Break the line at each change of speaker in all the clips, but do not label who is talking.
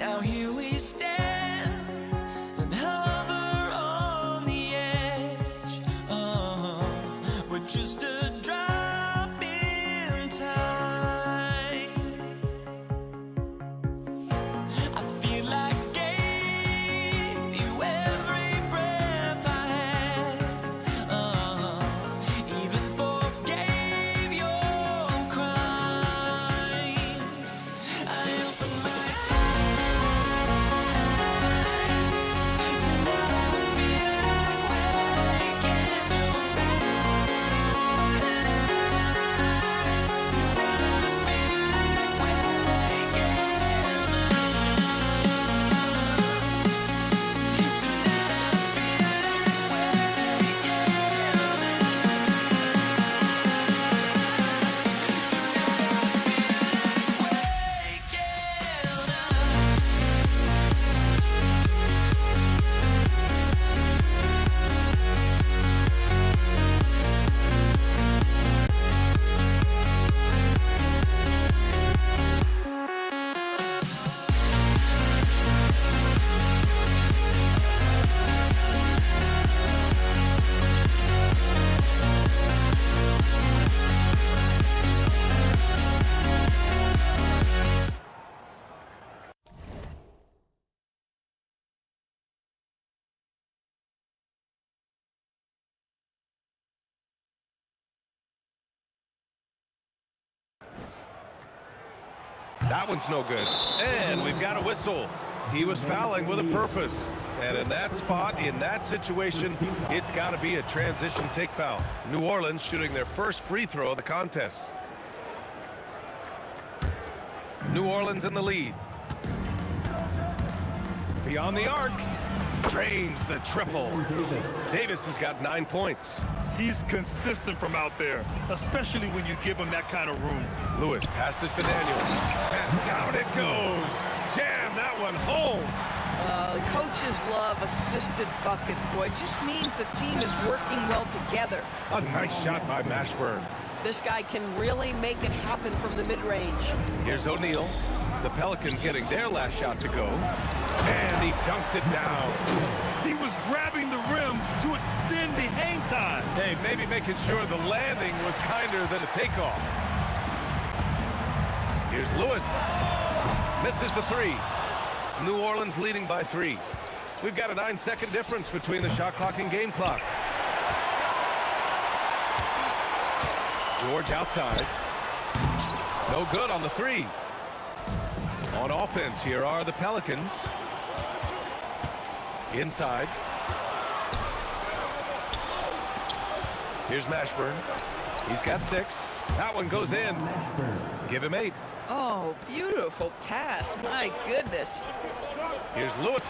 Now here we stand and hover on the edge. We're just a drop in time. I feel like gave you every breath I had. Even forgave your crimes. I open my eyes. Tonight I feel like waking to a
That one's no good. And we've got a whistle. He was fouling with a purpose. And in that spot, in that situation, it's got to be a transition take foul. New Orleans shooting their first free throw of the contest. New Orleans in the lead. Beyond the arc. Drains the triple. Davis has got 9 points.
He's consistent from out there, especially when you give him that kind of room.
Lewis passes to Daniels. And down it goes. Jam that one home.
Coaches love assisted buckets, boy. It just means the team is working well together.
A nice shot by Mashburn.
This guy can really make it happen from the mid-range.
Here's O'Neal. The Pelicans getting their last shot to go. And he dunks it down.
He was grabbing the rim to extend the hang time.
Hey, maybe making sure the landing was kinder than a takeoff. Here's Lewis. Misses the three. New Orleans leading by 3. We've got a 9-second difference between the shot clock and game clock. George outside. No good on the 3. On offense, here are the Pelicans. Inside. Here's Mashburn. He's got 6. That one goes in. Give him 8.
Oh, beautiful pass. My goodness.
Here's Lewis.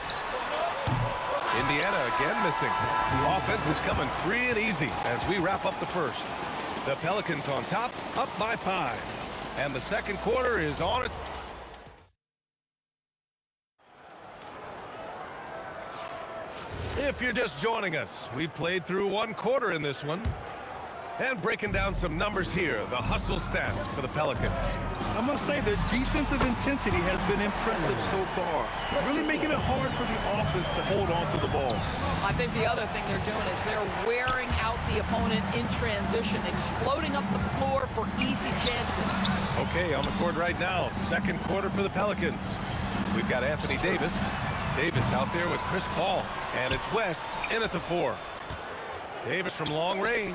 Indiana again missing. Offense is coming free and easy as we wrap up the first. The Pelicans on top, up by 5. And the second quarter is on its... If you're just joining us, we played through 1 quarter in this one. And breaking down some numbers here, the hustle stats for the Pelicans.
I must say their defensive intensity has been impressive so far, really making it hard for the offense to hold on to the ball.
I think the other thing they're doing is they're wearing out the opponent in transition, exploding up the floor for easy chances.
Okay, on the court right now, second quarter for the Pelicans. We've got Anthony Davis. Davis out there with Chris Paul. And it's West in at the 4. Davis from long range.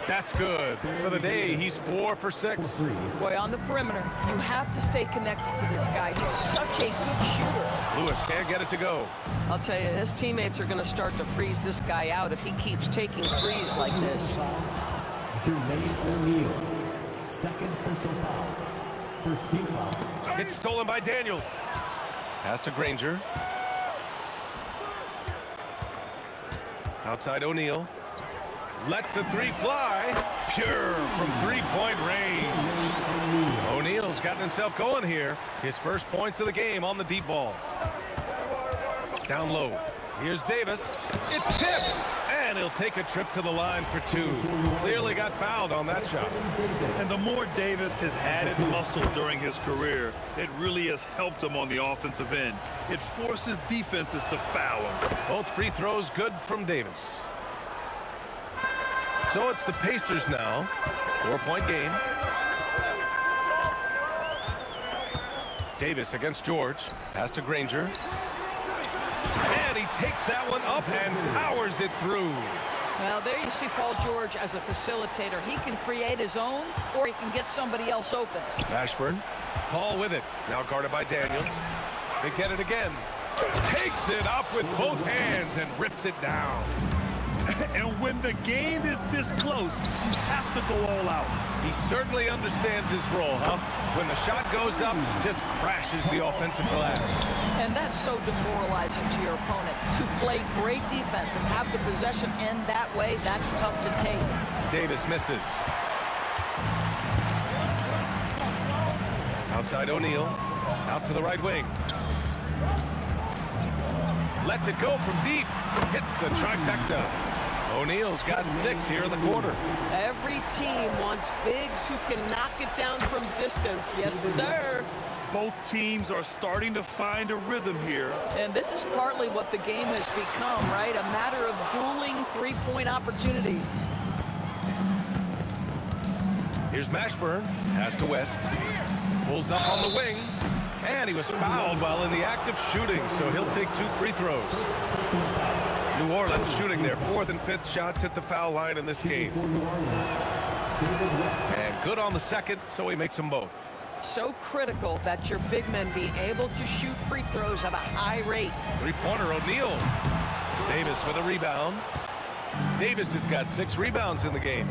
That's good. For the day, he's 4 for 6.
Boy, on the perimeter, you have to stay connected to this guy. He's such a good shooter.
Lewis can't get it to go.
I'll tell you, his teammates are going to start to freeze this guy out if he keeps taking threes like this.
O'Neal. Second personal foul. First team foul.
It's stolen by Daniels. Pass to Granger. Outside O'Neal. Lets the 3 fly. Pure from 3-point range. O'Neal's gotten himself going here. His first points of the game on the deep ball. Down low. Here's Davis. It's tipped. And he'll take a trip to the line for two. Clearly got fouled on that shot.
And the more Davis has added muscle during his career, it really has helped him on the offensive end. It forces defenses to foul him.
Both free throws good from Davis. So it's the Pacers now. 4-point game. Davis against George. Pass to Granger. And he takes that one up and powers it through.
Well, there you see Paul George as a facilitator. He can create his own, or he can get somebody else open.
Mashburn. Paul with it. Now guarded by Daniels. They get it again. Takes it up with both hands and rips it down.
And when the game is this close, you have to go all out.
He certainly understands his role, huh? When the shot goes up, just crashes the offensive glass.
And that's so demoralizing to your opponent. To play great defense and have the possession end that way, that's tough to take.
Davis misses. Outside O'Neal. Out to the right wing. Lets it go from deep. Hits the trifecta. O'Neal's got 6 here in the quarter.
Every team wants bigs who can knock it down from distance. Yes, sir.
Both teams are starting to find a rhythm here.
And this is partly what the game has become, right? A matter of dueling three-point opportunities.
Here's Mashburn. Pass to West. Pulls up on the wing. And he was fouled while in the act of shooting, so he'll take 2 free throws. New Orleans shooting their 4th and 5th shots at the foul line in this game. And good on the second, so he makes them both.
So critical that your big men be able to shoot free throws at a high rate.
Three-pointer O'Neal. Davis with a rebound. Davis has got 6 rebounds in the game.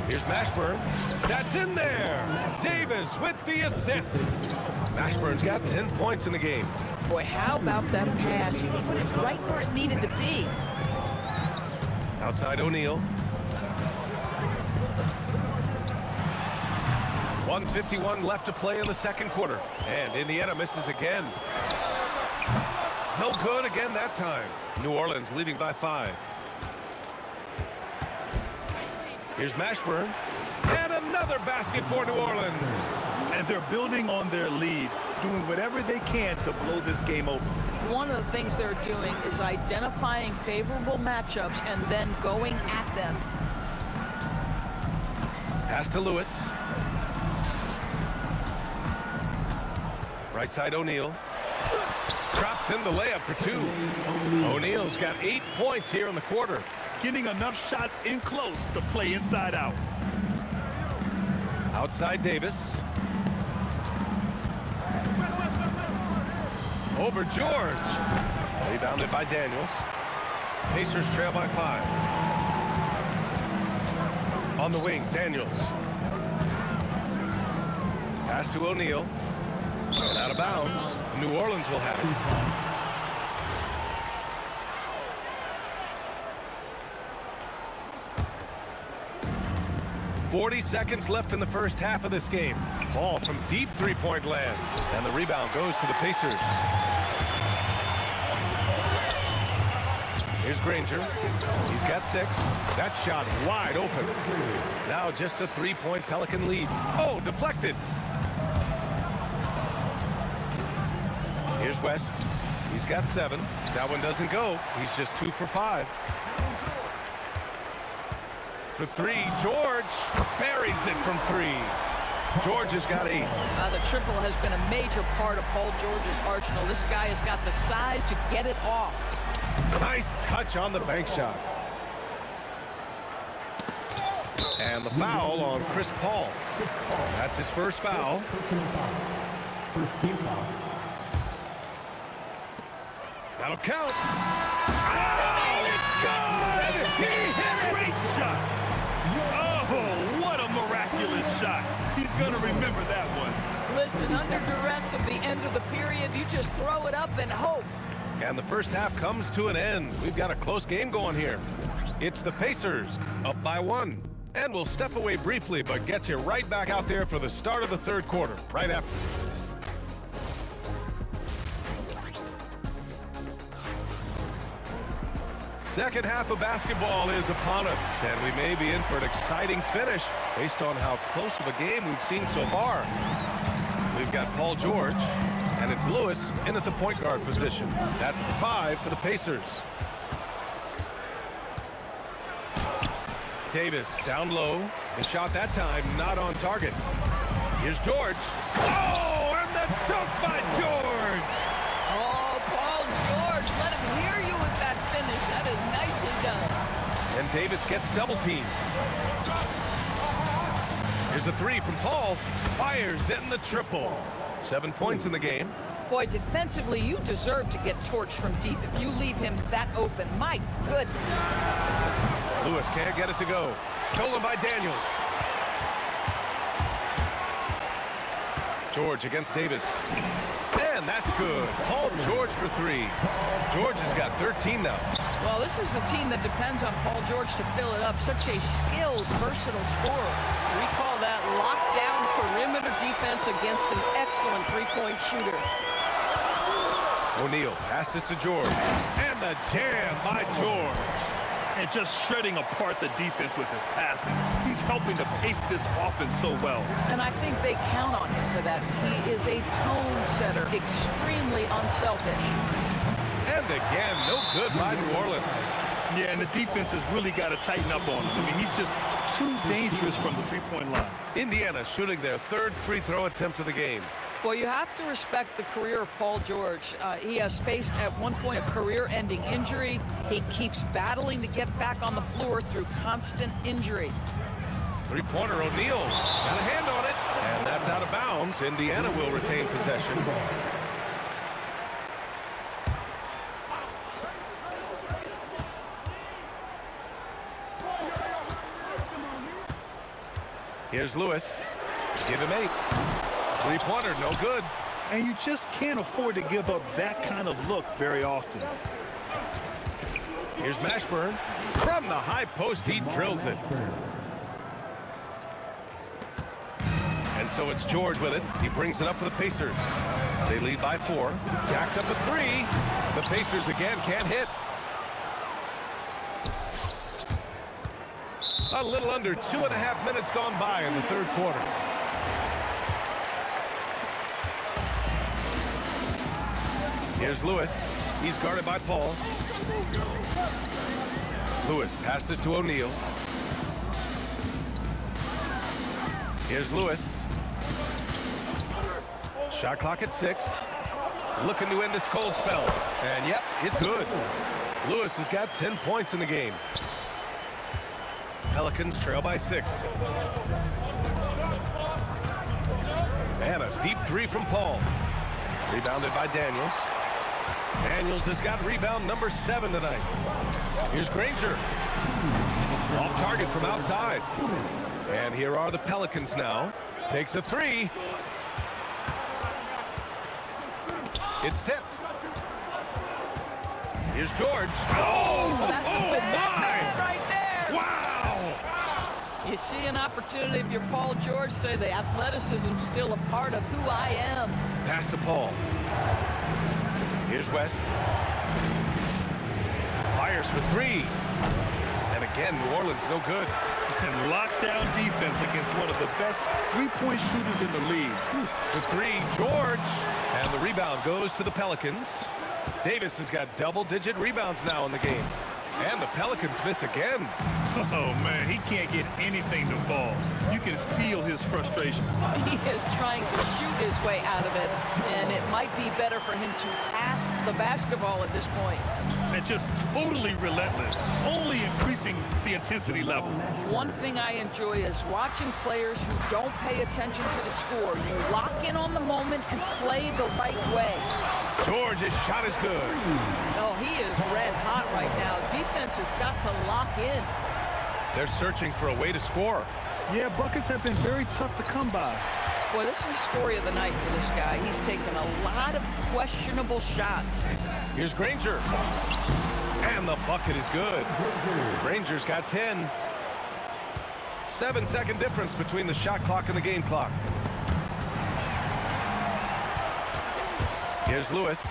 Here's Mashburn. That's in there. Davis with the assist. Mashburn's got 10 points in the game.
Boy, how about that pass? He put it right where it needed to be.
Outside O'Neal. 1:51 left to play in the second quarter. And Indiana misses again. No good again that time. New Orleans leading by 5. Here's Mashburn. And another basket for New Orleans.
And they're building on their lead, doing whatever they can to blow this game open.
One of the things they're doing is identifying favorable matchups and then going at them.
Pass to Lewis. Right side O'Neal. Drops in the layup for 2. O'Neal's got 8 points here in the quarter.
Getting enough shots in close to play inside out.
Outside Davis. Over George. Rebounded by Daniels. Pacers trail by 5. On the wing, Daniels. Pass to O'Neal. And out of bounds. New Orleans will have it. 40 seconds left in the first half of this game. Ball from deep three-point land. And the rebound goes to the Pacers. Here's Granger. He's got 6. That shot wide open. Now just a 3-point Pelican lead. Oh, deflected. Here's West. He's got 7. That one doesn't go. He's just 2 for 5. For 3, George buries it from 3. George has got 8.
The triple has been a major part of Paul George's arsenal. This guy has got the size to get it off.
Nice touch on the bank shot. And the foul on Chris Paul. That's his first foul.
First team foul.
That'll count. Oh, it's good! He hit it!
Great shot. Oh, what a miraculous shot. He's going to remember that one.
Listen, under duress at the end of the period, you just throw it up and hope.
And the first half comes to an end. We've got a close game going here. It's the Pacers up by 1. And we'll step away briefly, but get you right back out there for the start of the third quarter, right after. Second half of basketball is upon us, and we may be in for an exciting finish based on how close of a game we've seen so far. We've got Paul George, and it's Lewis in at the point guard position. That's the 5 for the Pacers. Davis down low. The shot that time not on target. Here's George. Oh, and the dunk by George!
Oh, Paul George, let him hear you with that finish. That is nicely done.
And Davis gets double teamed. Here's a 3 from Paul. Fires in the triple. 7 points in the game.
Boy, defensively, you deserve to get torched from deep if you leave him that open. My goodness.
Lewis can't get it to go. Stolen by Daniels. George against Davis. And that's good. Paul George for 3. George has got 13 now.
Well, this is a team that depends on Paul George to fill it up. Such a skilled, versatile scorer. We call that lockdown perimeter defense against an excellent three-point shooter.
O'Neal passes to George. And the jam by George.
And just shredding apart the defense with his passing. He's helping to pace this offense so well.
And I think they count on him for that. He is a tone setter, extremely unselfish.
And again, no good by New Orleans.
Yeah, and the defense has really got to tighten up on him. I mean, he's just too dangerous from the three-point line.
Indiana shooting their 3rd free throw attempt of the game.
Well, you have to respect the career of Paul George. He has faced at one point a career-ending injury. He keeps battling to get back on the floor through constant injury.
Three-pointer O'Neal. Got a hand on it. And that's out of bounds. Indiana will retain possession. Here's Lewis. Give him 8. Three-pointer, no good.
And you just can't afford to give up that kind of look very often.
Here's Mashburn. From the high post, he drills it. And so it's George with it. He brings it up for the Pacers. They lead by 4. Jacks up a 3. The Pacers again can't hit. A little under 2.5 minutes gone by in the 3rd quarter. Here's Lewis. He's guarded by Paul. Lewis passes to O'Neal. Here's Lewis. Shot clock at 6. Looking to end this cold spell. And yep, it's good. Lewis has got 10 points in the game. Pelicans trail by 6. And a deep 3 from Paul. Rebounded by Daniels. Daniels has got rebound number 7 tonight. Here's Granger. Off target from outside. And here are the Pelicans now. Takes a 3. It's tipped. Here's George. Oh my!
Right there.
Wow!
You see an opportunity if you're Paul George, say the athleticism's still a part of who I am.
Pass to Paul. Here's West. Fires for 3. And again, New Orleans no good.
And lockdown defense against one of the best three-point shooters in the league.
For 3, George. And the rebound goes to the Pelicans. Davis has got double-digit rebounds now in the game. And the Pelicans miss again.
Oh, man, he can't get anything to fall. You can feel his frustration.
He is trying to shoot his way out of it, and it might be better for him to pass the basketball at this point.
And just totally relentless, only increasing the intensity level.
One thing I enjoy is watching players who don't pay attention to the score. You lock in on the moment and play the right way.
George's shot is good.
Oh, he is red hot right now. Defense has got to lock in.
They're searching for a way to score.
Yeah, buckets have been very tough to come by.
Boy, this is the story of the night for this guy. He's taken a lot of questionable shots.
Here's Granger. And the bucket is good. Granger's got 10. 7-second difference between the shot clock and the game clock. Here's Lewis.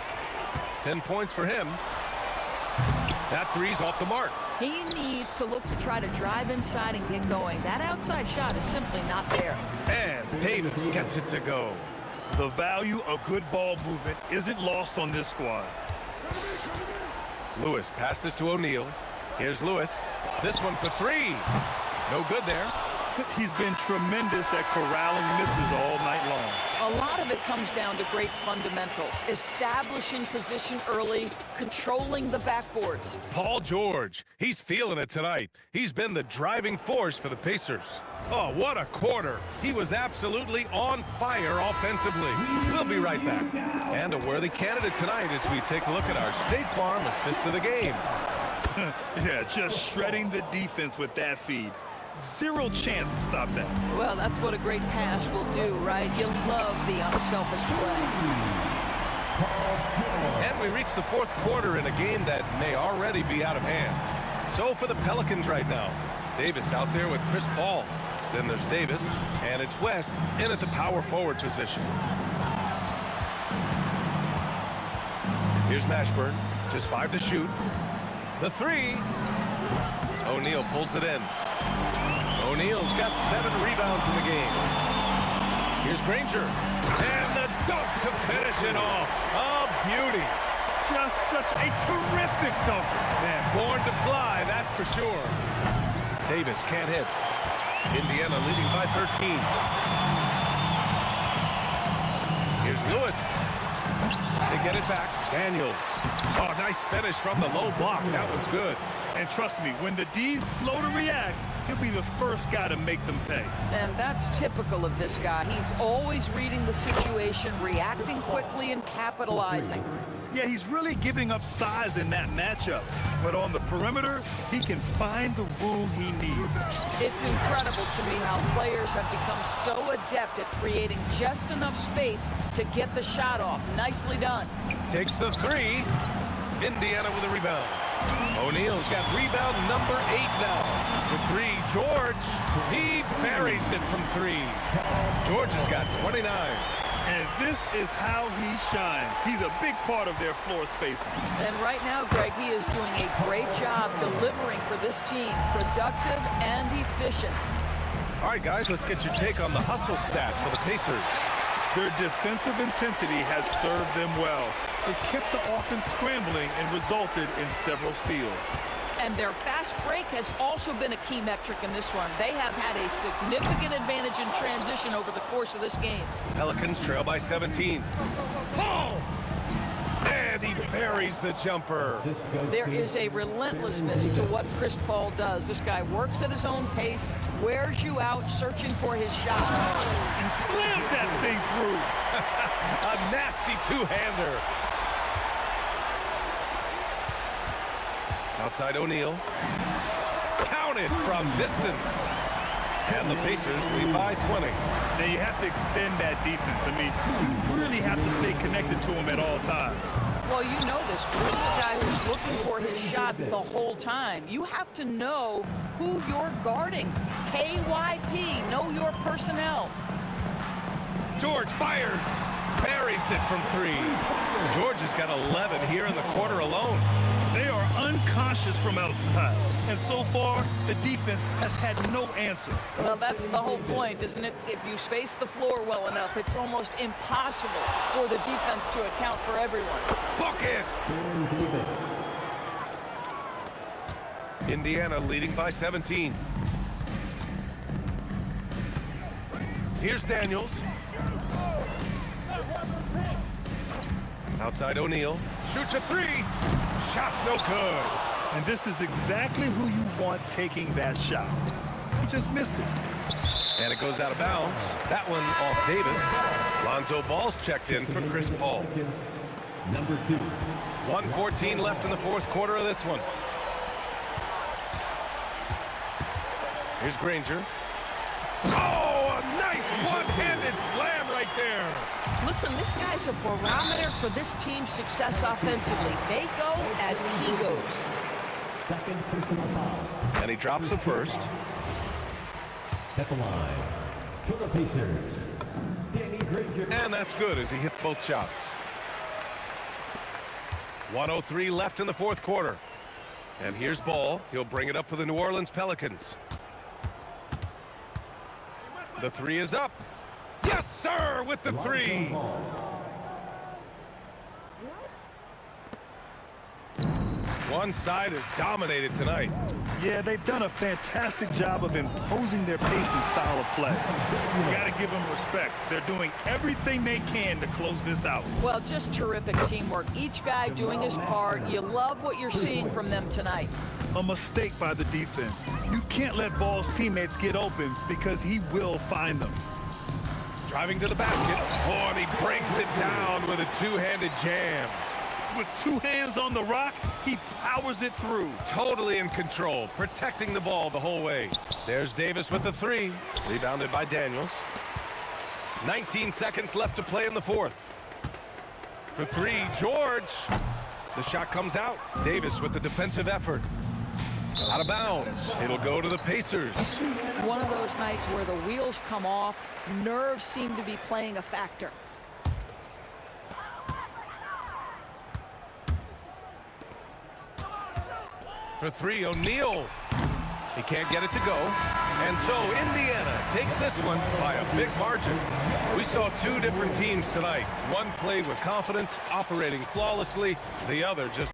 10 points for him. That three's off the mark.
He needs to look to try to drive inside and get going. That outside shot is simply not there.
And Davis gets it to go.
The value of good ball movement isn't lost on this squad.
Lewis passes to O'Neal. Here's Lewis. This one for three. No good there.
He's been tremendous at corralling misses all night long.
A lot of it comes down to great fundamentals. Establishing position early, controlling the backboards.
Paul George, he's feeling it tonight. He's been the driving force for the Pacers. Oh, what a quarter. He was absolutely on fire offensively. We'll be right back. And a worthy candidate tonight as we take a look at our State Farm assist of the game.
Yeah, just shredding the defense with that feed. Zero chance to stop that.
Well, that's what a great pass will do, right? You love the unselfish play.
And we reach the fourth quarter in a game that may already be out of hand. So for the Pelicans right now, Davis out there with Chris Paul. Then there's Davis, and it's West in at the power forward position. Here's Mashburn, just 5 to shoot. The three. O'Neal pulls it in. O'Neal's got 7 rebounds in the game. Here's Granger. And the dunk to finish it off. A beauty.
Just such a terrific dunker.
Man, born to fly, that's for sure. Davis can't hit. Indiana leading by 13. Here's Lewis. They get it back. Daniels. Oh, nice finish from the low block. That was good.
And trust me, when the D's slow to react, he'll be the first guy to make them pay.
And that's typical of this guy. He's always reading the situation, reacting quickly, and capitalizing.
Yeah, he's really giving up size in that matchup. But on the perimeter, he can find the room he needs.
It's incredible to me how players have become so adept at creating just enough space to get the shot off. Nicely done.
Takes the three. Indiana with a rebound. O'Neal's got rebound number 8 now. For three, George. He buries it from 3. George has got 29.
And this is how he shines. He's a big part of their floor spacing.
And right now, Greg, he is doing a great job delivering for this team. Productive and efficient.
All right, guys, let's get your take on the hustle stats for the Pacers.
Their defensive intensity has served them well. It kept the offense scrambling and resulted in several steals.
And their fast break has also been a key metric in this one. They have had a significant advantage in transition over the course of this game.
Pelicans trail by 17. Paul! And he buries the jumper.
There is a relentlessness to what Chris Paul does. This guy works at his own pace, wears you out, searching for his shot.
And slammed that thing through.
A nasty two-hander. Outside O'Neal. Counted from distance. And the Pacers lead by 20.
Now you have to extend that defense. I mean, you really have to stay connected to him at all times.
Well, you know this. This is a guy who's looking for his shot the whole time. You have to know who you're guarding. KYP, know your personnel.
George fires. Buries it from 3. George has got 11 here in the quarter alone.
They are unconscious from outside. And so far, the defense has had no answer.
Well, that's the whole point, isn't it? If you space the floor well enough, it's almost impossible for the defense to account for everyone.
Bucket! Indiana leading by 17. Here's Daniels. Outside O'Neal. Shoots a 3. Shot's no good.
And this is exactly who you want taking that shot. He just missed it.
And it goes out of bounds. That one off Davis. Lonzo Ball's checked in for Chris Paul.
Number 2.
1:14 left in the fourth quarter of this one. Here's Granger. Oh, a nice one-handed slam right there.
Listen, this guy's a barometer for this team's success offensively. They go as he goes.
Second personal foul.
And he drops the first.
At the line. For the Pacers, Danny Granger.
And that's good as he hits both shots. 1:03 left in the fourth quarter. And here's Ball. He'll bring it up for the New Orleans Pelicans. The three is up. Yes, sir, with the three. One side is dominated tonight.
Yeah, they've done a fantastic job of imposing their pace and style of play. You got to give them respect. They're doing everything they can to close this out.
Well, just terrific teamwork. Each guy doing his part. You love what you're seeing from them tonight.
A mistake by the defense. You can't let Ball's teammates get open because he will find them.
Driving to the basket. Oh, and he brings it down with a two-handed jam.
With two hands on the rock, he powers it through.
Totally in control, protecting the ball the whole way. There's Davis with the three. Rebounded by Daniels. 19 seconds left to play in the fourth. For three, George. The shot comes out. Davis with the defensive effort. Out of bounds. It'll go to the Pacers.
One of those nights where the wheels come off, nerves seem to be playing a factor.
For three, O'Neal. He can't get it to go. And so Indiana takes this one by a big margin. We saw two different teams tonight. One played with confidence, operating flawlessly. The other just...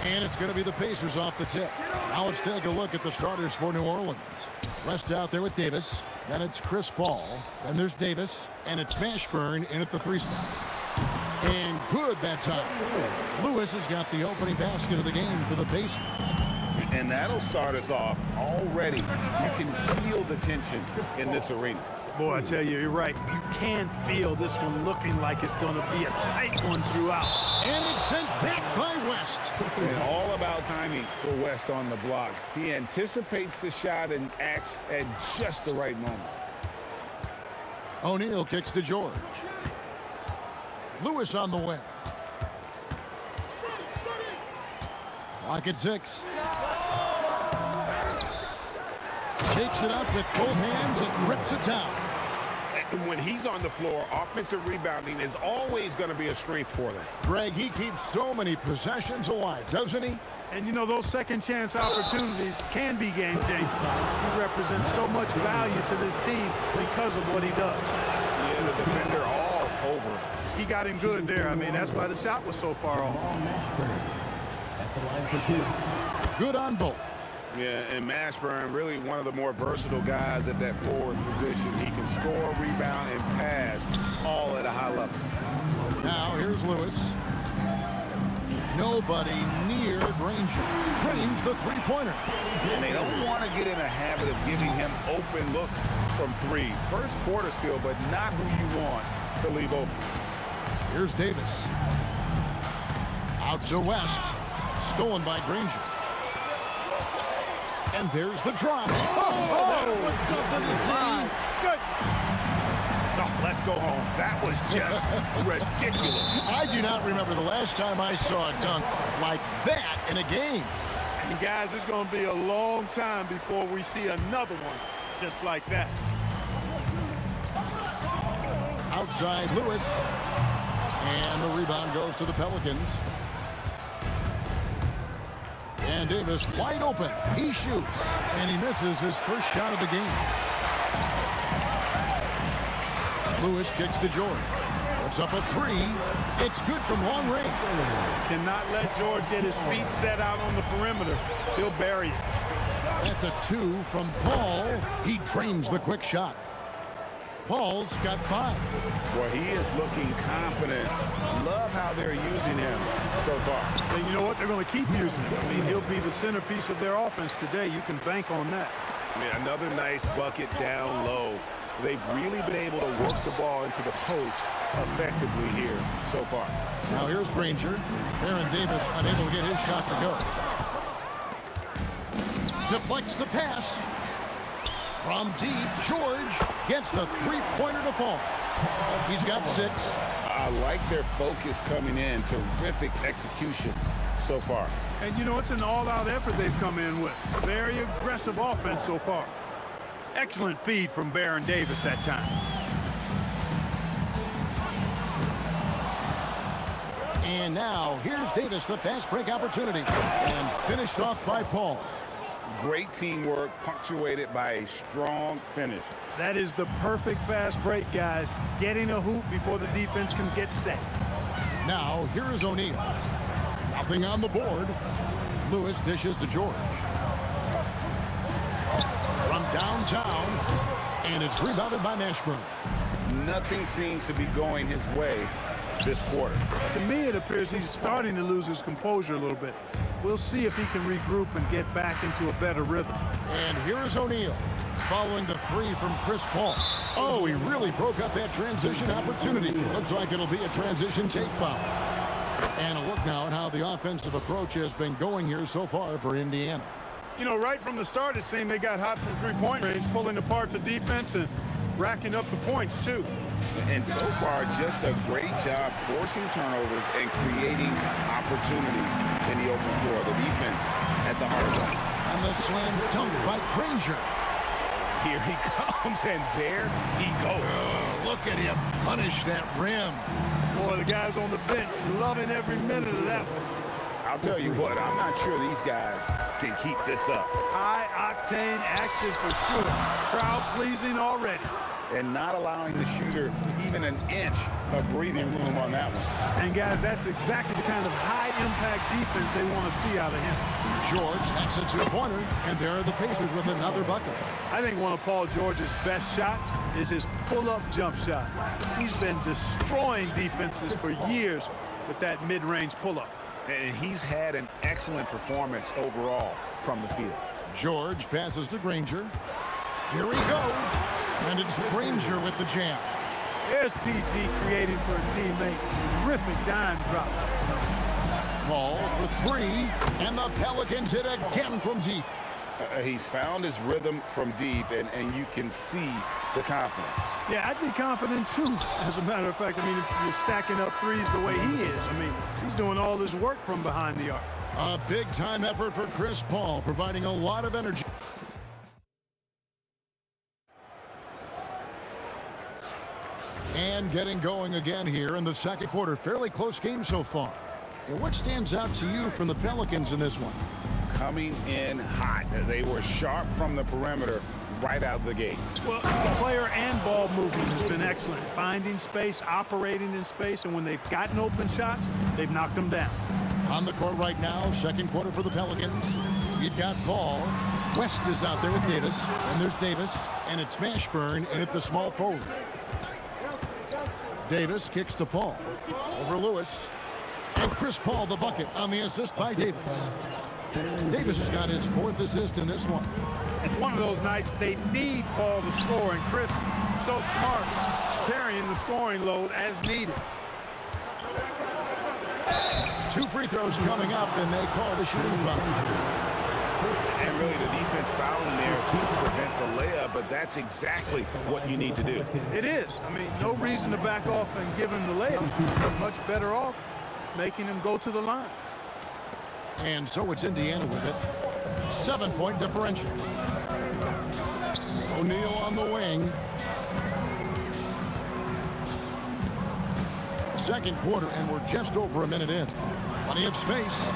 And it's going to be the Pacers off the tip. Now let's take a look at the starters for New Orleans. West out there with Davis. Then it's Chris Paul. Then there's Davis. And it's Mashburn in at the three spot. And good that time. Lewis has got the opening basket of the game for the Pacers.
And that'll start us off already. You can feel the tension in this arena.
Boy, I tell you, you're right. You can feel this one looking like it's going to be a tight one throughout.
And it's sent back by West.
And all about timing for West on the block. He anticipates the shot and acts at just the right moment.
O'Neal kicks to George. Lewis on the wing. Clock at 6. Takes it up with both hands and rips it down.
And when he's on the floor, offensive rebounding is always going to be a strength for them.
Greg, he keeps so many possessions alive, doesn't he?
And, you know, those second-chance opportunities can be game-changing. He represents so much value to this team because of what he does.
Yeah, the defender all over him.
He got him good there. I mean, that's why the shot was so far off.
At the line for 2.
Good on both.
Yeah, and Mashburn, really one of the more versatile guys at that forward position. He can score, rebound, and pass all at a high level.
Now here's Lewis. Nobody near Granger. Drains the three-pointer.
And they don't want to get in a habit of giving him open looks from three. First quarter still, but not who you want to leave open.
Here's Davis. Out to West. Stolen by Granger. And there's the drop. That was something to see.
Good. Oh, let's go home. That was just ridiculous.
I do not remember the last time I saw a dunk like that in a game.
And guys, it's going to be a long time before we see another one just like that.
Outside Lewis. And the rebound goes to the Pelicans. And Davis wide open. He shoots. And he misses his first shot of the game. Lewis kicks to George. Puts up a three. It's good from long range.
Cannot let George get his feet set out on the perimeter. He'll bury it.
That's a two from Paul. He drains the quick shot. Paul's got 5.
Well, he is looking confident. Love how they're using him so far.
And you know what? They're going to keep using him. I mean, he'll be the centerpiece of their offense today. You can bank on that.
Yeah, another nice bucket down low. They've really been able to work the ball into the post effectively here so far.
Now here's Granger. Aaron Davis unable to get his shot to go. Deflects the pass. From deep, George gets the three-pointer to fall. He's got 6.
I like their focus coming in. Terrific execution so far.
And you know, it's an all-out effort they've come in with. Very aggressive offense so far. Excellent feed from Baron Davis that time.
And now here's Davis, the fast break opportunity. And finished off by Paul.
Great teamwork, punctuated by a strong finish.
That is the perfect fast break, guys. Getting a hoop before the defense can get set.
Now here is O'Neal. Nothing on the board. Lewis dishes to George. From downtown, and it's rebounded by Mashburn.
Nothing seems to be going his way this quarter.
To me, it appears he's starting to lose his composure a little bit. We'll see if he can regroup and get back into a better rhythm.
And here is O'Neal, following the 3 from Chris Paul. Oh, he really broke up that transition opportunity. Looks like it'll be a transition take foul. And a look now at how the offensive approach has been going here so far for Indiana.
You know, right from the start, it seemed they got hot from three-point range, pulling apart the defense and racking up the points, too.
And so far, just a great job forcing turnovers and creating opportunities in the open floor. The defense at the heart of it.
And the slam dunk by Granger.
Here he comes, and there he goes.
Oh, look at him punish that rim.
Boy, the guys on the bench loving every minute of that one.
I'll tell you what, I'm not sure these guys can keep this up.
High-octane action for sure. Crowd-pleasing already.
And not allowing the shooter even an inch of breathing room on that one.
And, guys, that's exactly the kind of high-impact defense they want to see out of him.
George takes a two-pointer, and there are the Pacers with another bucket.
I think one of Paul George's best shots is his pull-up jump shot. He's been destroying defenses for years with that mid-range pull-up.
And he's had an excellent performance overall from the field.
George passes to Granger. Here he goes. And it's Granger with the jam.
There's PG creating for a teammate. Terrific dime drop.
Paul for 3. And the Pelicans hit again from deep.
He's found his rhythm from deep, and you can see the confidence.
Yeah, I'd be confident too. As a matter of fact, I mean, if you're stacking up threes the way he is, I mean, he's doing all this work from behind the arc.
A big-time effort for Chris Paul, providing a lot of energy. And getting going again here in the second quarter. Fairly close game so far. And what stands out to you from the Pelicans in this one?
Coming in hot. They were sharp from the perimeter right out of the gate.
Well, the player and ball movement has been excellent. Finding space, operating in space, and when they've gotten open shots, they've knocked them down.
On the court right now, second quarter for the Pelicans. You've got Paul. West is out there with Davis. And there's Davis. And it's Mashburn in at the small forward. Davis kicks to Paul. Over Lewis. And Chris Paul the bucket on the assist by Davis. Davis has got his 4th assist in this one.
It's one of those nights they need Paul to score, and Chris, so smart, carrying the scoring load as needed.
2 free throws coming up, and they call the shooting foul.
And really the defense fouling there to prevent the layup, but that's exactly what you need to do.
It is. I mean, no reason to back off and give him the layup. You're much better off making him go to the line.
And so it's Indiana with it. 7-point differential. O'Neal on the wing. Second quarter, and we're just over a minute in. Plenty of space,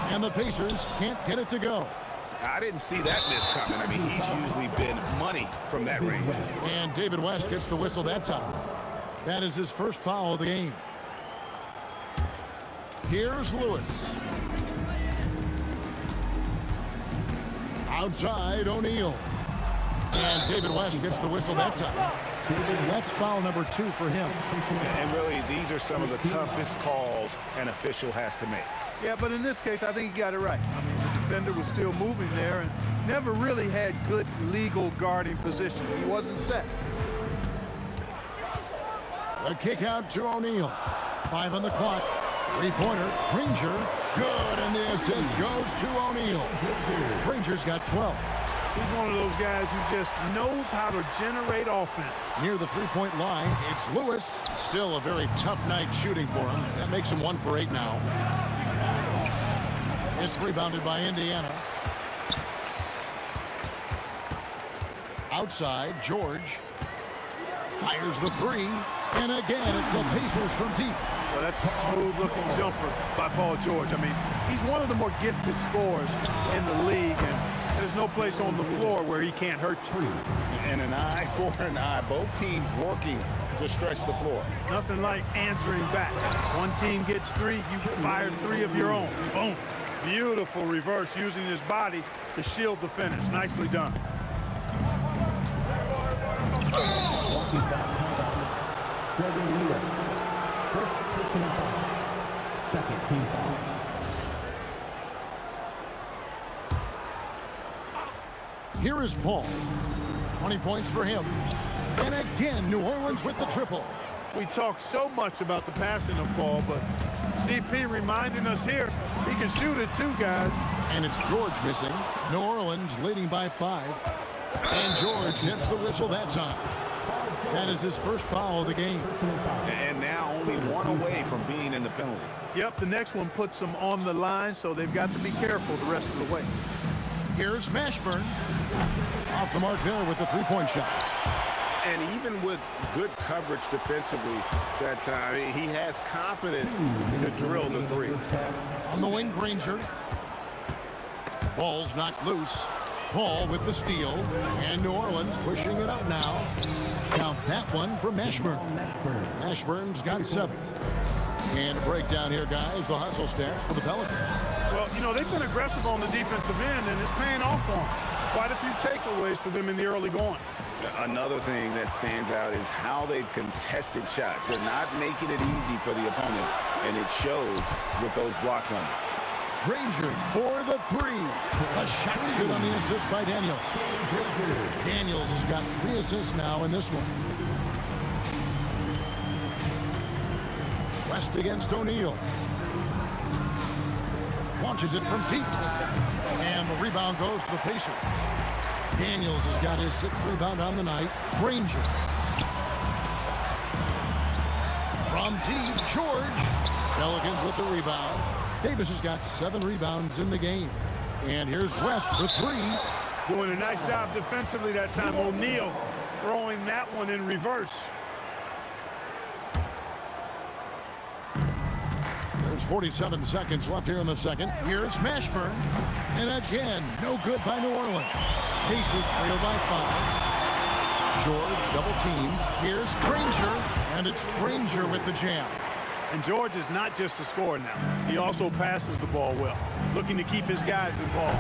and the Pacers can't get it to go.
I didn't see that miss coming. I mean, he's usually been money from that range.
And David West gets the whistle that time. That is his first foul of the game. Here's Lewis. Outside, O'Neal. And David West gets the whistle that time. That's foul number 2 for him.
And really, these are some of the toughest calls an official has to make.
Yeah, but in this case, I think he got it right. I mean, the defender was still moving there and never really had good legal guarding position. He wasn't set.
A kick out to O'Neal. 5 on the clock. 3-pointer. Granger. Good, and the assist goes to O'Neal. Granger's got 12.
He's one of those guys who just knows how to generate offense.
Near the 3-point line, it's Lewis. Still a very tough night shooting for him. That makes him 1 for 8 now. It's rebounded by Indiana. Outside, George fires the 3. And again, it's the Pacers from deep.
Well, that's a smooth-looking jumper by Paul George. I mean, he's one of the more gifted scorers in the league, and there's no place on the floor where he can't hurt you.
And an eye for an eye. Both teams working to stretch the floor.
Nothing like answering back. One team gets 3, you fire 3 of your own. Boom. Beautiful reverse using his body to shield the finish. Nicely done.
Walking foul. Trevor Lewis. First personal foul. Second team foul.
Here is Paul. 20 points for him. And again, New Orleans with the triple.
We talk so much about the passing of Paul, but CP reminding us here, he can shoot it too, guys.
And it's George missing. New Orleans leading by 5. And George gets the whistle that time. That is his first foul of the game.
And now only 1 away from being in the penalty.
Yep, the next one puts them on the line, so they've got to be careful the rest of the way.
Here's Mashburn. Off the mark there with the 3-point shot.
And even with good coverage defensively, that he has confidence to drill the 3.
On the wing, Granger. Ball's knocked loose. Paul with the steal. And New Orleans pushing it up now. Count that one for Mashburn. Mashburn's got 7. And a breakdown here, guys. The hustle stats for the Pelicans.
Well, you know, they've been aggressive on the defensive end, and it's paying off for them. Quite a few takeaways for them in the early going.
Another thing that stands out is how they've contested shots. They're not making it easy for the opponent, and it shows with those block numbers.
Granger for the 3. The shot's good on the assist by Daniels. Daniels has got 3 assists now in this one. West against O'Neal. Launches it from deep. And the rebound goes to the Pacers. Daniels has got his 6th rebound on the night. Granger. From deep, George. Pelicans with the rebound. Davis has got 7 rebounds in the game. And here's West for 3.
Doing a nice job defensively that time. O'Neal throwing that one in reverse.
There's 47 seconds left here in the second. Here's Mashburn. And again, no good by New Orleans. Pacers trail by 5. George double team. Here's Granger. And it's Granger with the jam.
And George is not just a scorer now. He also passes the ball well, looking to keep his guys involved.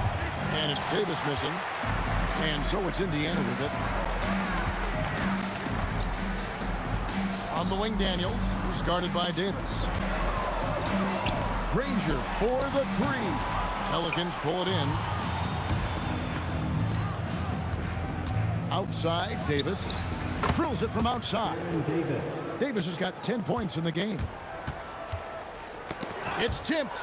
And it's Davis missing. And so it's Indiana with it. On the wing, Daniels, who's guarded by Davis. Granger for the three. Pelicans pull it in. Outside, Davis. Drills it from outside. Davis has got 10 points in the game. It's tipped.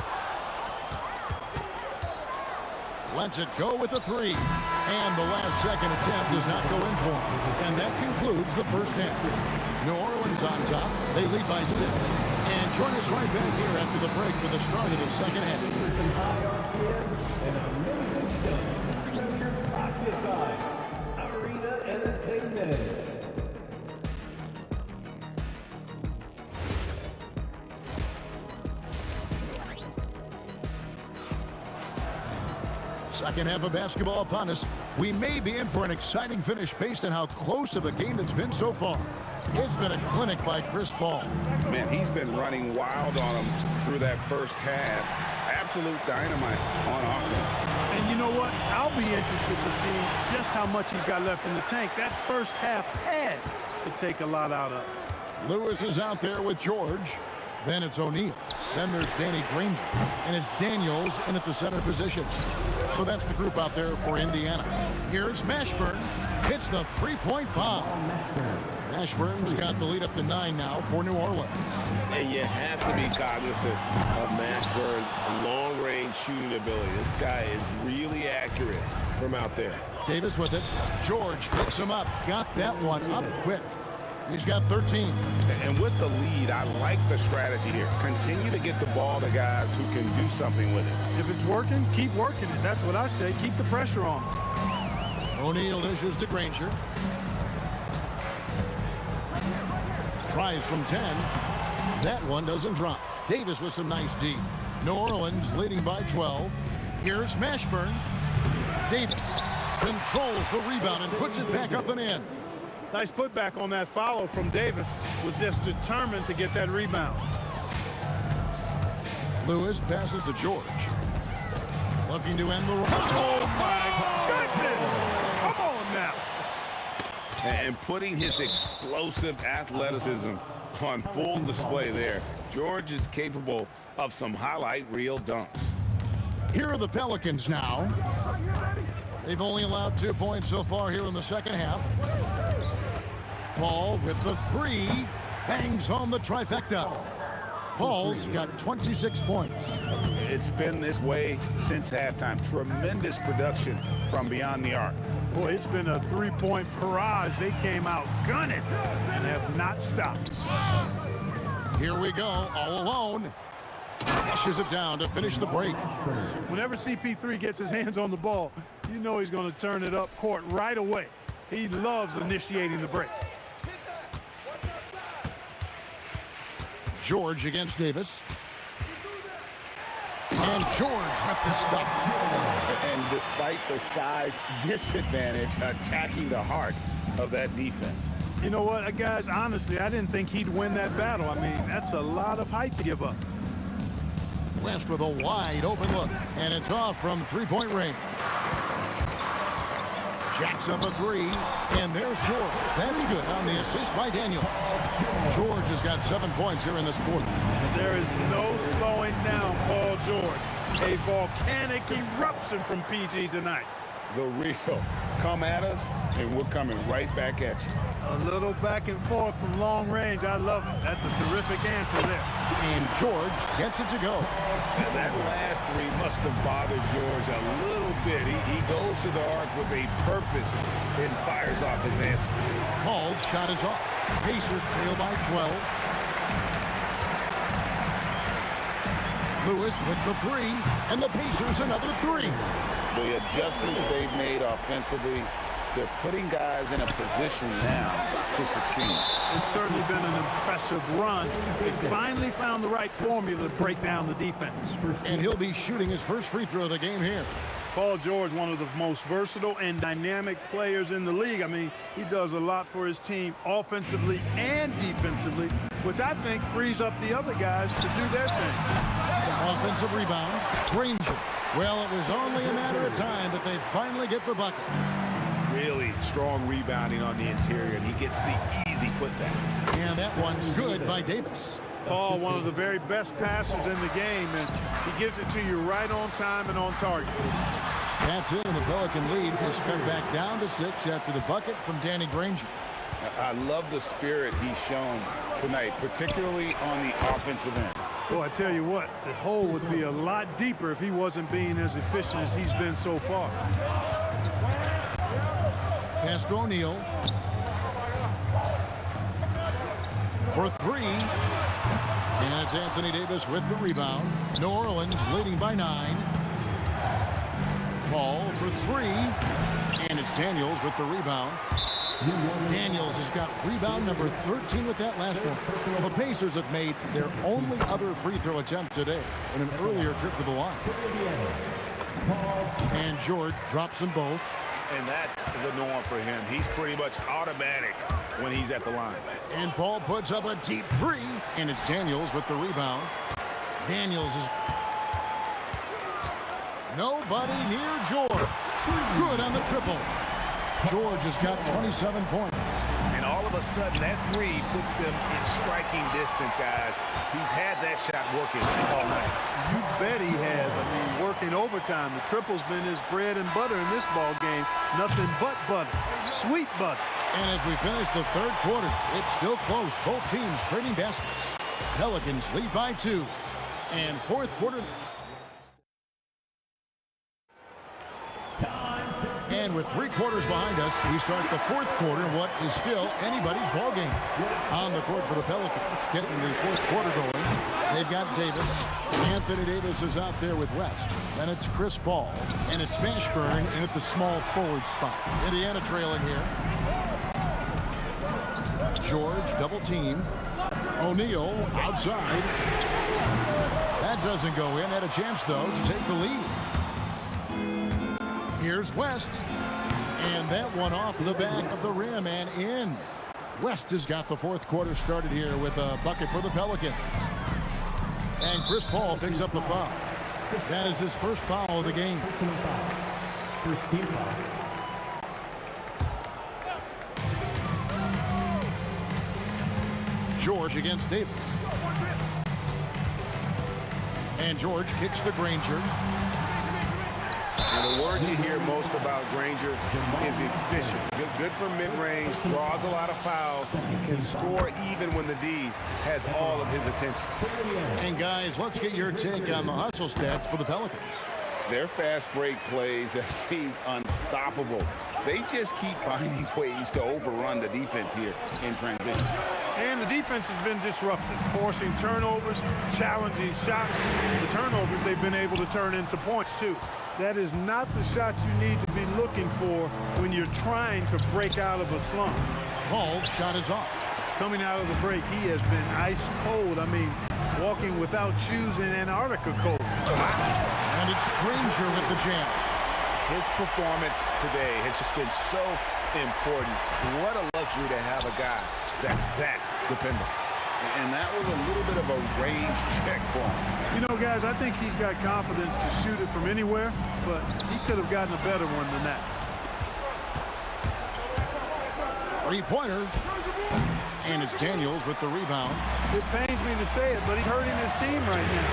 Lets it go with the three. And the last second attempt does not go in for him. And that concludes the first half. New Orleans on top. They lead by 6. And join us right back here after the break for the start of the second half.
Arena Entertainment.
Second half of basketball upon us. We may be in for an exciting finish based on how close of a game it's been so far. It's been a clinic by Chris Paul.
Man, he's been running wild on him through that first half. Absolute dynamite on offense.
And you know what? I'll be interested to see just how much he's got left in the tank. That first half had to take a lot out of.
Lewis is out there with George. Then it's O'Neal. Then there's Danny Granger. And it's Daniels in at the center position. So that's the group out there for Indiana. Here's Mashburn. Hits the three-point bomb. Mashburn's got the lead up to 9 now for New Orleans.
And you have to be cognizant of Mashburn's long-range shooting ability. This guy is really accurate from out there.
Davis with it. George picks him up. Got that one up quick. He's got 13.
And with the lead, I like the strategy here. Continue to get the ball to guys who can do something with it.
If it's working, keep working it. That's what I say. Keep the pressure on.
O'Neal dishes to Granger. Tries from 10. That one doesn't drop. Davis with some nice D. New Orleans leading by 12. Here's Mashburn. Davis controls the rebound and puts it back up and in.
Nice putback on that follow from Davis. Was just determined to get that rebound.
Lewis passes to George. Looking to end the run.
Oh, my goodness! Come on now.
And putting his explosive athleticism on full display there. George is capable of some highlight reel dunks.
Here are the Pelicans now. They've only allowed 2 points so far here in the second half. Paul with the three. Bangs home the trifecta. Paul's got 26 points.
It's been this way since halftime. Tremendous production from beyond the arc.
Boy, it's been a three-point barrage. They came out gunning and have not stopped.
Here we go, all alone. Flushes it down to finish the break.
Whenever CP3 gets his hands on the ball, you know he's going to turn it up court right away. He loves initiating the break.
George against Davis. And George with the stuff.
And despite the size disadvantage, attacking the heart of that defense.
You know what, guys, honestly, I didn't think he'd win that battle. I mean, that's a lot of height to give up.
West with a wide open look. And it's off from three-point range. Jacks up a three. And there's George. That's good on the assist by Daniels. George has got 7 points here in this quarter.
There is no slowing down Paul George. A volcanic eruption from PG tonight.
The real. Come at us, and we're coming right back at you.
A little back and forth from long range. I love it. That's a terrific answer there.
And George gets it to go.
And that last three must have bothered George a little bit. He goes to the arc with a purpose and fires off his answer.
Paul's shot is off. Pacers trail by 12. Lewis with the three, and the Pacers another three.
The adjustments they've made offensively, they're putting guys in a position now to succeed.
It's certainly been an impressive run. They finally found the right formula to break down the defense.
And he'll be shooting his first free throw of the game here.
Paul George, one of the most versatile and dynamic players in the league. I mean, he does a lot for his team offensively and defensively, which I think frees up the other guys to do their thing.
Offensive rebound, Granger. Well, it was only a matter of time, but they finally get the bucket.
Really strong rebounding on the interior, and he gets the easy putback.
And that one's good by Davis.
Paul, one of the very best passers in the game, and he gives it to you right on time and on target.
That's it, and the Pelican lead is cut back down to 6 after the bucket from Danny Granger.
I love the spirit he's shown tonight, particularly on the offensive end.
Well, I tell you what, the hole would be a lot deeper if he wasn't being as efficient as he's been so far.
Pass to O'Neal. For 3. And it's Anthony Davis with the rebound. New Orleans leading by 9. Paul for 3. And it's Daniels with the rebound. Daniels has got rebound number 13 with that last one. The Pacers have made their only other free throw attempt today in an earlier trip to the line. And George drops them both.
And that's the norm for him. He's pretty much automatic when he's at the line.
And Paul puts up a deep 3. And it's Daniels with the rebound. Daniels is nobody near George. Good on the triple. George has got 27 points.
And all of a sudden, that 3 puts them in striking distance, guys. He's had that shot working all night.
You bet he has. I mean, working overtime. The triple's been his bread and butter in this ball game. Nothing but butter. Sweet butter.
And as we finish the third quarter, it's still close. Both teams trading baskets. Pelicans lead by 2. And fourth quarter. And with 3 quarters behind us, we start the fourth quarter in what is still anybody's ball game. On the court for the Pelicans, getting the fourth quarter going. They've got Davis. Anthony Davis is out there with West. Then it's Chris Paul. And it's Mashburn in at the small forward spot. Indiana trailing here. George double team. O'Neal outside. That doesn't go in. Had a chance, though, to take the lead. Here's West. And that one off the back of the rim and in. West has got the fourth quarter started here with a bucket for the Pelicans. And Chris Paul picks up the foul. That is his first foul of the game.
First team foul.
George against Davis. And George kicks to Granger.
And the word you hear most about Granger is efficient. Good for mid-range, draws a lot of fouls, can score even when the D has all of his attention.
And guys, let's get your take on the hustle stats for the Pelicans.
Their fast break plays have seemed unstoppable. They just keep finding ways to overrun the defense here in transition.
And the defense has been disruptive, forcing turnovers, challenging shots. The turnovers they've been able to turn into points, too. That is not the shot you need to be looking for when you're trying to break out of a slump.
Paul's shot is off.
Coming out of the break, he has been ice cold. I mean, walking without shoes in Antarctica cold.
And it's Granger with the jam.
His performance today has just been so important. What a luxury to have a guy that's that dependable. And that was a little bit of a range check for him.
You know, guys, I think he's got confidence to shoot it from anywhere, but he could have gotten a better one than that.
Three-pointer. And it's Daniels with the rebound.
It pains me to say it, but he's hurting his team right now.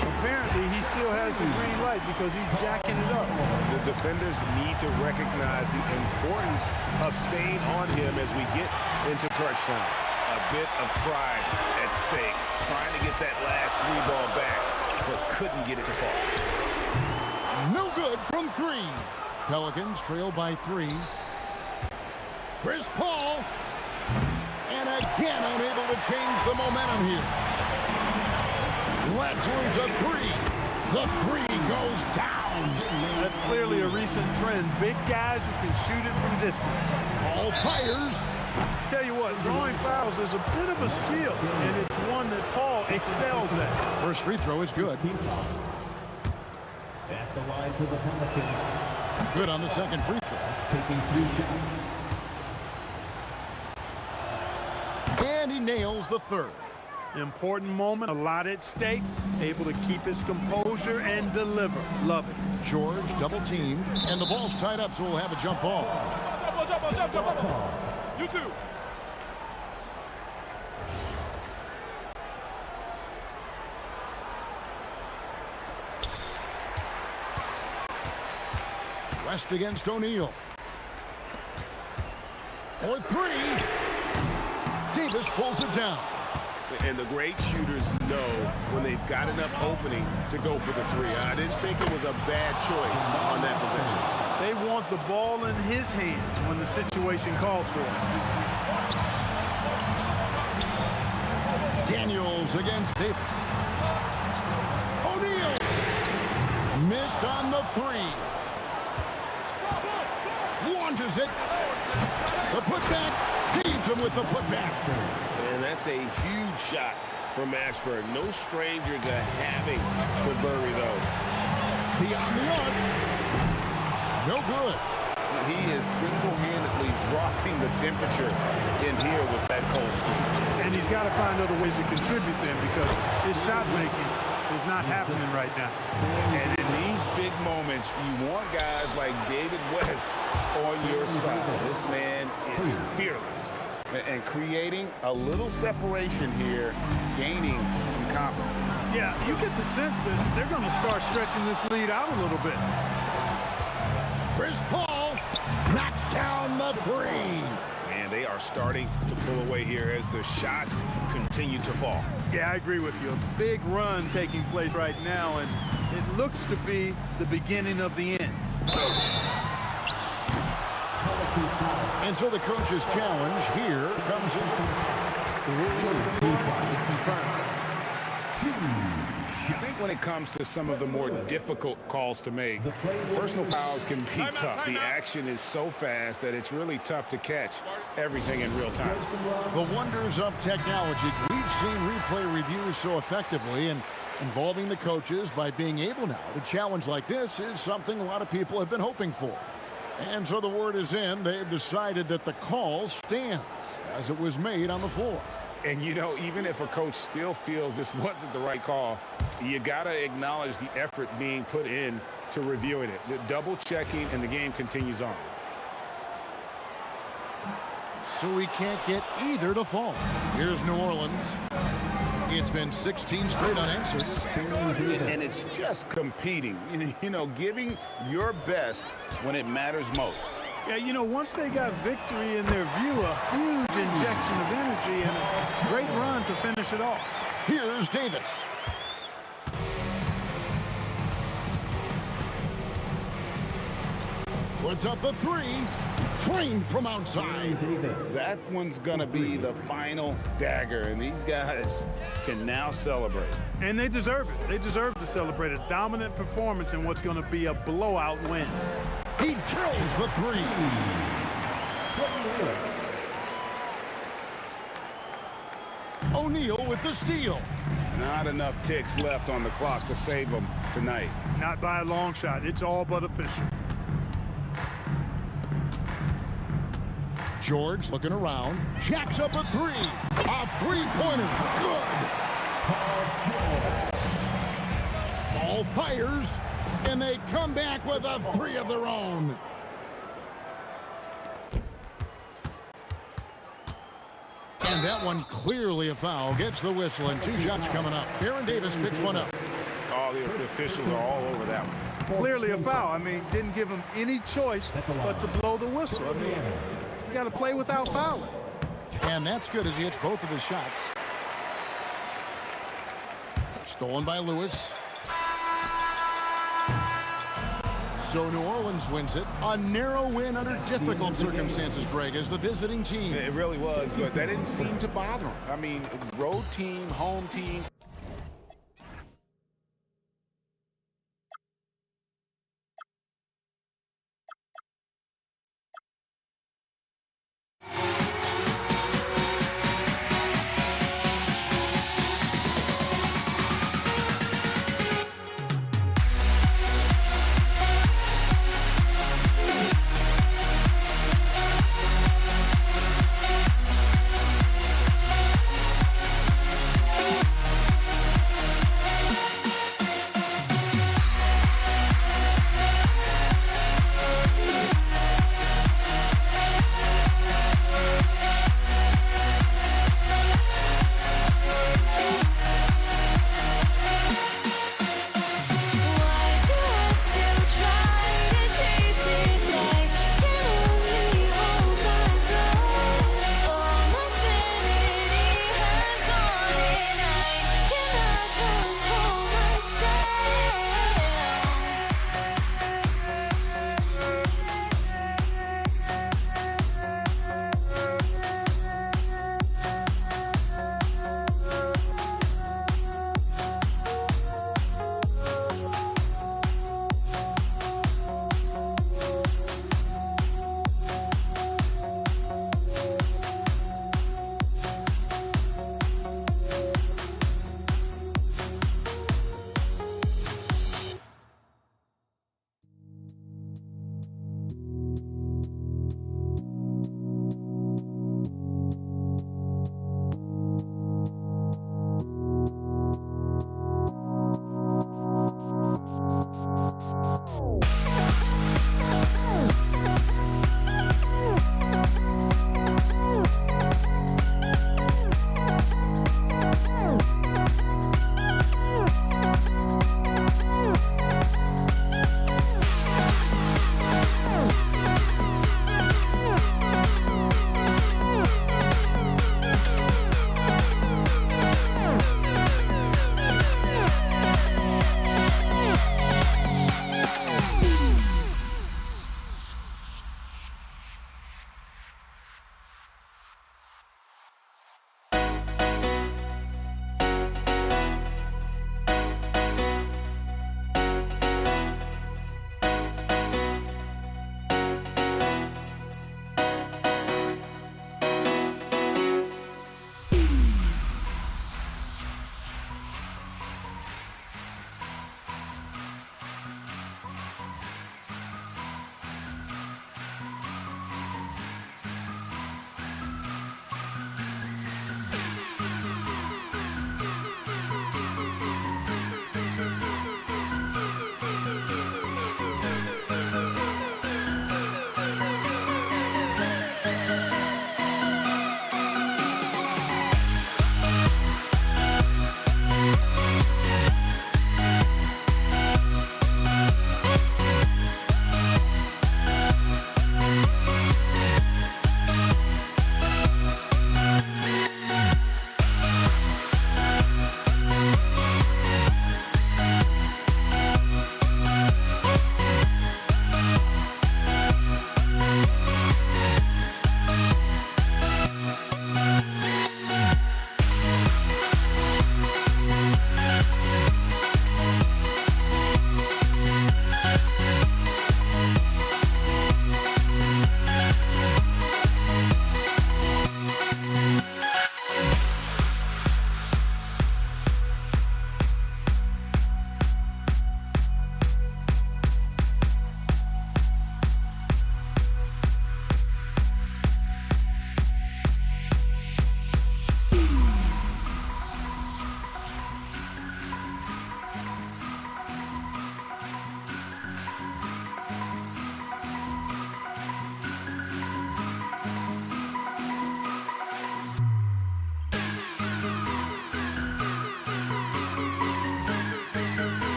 Apparently, he still has the green light because he's jacking it up.
The defenders need to recognize the importance of staying on him as we get into crunch time. A bit of pride at stake, trying to get that last 3 ball back, but couldn't get it to fall.
No good from 3. Pelicans trail by 3. Chris Paul. And again unable to change the momentum here. Let's lose a 3. The 3 goes down.
That's clearly a recent trend. Big guys who can shoot it from distance.
Paul fires.
Tell you what, drawing fouls is a bit of a skill, and it's one that Paul excels at.
First free throw is good.
Team foul. At the line for the Pelicans.
Good on the second free throw.
Taking 3 shots.
And he nails the third.
Important moment, a lot at stake, able to keep his composure and deliver. Love it.
George double team, and the ball's tied up, so we'll have a jump ball.
You too.
West against O'Neal. For three. Davis pulls it down.
And the great shooters know when they've got enough opening to go for the three. I didn't think it was a bad choice on that possession.
They want the ball in his hands when the situation calls for it.
Daniels against Davis. O'Neal missed on the three. Launches it. The putback saves him with the putback.
And that's a huge shot from Mashburn. No stranger to having to bury those.
Beyond the arc. No good.
He is single-handedly dropping the temperature in here with that cold streak.
And he's got to find other ways to contribute then because his shot making is not happening right now.
And in these big moments, you want guys like David West on your side. This man is fearless. And creating a little separation here, gaining some confidence.
Yeah, you get the sense that they're going to start stretching this lead out a little bit.
Chris Paul knocks down the three.
And they are starting to pull away here as the shots continue to fall.
Yeah, I agree with you. A big run taking place right now, and it looks to be the beginning of the end.
And so the coach's challenge here comes in.
The rule is confirmed. I think when it comes to some of the more difficult calls to make, personal fouls can be tough. The action is so fast that it's really tough to catch everything in real time.
The wonders of technology. We've seen replay reviews so effectively, and involving the coaches by being able now to challenge like this is something a lot of people have been hoping for. And so the word is in. They've decided that the call stands as it was made on the floor.
And, you know, even if a coach still feels this wasn't the right call, you got to acknowledge the effort being put in to reviewing it. The double checking, and the game continues on.
So we can't get either to fall. Here's New Orleans. It's been 16 straight unanswered.
And it's just competing, you know, giving your best when it matters most.
Yeah, you know, once they got victory in their view, a huge injection of energy and a great run to finish it off.
Here's Davis. Puts up the three. Trained from outside.
That one's going to be the final dagger, and these guys can now celebrate.
And they deserve it. They deserve to celebrate a dominant performance in what's going to be a blowout win.
He drills the three. O'Neal with the steal.
Not enough ticks left on the clock to save them tonight.
Not by a long shot. It's all but official.
George looking around. Jacks up a three. A three-pointer. Good. Ball fires, and they come back with a three of their own. And that one clearly a foul. Gets the whistle, and two shots coming up. Aaron Davis picks one up.
All the officials are all over that one.
Clearly a foul. I mean, didn't give him any choice but to blow the whistle. I mean, you got to play without fouling.
And that's good as he hits both of his shots. Stolen by Lewis. So New Orleans wins it. A narrow win under difficult circumstances, Greg, as the visiting team.
It really was, but that didn't seem to bother him. I mean, road team, home team.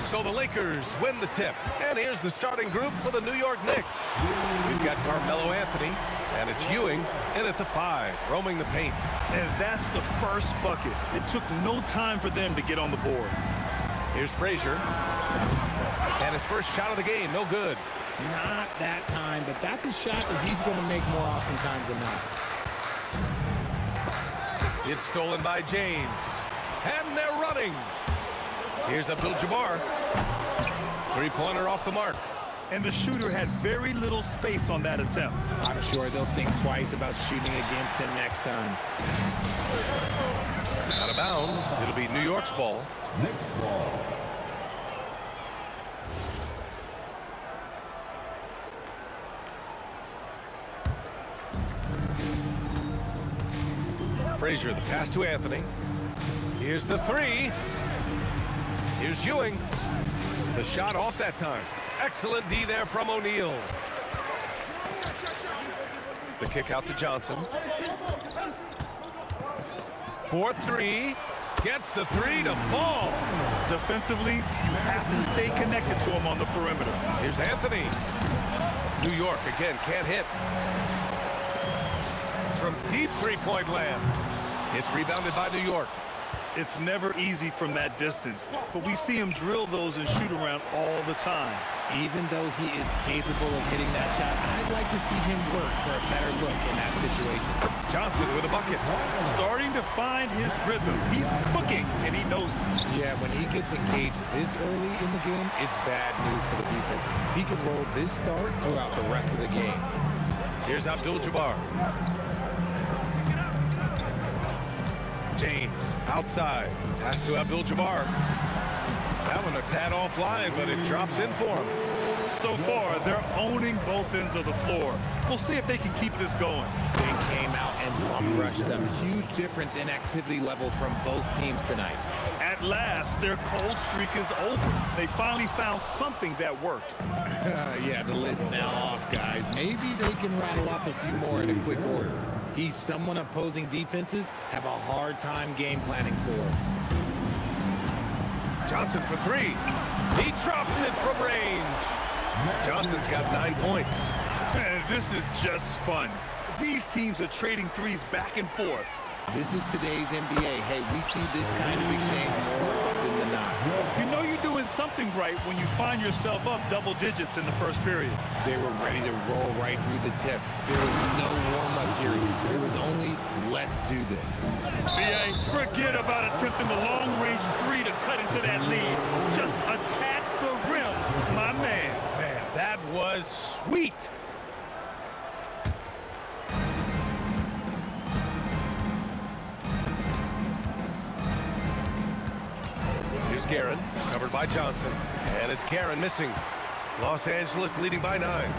So the Lakers win the tip. And here's the starting group for the New York Knicks. We've got Carmelo Anthony, and it's Ewing in at the 5, roaming the paint.
And that's the first bucket. It took no time for them to get on the board.
Here's Frazier. And his first shot of the game, no good.
Not that time, but that's a shot that he's going to make more oftentimes than not.
It's stolen by James. And they're running. Here's Abdul-Jabbar. Three-pointer off the mark.
And the shooter had very little space on that attempt.
I'm sure they'll think twice about shooting against him next time.
Out of bounds. It'll be New York's ball.
Next ball.
Frazier, the pass to Anthony. Here's the 3. Here's Ewing. The shot off that time. Excellent D there from O'Neal. The kick out to Johnson. 4-3. Gets the 3 to fall.
Defensively, you have to stay connected to him on the perimeter.
Here's Anthony. New York again can't hit. From deep three-point land. It's rebounded by New York.
It's never easy from that distance, but we see him drill those and shoot around all the time.
Even though he is capable of hitting that shot, I'd like to see him work for a better look in that situation.
Johnson with a bucket.
Starting to find his rhythm. He's cooking, and he knows it.
Yeah, when he gets engaged this early in the game, it's bad news for the defense. He can roll this start throughout the rest of the game.
Here's Abdul-Jabbar. James outside. Pass to Abdul-Jabbar. That one a tad offline, but it drops in for him.
So far, they're owning both ends of the floor. We'll see if they can keep this going.
They came out and bum rushed them. Huge difference in activity level from both teams tonight.
At last, their cold streak is over. They finally found something that worked.
Yeah, the lid's now off, guys. Maybe they can rattle off a few more in a quick order. He's someone opposing defenses have a hard time game planning for.
Johnson for 3. He drops it from range. Johnson's got 9 points.
Man, this is just fun. These teams are trading threes back and forth.
This is today's NBA. Hey, we see this kind of exchange more often than not.
You know you're doing something right when you find yourself up double digits in the first period.
They were ready to roll right through the tip. There was no warm-up period. There was only, let's do this.
BA, forget about attempting the long-range 3 to cut into that lead. Just attack the rim, my man.
Man, that was sweet. Here's Guerin, covered by Johnson. And it's Guerin missing. Los Angeles leading by 9.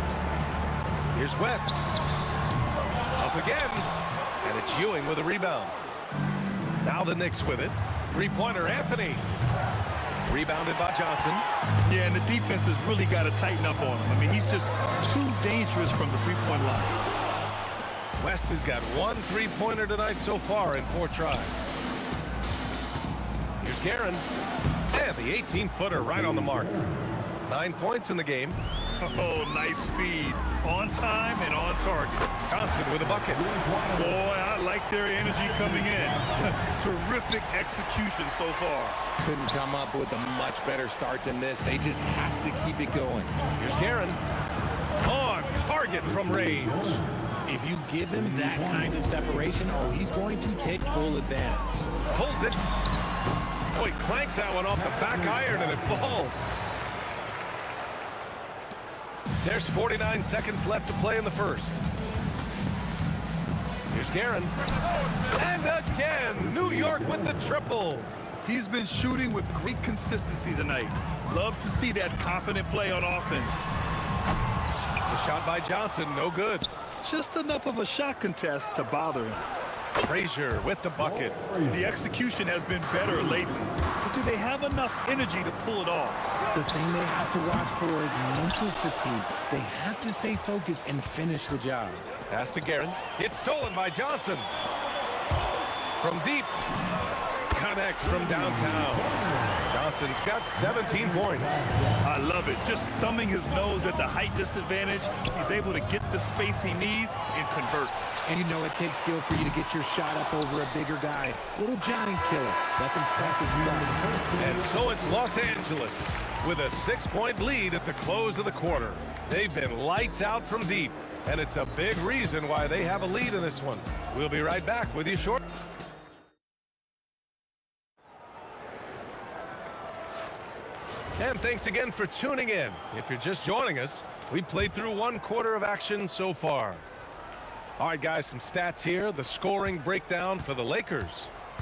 Here's West. Up again. And it's Ewing with a rebound. Now the Knicks with it. Three-pointer, Anthony. Rebounded by Johnson.
Yeah, and the defense has really got to tighten up on him. I mean, he's just too dangerous from the three-point line.
West has got 1 three-pointer tonight so far in 4 tries. Here's Guerin. And the 18-footer right on the mark. 9 points in the game.
Oh, nice feed. On time and on target.
Johnson with a bucket.
Boy, I like their energy coming in. Terrific execution so far.
Couldn't come up with a much better start than this. They just have to keep it going.
Here's Guerin. On target from range.
If you give him that kind of separation, oh, he's going to take full advantage.
Pulls it. Oh, he clanks that one off the back iron and it falls. There's 49 seconds left to play in the first. Here's Guerin. And again, New York with the triple.
He's been shooting with great consistency tonight. Love to see that confident play on offense.
The shot by Johnson, no good.
Just enough of a shot contest to bother him.
Frazier with the bucket.
The execution has been better lately. But do they have enough energy to pull it off?
The thing they have to watch for is mental fatigue. They have to stay focused and finish the job.
Pass to Guerin. It's stolen by Johnson. From deep. Connects from downtown. Johnson Johnson's got 17 points.
I love it. Just thumbing his nose at the height disadvantage. He's able to get the space he needs and convert.
And you know it takes skill for you to get your shot up over a bigger guy. Little Johnny killer. That's impressive stuff.
And so it's Los Angeles with a 6-point lead at the close of the quarter. They've been lights out from deep, and it's a big reason why they have a lead in this one. We'll be right back with you shortly. And thanks again for tuning in. If you're just joining us, we played through 1 quarter of action so far. All right, guys, some stats here. The scoring breakdown for the Lakers.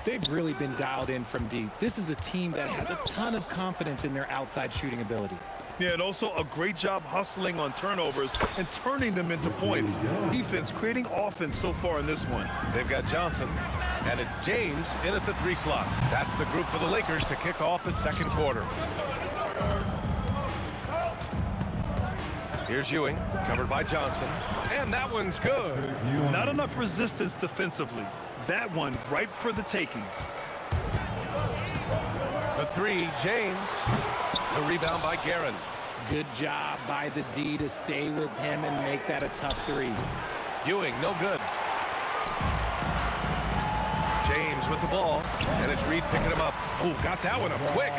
They've really been dialed in from deep. This is a team that has a ton of confidence in their outside shooting ability.
Yeah, and also a great job hustling on turnovers and turning them into points. Defense creating offense so far in this one.
They've got Johnson, and it's James in at the 3 slot. That's the group for the Lakers to kick off the second quarter. Here's Ewing, covered by Johnson, and that one's good.
Not enough resistance defensively. That one ripe for the taking.
The 3, James. The rebound by Guerin.
Good job by the D to stay with him and make that a tough 3.
Ewing, no good. James with the ball, and it's Reed picking him up. Oh, got that one up quick.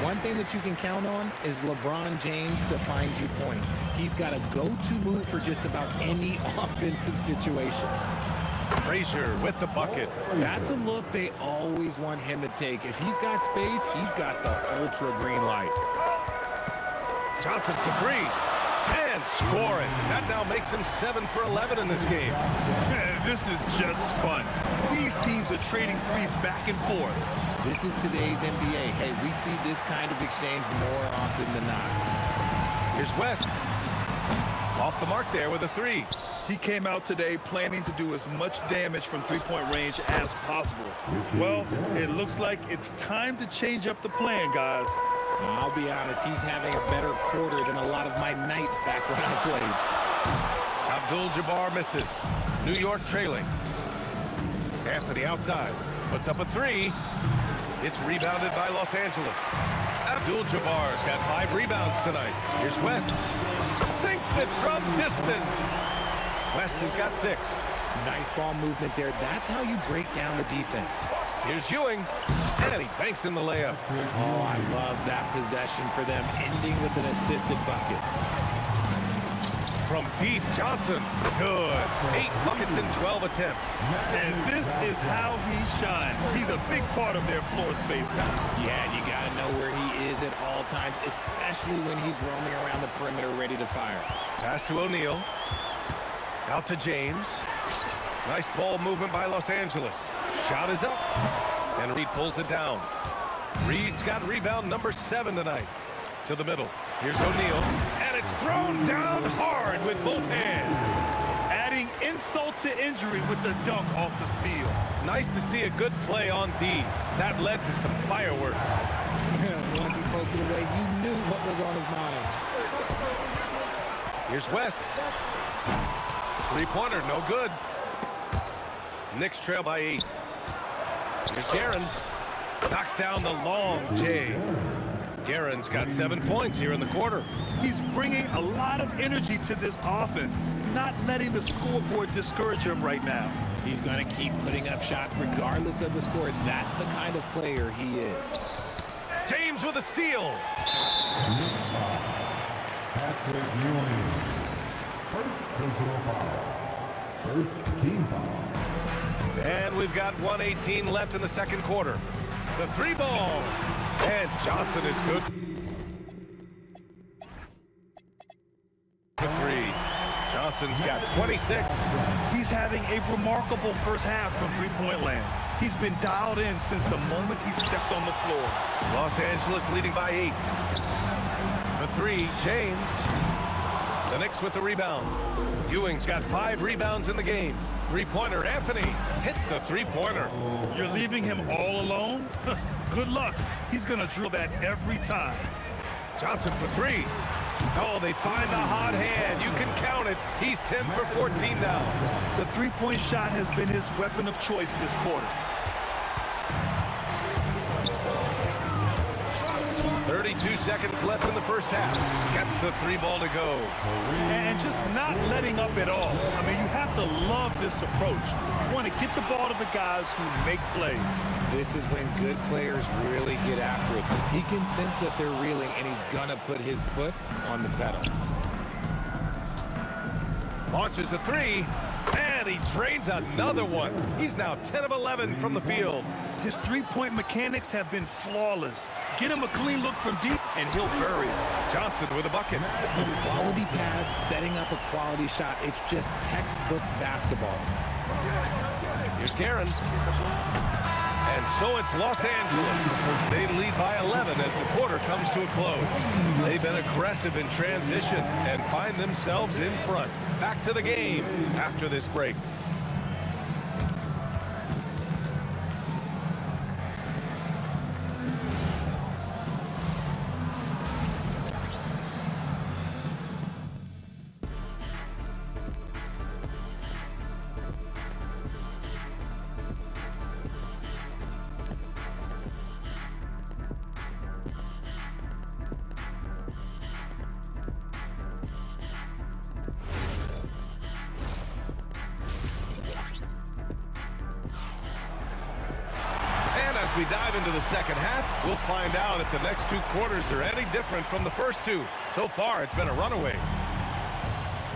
One thing that you can count on is LeBron James to find you points. He's got a go-to move for just about any offensive situation.
Frazier with the bucket.
That's a look they always want him to take. If he's got space, he's got the ultra green light.
Johnson for 3. And scoring. That now makes him 7 for 11 in this game.
Man, this is just fun. These teams are trading threes back and forth.
This is today's NBA. Hey, we see this kind of exchange more often than not.
Here's West. Off the mark there with a 3.
He came out today planning to do as much damage from three-point range as possible. Well, it looks like it's time to change up the plan, guys.
I'll be honest, he's having a better quarter than a lot of my nights back when I played.
Abdul-Jabbar misses. New York trailing. Anthony outside. Puts up a 3. It's rebounded by Los Angeles. Abdul-Jabbar's got 5 rebounds tonight. Here's West. Sinks it from distance. West has got 6.
Nice ball movement there. That's how you break down the defense.
Here's Ewing, and he banks in the layup.
Oh, I love that possession for them, ending with an assisted bucket.
From deep, Johnson. Good. 8 buckets in 12 attempts.
And this is how he shines. He's a big part of their floor space now.
Yeah, and you got to know where he is at all times, especially when he's roaming around the perimeter ready to fire.
Pass to O'Neal. Out to James. Nice ball movement by Los Angeles. Shot is up. And Reed pulls it down. Reed's got rebound number 7 tonight. To the middle. Here's O'Neal. And it's thrown down hard with both hands.
Adding insult to injury with the dunk off the steal.
Nice to see a good play on D. That led to some fireworks.
Once he poked it away, you knew what was on his mind.
Here's West. 3-pointer, no good. Knicks trail by 8. Here's Guerin. Knocks down the long J. Guerin's got 7 points here in the quarter.
He's bringing a lot of energy to this offense, not letting the scoreboard discourage him right now.
He's going to keep putting up shots regardless of the score. That's the kind of player he is.
James with a steal.
First team foul.
And we've got 1:18 left in the second quarter. The 3 ball. And Johnson is good. The 3. Johnson's got 26.
He's having a remarkable first half from three-point land. He's been dialed in since the moment he stepped on the floor.
Los Angeles leading by 8. The 3, James. The Knicks with the rebound. Ewing's got 5 rebounds in the game. 3-pointer, Anthony hits the 3-pointer.
You're leaving him all alone? Good luck. He's going to drill that every time.
Johnson for 3. Oh, they find the hot hand. You can count it. He's 10 for 14 now.
The three-point shot has been his weapon of choice this quarter.
32 seconds left in the first half. Gets the 3 ball to go.
And just not letting up at all. I mean, you have to love this approach. You want to get the ball to the guys who make plays.
This is when good players really get after it. He can sense that they're reeling, and he's going to put his foot on the pedal.
Launches a 3, and he drains another one. He's now 10 of 11 from the field.
His three-point mechanics have been flawless. Get him a clean look from deep, and he'll bury it.
Johnson with a bucket.
Quality pass, setting up a quality shot. It's just textbook basketball.
Here's Guerin. And so it's Los Angeles. They lead by 11 as the quarter comes to a close. They've been aggressive in transition and find themselves in front. Back to the game after this break. As we dive into the second half, we'll find out if the next 2 quarters are any different from the first 2. So far, it's been a runaway.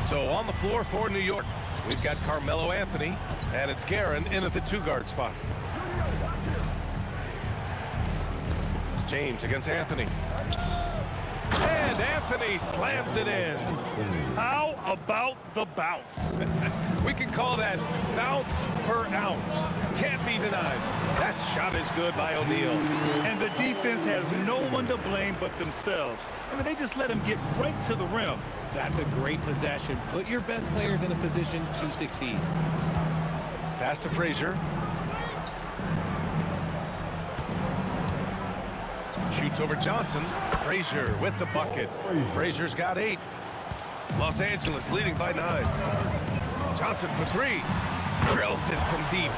So on the floor for New York, we've got Carmelo Anthony, and it's Guerin in at the 2-guard spot. James against Anthony. And Anthony slams it in.
How about the bounce?
We can call that bounce per ounce. Can't be denied. That shot is good by O'Neal.
And the defense has no one to blame but themselves. I mean, they just let him get right to the rim.
That's a great possession. Put your best players in a position to succeed.
Pass to Frazier. Shoots over Johnson. Frazier with the bucket. Frazier's got 8. Los Angeles leading by 9. Johnson for 3. Drills it from deep.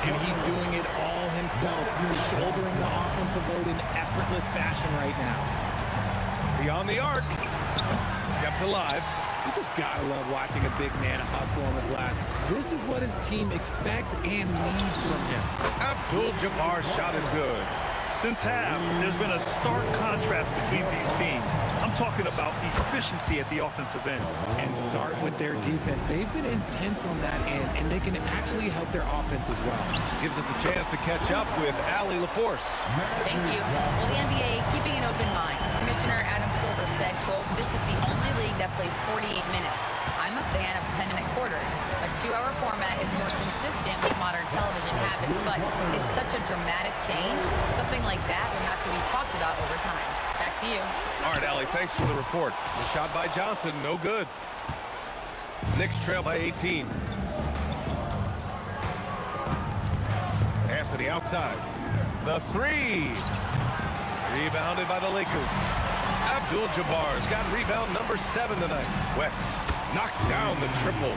And he's doing it all himself. Shouldering the offensive load in effortless fashion right now.
Beyond the arc. Kept alive.
You just gotta love watching a big man hustle on the glass. This is what his team expects and needs from him.
Abdul-Jabbar's shot is good.
Since half, there's been a stark contrast between these teams. I'm talking about efficiency at the offensive end.
And start with their defense. They've been intense on that end, and they can actually help their offense as well.
Gives us a chance to catch up with Allie LaForce.
Thank you. Well, the NBA keeping an open mind. Commissioner Adam Silver said, quote, "This is the only league that plays 48 minutes. I'm a fan of 10-minute quarters. A 2-hour format is more consistent with modern television habits, but it's such a dramatic change. Something like that would have to be talked about over time." Back to you.
All right, Allie, thanks for the report. The shot by Johnson, no good. Knicks trail by 18. Anthony outside. The 3. Rebounded by the Lakers. Abdul-Jabbar's got rebound number 7 tonight. West knocks down the triple.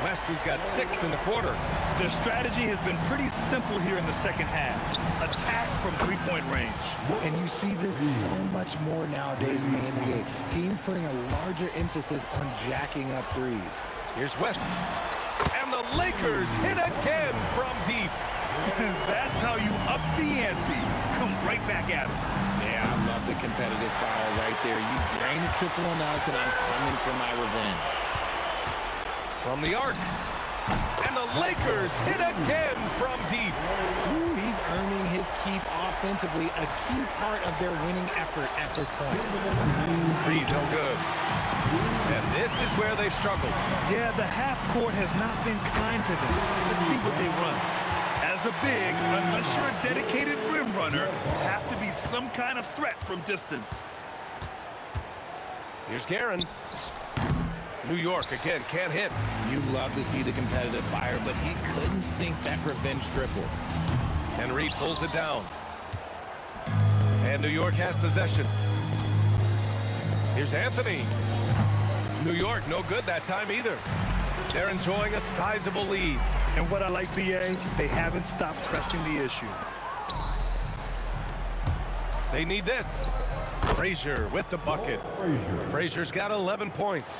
West has got 6 in the quarter.
Their strategy has been pretty simple here in the second half. Attack from 3-point range.
And you see this so much more nowadays in the NBA. Teams putting a larger emphasis on jacking up threes.
Here's West. And the Lakers hit again from deep.
That's how you up the ante. Come right back at him.
Yeah, I love the competitive foul right there. You drain a triple on us, and I'm coming for my revenge.
From the arc. And the Lakers hit again from deep.
Ooh, he's earning his keep offensively, a key part of their winning effort at this point.
Reed, no good. And this is where they've struggled.
Yeah, the half court has not been kind to them. Let's see what they run. As a big, unless you're a dedicated rim runner, have to be some kind of threat from distance.
Here's Guerin. New York again, can't hit.
You love to see the competitive fire, but he couldn't sink that revenge triple.
And Reed pulls it down. And New York has possession. Here's Anthony. New York, no good that time either. They're enjoying a sizable lead.
And what I like, BA, they haven't stopped pressing the issue.
They need this. Frazier with the bucket. Frazier's got 11 points.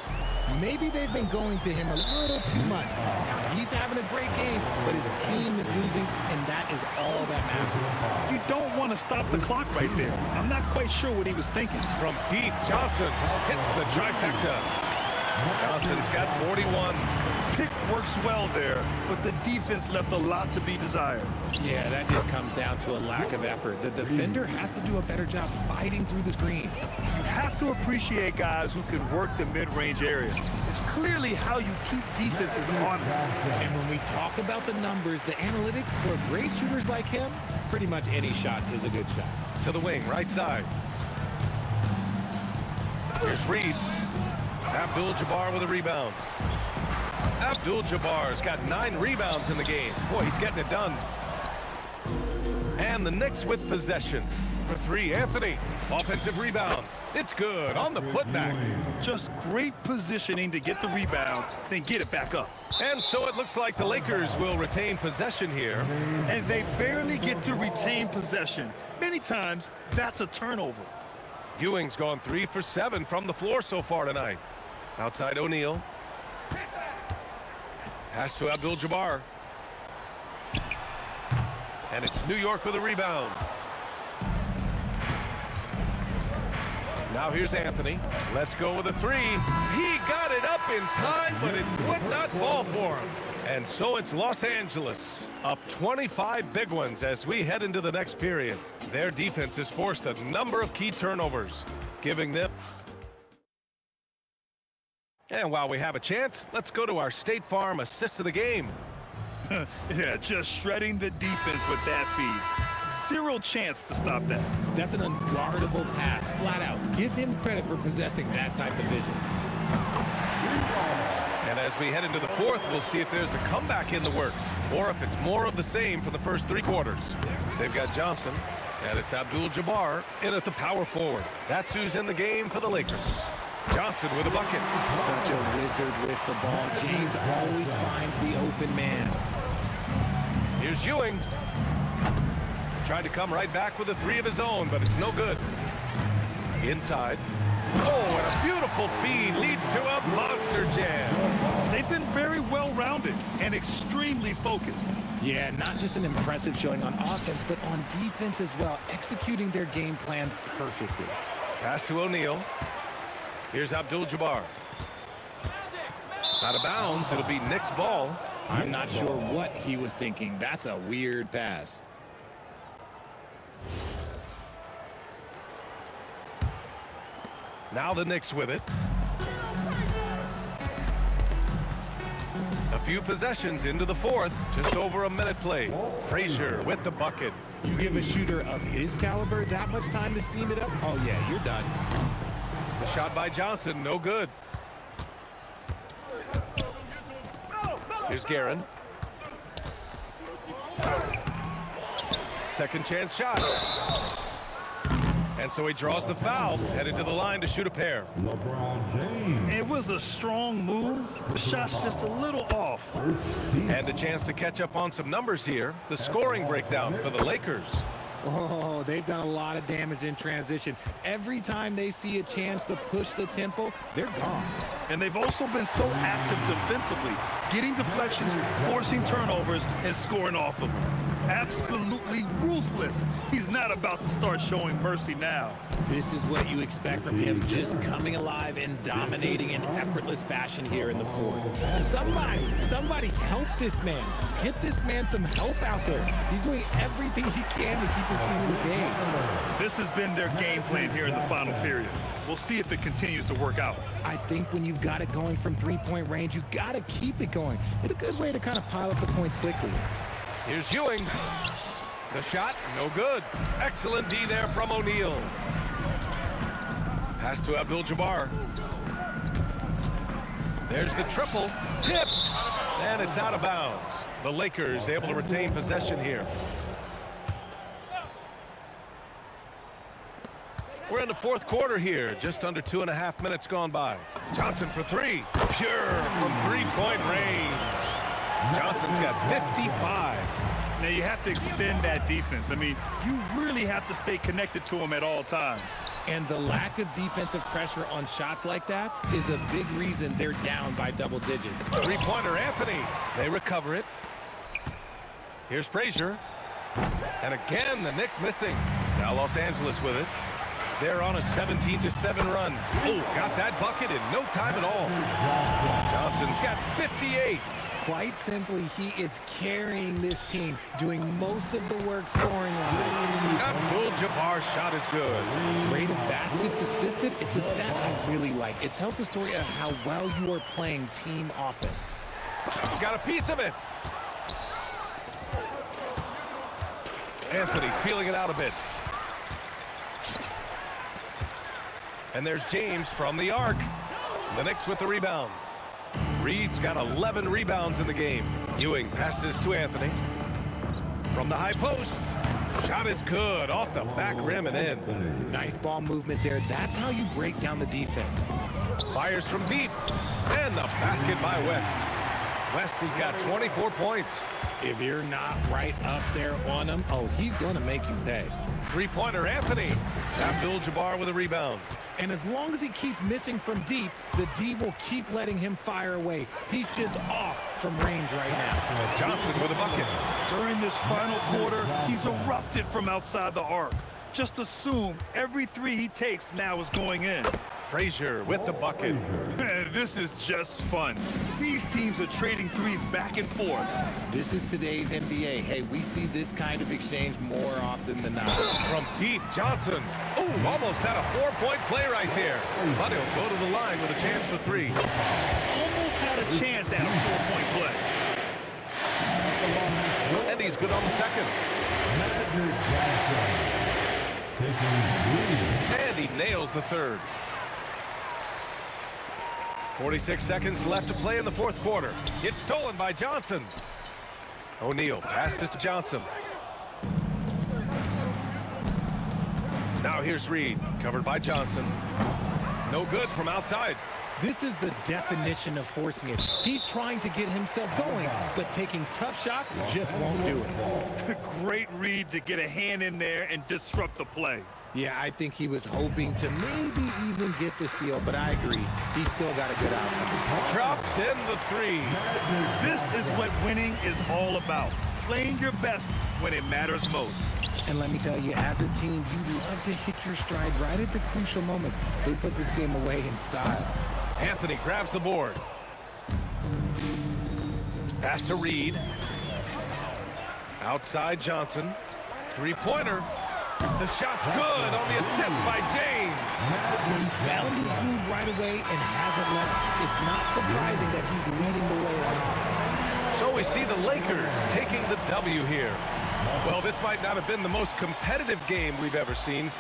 Maybe they've been going to him a little too much. Now, he's having a great game, but his team is losing, and that is all that matters.
You don't want to stop the clock right there. I'm not quite sure what he was thinking.
From deep, Johnson hits the trifecta. Johnson's got 41.
Pick works well there, but the defense left a lot to be desired.
Yeah, that just comes down to a lack of effort. The defender has to do a better job fighting through the screen.
You have to appreciate guys who can work the mid-range area. It's clearly how you keep defenses honest.
And when we talk about the numbers, the analytics for great shooters like him, pretty much any shot is a good shot.
To the wing, right side. Here's Reed. Abdul-Jabbar with a rebound. Abdul-Jabbar's got 9 rebounds in the game. Boy, he's getting it done. And the Knicks with possession. For 3, Anthony. Offensive rebound. It's good on the putback.
Just great positioning to get the rebound, then get it back up.
And so it looks like the Lakers will retain possession here.
And they barely get to retain possession. Many times, that's a turnover.
Ewing's gone 3 for 7 from the floor so far tonight. Outside O'Neal. Pass to Abdul-Jabbar. And it's New York with a rebound. Now here's Anthony. Let's go with a 3. He got it up in time, but it would not fall for him. And so it's Los Angeles up 25 big ones as we head into the next period. Their defense has forced a number of key turnovers, giving them... And while we have a chance, let's go to our State Farm assist of the game.
Yeah, just shredding the defense with that feed. Zero chance to stop that.
That's an unguardable pass, flat out. Give him credit for possessing that type of vision.
And as we head into the fourth, we'll see if there's a comeback in the works, or if it's more of the same for the first 3 quarters. They've got Johnson, and it's Abdul-Jabbar in at the power forward. That's who's in the game for the Lakers. Johnson with a bucket.
Such a wizard with the ball. James always finds the open man.
Here's Ewing. Tried to come right back with a 3 of his own, but it's no good. Inside. Oh, and a beautiful feed leads to a monster jam.
They've been very well-rounded and extremely focused.
Yeah, not just an impressive showing on offense, but on defense as well, executing their game plan perfectly.
Pass to O'Neal. Here's Abdul-Jabbar. Out of bounds, it'll be Knicks' ball.
I'm not sure what he was thinking. That's a weird pass.
Now the Knicks with it. A few possessions into the fourth, just over a minute played. Frazier with the bucket.
You give a shooter of his caliber that much time to seam it up? Oh, yeah, you're done.
The shot by Johnson, no good. Here's Guerin. Second chance shot. And so he draws the foul, headed to the line to shoot a pair.
LeBron James.
It was a strong move. The shot's just a little off.
And a chance to catch up on some numbers here. The scoring breakdown for the Lakers.
Oh, they've done a lot of damage in transition. Every time they see a chance to push the tempo, they're gone.
And they've also been so active defensively, getting deflections, forcing turnovers, and scoring off of them. Absolutely ruthless. He's not about to start showing mercy now.
This is what you expect from him, just coming alive and dominating in effortless fashion here in the fourth. Somebody help this man. Get this man some help out there. He's doing everything he can to keep his team in the game.
This has been their game plan here in the final period. We'll see if it continues to work out.
I think when you've got it going from three-point range, you got to keep it going. It's a good way to kind of pile up the points quickly.
Here's Ewing. The shot, no good. Excellent D there from O'Neal. Pass to Abdul-Jabbar. There's the triple. Tipped. And it's out of bounds. The Lakers able to retain possession here. We're in the fourth quarter here. Just under 2.5 minutes gone by. Johnson for 3. Pure from three-point range. Johnson's got 55.
Now, you have to extend that defense. I mean, you really have to stay connected to them at all times.
And the lack of defensive pressure on shots like that is a big reason they're down by double digits.
Three-pointer, Anthony. They recover it. Here's Frazier. And again, the Knicks missing. Now Los Angeles with it. They're on a 17-7 run. Oh, got that bucket in no time at all. Johnson's got 58.
Quite simply, he is carrying this team, doing most of the work scoring-wise.
Abdul-Jabbar's shot is good.
Rate of baskets assisted, it's a stat I really like. It tells the story of how well you are playing team offense.
Got a piece of it. Anthony feeling it out a bit. And there's James from the arc. The Knicks with the rebound. Reed's got 11 rebounds in the game. Ewing passes to Anthony. From the high post. Shot is good. Off the back rim and in.
Nice ball movement there. That's how you break down the defense.
Fires from deep. And the basket by West. West has got 24 points.
If you're not right up there on him, oh, he's going to make you pay.
Three-pointer, Anthony. Abdul-Jabbar with a rebound.
And as long as he keeps missing from deep, the D will keep letting him fire away. He's just off from range right now.
Johnson with a bucket.
During this final quarter, he's erupted from outside the arc. Just assume every three he takes now is going in.
Frazier with the bucket.
This is just fun. These teams are trading threes back and forth.
This is today's NBA. Hey, we see this kind of exchange more often than not.
From deep, Johnson. Ooh, almost had a four-point play right there. But he'll go to the line with a chance for three.
Almost had a chance at a four-point play.
And he's good on the second. And he nails the third. 46 seconds left to play in the fourth quarter. It's stolen by Johnson. O'Neal passes to Johnson. Now here's Reed, covered by Johnson. No good from outside.
This is the definition of forcing it. He's trying to get himself going, but taking tough shots just won't do it.
Great read to get a hand in there and disrupt the play.
Yeah, I think he was hoping to maybe even get the steal, but I agree. He's still got a good outcome.
Drops in the three.
This is what winning is all about. Playing your best when it matters most.
And let me tell you, as a team, you love to hit your stride right at the crucial moments. They put this game away in style.
Anthony grabs the board. Pass to Reed. Outside Johnson. Three-pointer. The shot's good on the assist by James.
He found his groove right away and hasn't left. It's not surprising that he's leading the way on offense.
So we see the Lakers taking the W here. Well, this might not have been the most competitive game we've ever seen.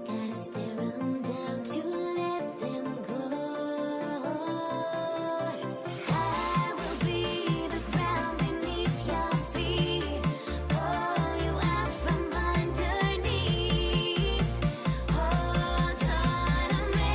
Gotta stare 'em down to let them go. I will be the ground beneath your feet, pull you out from underneath. Hold on to me.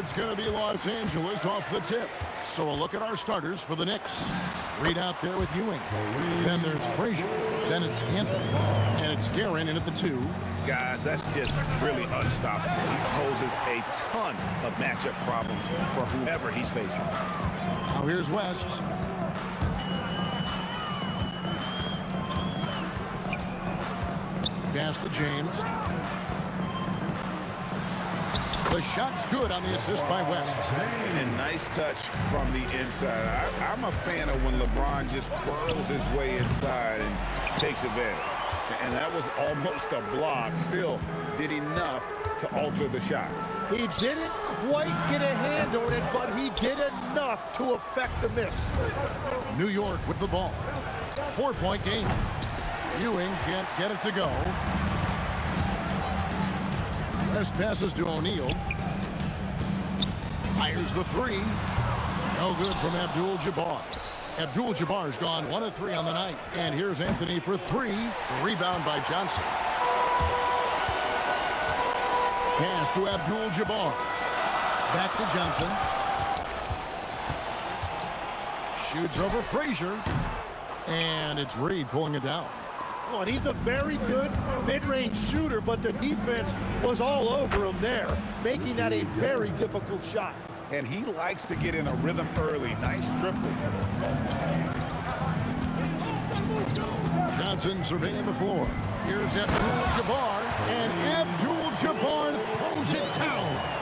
it's going to be Los Angeles off the tip. So a look at our starters for the Knicks. Reed out there with Ewing. Then there's Frazier. Then it's Anthony. And it's Guerin in at the 2.
Guys, that's just really unstoppable. He poses a ton of matchup problems for whoever he's facing.
Now here's West. Pass to James. The shot's good on the assist by West.
And nice touch from the inside. I'm a fan of when LeBron just burrows his way inside and takes advantage. And that was almost a block. Still did enough to alter the shot.
He didn't quite get a hand on it, but he did enough to affect the miss.
New York with the ball. 4-point game. Ewing can't get it to go. West passes to O'Neal. Fires the 3. No good from Abdul-Jabbar. Abdul-Jabbar's gone 1 of 3 on the night. And here's Anthony for 3. Rebound by Johnson. Pass to Abdul-Jabbar. Back to Johnson. Shoots over Frazier. And it's Reed pulling it down.
Well, he's a very good mid-range shooter, but the defense was all over him there, making that a very difficult shot.
And he likes to get in a rhythm early. Nice triple.
Johnson surveying the floor. Here's Abdul-Jabbar, and Abdul-Jabbar throws it down.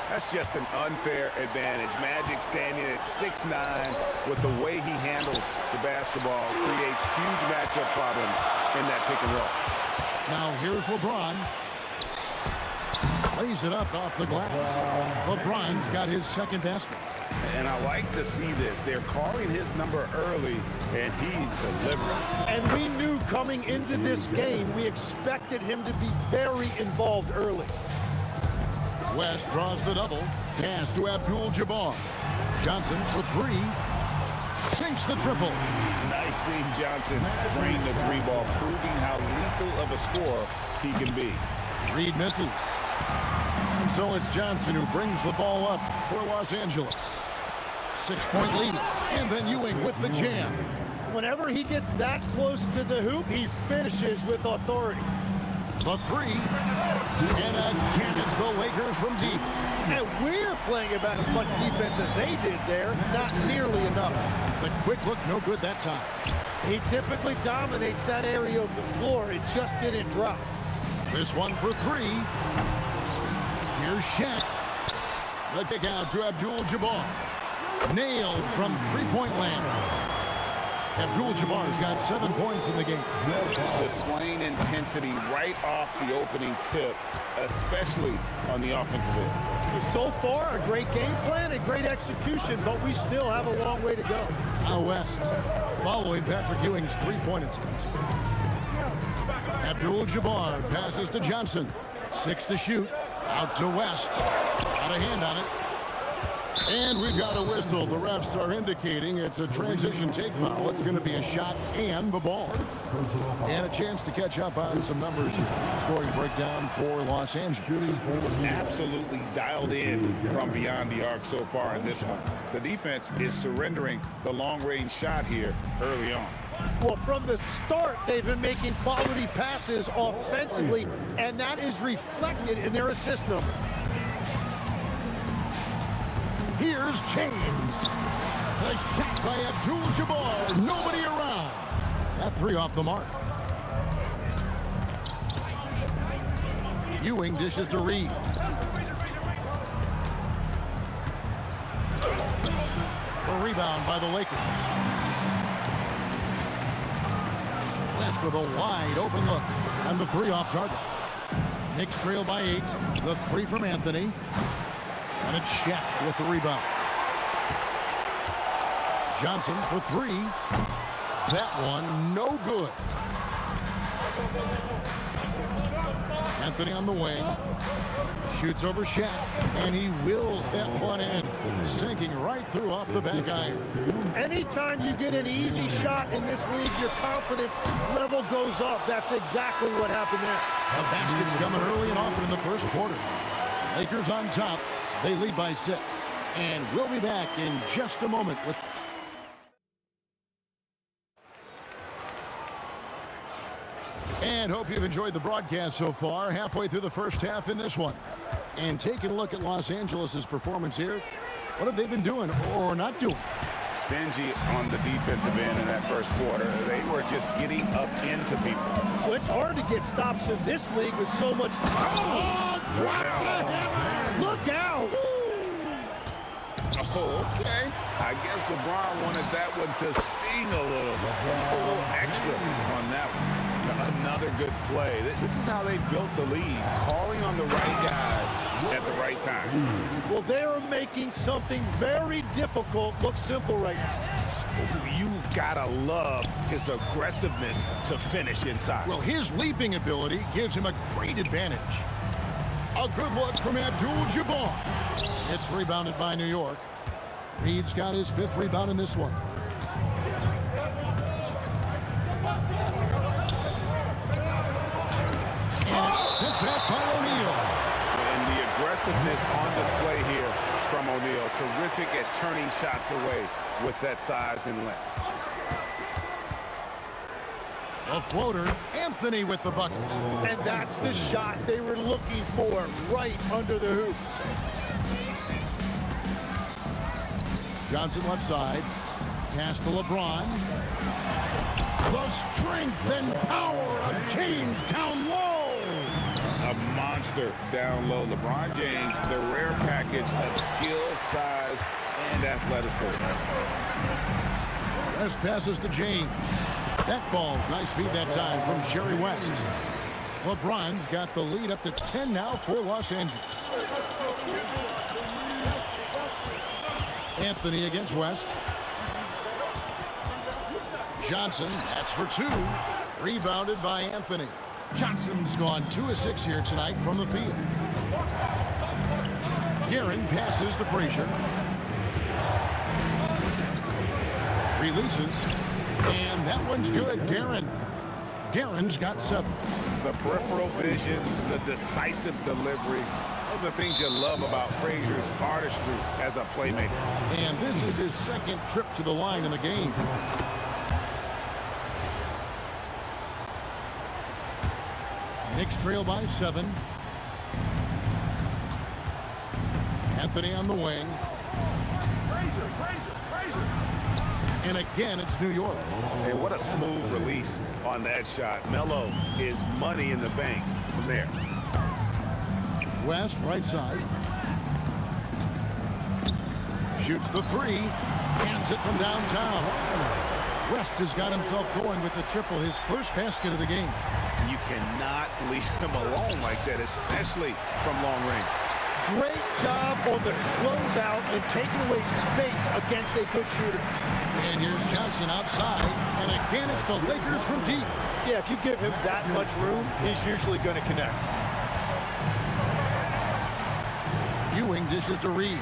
That's just an unfair advantage. Magic standing at 6'9", with the way he handles the basketball, creates huge matchup problems in that pick and roll.
Now here's LeBron. Lays it up off the glass. LeBron's got his second basket.
And I like to see this. They're calling his number early, and he's delivering.
And we knew coming into this game, we expected him to be very involved early.
West draws the double. Pass to Abdul-Jabbar. Johnson for 3. Sinks the triple.
Nice seeing Johnson drain the 3-ball, proving how lethal of a scorer he can be.
Reed misses. And so it's Johnson who brings the ball up for Los Angeles. 6-point lead. And then Ewing with the jam.
Whenever he gets that close to the hoop, he finishes with authority.
The 3. And again, it's the Lakers from deep.
And we're playing about as much defense as they did there. Not nearly enough.
The quick look, no good that time.
He typically dominates that area of the floor. It just didn't drop.
This one for 3. Here's Shaq. The kick out to Abdul-Jabbar. Nailed from 3-point land. Abdul-Jabbar's got 7 points in the game.
Displaying intensity right off the opening tip, especially on the offensive end.
So far, a great game plan and great execution, but we still have a long way to go.
Now West, following Patrick Ewing's 3-point attempt. Abdul-Jabbar passes to Johnson. 6 to shoot. Out to West. Got a hand on it. And we've got a whistle. The refs are indicating it's a transition take foul. It's going to be a shot and the ball. And a chance to catch up on some numbers here. Scoring breakdown for Los Angeles.
Absolutely dialed in from beyond the arc so far in this one. The defense is surrendering the long-range shot here early on.
Well, from the start, they've been making quality passes offensively, and that is reflected in their assist number.
Here's James. A shot by Abdul-Jabbar. Nobody around. That 3 off the mark. Ewing dishes to Reed. A rebound by the Lakers. West with a wide open look. And the 3 off target. Knicks trail by 8. The 3 from Anthony. And it's Shaq with the rebound. Johnson for 3. That one, no good. Anthony on the wing. Shoots over Shaq. And he wills that one in. Sinking right through off the back iron.
Anytime you get an easy shot in this league, your confidence level goes up. That's exactly what happened there.
The basket's coming early and often in the first quarter. Lakers on top. They lead by 6. And we'll be back in just a moment with... And hope you've enjoyed the broadcast so far. Halfway through the first half in this one. And taking a look at Los Angeles' performance here. What have they been doing or not doing?
Stingy on the defensive end in that first quarter. They were just getting up into people.
Well, it's hard to get stops in this league with so much... Oh, drop the hammer! Look out!
Oh, okay. I guess LeBron wanted that one to sting a little extra on that one. Another good play. This is how they built the lead, calling on the right guys at the right time.
Well, they are making something very difficult look simple right now.
You gotta love his aggressiveness to finish inside.
Well, his leaping ability gives him a great advantage. A good look from Abdul-Jabbar. It's rebounded by New York. Reed's got his 5th rebound in this one. And it's sent back by O'Neal.
And the aggressiveness on display here from O'Neal. Terrific at turning shots away with that size and length.
A floater, Anthony with the bucket.
And that's the shot they were looking for, right under the hoop.
Johnson left side. Pass to LeBron. The strength and power of James down low.
A monster down low. LeBron James, the rare package of skill, size, and athleticism.
West passes to James. That falls. Nice feed that time from Jerry West. LeBron's got the lead up to 10 now for Los Angeles. Anthony against West. Johnson, that's for 2. Rebounded by Anthony. Johnson's gone 2 of 6 here tonight from the field. Guerin passes to Frazier. Releases. And that one's good. Guerin's got 7.
The peripheral vision, the decisive delivery. Those are things you love about Frazier's artistry as a playmaker.
And this is his 2nd trip to the line in the game. Knicks trail by 7. Anthony on the wing. And again, it's New York.
And what a smooth release on that shot. Melo is money in the bank from there.
West, right side. Shoots the 3. Hands it from downtown. West has got himself going with the triple, his first basket of the game.
You cannot leave him alone like that, especially from long range.
Great job on the closeout and taking away space against a good shooter.
And here's Johnson outside. And again, it's the Lakers from deep.
Yeah, if you give him that much room, he's usually going to connect.
Ewing dishes to Reed.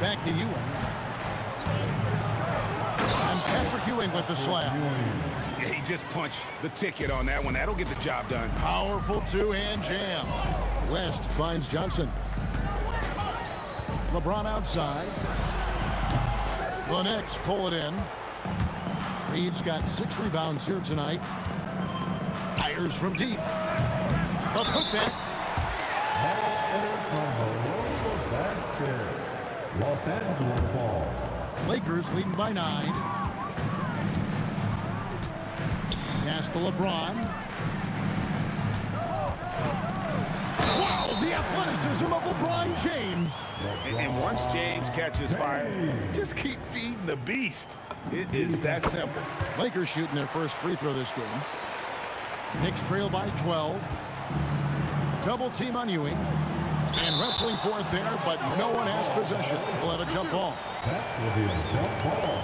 Back to Ewing. And Patrick Ewing with the slam.
Yeah, he just punched the ticket on that one. That'll get the job done.
Powerful 2-hand jam. West finds Johnson. LeBron outside. The Knicks pull it in. Reed's got 6 rebounds here tonight. Fires from deep. A putback.
Los Angeles ball.
Lakers leading by 9. Pass to LeBron. Wow, the athleticism of LeBron James.
And once James catches fire, just keep feeding the beast. It is that simple.
Lakers shooting their first free throw this game. Knicks trail by 12. Double team on Ewing. And wrestling for it there, but no one has possession. We'll have a jump ball.
That will be a jump ball.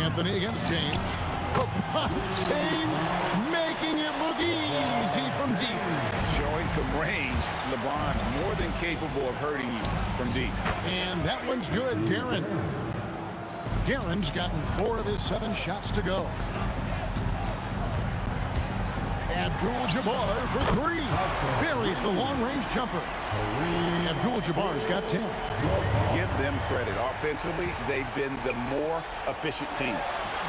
Anthony against James. James making it look easy from deep.
Showing some range. LeBron more than capable of hurting you from deep.
And that one's good. Guerin. Guerin's gotten 4 of his 7 shots to go. Abdul-Jabbar for 3. Buries the long-range jumper. Abdul-Jabbar's got 10.
Give them credit. Offensively, they've been the more efficient team.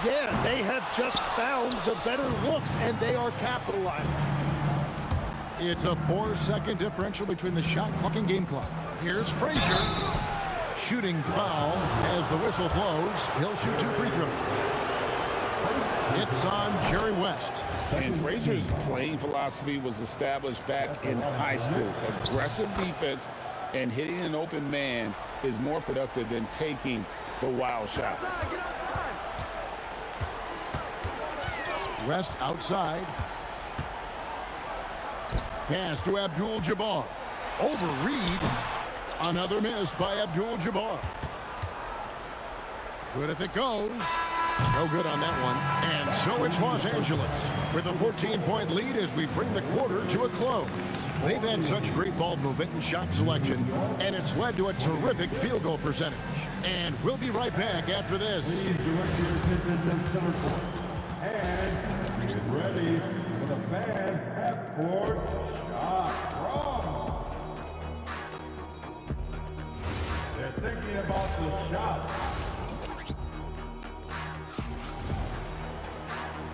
Yeah, they have just found the better looks, and they are capitalizing.
It's a 4-second differential between the shot clock and game clock. Here's Frazier. Shooting foul as the whistle blows. He'll shoot 2 free throws. It's on Jerry West.
And Frazier's playing philosophy was established back in high school. Aggressive defense and hitting an open man is more productive than taking the wild shot.
West outside. Pass to Abdul-Jabbar. Over Reed. Another miss by Abdul-Jabbar. Good if it goes. No good on that one. And so it's Los Angeles with a 14-point lead as we bring the quarter to a close. They've had such great ball movement and shot selection, and it's led to a terrific field goal percentage. And we'll be right back after this.
Please direct your attention to the center court. And get ready for the fan half-court shot. Wrong. They're thinking about the shot.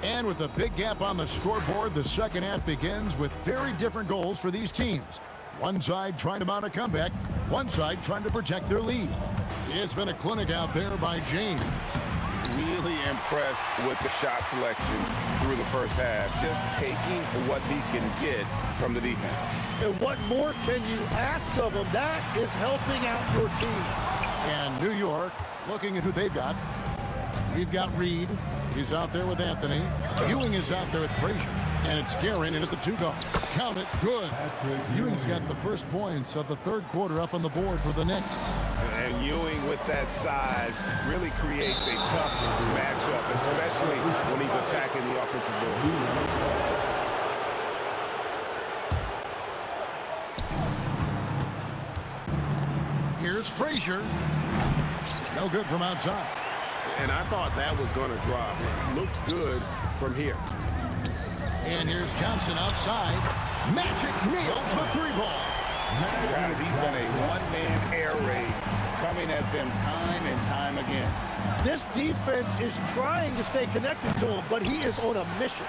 And with a big gap on the scoreboard, the second half begins with very different goals for these teams. One side trying to mount a comeback, one side trying to protect their lead. It's been a clinic out there by James.
Really impressed with the shot selection through the first half. Just taking what he can get from the defense.
And what more can you ask of them? That is helping out your team.
And New York, looking at who they've got. We've got Reed. He's out there with Anthony. Ewing is out there with Frazier. And it's Guerin in at the 2-guard. Count it. Good. Ewing's got the first points of the third quarter up on the board for the Knicks.
And Ewing with that size really creates a tough matchup, especially when he's attacking the offensive board.
Here's Frazier. No good from outside.
And I thought that was going to drop. It looked good from here.
And here's Johnson outside. Magic nails the 3-ball.
Guys, he's been a one-man air raid coming at them time and time again.
This defense is trying to stay connected to him, but he is on a mission.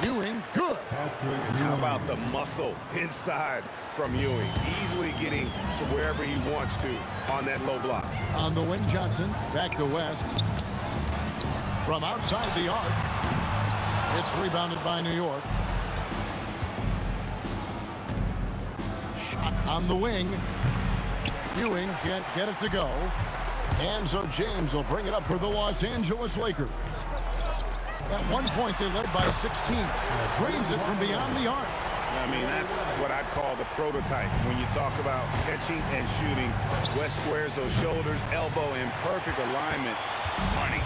Ewing, good.
How about the muscle inside from Ewing? Easily getting to wherever he wants to on that low block.
On the wing, Johnson. Back to West. From outside the arc. It's rebounded by New York. Shot on the wing. Ewing can't get it to go. And so James will bring it up for the Los Angeles Lakers. At one point, they led by 16. Drains it from beyond the arc.
I mean, that's what I'd call the prototype. When you talk about catching and shooting, West squares those shoulders, elbow in perfect alignment. Money.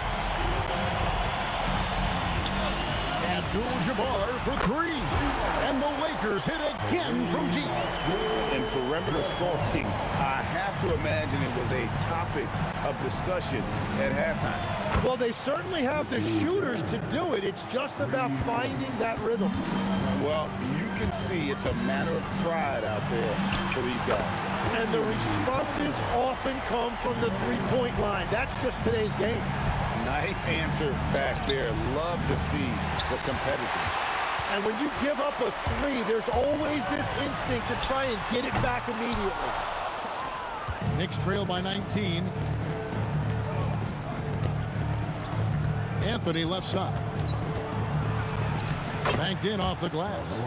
Abdul-Jabbar for 3. And the Lakers hit again from deep.
In perimeter scoring, I have to imagine it was a topic of discussion at halftime.
Well, they certainly have the shooters to do it. It's just about finding that rhythm.
Well, you can see it's a matter of pride out there for these guys.
And the responses often come from the three-point line. That's just today's game.
Nice answer back there. Love to see the competitiveness.
And when you give up a 3, there's always this instinct to try and get it back immediately.
Knicks trail by 19. Anthony left side. Banked in off the glass.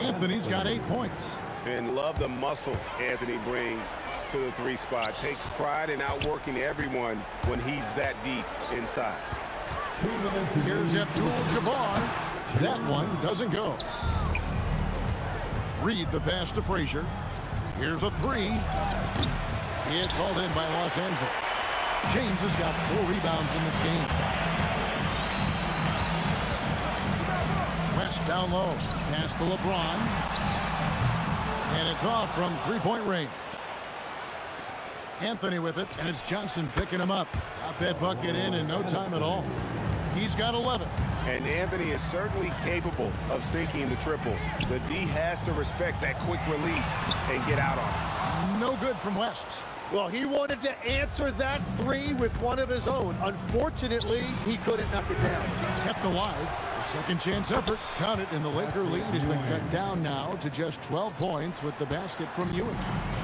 Anthony's got 8 points.
And love the muscle Anthony brings to the 3 spot. Takes pride in outworking everyone when he's that deep inside.
Here's Abdul-Jabbar. That one doesn't go. Reed the pass to Frazier. Here's a 3. It's hauled in by Los Angeles. James has got 4 rebounds in this game. West down low. Pass to LeBron. And it's off from 3-point range. Anthony with it, and it's Johnson picking him up. Got that bucket in no time at all. He's got 11.
And Anthony is certainly capable of sinking the triple. The D has to respect that quick release and get out on it.
No good from West.
Well, he wanted to answer that three with one of his own. Unfortunately, he couldn't knock it down.
Kept alive. A second chance effort. Count it, and the Laker lead has been cut down now to just 12 points with the basket from Ewing.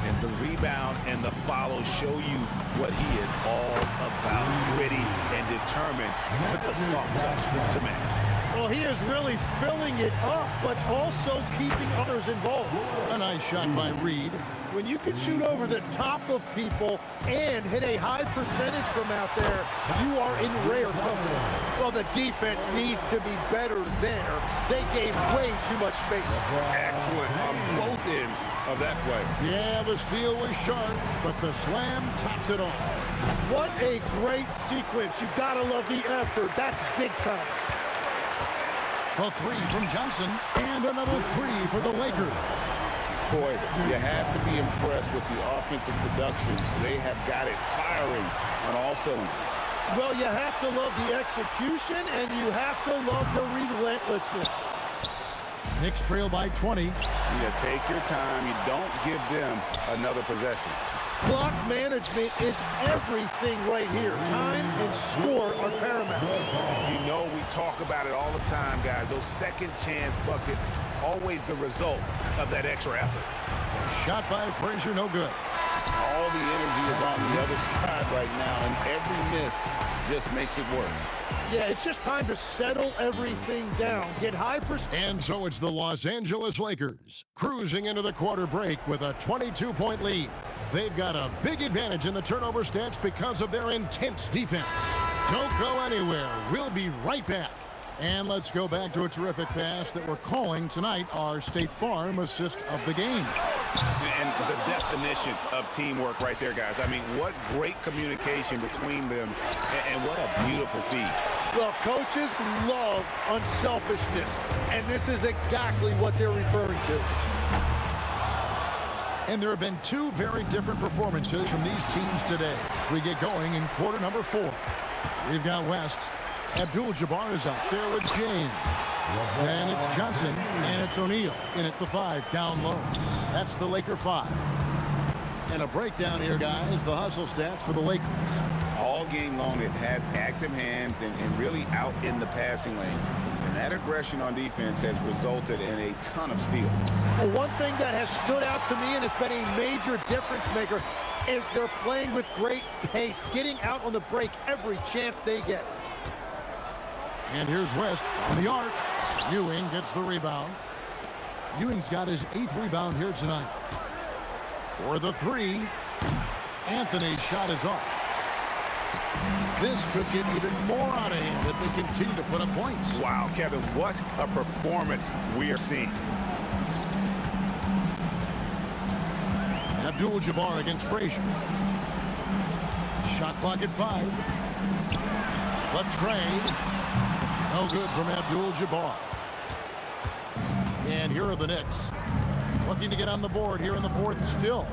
And the rebound and the follow show you what he is all about. Gritty and determined with the soft touch to match.
Well, he is really filling it up, but also keeping others involved.
A nice shot by Reed.
When you can shoot over the top of people and hit a high percentage from out there, you are in rare company. Well, the defense needs to be better there. They gave way too much space.
Excellent on both ends of that play.
Yeah, the steal was sharp, but the slam topped it off.
What a great sequence. You gotta love the effort. That's big time.
A three from Johnson, and another three for the Lakers.
Boy, you have to be impressed with the offensive production. They have got it firing on all cylinders.
Well, you have to love the execution, and you have to love the relentlessness.
Knicks trail by 20.
You take your time. You don't give them another possession.
Clock management is everything right here. Time and score are paramount.
You know we talk about it all the time, guys. Those second chance buckets, always the result of that extra effort.
Shot by Frazier, no good.
All the energy is on the other side right now, and every miss just makes it worse.
Yeah, it's just time to settle everything down. Get high percent.
And so it's the Los Angeles Lakers cruising into the quarter break with a 22-point lead. They've got a big advantage in the turnover stats because of their intense defense. Don't go anywhere. We'll be right back. And let's go back to a terrific pass that we're calling tonight our State Farm assist of the game.
And the definition of teamwork right there, guys. I mean, what great communication between them, and what a beautiful feed.
Well, coaches love unselfishness, and this is exactly what they're referring to.
And there have been two very different performances from these teams today as we get going in quarter number 4. We've got West. Abdul-Jabbar is out there with James. Then it's Johnson, and it's O'Neal in at the 5, down low. That's the Laker 5. And a breakdown here, guys, the hustle stats for the Lakers.
All game long, they've had active hands and really out in the passing lanes. And that aggression on defense has resulted in a ton of steals.
Well, one thing that has stood out to me, and it's been a major difference maker, is they're playing with great pace, getting out on the break every chance they get.
And here's West on the arc. Ewing gets the rebound. Ewing's got his 8th rebound here tonight. For the 3, Anthony's shot is off. This could get even more out of hand if they continue to put up points.
Wow, Kevin, what a performance we are seeing.
Abdul-Jabbar against Frazier. Shot clock at 5. The trade. No good from Abdul-Jabbar. And here are the Knicks. Looking to get on the board here in the 4th still.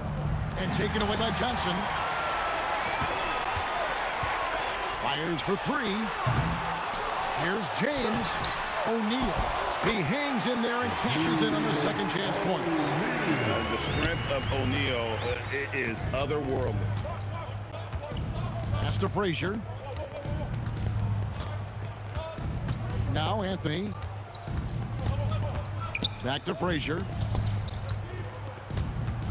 And taken away by Johnson. Fires for 3. Here's James. O'Neal. He hangs in there and cashes in on the second chance points.
The strength of O'Neal is otherworldly.
Pass to Frazier. Now Anthony. Back to Frazier.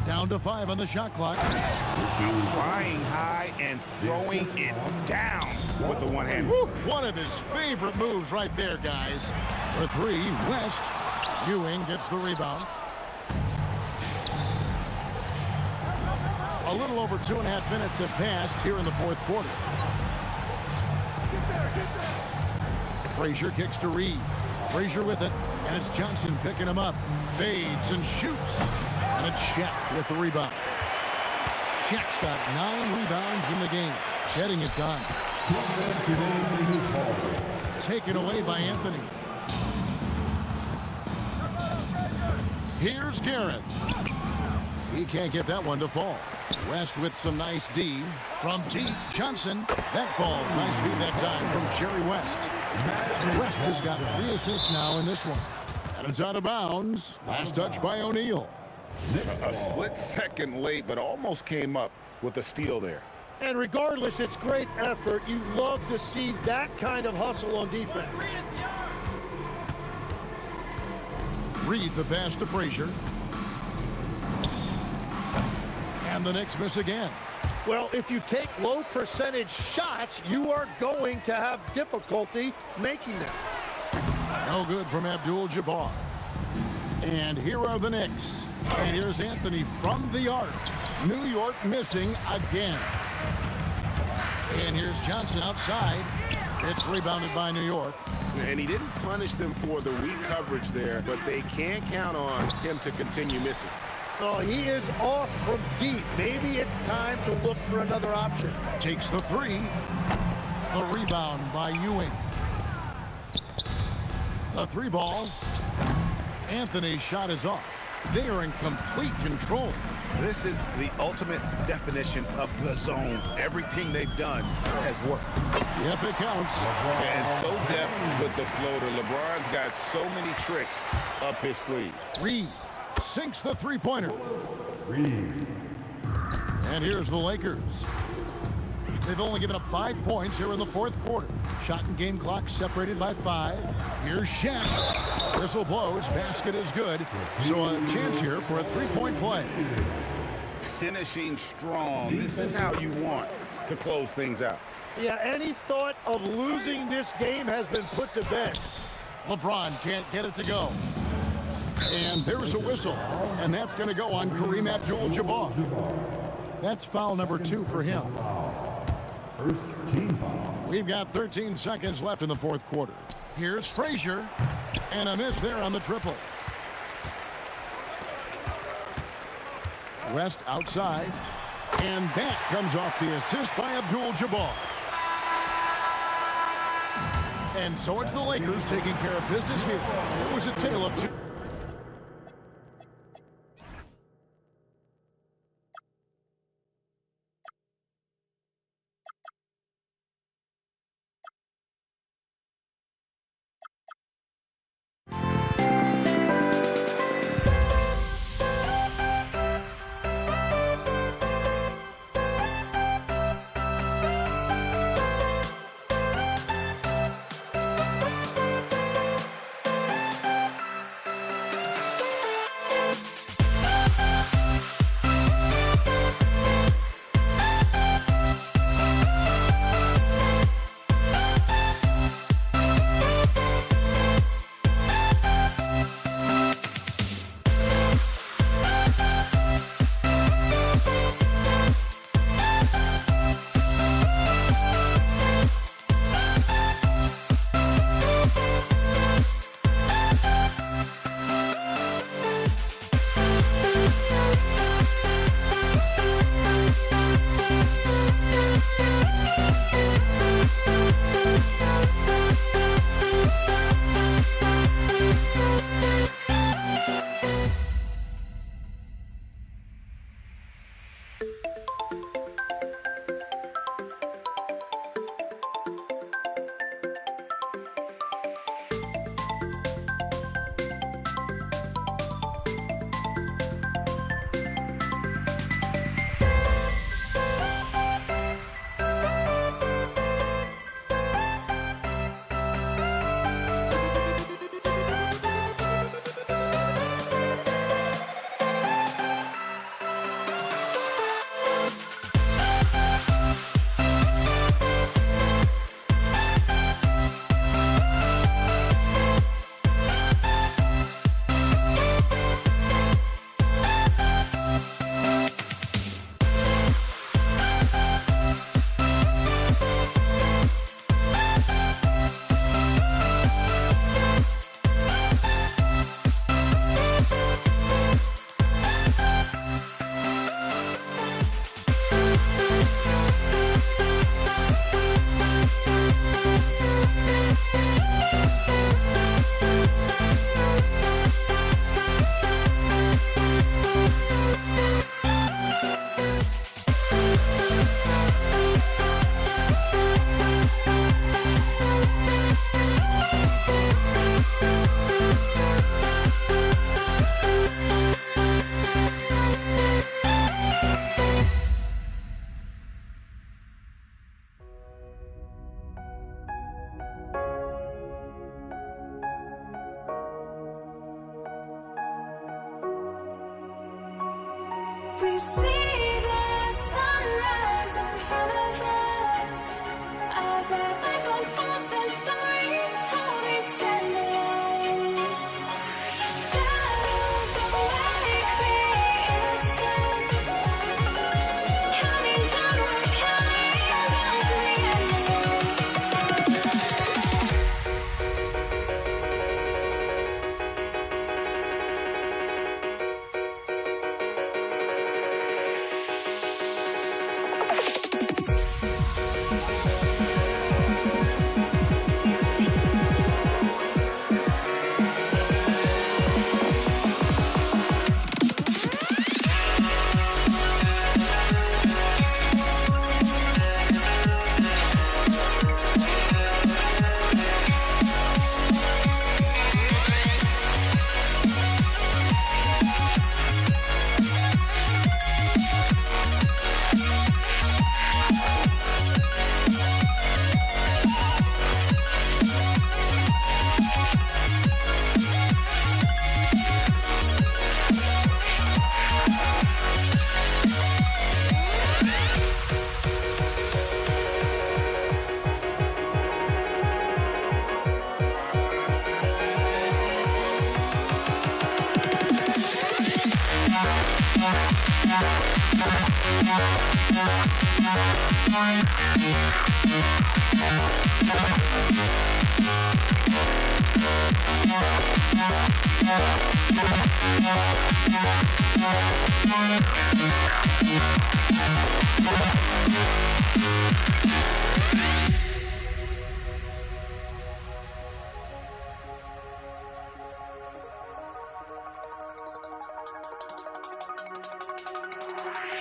Down to 5 on the shot clock.
Flying high and throwing it down with the one hand.
One of his favorite moves right there, guys. For 3, West. Ewing gets the rebound. A little over 2.5 minutes have passed here in the 4th quarter. Frazier kicks to Reed. Frazier with it, and it's Johnson picking him up. Fades and shoots. And it's Shaq with the rebound. Shaq's got 9 rebounds in the game. Getting it done. Taken away by Anthony. Here's Garrett. He can't get that one to fall. West with some nice D from T. Johnson. That falls. Nice feed that time from Jerry West. West has got 3 assists now in this one. And it's out of bounds. Last touch by O'Neal.
A split second late, but almost came up with a steal there.
And regardless, it's great effort. You love to see that kind of hustle on defense.
Reed the pass to Frazier. And the Knicks miss again.
Well, if you take low percentage shots, you are going to have difficulty making them.
No good from Abdul-Jabbar. And here are the Knicks. And here's Anthony from the arc. New York missing again. And here's Johnson outside. It's rebounded by New York.
And he didn't punish them for the weak coverage there, but they can't count on him to continue missing.
Oh, he is off from deep. Maybe it's time to look for another option.
Takes the 3. The rebound by Ewing. The 3 ball. Anthony's shot is off. They are in complete control.
This is the ultimate definition of the zone. Everything they've done has worked.
Yep, it counts.
And so deft with the floater. LeBron's got so many tricks up his sleeve.
Reed sinks the 3-pointer. And here's the Lakers. They've only given up 5 points here in the 4th quarter. Shot and game clock separated by 5. Here's Shaq. Whistle blows. Basket is good. So a chance here for a 3-point play.
Finishing strong. This is how you want to close things out.
Yeah, any thought of losing this game has been put to bed.
LeBron can't get it to go. And there's a whistle. And that's going to go on Kareem Abdul-Jabbar. That's foul number 2 for him.
First team foul.
We've got 13 seconds left in the 4th quarter. Here's Frazier. And a miss there on the triple. West outside. And that comes off the assist by Abdul-Jabbar. And so it's the Lakers taking care of business here. It was a tale of 2.
We see the sunrise in front of us. As our life unfolds and stories told, we stand alone. Shadows awake the innocent. Counting down, we're counting down to the end.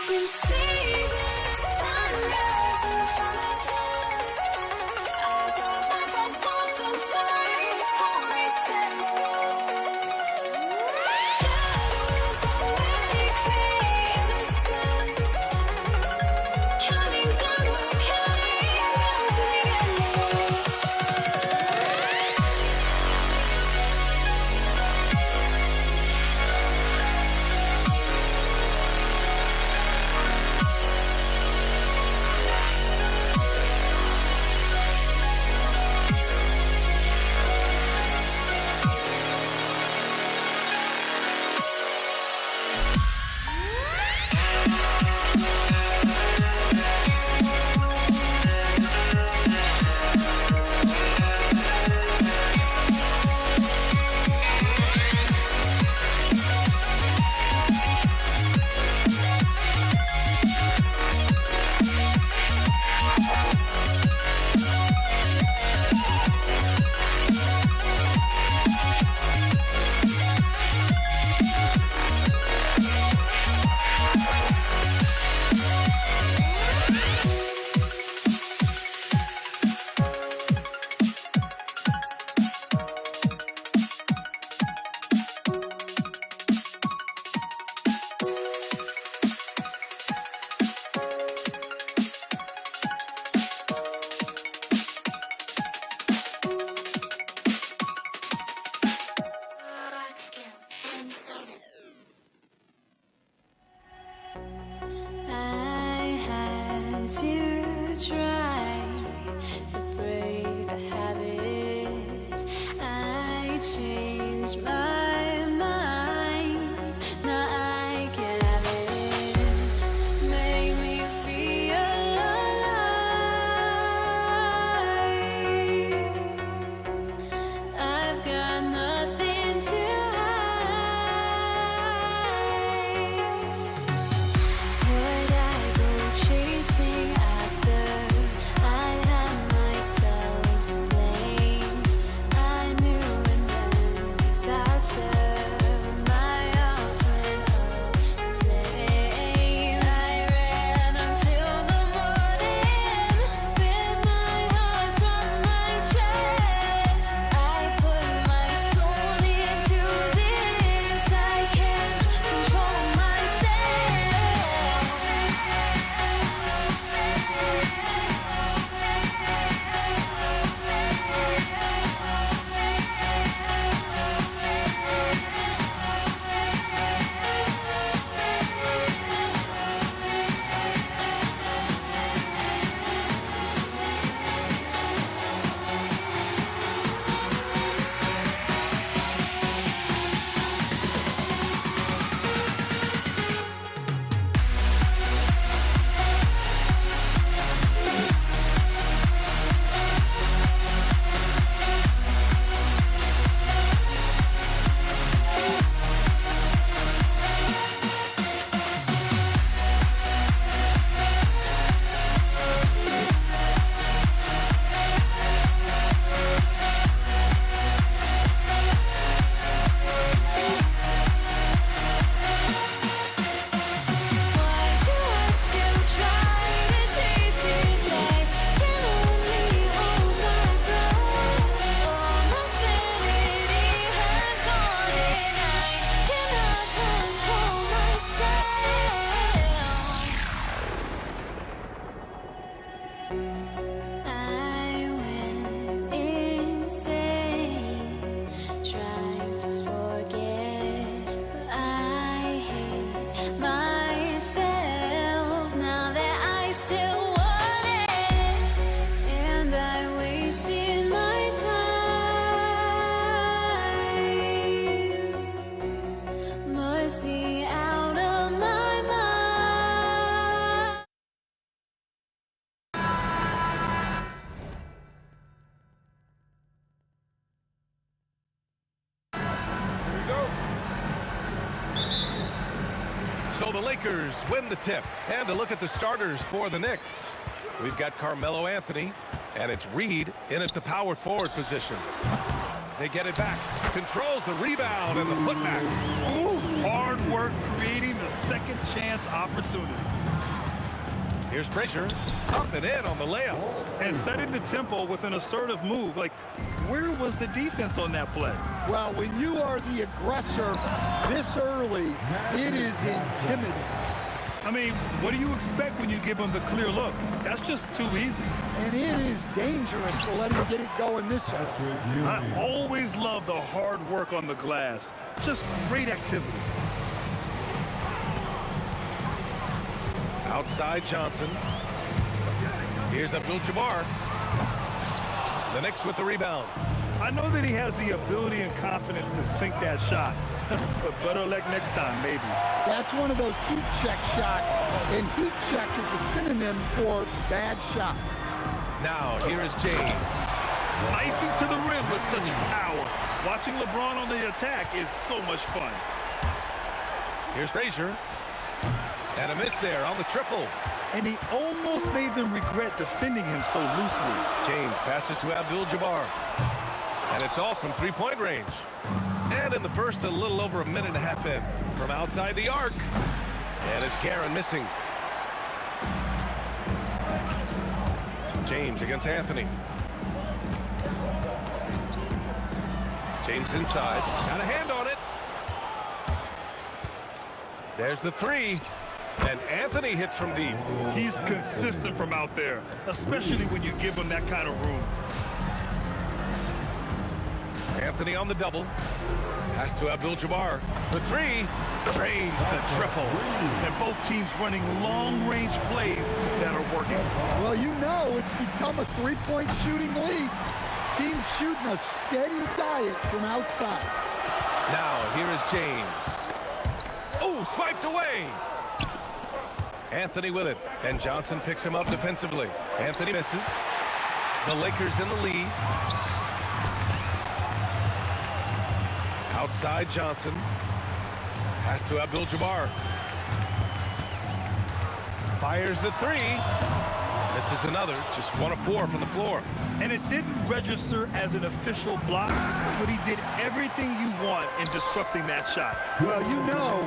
We see the sunrise in front of us. As our life unfolds and stories told, we stand alone. Shadows awake the innocent. Counting down, we're counting down to the end. I had to try to break the habit. I changed my mind. Now I can have it. Make me feel alive. I've got nothing to hide. Would I go chasing?
the Lakers win the tip. And a look at the starters for the Knicks. We've got Carmelo Anthony, and it's Reed in at the power forward position. They get it back. Controls the rebound and the putback.
Ooh, hard work creating the second chance opportunity.
Here's Frazier, up and in on the layup.
And setting the tempo with an assertive move. Like, where was the defense on that play?
Well, when you are the aggressor this early, it is intimidating.
I mean, what do you expect when you give them the clear look? That's just too easy.
And it is dangerous to let him get it going this early.
I always love the hard work on the glass. Just great activity.
Outside Johnson. Here's Abdul-Jabbar. The Knicks with the rebound.
I know that he has the ability and confidence to sink that shot. But better luck next time, maybe.
That's one of those heat check shots, and heat check is a synonym for bad shot.
Now, here is James.
Knifing to the rim with such power. Watching LeBron on the attack is so much fun.
Here's Frazier. And a miss there on the triple.
And he almost made them regret defending him so loosely.
James passes to Abdul-Jabbar. And it's all from three-point range. And in the first, a little over a minute and a half in. From outside the arc. And it's Karen missing. James against Anthony. James inside. Got a hand on it. There's the three. And Anthony hits from deep.
He's consistent from out there, especially when you give him that kind of room.
Anthony on the double. Pass to Abdul-Jabbar. For three. Drains the triple.
And both teams running long-range plays that are working.
Well, you know it's become a three-point shooting league. Teams shooting a steady diet from outside.
Now, here is James. Oh, swiped away. Anthony with it. And Johnson picks him up defensively. Anthony misses. The Lakers in the lead. Outside Johnson. Pass to Abdul-Jabbar. Fires the three. Misses another. Just 1 of 4 from the floor.
And it didn't register as an official block, but he did everything you want in disrupting that shot.
Well, you know,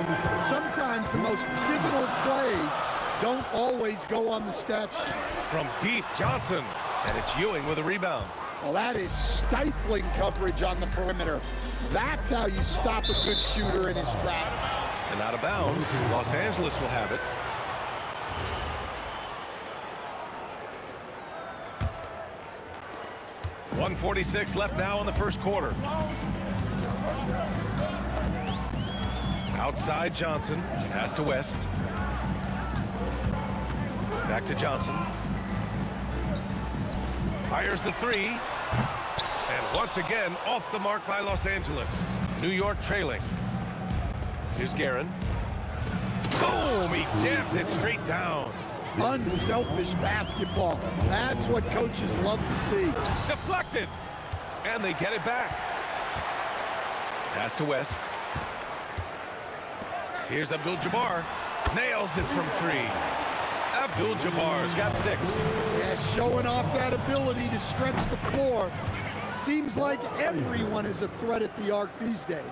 sometimes the most pivotal plays don't always go on the stat sheet.
From deep, Johnson. And it's Ewing with a rebound.
Well, that is stifling coverage on the perimeter. That's how you stop a good shooter in his tracks.
And out of bounds, Los Angeles will have it. .146 left now in the first quarter. Outside Johnson. Pass to West. Back to Johnson. Fires the three. And once again, off the mark by Los Angeles. New York trailing. Here's Guerin. Boom! He jams it straight down.
Unselfish basketball. That's what coaches love to see.
Deflected. And they get it back. Pass to West. Here's Abdul-Jabbar. Nails it from three. Abdul-Jabbar's got 6.
Yeah, showing off that ability to stretch the floor. Seems like everyone is a threat at the arc these days.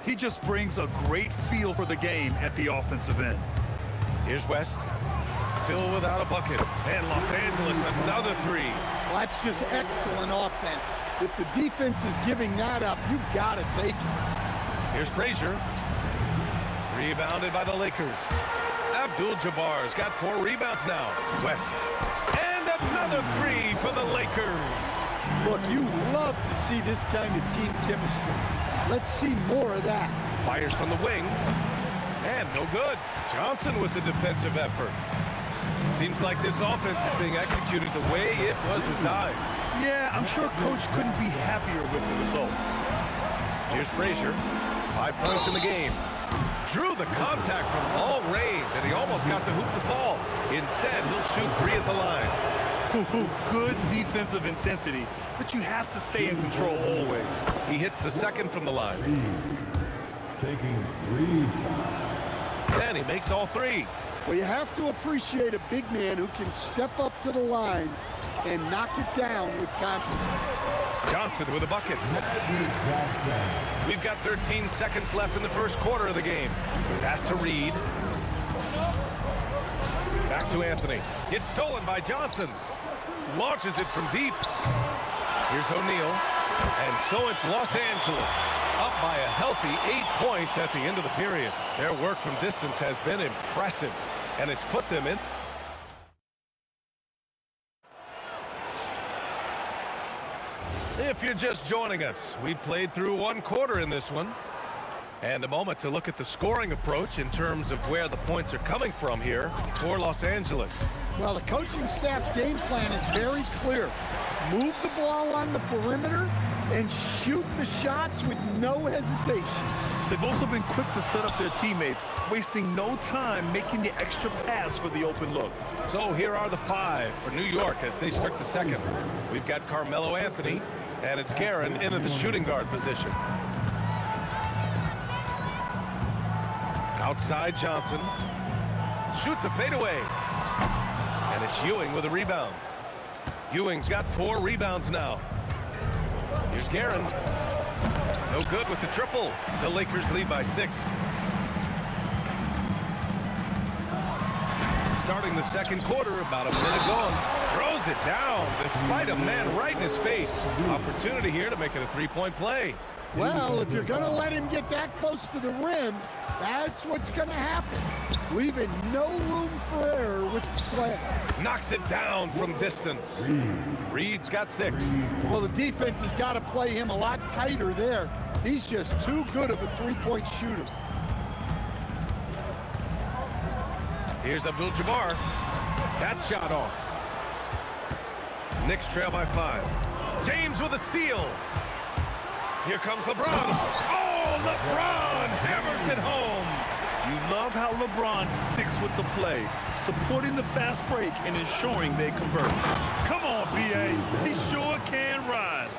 He just brings a great feel for the game at the offensive end.
Here's West. Still without a bucket. And Los Angeles, another three.
Well, that's just excellent offense. If the defense is giving that up, you've got to take it.
Here's Frazier. Rebounded by the Lakers. Abdul-Jabbar's got 4 rebounds now. West. And another three for the Lakers.
Look, you love to see this kind of team chemistry. Let's see more of that.
Fires from the wing. And no good. Johnson with the defensive effort. Seems like this offense is being executed the way it was designed.
Yeah, I'm sure Coach couldn't be happier with the results.
Here's Frazier. 5 points in the game. Drew the contact from long range, and he almost got the hoop to fall. Instead, he'll shoot 3 at the line.
Good defensive intensity, but you have to stay in control always.
He hits the second from the line.
Taking 3 shots.
And he makes all three.
Well, you have to appreciate a big man who can step up to the line and knock it down with confidence.
Johnson with a bucket. We've got 13 seconds left in the first quarter of the game. Pass to Reed. Back to Anthony. It's stolen by Johnson. Launches it from deep. Here's O'Neal. And so it's Los Angeles up by a healthy 8 points at the end of the period. Their work from distance has been impressive, and it's put them in. If you're just joining us, we played through one quarter in this one. And a moment to look at the scoring approach in terms of where the points are coming from here for Los Angeles.
Well, the coaching staff's game plan is very clear. Move the ball on the perimeter and shoot the shots with no hesitation.
They've also been quick to set up their teammates, wasting no time making the extra pass for the open look.
So here are the five for New York as they start the second. We've got Carmelo Anthony, and it's Guerin in at the shooting guard position. Outside Johnson. Shoots a fadeaway. And it's Ewing with a rebound. Ewing's got 4 rebounds now. Here's Guerin. No good with the triple. The Lakers lead by 6. Starting the second quarter, about a minute gone. Throws it down despite a man right in his face. Opportunity here to make it a 3-point play.
Well, if you're going to let him get that close to the rim, that's what's going to happen. Leaving no room for error with the slam.
Knocks it down from distance. Reed's got 6.
Well, the defense has got to play him a lot tighter there. He's just too good of a 3-point shooter.
Here's Abdul-Jabbar. That shot off. Knicks trail by 5. James with a steal. Here comes LeBron. Oh, LeBron hammers it home.
You love how LeBron sticks with the play, supporting the fast break and ensuring they convert. Come on, B.A. He sure can rise.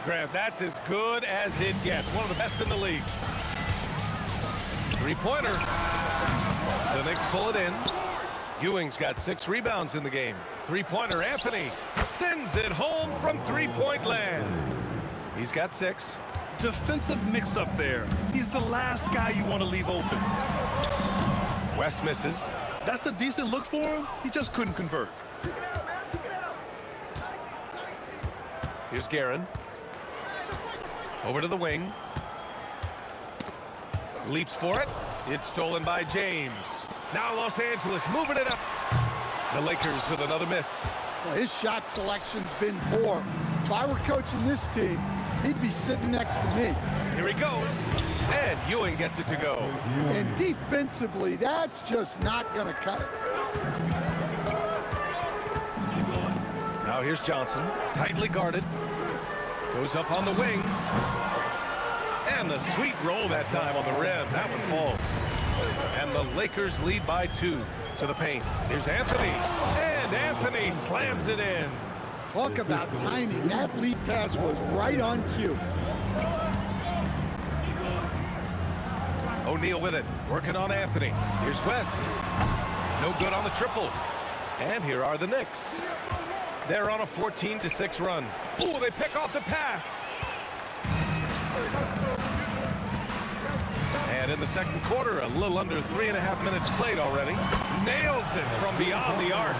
Grant, that's as good as it gets. One of the best in the league. 3-pointer. The Knicks pull it in. Ewing's got 6 rebounds in the game. 3-pointer, Anthony sends it home from 3-point land. He's got 6.
Defensive mix-up there. He's the last guy you want to leave open.
West misses.
That's a decent look for him. He just couldn't convert.
Here's Guerin. Over to the wing. Leaps for it. It's stolen by James. Now Los Angeles moving it up. The Lakers with another miss.
Well, his shot selection's been poor. If I were coaching this team, he'd be sitting next to me.
Here he goes. And Ewing gets it to go.
And defensively, that's just not going to cut it.
Now here's Johnson. Tightly guarded. Goes up on the wing. And the sweet roll that time on the rim. That one falls. And the Lakers lead by 2 to the paint. Here's Anthony. And Anthony slams it in.
Talk about timing. That lead pass was right on cue.
O'Neal with it. Working on Anthony. Here's West. No good on the triple. And here are the Knicks. They're on a 14-6 run. Ooh, they pick off the pass. And in the second quarter, a little under 3.5 minutes played already. Nails it from beyond the arc.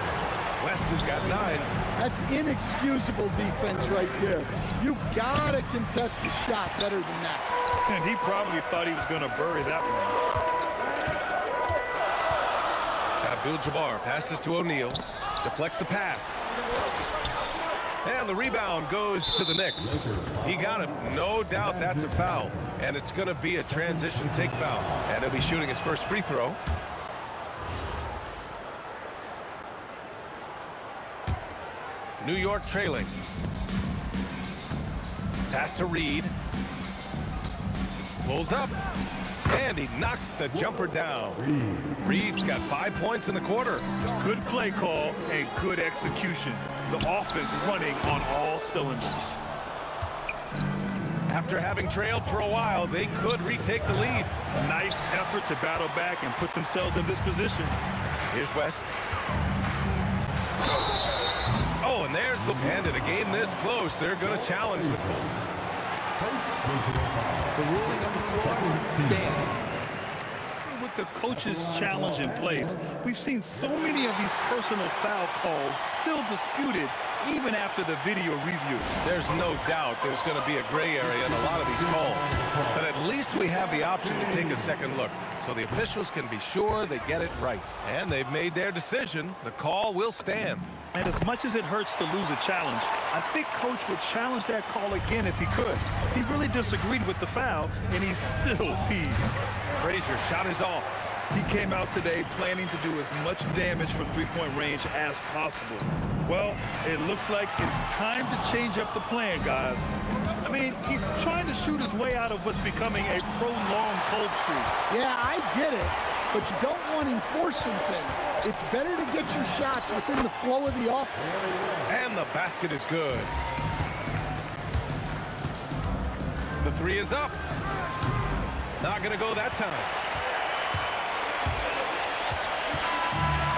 West has got 9.
That's inexcusable defense right there. You gotta contest the shot better than that.
And he probably thought he was going to bury that one.
Abdul-Jabbar passes to O'Neal. Deflects the pass. And the rebound goes to the Knicks. He got it. No doubt that's a foul. And it's going to be a transition take foul. And he'll be shooting his first free throw. New York trailing. Pass to Reed. Pulls up. And he knocks the jumper down. Reed's got 5 points in the quarter.
Good play call and good execution. The offense running on all cylinders.
After having trailed for a while, they could retake the lead.
Nice effort to battle back and put themselves in this position.
Here's West. Oh, and there's the... And in a game this close, they're going to challenge the call.
The ruling on the floor stands. With the coach's challenge in place, we've seen so many of these personal foul calls still disputed even after the video review.
There's no doubt there's going to be a gray area in a lot of these calls. But at least we have the option to take a second look, so the officials can be sure they get it right. And they've made their decision. The call will stand.
And as much as it hurts to lose a challenge, I think Coach would challenge that call again if he could. He really disagreed with the foul, and he's still peeved.
Frazier shot is off.
He came out today planning to do as much damage from three-point range as possible. Well, it looks like it's time to change up the plan, guys. I mean, he's trying to shoot his way out of what's becoming a prolonged cold streak.
Yeah, I get it, but you don't want him forcing things. It's better to get your shots within the flow of the offense.
And the basket is good. The three is up. Not going to go that time.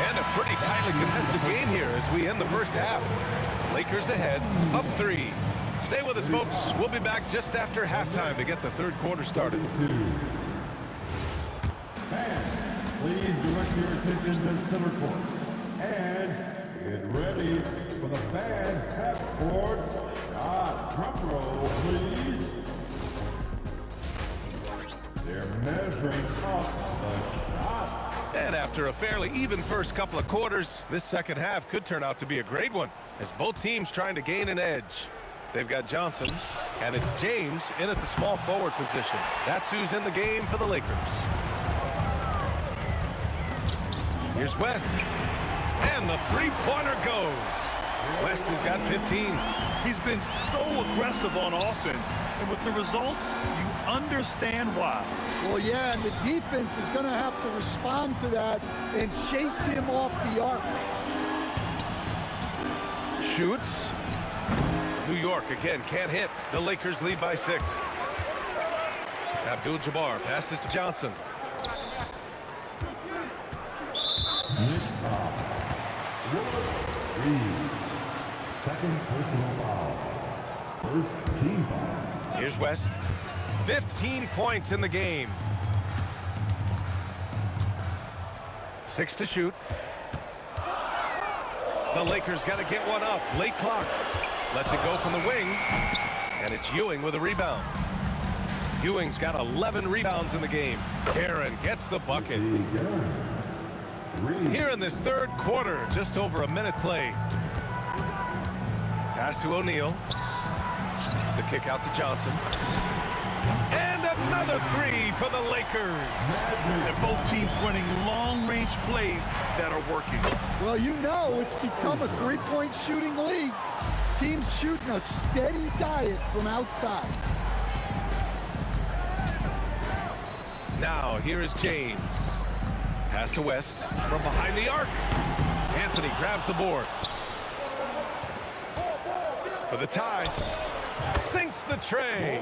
And a pretty tightly contested game here as we end the first half. Lakers ahead, up 3. Stay with us, folks. We'll be back just after halftime to get the third quarter started.
Please direct your attention to center court. And get ready for the fan half-court shot. Drum roll, please. They're measuring up the shot.
And after a fairly even first couple of quarters, this second half could turn out to be a great one as both teams trying to gain an edge. They've got Johnson, and it's James in at the small forward position. That's who's in the game for the Lakers. Here's West, and the three-pointer goes. West has got 15.
He's been so aggressive on offense, and with the results, you understand why.
Well, yeah, and the defense is going to have to respond to that and chase him off the arc.
Shoots. New York again can't hit. The Lakers lead by 6. Abdul-Jabbar passes to Johnson.
Second personal foul. First team foul.
Here's West. 15 points in the game. 6 to shoot. The Lakers got to get one up. Late clock. Lets it go from the wing. And it's Ewing with a rebound. Ewing's got 11 rebounds in the game. Aaron gets the bucket. Here in this third quarter, just over a minute play. Pass to O'Neal. The kick out to Johnson. And another 3 for the Lakers.
And both teams running long-range plays that are working.
Well, you know it's become a three-point shooting league. Teams shooting a steady diet from outside.
Now, here is James. Pass to West from behind the arc. Anthony grabs the board. For the tie. Sinks the tray.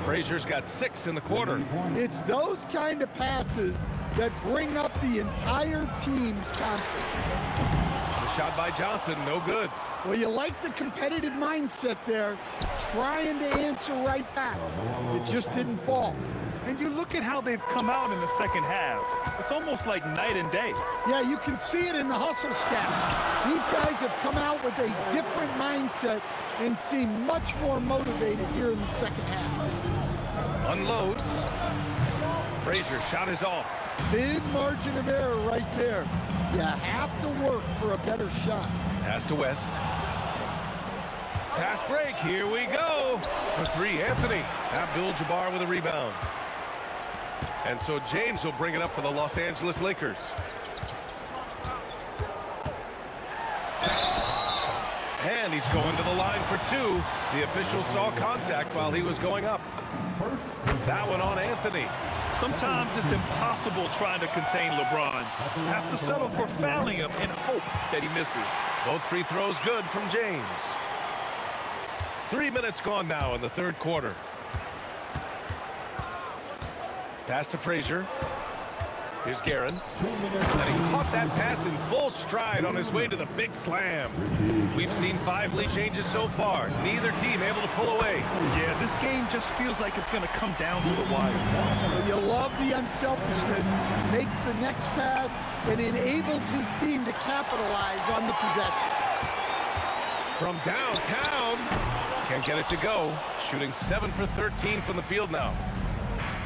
Frazier's got 6 in the quarter.
It's those kind of passes that bring up the entire team's confidence.
The shot by Johnson, no good.
Well, you like the competitive mindset there, trying to answer right back. It just didn't fall.
And you look at how they've come out in the second half. It's almost like night and day.
Yeah, you can see it in the hustle stat. These guys have come out with a different mindset and seem much more motivated here in the second half.
Unloads. Frazier shot is off.
Big margin of error right there. You have to work for a better shot.
Pass to West. Fast break, here we go. For 3, Anthony. Abdul-Jabbar with a rebound. And so James will bring it up for the Los Angeles Lakers. And he's going to the line for 2. The official saw contact while he was going up. That one on Anthony.
Sometimes it's impossible trying to contain LeBron. You have to settle for fouling him and hope that he misses.
Both free throws good from James. 3 minutes gone now in the third quarter. Pass to Frazier. Here's Guerin. And he caught that pass in full stride on his way to the big slam. We've seen 5 lead changes so far. Neither team able to pull away.
Yeah, this game just feels like it's going to come down to the wire.
You love the unselfishness. Makes the next pass and enables his team to capitalize on the possession.
From downtown. Can't get it to go. Shooting 7 for 13 from the field now.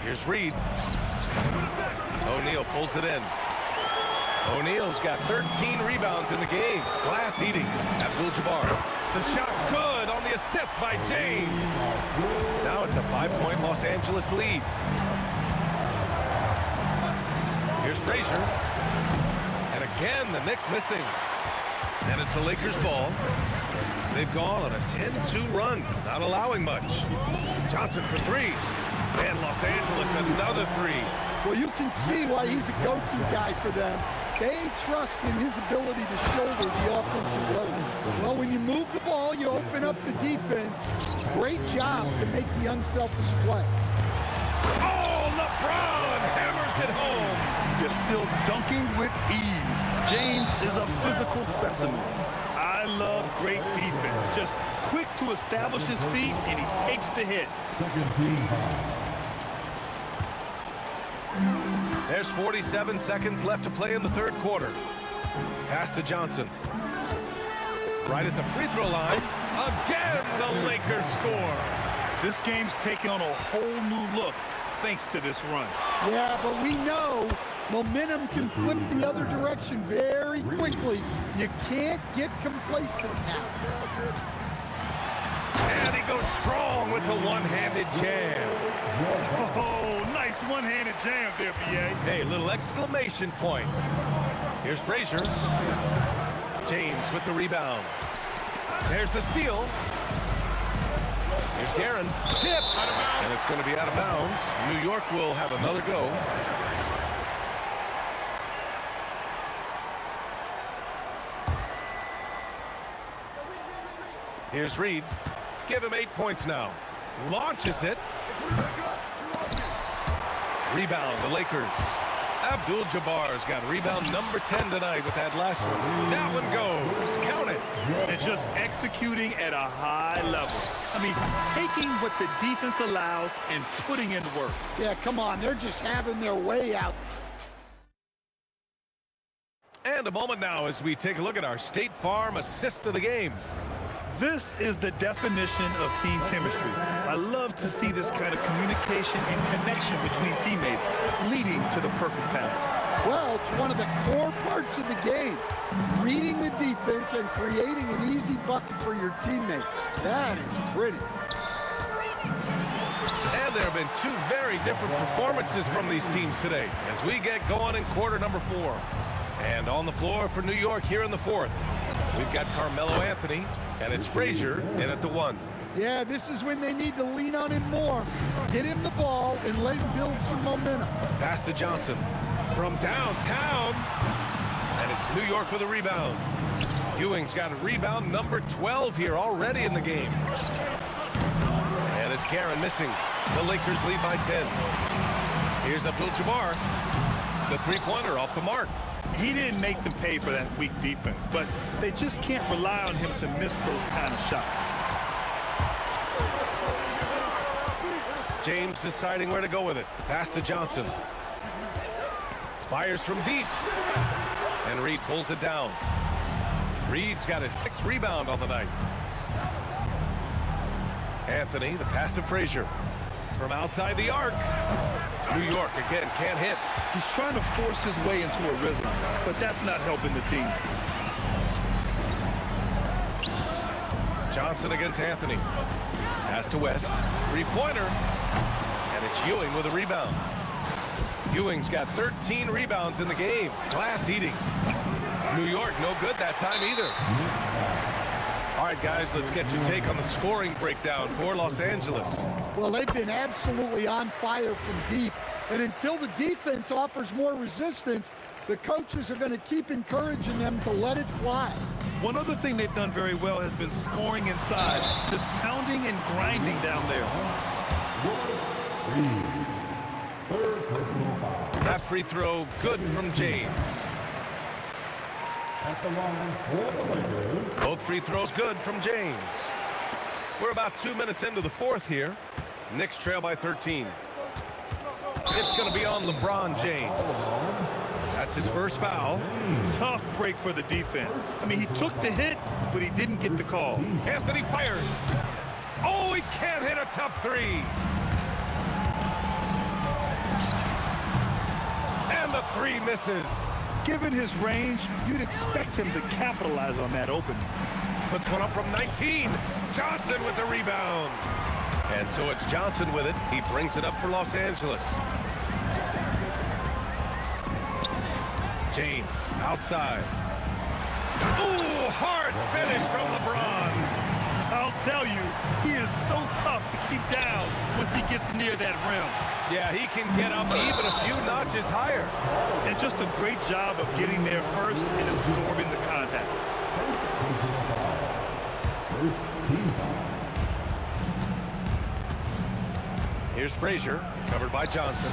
Here's Reed. O'Neal pulls it in. O'Neal's got 13 rebounds in the game. Glass eating. Abdul-Jabbar. The shot's good on the assist by James. Now it's a 5-point Los Angeles lead. Here's Frazier. And again, the Knicks missing. And it's the Lakers' ball. They've gone on a 10-2 run, not allowing much. Johnson for 3. And Los Angeles another 3.
Well, you can see why he's a go-to guy for them. They trust in his ability to shoulder the offensive load. Well, when you move the ball, you open up the defense. Great job to make the unselfish play.
Oh, LeBron hammers it home.
You're still dunking with ease. James is a physical specimen. I love great defense. Just quick to establish his feet, and he takes the hit.
There's 47 seconds left to play in the third quarter. Pass to Johnson. Right at the free throw line. Again, the Lakers score.
This game's taking on a whole new look thanks to this run.
Yeah, but we know momentum can flip the other direction very quickly. You can't get complacent now.
And he goes strong with the one-handed jam.
Oh, nice one-handed jam there, B.A.
Hey, little exclamation point. Here's Frazier. James with the rebound. There's the steal. Here's Guerin. Tip. And it's going to be out of bounds. New York will have another go. Here's Reed. Give him 8 points now. Launches it. Rebound, the Lakers. Abdul-Jabbar's got rebound number 10 tonight with that last one. That one goes. Count it.
And just executing at a high level. I mean, taking what the defense allows and putting in work.
Yeah, come on. They're just having their way out.
And a moment now as we take a look at our State Farm assist of the game.
This is the definition of team chemistry. I love to see this kind of communication and connection between teammates leading to the perfect pass.
Well, it's one of the core parts of the game. Reading the defense and creating an easy bucket for your teammate. That is pretty.
And there have been 2 very different performances from these teams today as we get going in quarter number 4. And on the floor for New York here in the 4th, we've got Carmelo Anthony, and it's Frazier in at the 1.
Yeah, this is when they need to lean on him more. Get him the ball and let him build some momentum.
Pass to Johnson from downtown, and it's New York with a rebound. Ewing's got a rebound number 12 here already in the game. And it's Guerin missing. The Lakers lead by 10. Here's Abdul-Jabbar. The three-pointer off the mark.
He didn't make them pay for that weak defense, but they just can't rely on him to miss those kind of shots.
James deciding where to go with it. Pass to Johnson. Fires from deep. And Reed pulls it down. Reed's got his 6th rebound on the night. Anthony, the pass to Frazier. From outside the arc. New York again can't hit.
He's trying to force his way into a rhythm, but that's not helping the team.
Johnson against Anthony. Pass to West. Three-pointer. And it's Ewing with a rebound. Ewing's got 13 rebounds in the game. Glass eating. New York no good that time either. All right, guys, let's get your take on the scoring breakdown for Los Angeles.
Well, they've been absolutely on fire from deep. And until the defense offers more resistance, the coaches are going to keep encouraging them to let it fly.
One other thing they've done very well has been scoring inside, just pounding and grinding down there.
Third personal foul.
That free throw good from James.
At the line for the Lakers.
Both free throws good from James. We're about 2 minutes into the fourth here. Knicks trail by 13. It's going to be on LeBron James. That's his first foul.
Tough break for the defense. I mean, he took the hit, but he didn't get the call.
Anthony fires. Oh, he can't hit a tough three. And the three misses.
Given his range, you'd expect him to capitalize on that opening.
Puts one up from 19. Johnson with the rebound. And so it's Johnson with it. He brings it up for Los Angeles. James outside. Ooh, hard finish from LeBron.
I'll tell you, he is so tough to keep down once he gets near that rim.
Yeah, he can get up even a few notches higher.
And just a great job of getting there first and absorbing the contact.
First team foul.
Here's Frazier, covered by Johnson.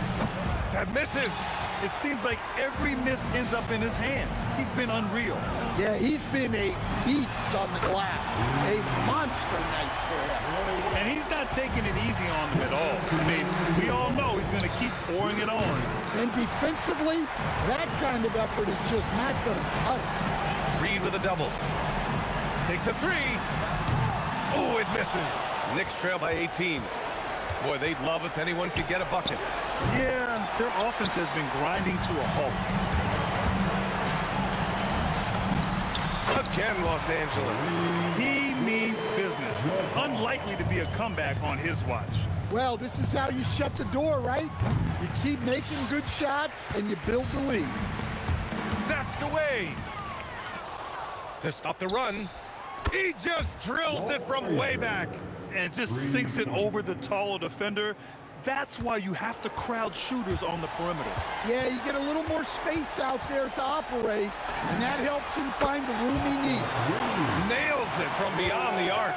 That misses.
It seems like every miss ends up in his hands. He's been unreal.
Yeah, he's been a beast on the glass. A monster night for him.
And he's not taking it easy on them at all. I mean, we all know he's going to keep pouring it on.
And defensively, that kind of effort is just not going to cut it.
Reed with a double. Takes a three. Oh, it misses. Knicks trail by 18. Boy, they'd love if anyone could get a bucket.
Yeah, their offense has been grinding to a halt.
Again, Los Angeles.
He means business. Unlikely to be a comeback on his watch.
Well, this is how you shut the door, right? You keep making good shots, and you build the lead.
Snatched away. To stop the run, he just drills it from way back.
And just sinks it over the taller defender. That's why you have to crowd shooters on the perimeter.
Yeah, you get a little more space out there to operate, and that helps him find the room he needs.
Nails it from beyond the arc.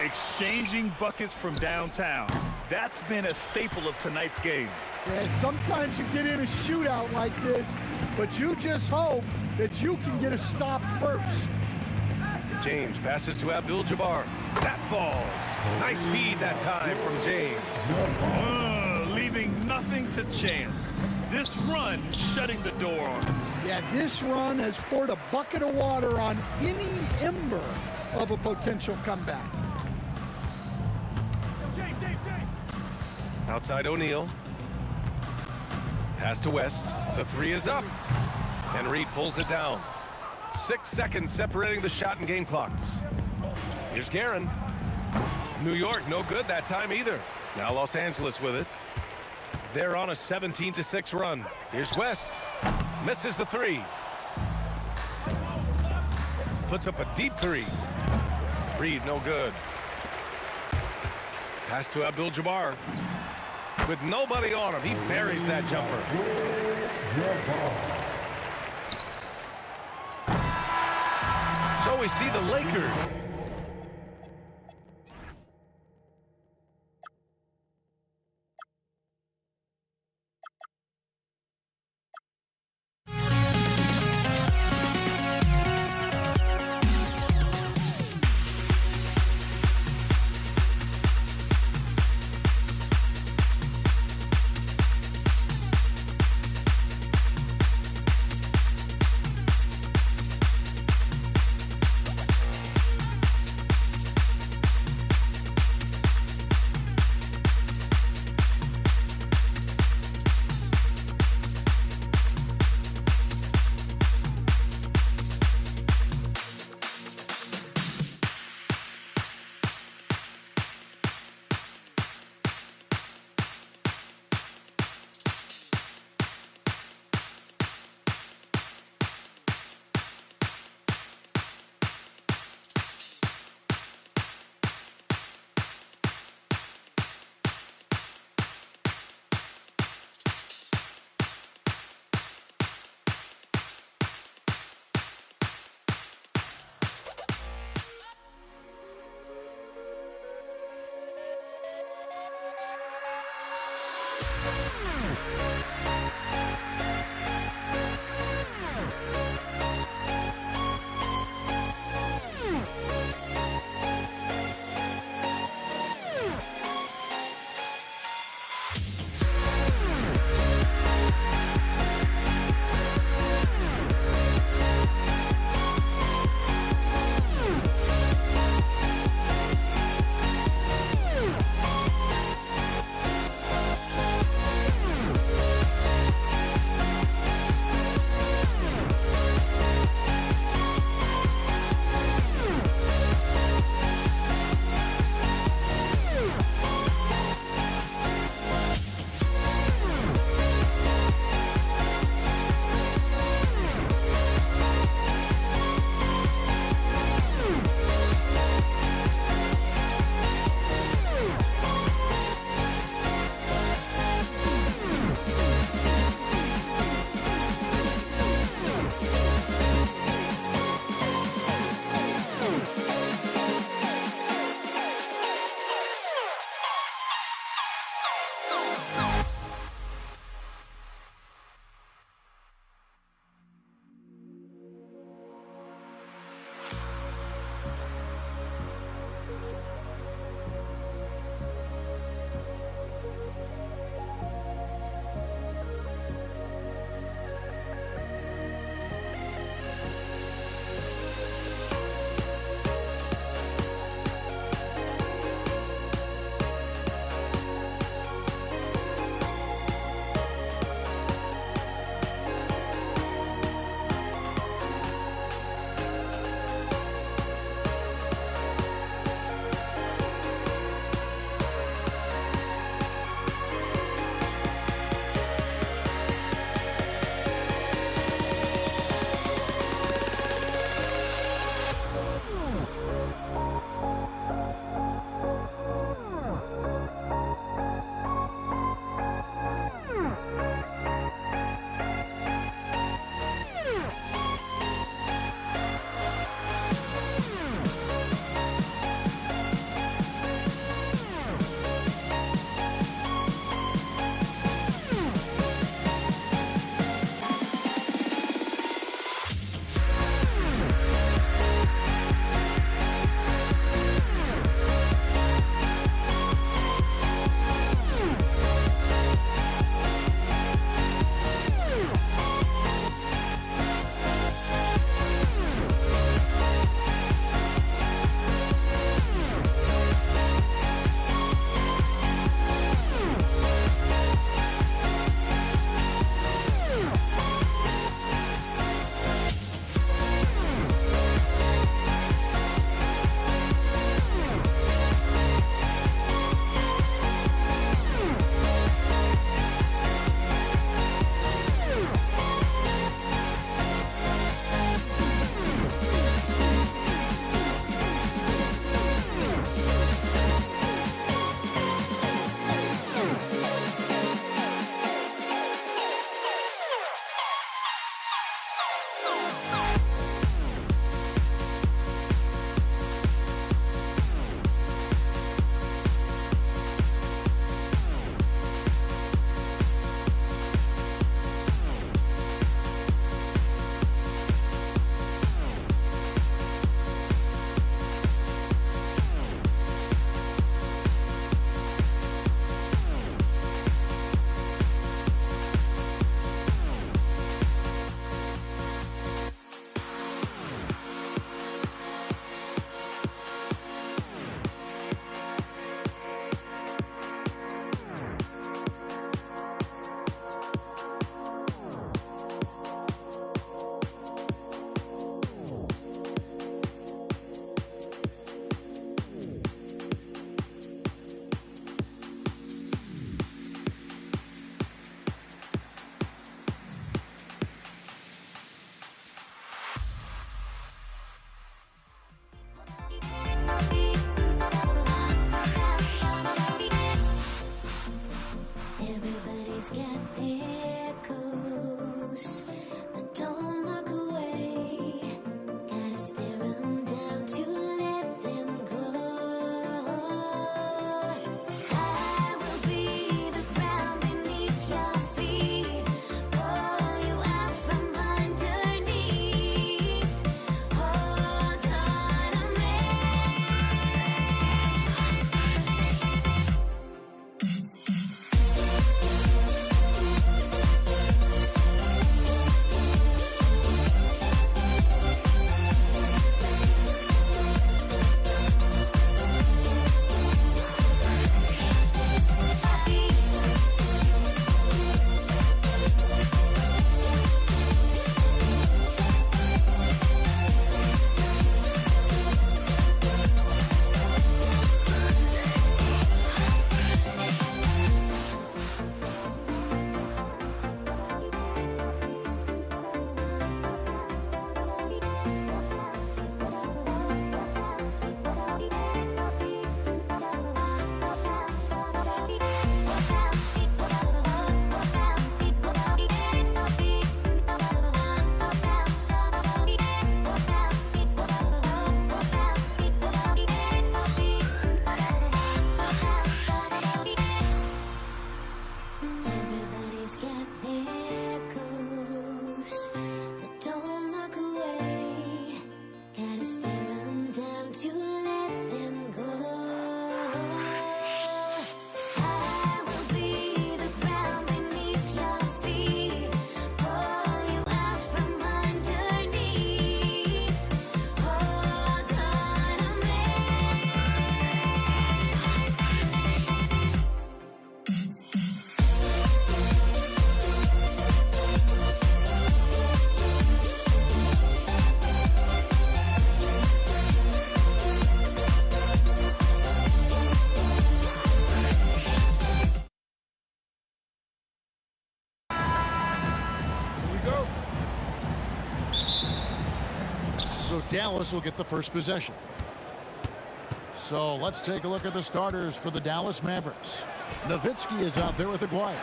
Exchanging buckets from downtown. That's been a staple of tonight's game.
Yeah, sometimes you get in a shootout like this, but you just hope that you can get a stop first.
James passes to Abdul-Jabbar. That falls. Nice feed that time from James.
Leaving nothing to chance. This run shutting the door on him.
Yeah, this run has poured a bucket of water on any ember of a potential comeback.
Outside O'Neal. Pass to West. The three is up. And Reed pulls it down. 6 seconds separating the shot and game clocks. Here's Guerin. New York, no good that time either. Now Los Angeles with it. They're on a 17-6 run. Here's West. Misses the three. Puts up a deep three. Reed, no good. Pass to Abdul-Jabbar. With nobody on him, he buries that jumper. So we see the Lakers.
So Dallas will get the first possession. So let's take a look at the starters for the Dallas Mavericks. Nowitzki is out there with Aguirre.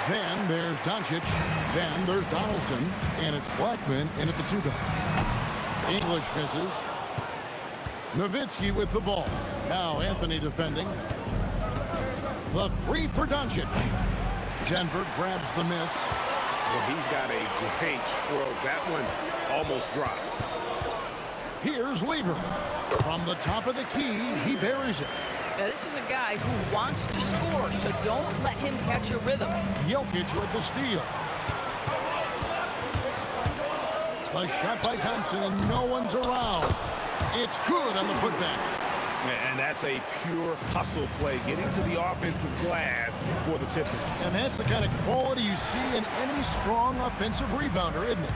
Then there's Doncic. Then there's Donaldson. And it's Blackman in at the 2-guard. English misses. Nowitzki with the ball. Now Anthony defending. The 3 for Doncic. Denver grabs the miss.
Well, he's got a great stroke. That one almost dropped.
Here's Lever. From the top of the key, he buries it.
Now, this is a guy who wants to score, so don't let him catch a rhythm.
Jokic with the steal. The shot by Thompson, and no one's around. It's good on the putback.
And that's a pure hustle play, getting to the offensive glass for the tip.
And that's the kind of quality you see in any strong offensive rebounder, isn't it?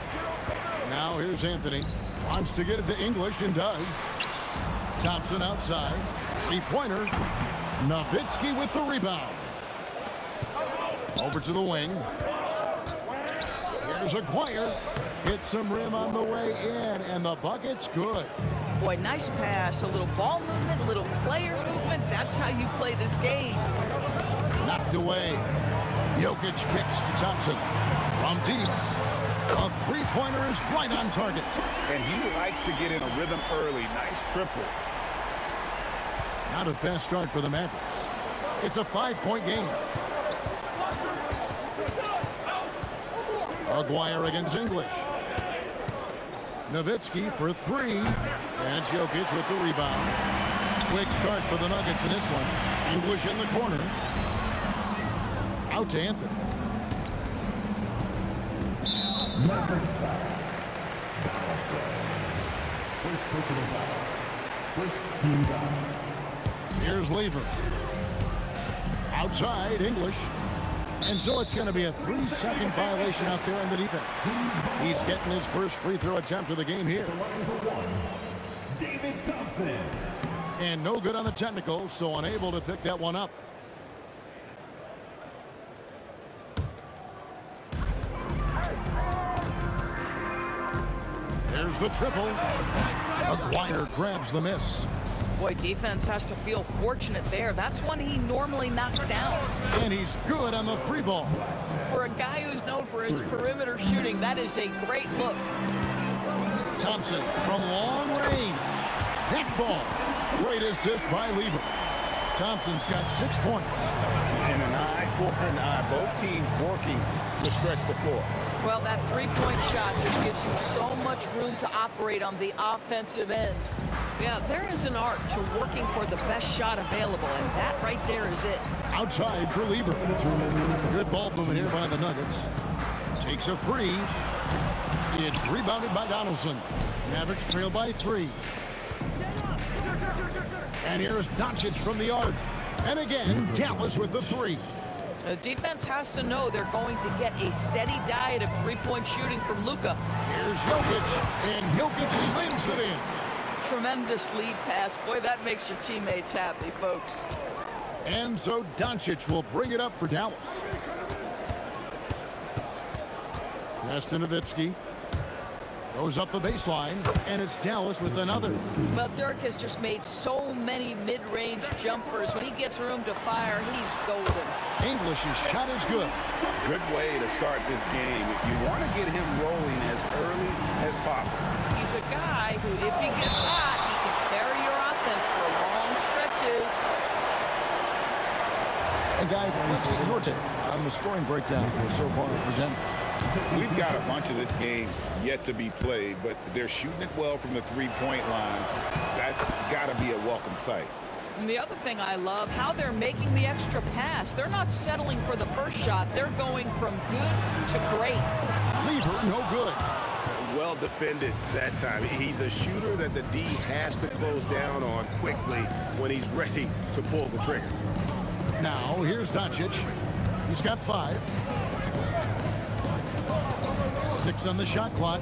Now here's Anthony. Wants to get it to English and does. Thompson outside. 3-pointer. Nowitzki with the rebound. Over to the wing. Here's Aguirre. Hits some rim on the way in, and the bucket's good.
Boy, nice pass. A little ball movement, a little player movement. That's how you play this game.
Knocked away. Jokic kicks to Thompson. From deep. A 3-pointer is right on target.
And he likes to get in a rhythm early. Nice triple.
Not a fast start for the Mavericks. It's a 5-point game. Aguirre against English. Nowitzki for 3. And Jokic with the rebound. Quick start for the Nuggets in this one. English in the corner. Out to Anthony.
Mavericks foul. First personal foul. First team foul.
Here's Lever. Outside, English. And so it's going to be a 3-second violation out there in the defense. He's getting his first free throw attempt of the game here.
David Thompson.
And no good on the technical, so unable to pick that one up. There's the triple. Aguirre grabs the miss.
Boy, defense has to feel fortunate there. That's one he normally knocks down.
And he's good on the 3-ball.
For a guy who's known for his perimeter shooting, that is a great look.
Thompson from long range. That ball. Great assist by Lever. Thompson's got 6 points.
And an eye for an eye. Both teams working to stretch the floor.
Well, that 3-point shot just gives you so much room to operate on the offensive end. Yeah, there is an art to working for the best shot available, and that right there is it.
Outside for Lever. Good ball movement here by the Nuggets. Takes a 3. It's rebounded by Donaldson. Mavericks trail by 3. And here's Doncic from the arc. And again, Dallas with the 3.
The defense has to know they're going to get a steady diet of 3-point shooting from Luka.
Here's Jokic, and Jokic slams it in.
Tremendous lead pass. Boy, that makes your teammates happy, folks.
And so Doncic will bring it up for Dallas. Pass to Nowitzki. Goes up the baseline, and it's Dallas with another.
Well, Dirk has just made so many mid-range jumpers. When he gets room to fire, he's golden.
English's shot is good.
Good way to start this game. You want to get him rolling as early as possible.
He's a guy who, if he gets hot, he can carry your offense for long stretches.
Hey, guys, let's get your take on the scoring breakdown so far for Denver.
We've got a bunch of this game yet to be played, but they're shooting it well from the 3-point line. That's got to be a welcome sight.
And the other thing I love, how they're making the extra pass. They're not settling for the first shot. They're going from good to great.
Lever, no good.
Well defended that time. He's a shooter that the D has to close down on quickly when he's ready to pull the trigger.
Now, here's Doncic. He's got 5. 6 on the shot clock.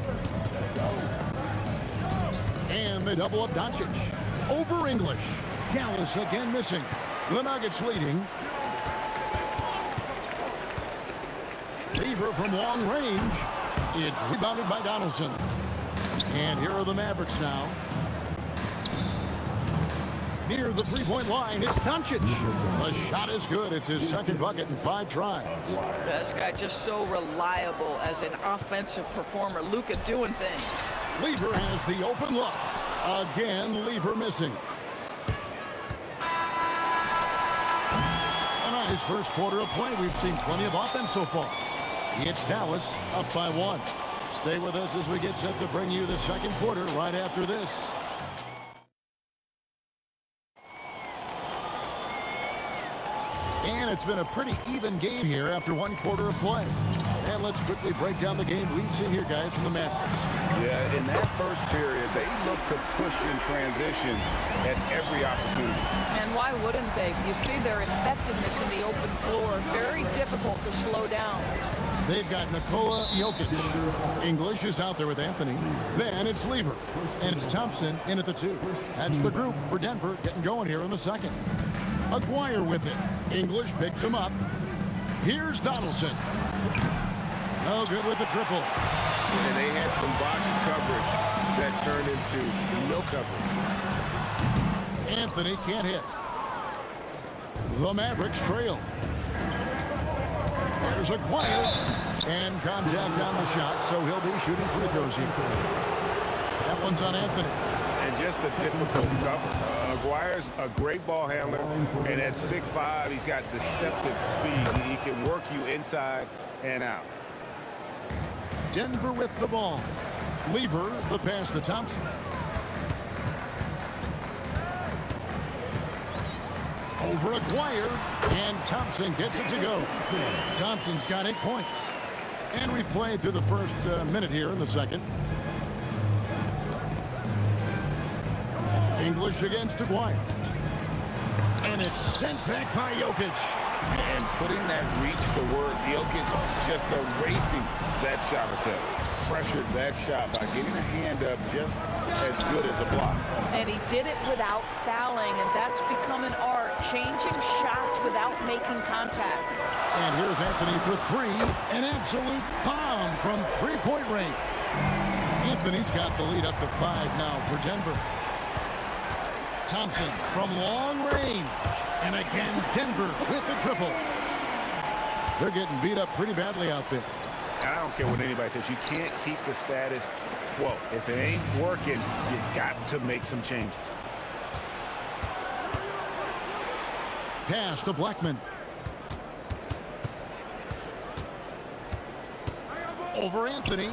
And they double up Doncic. Over English. Dallas again missing. The Nuggets leading. Lever from long range. It's rebounded by Donaldson. And here are the Mavericks now. Near the three-point line, it's Doncic. The shot is good. It's his second bucket in 5 tries.
This guy just so reliable as an offensive performer. Luka doing things.
Lever has the open look. Again, Lever missing. And on his first quarter of play, we've seen plenty of offense so far. It's Dallas up by 1. Stay with us as we get set to bring you the second quarter right after this. And it's been a pretty even game here after 1 quarter of play. And let's quickly break down the game we've seen here, guys, from the Mavericks.
Yeah, in that first period, they looked to push in transition at every opportunity.
And why wouldn't they? You see their effectiveness in the open floor. Very difficult to slow down.
They've got Nikola Jokic. English is out there with Anthony. Then it's Lever. And it's Thompson in at the 2. That's the group for Denver getting going here in the second. Aguirre with it. English picks him up. Here's Donaldson. No good with the triple.
And they had some botched coverage that turned into no coverage.
Anthony can't hit. The Mavericks trail. There's Aguirre. And contact on the shot, so he'll be shooting free throws here. That one's on Anthony.
And just a difficult cover. Aguirre's a great ball handler, and at 6'5", he's got deceptive speed. He can work you inside and out.
Denver with the ball. Lever, the pass to Thompson. Over Aguirre, and Thompson gets it to go. Thompson's got 8 points. And we've played through the first minute here in the second. English against Aguirre. And it's sent back by Jokic.
And putting that reach to work, Jokic just erasing that shot attempt. Pressured that shot by getting a hand up just as good as a block.
And he did it without fouling, and that's become an art, changing shots without making contact.
And here's Anthony for 3. An absolute bomb from three-point range. Anthony's got the lead up to 5 now for Denver. Thompson from long range. And again, Denver with the triple. They're getting beat up pretty badly out there.
And I don't care what anybody says. You can't keep the status quo. If it ain't working, you got to make some changes.
Pass to Blackman. Over Anthony.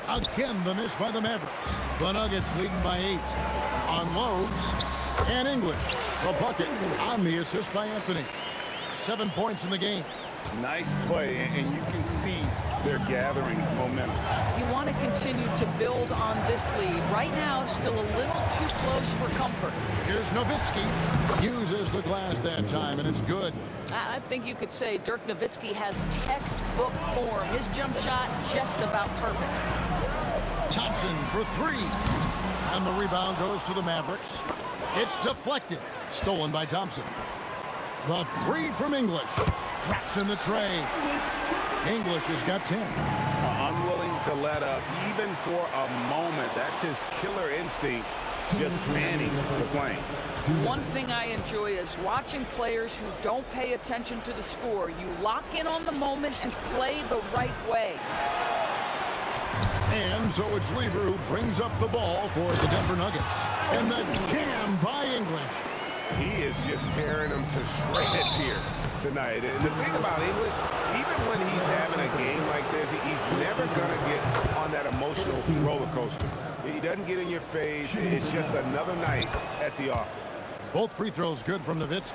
Again, the miss by the Mavericks. The Nuggets leading by 8. Unloads. And English, the bucket on the assist by Anthony. 7 points in the game.
Nice play, and you can see they're gathering momentum.
You want to continue to build on this lead. Right now, still a little too close for comfort.
Here's Nowitzki. Uses the glass that time, and it's good.
I think you could say Dirk Nowitzki has textbook form. His jump shot just about perfect.
Thompson for 3. And the rebound goes to the Mavericks. It's deflected. Stolen by Thompson. The 3 from English. Drops in the tray. English has got 10.
Unwilling to let up, even for a moment. That's his killer instinct, just fanning the flame.
One thing I enjoy is watching players who don't pay attention to the score. You lock in on the moment and play the right way.
And so it's Lever who brings up the ball for the Denver Nuggets. And the jam by English.
He is just tearing them to shreds here tonight. And the thing about English, even when he's having a game like this, he's never going to get on that emotional roller coaster. He doesn't get in your face. It's just another night at the office.
Both free throws good from Nowitzki.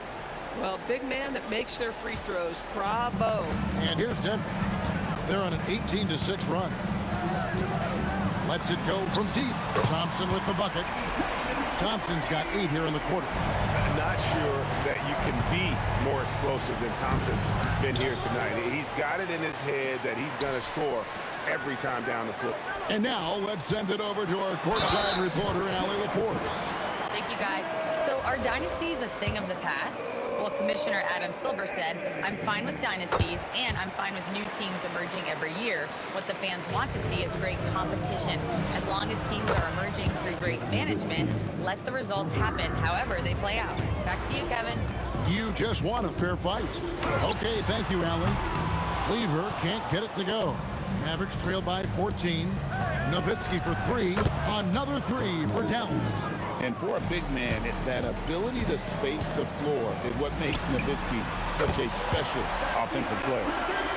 Well, big man that makes their free throws. Bravo.
And here's Denver. They're on an 18-6 run. Lets it go from deep. Thompson with the bucket. Thompson's got 8 here in the quarter.
Not sure that you can be more explosive than Thompson's been here tonight. He's got it in his head that he's going to score every time down the floor.
And now let's send it over to our courtside reporter, Allie LaForce.
Thank you, guys. So are dynasties a thing of the past? Well, Commissioner Adam Silver said, I'm fine with dynasties and I'm fine with new teams emerging every year. What the fans want to see is great competition. As long as teams are emerging through great management, let the results happen however they play out. Back to you, Kevin.
You just won a fair fight. Okay, thank you, Alan. Lever can't get it to go. Mavericks trail by 14. Nowitzki for 3. Another 3 for Dallas.
And for a big man, that ability to space the floor is what makes Nowitzki such a special offensive player.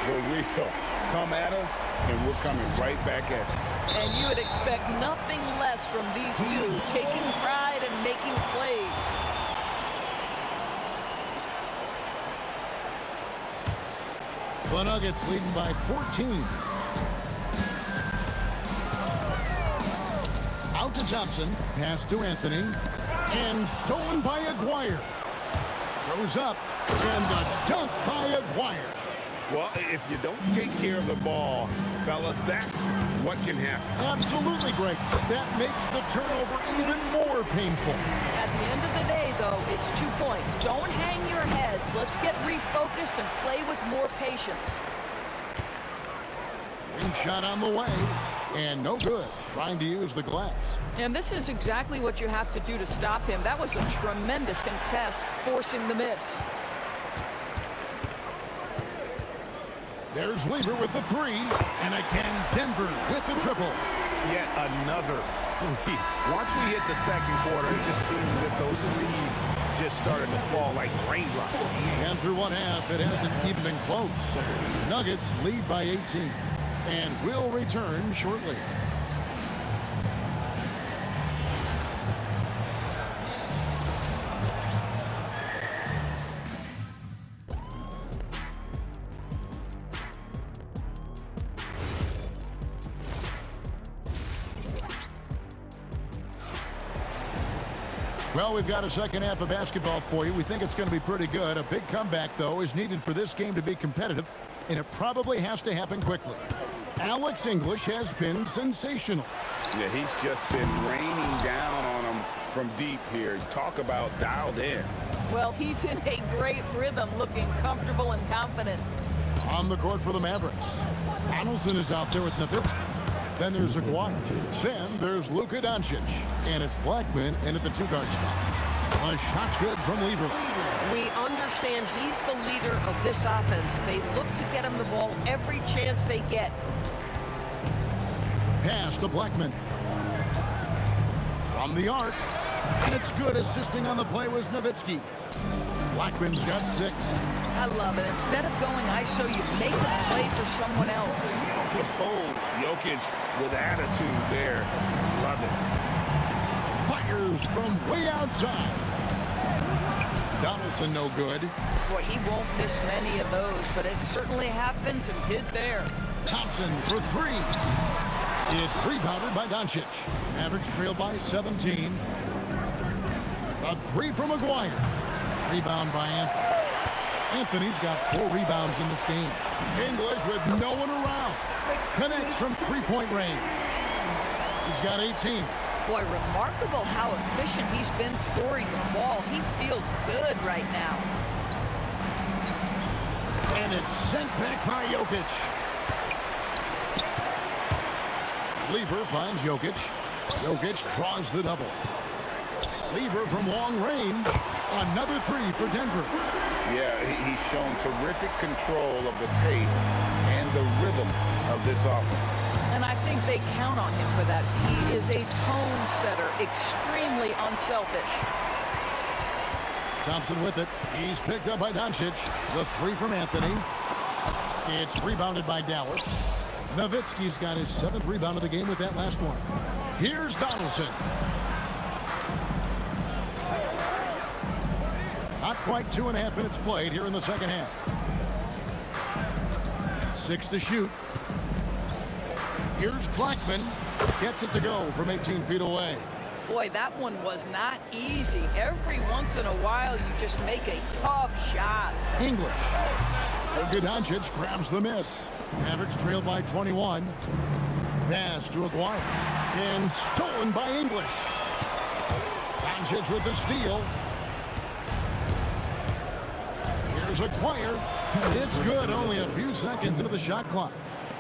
But we'll come at us, and we're coming right back at you.
And you would expect nothing less from these two, taking pride and making plays.
The Nuggets leading by 14. Out to Thompson, pass to Anthony, and stolen by Aguirre. Goes up, and the dunk by Aguirre.
Well, if you don't take care of the ball, fellas, that's what can happen.
Absolutely, Greg. That makes the turnover even more painful.
At the end of the day, though, it's 2 points. Don't hang your heads. Let's get refocused and play with more patience.
Wing shot on the way, and no good. Trying to use the glass.
And this is exactly what you have to do to stop him. That was a tremendous contest, forcing the miss.
There's Lever with the 3, and again Denver with the triple.
Yet another 3. Once we hit the second quarter, it just seems as if those threes just started to fall like raindrops.
And through one half, it hasn't even been close. Nuggets lead by 18, and will return shortly. Well, we've got a second half of basketball for you. We think it's going to be pretty good. A big comeback, though, is needed for this game to be competitive, and it probably has to happen quickly. Alex English has been sensational.
Yeah, he's just been raining down on them from deep here. Talk about dialed in.
Well, he's in a great rhythm, looking comfortable and confident.
On the court for the Mavericks. Donaldson is out there with Nowitzki. Then there's Aguirre. Then there's Luka Doncic. And it's Blackman in at the 2-guard spot. A shot's good from Lever.
We understand he's the leader of this offense. They look to get him the ball every chance they get.
Pass to Blackman. From the arc. And it's good. Assisting on the play was Nowitzki. Blackman's got 6.
I love it. Instead of going ISO, you make a play for someone else.
Oh, Jokic with attitude there. Love it.
Fires from way outside. Donaldson no good.
Boy, he won't miss many of those, but it certainly happens and did there.
Thompson for 3. It's rebounded by Doncic. Mavericks trail by 17. A 3 from Aguirre. Rebound by Anthony. Anthony's got 4 rebounds in this game. English with no one around. Connects from 3-point range. He's got 18.
Boy, remarkable how efficient he's been scoring the ball. He feels good right now.
And it's sent back by Jokic. Lever finds Jokic. Jokic draws the double. Lever from long range. Another 3 for Denver.
Yeah, he's shown terrific control of the pace and the rhythm of this offense.
And I think they count on him for that. He is a tone setter, extremely unselfish.
Thompson with it. He's picked up by Doncic. The 3 from Anthony. It's rebounded by Dallas. Nowitzki's got his 7th rebound of the game with that last one. Here's Donaldson. Not quite 2.5 minutes played here in the second half. 6 to shoot. Here's Blackman. Gets it to go from 18 feet away.
Boy, that one was not easy. Every once in a while, you just make a tough shot.
English. Luka Doncic grabs the miss. Mavericks trail by 21. Pass to Aguirre. And stolen by English. Doncic with the steal. There's Aguirre. It's good. Only a few seconds into the shot clock.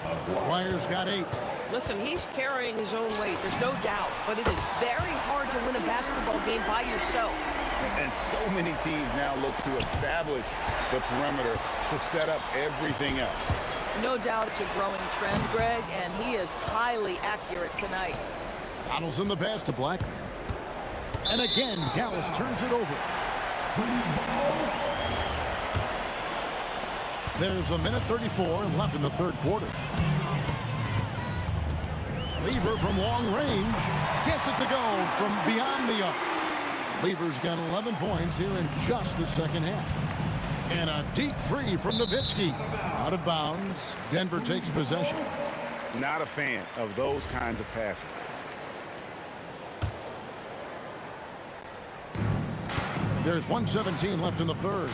Aguirre's got 8.
Listen, he's carrying his own weight, there's no doubt, but it is very hard to win a basketball game by yourself.
And so many teams now look to establish the perimeter to set up everything else.
No doubt it's a growing trend, Greg, and he is highly accurate tonight.
Donaldson the pass to Blackman. And again, Dallas turns it over. There's a minute 34 left in the third quarter. Lever from long range gets it to go from beyond the arc. Lever's got 11 points here in just the second half. And a deep three from Nowitzki. Out of bounds. Denver takes possession.
Not a fan of those kinds of passes.
There's 1:17 left in the third.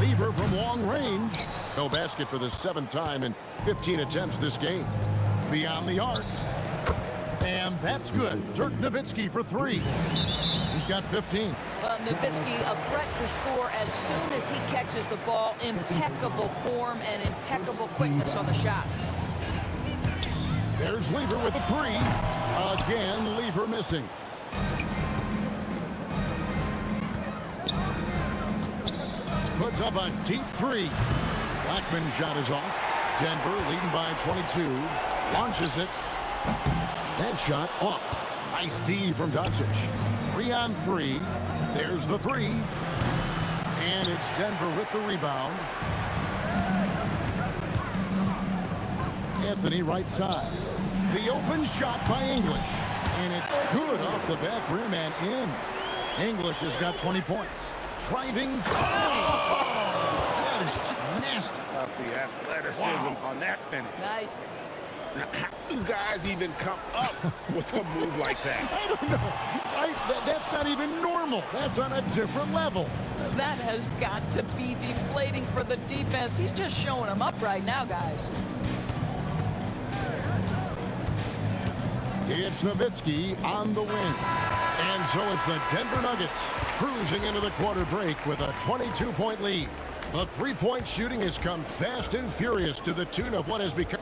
Lever from long range. No basket for the 7th time in 15 attempts this game. Beyond the arc. And that's good. Dirk Nowitzki for 3. He's got 15.
Well, Nowitzki, a threat to score as soon as he catches the ball. Impeccable form and impeccable quickness on the shot.
There's Lever with a 3. Again, Lever missing. Puts up a deep 3. Blackman's shot is off. Denver leading by 22. Launches it. That shot off. Nice D from Doncic. 3 on 3. There's the 3. And it's Denver with the rebound. Anthony right side. The open shot by English. And it's good off the back rim and in. English has got 20 points. Driving. That is just nasty.
Up the athleticism on that finish.
Nice.
How do guys even come up with a move like that?
I don't know. That's not even normal. That's on a different level.
That has got to be deflating for the defense. He's just showing them up right now, guys.
It's Nowitzki on the wing. And so it's the Denver Nuggets cruising into the quarter break with a 22-point lead. The three-point shooting has come fast and furious to the tune of what has become.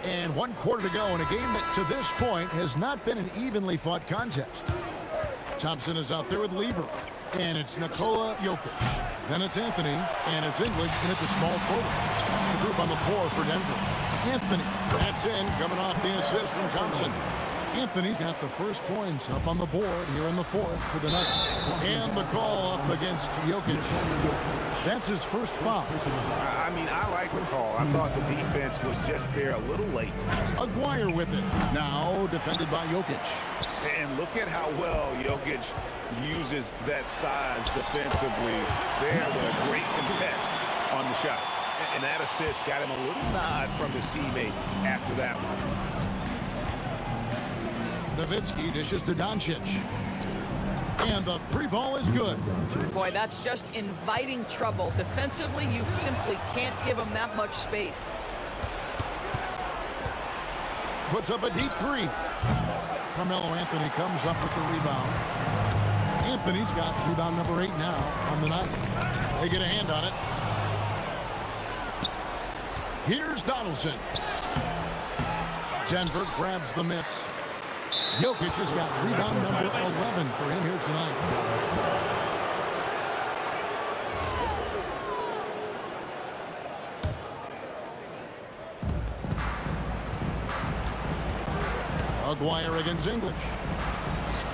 And 1 quarter to go in a game that to this point has not been an evenly fought contest. Thompson is out there with Lever. And it's Nikola Jokic. Then it's Anthony. And it's English in at the small forward. That's the group on the floor for Denver. Anthony. That's in. Coming off the assist from Thompson. Anthony's got the first points up on the board here in the fourth for the Nuggets. And the call up against Jokic. That's his first foul.
I mean, I like the call. I thought the defense was just there a little late.
Aguirre with it. Now defended by Jokic.
And look at how well Jokic uses that size defensively there with a great contest on the shot. And that assist got him a little nod from his teammate after that one.
Nowitzki dishes to Doncic. And the 3 ball is good.
Boy, that's just inviting trouble. Defensively, you simply can't give him that much space.
Puts up a deep 3. Carmelo Anthony comes up with the rebound. Anthony's got rebound number 8 now on the night. They get a hand on it. Here's Donaldson. Denver grabs the miss. Jokic has got rebound number 11 for him here tonight. Aguirre against English.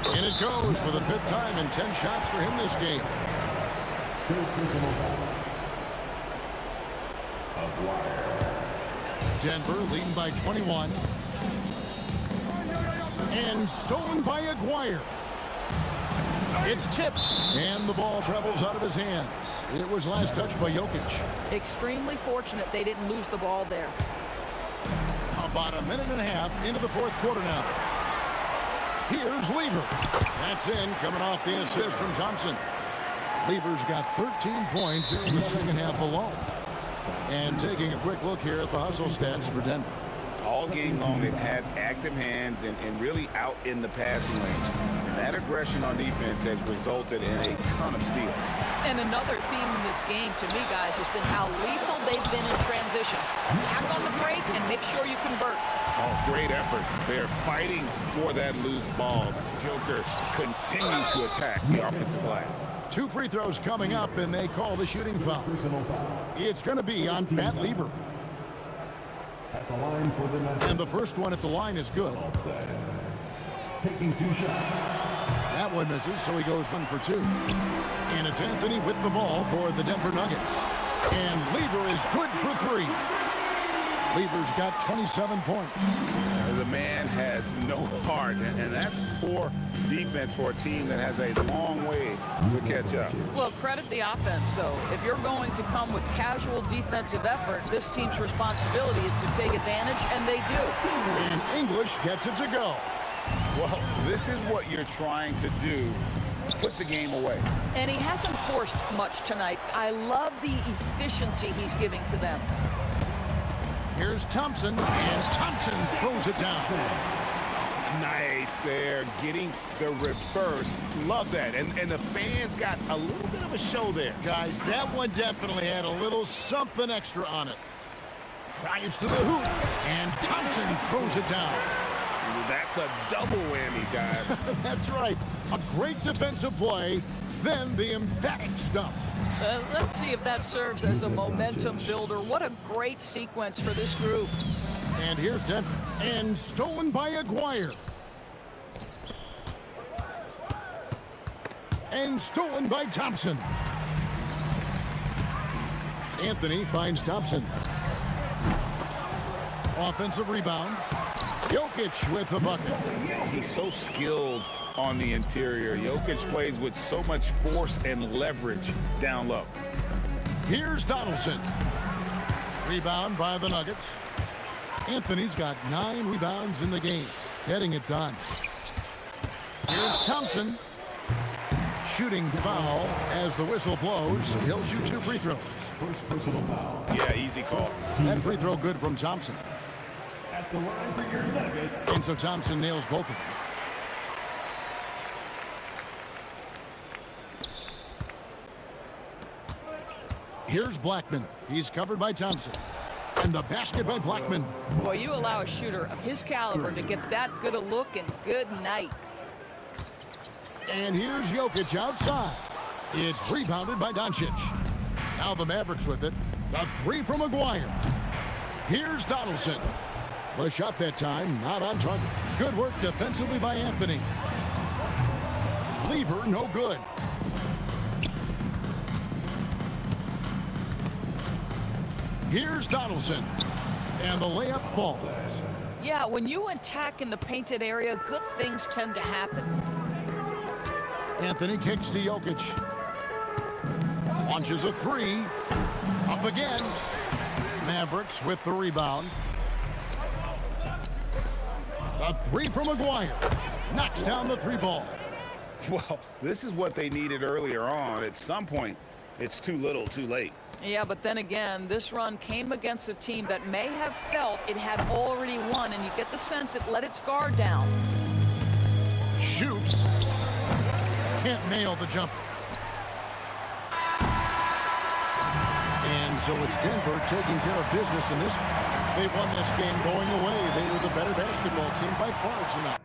And it goes for the 5th time and 10 shots for him this game. Denver leading by 21. And stolen by Aguirre. It's tipped. And the ball travels out of his hands. It was last touched by Jokic.
Extremely fortunate they didn't lose the ball there.
About a minute and a half into the fourth quarter now. Here's Lever. That's in, coming off the assist from Thompson. Lever's got 13 points here in the second half alone. And taking a quick look here at the hustle stats for Denver.
All all game long, they've had active hands and really out in the passing lanes. And that aggression on defense has resulted in a ton of steals.
And another theme in this game, to me, guys, has been how lethal they've been in transition. Attack on the break and make sure you convert.
Oh, great effort. They're fighting for that loose ball. Joker continues to attack the offensive glass.
2 free throws coming up, and they call the shooting foul. It's going to be on Pat Lever.
At the line for the Nets.
And the first one at the line is good.
Taking 2 shots.
That one misses, so he goes 1 for 2. And it's Anthony with the ball for the Denver Nuggets. And Lever is good for 3. Lever's got 27 points.
The man has no heart, and that's poor defense for a team that has a long way to catch up.
Well, credit the offense, though. If you're going to come with casual defensive effort, this team's responsibility is to take advantage, and they do.
And English gets it to go.
Well, this is what you're trying to do. Put the game away.
And he hasn't forced much tonight. I love the efficiency he's giving to them.
Here's Thompson, and Thompson throws it down.
Nice there, getting the reverse. Love that. And the fans got a little bit of a show there.
Guys, that one definitely had a little something extra on it. Drives to the hoop, and Thompson throws it down.
That's a double whammy, guys.
That's right. A great defensive play, then the emphatic stuff.
Let's see if that serves as a momentum builder. What a great sequence for this group.
And here's Denver. And stolen by Aguirre. And stolen by Thompson. Anthony finds Thompson. Offensive rebound. Jokic with the bucket.
He's so skilled on the interior. Jokic plays with so much force and leverage down low.
Here's Donaldson. Rebound by the Nuggets. Anthony's got 9 rebounds in the game. Getting it done. Here's Thompson. Shooting foul as the whistle blows. He'll shoot 2 free throws.
First personal foul.
Yeah, easy call.
That free throw good from Thompson.
At the line for your Nuggets.
And so Thompson nails both of them. Here's Blackman. He's covered by Thompson. And the basket by Blackman.
Boy, you allow a shooter of his caliber to get that good a look, and good night.
And here's Jokic outside. It's rebounded by Doncic. Now the Mavericks with it. A 3 from Aguirre. Here's Donaldson. The shot that time, not on target. Good work defensively by Anthony. Lever, no good. Here's Donaldson. And the layup falls.
Yeah, when you attack in the painted area, good things tend to happen.
Anthony kicks to Jokic. Launches a 3. Up again. Mavericks with the rebound. A 3 from Aguirre. Knocks down the 3 ball.
Well, this is what they needed earlier on. At some point, it's too little, too late.
Yeah, but then again, this run came against a team that may have felt it had already won, and you get the sense it let its guard down.
Shoots. Can't nail the jumper. And so it's Denver taking care of business in this. They won this game going away. They were the better basketball team by far tonight.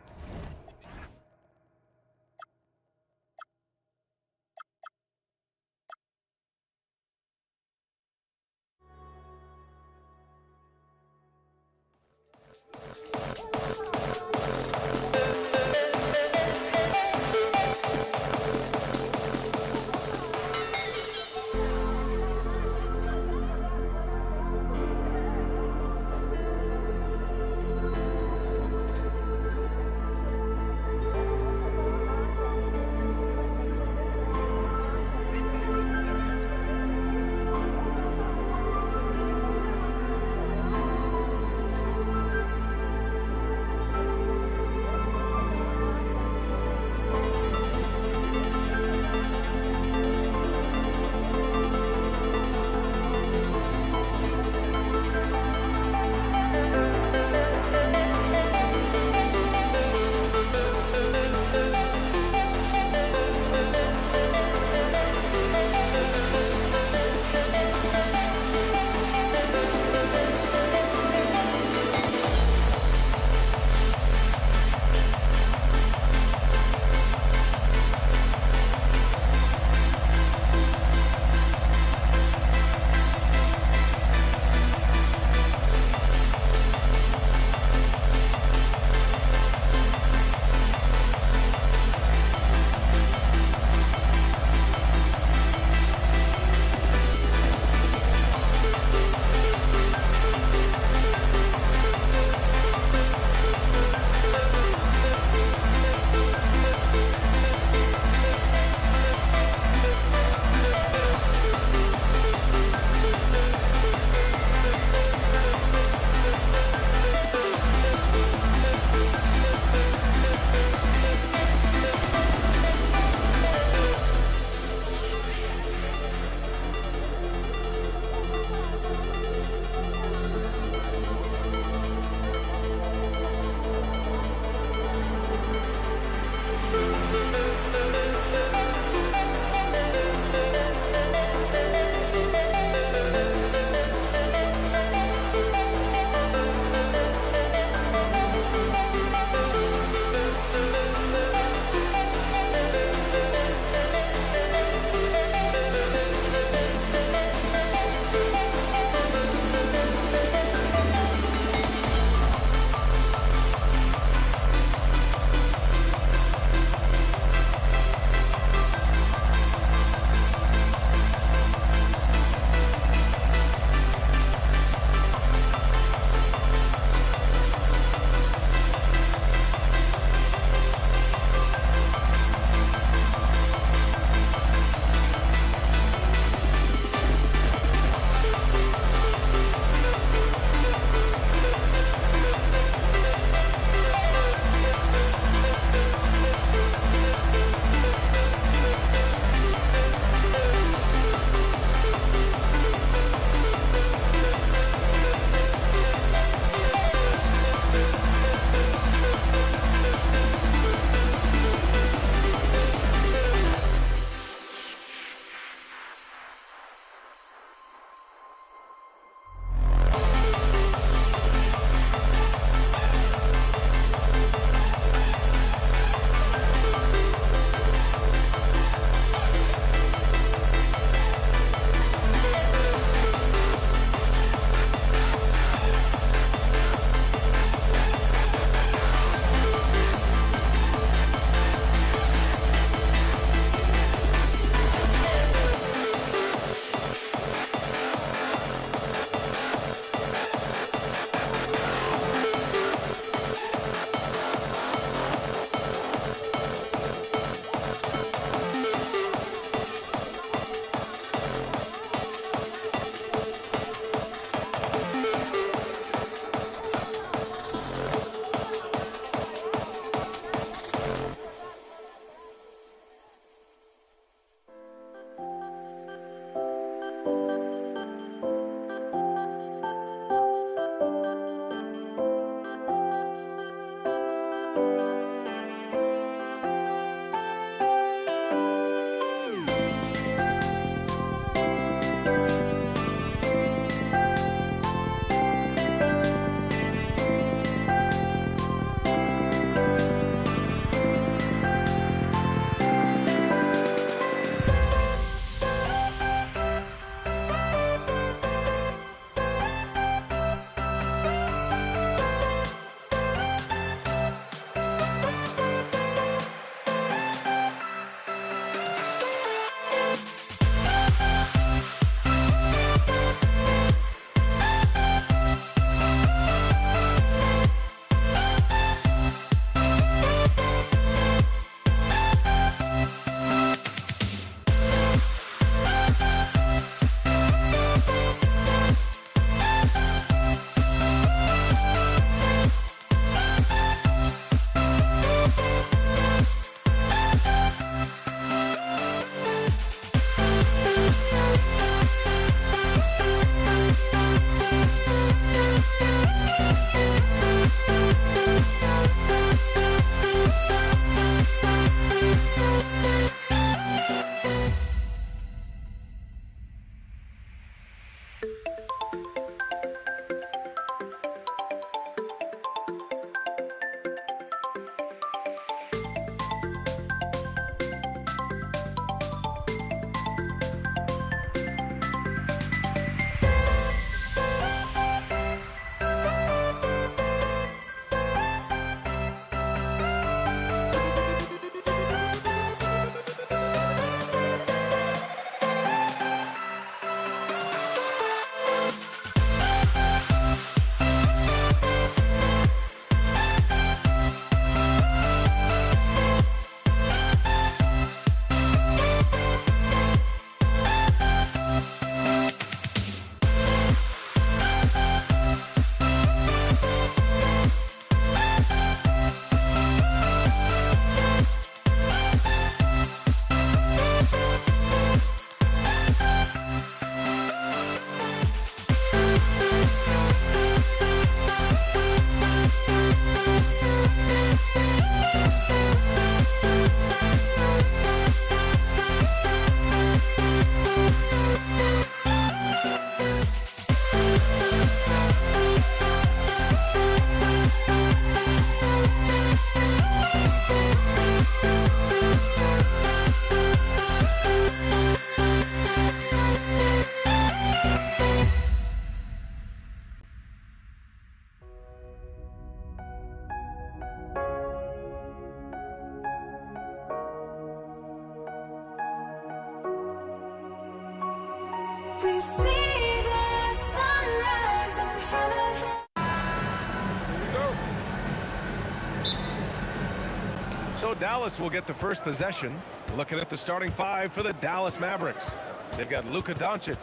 So Dallas will get the first possession. Looking at the starting five for the Dallas Mavericks. They've got Luka Doncic,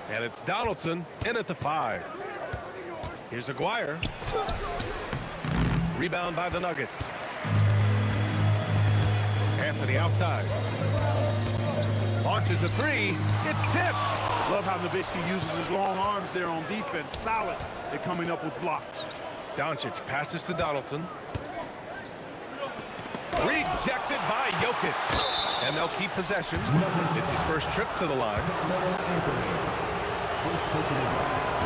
and it's Donaldson in at the 5. Here's Aguirre. Rebound by the Nuggets. Anthony outside. Launches a 3. It's tipped.
Love how Nowitzki uses his long arms there on defense. Solid at coming up with blocks.
Doncic passes to Donaldson. Rejected by Jokic. And they'll keep possession. It's his first trip to the line.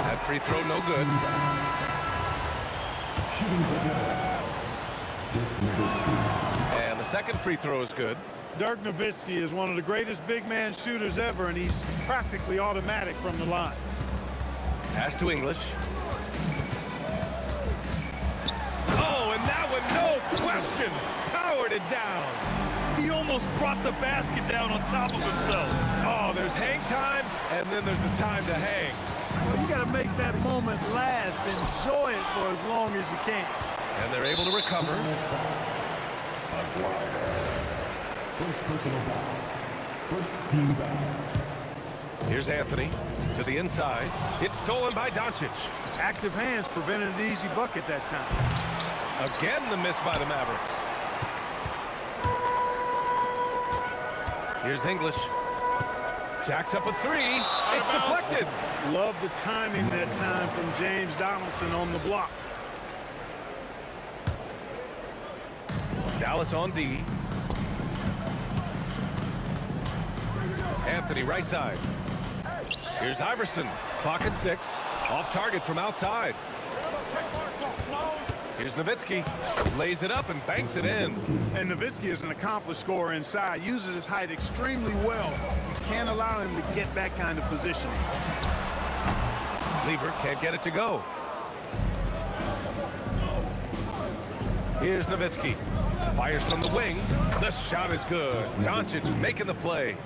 That free throw no good. And the second free throw is good.
Dirk Nowitzki is one of the greatest big man shooters ever, and he's practically automatic from the line.
Pass to English. Oh, and that one, no question, powered it down.
He almost brought the basket down on top of himself.
Oh, there's hang time, and then there's a time to hang.
Well, you got to make that moment last. Enjoy it for as long as you can.
And they're able to recover.
First personal foul. First team foul.
Here's Anthony to the inside. It's stolen by Doncic.
Active hands prevented an easy bucket that time.
Again, the miss by the Mavericks. Here's English. Jacks up a 3. It's deflected.
Love the timing that time from James Donaldson on the block.
Dallas on D. Anthony right side. Here's Iverson. Clock at 6. Off target from outside. Here's Nowitzki. Lays it up and banks it in.
And Nowitzki is an accomplished scorer inside. Uses his height extremely well. You can't allow him to get that kind of positioning.
Lever can't get it to go. Here's Nowitzki. Fires from the wing. The shot is good. Doncic making the play.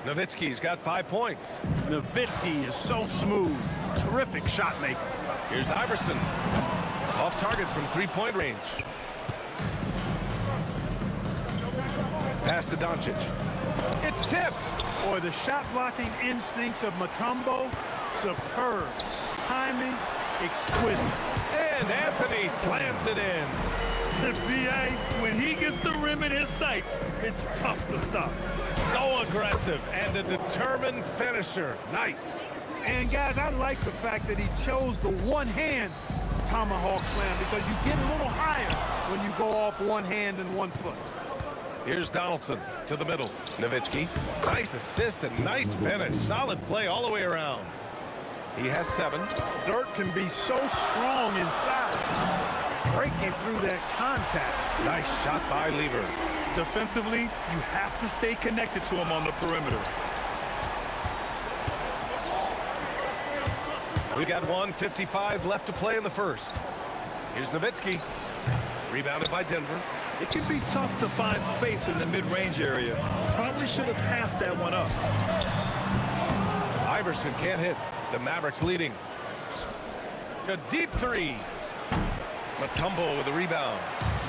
Nowitzki's got 5 points.
Nowitzki is so smooth. Terrific shot maker.
Here's Iverson. Off target from 3-point range. Pass to Doncic. It's tipped.
Boy, the shot blocking instincts of Mutombo, superb. Timing, exquisite.
And Anthony slams it in.
The BA, when he gets the rim in his sights, it's tough to stop.
So aggressive and a determined finisher. Nice.
And guys, I like the fact that he chose the one-hand tomahawk slam because you get a little higher when you go off one hand and 1 foot.
Here's Donaldson to the middle. Nowitzki. Nice assist and nice finish. Solid play all the way around. He has 7.
Dirk can be so strong inside. Breaking through that contact.
Nice shot by Lever.
Defensively, you have to stay connected to him on the perimeter.
We got 1:55 left to play in the first. Here's Nowitzki. Rebounded by Denver.
It can be tough to find space in the mid-range area. Probably should have passed that one up.
Iverson can't hit. The Mavericks leading. A deep 3. Mutombo with a rebound.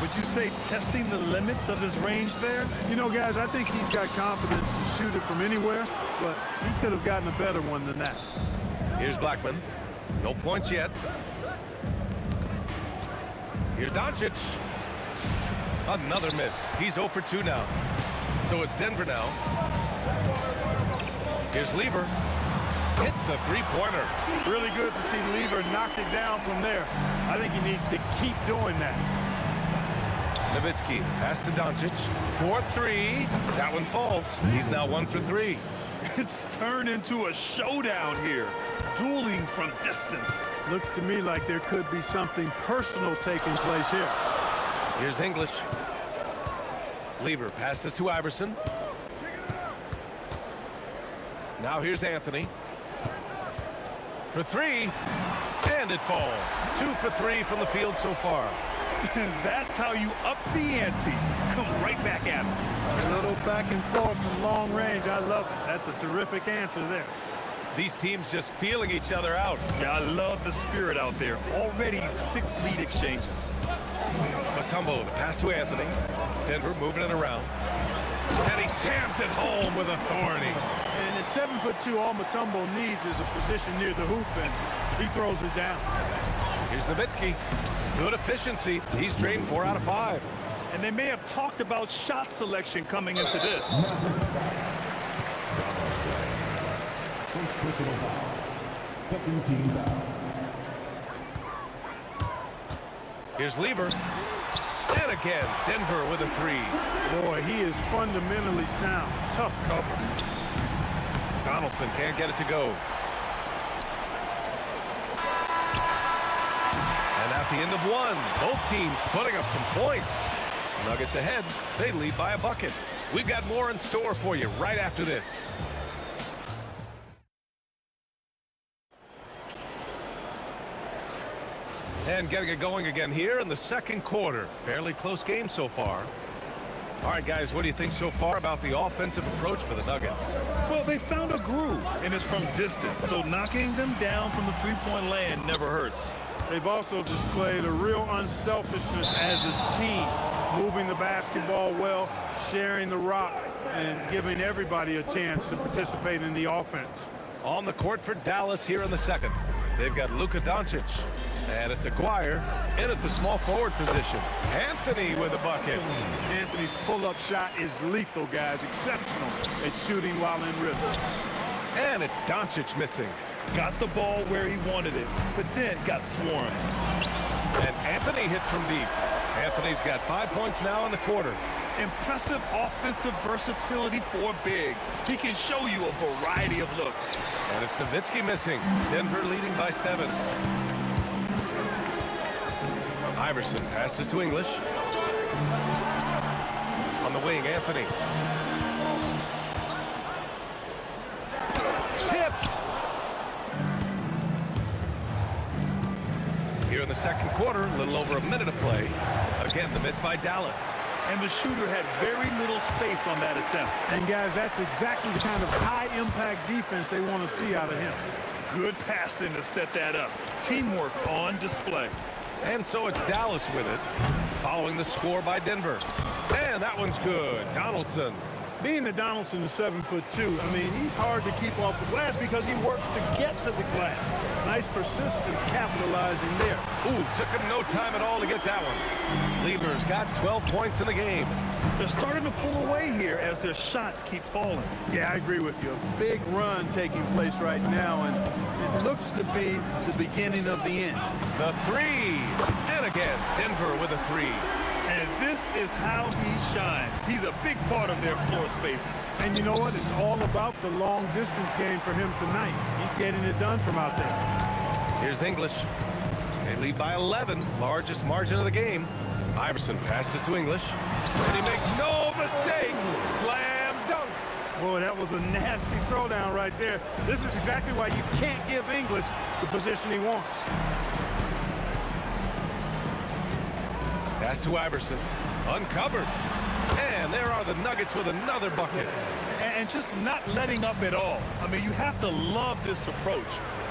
Would you say testing the limits of his range there?
You know, guys, I think he's got confidence to shoot it from anywhere, but he could have gotten a better one than that.
Here's Blackman. No points yet. Here's Doncic. Another miss. He's 0 for 2 now. So it's Denver now. Here's Lever. Hits a 3-pointer.
Really good to see Lever knock it down from there. I think he needs to keep doing that.
Nowitzki, pass to Doncic. 4-3. That one falls. He's now 1 for 3.
It's turned into a showdown here. Dueling from distance.
Looks to me like there could be something personal taking place here.
Here's English. Lever passes to Iverson. Now here's Anthony. For 3. And it falls. 2 for 3 from the field so far.
That's how you up the ante. Come right back at him.
A little back and forth from long range. I love it. That's a terrific answer there.
These teams just feeling each other out.
Yeah, I love the spirit out there. Already 6 lead exchanges.
Mutombo, the pass to Anthony. Denver moving it around. And he jams it home with authority.
And at 7'2", all Mutombo needs is a position near the hoop, and he throws it down.
Here's Nowitzki. Good efficiency. He's drained 4 out of 5.
And they may have talked about shot selection coming into this.
First personal foul. Second team foul.
Here's Lever. And again, Denver with a 3.
Boy, he is fundamentally sound. Tough cover.
Donaldson can't get it to go. And at the end of 1, both teams putting up some points. Nuggets ahead. They lead by a bucket. We've got more in store for you right after this. And getting it going again here in the second quarter. Fairly close game so far. All right, guys, what do you think so far about the offensive approach for the Nuggets?
Well, they found a groove, and it's from distance, so knocking them down from the three-point land never hurts.
They've also displayed a real unselfishness as a team, moving the basketball well, sharing the rock, and giving everybody a chance to participate in the offense.
On the court for Dallas here in the second. They've got Luka Doncic. And it's Aguirre in at the small forward position. Anthony with a bucket.
Anthony's pull-up shot is lethal, guys. Exceptional at shooting while in rhythm.
And it's Doncic missing.
Got the ball where he wanted it, but then got swarmed.
And Anthony hits from deep. Anthony's got 5 points now in the quarter.
Impressive offensive versatility for big. He can show you a variety of looks.
And it's Nowitzki missing. Denver leading by 7. Iverson passes to English. On the wing, Anthony. Tipped. Here in the second quarter, a little over a minute of play. Again, the miss by Dallas.
And the shooter had very little space on that attempt.
And guys, that's exactly the kind of high-impact defense they want to see out of him.
Good passing to set that up. Teamwork on display.
And so it's Dallas with it, following the score by Denver. And that one's good. Donaldson.
Being that Donaldson is 7'2", I mean, he's hard to keep off the glass because he works to get to the glass. Nice persistence capitalizing there.
Ooh, took him no time at all to get that one. Lever's got 12 points in the game.
They're starting to pull away here as their shots keep falling.
Yeah, I agree with you. A big run taking place right now, and it looks to be the beginning of the end.
The 3. And again, Denver with a 3.
And this is how he shines. He's a big part of their floor spacing.
And you know what? It's all about the long distance game for him tonight. He's getting it done from out there.
Here's English. They lead by 11, largest margin of the game. Iverson passes to English, and he makes no mistake. Slam dunk.
Boy, that was a nasty throwdown right there. This is exactly why you can't give English the position he wants.
Pass to Iverson. Uncovered. And there are the Nuggets with another bucket.
And just not letting up at all. I mean, you have to love this approach.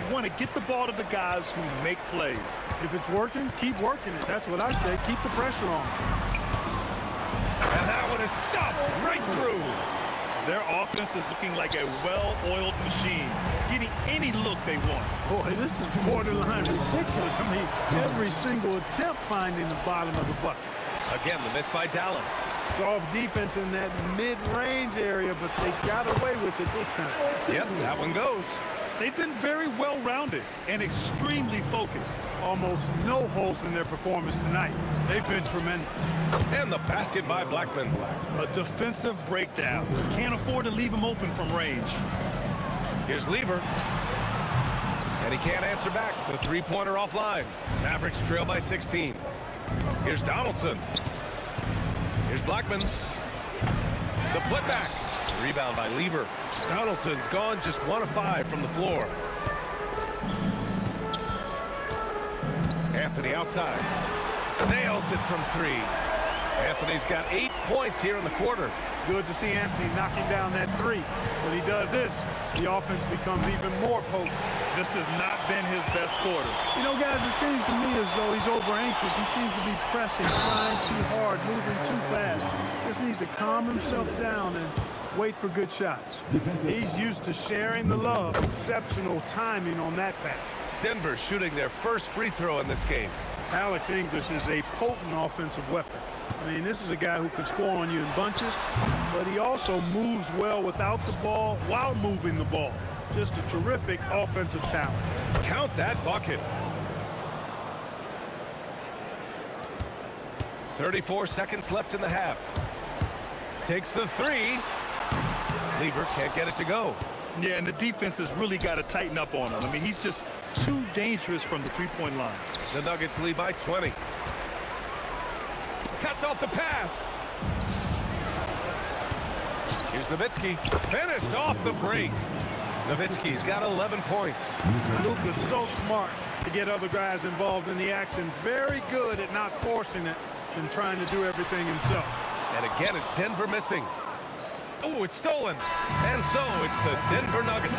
You want to get the ball to the guys who make plays.
If it's working, keep working it. That's what I say. Keep the pressure on.
And that one is stuffed right through.
Their offense is looking like a well-oiled machine, getting any look they want.
Boy, this is borderline ridiculous. I mean, every single attempt finding the bottom of the bucket.
Again, the miss by Dallas.
Soft defense in that mid-range area, but they got away with it this time.
Yep, that one goes.
They've been very well-rounded and extremely focused.
Almost no holes in their performance tonight. They've been tremendous.
And the basket by Blackman.
A defensive breakdown. Can't afford to leave him open from range.
Here's Lever. And he can't answer back. The three-pointer offline. Mavericks trail by 16. Here's Donaldson. Here's Blackman. The putback. Rebound by Lever. Donaldson's gone just 1 of 5 from the floor. Anthony outside. Nails it from 3. Anthony's got 8 points here in the quarter.
Good to see Anthony knocking down that three. When he does this, the offense becomes even more potent.
This has not been his best quarter.
You know, guys, it seems to me as though he's over anxious. He seems to be pressing, trying too hard, moving too fast. Just needs to calm himself down and wait for good shots. He's used to sharing the love. Exceptional timing on that pass.
Denver shooting their first free throw in this game.
Alex English is a potent offensive weapon. I mean, this is a guy who can score on you in bunches, but he also moves well without the ball while moving the ball. Just a terrific offensive talent.
Count that bucket. 34 seconds left in the half. Takes the three. Lever can't get it to go.
Yeah, and the defense has really got to tighten up on him. I mean, he's just too dangerous from the three-point line.
The Nuggets lead by 20. Cuts off the pass. Here's Nowitzki. Finished off the break. Nowitzki's got 11 points.
Luka's so smart to get other guys involved in the action. Very good at not forcing it and trying to do everything himself.
And again, it's Denver missing. Oh, it's stolen. And so it's the Denver Nuggets.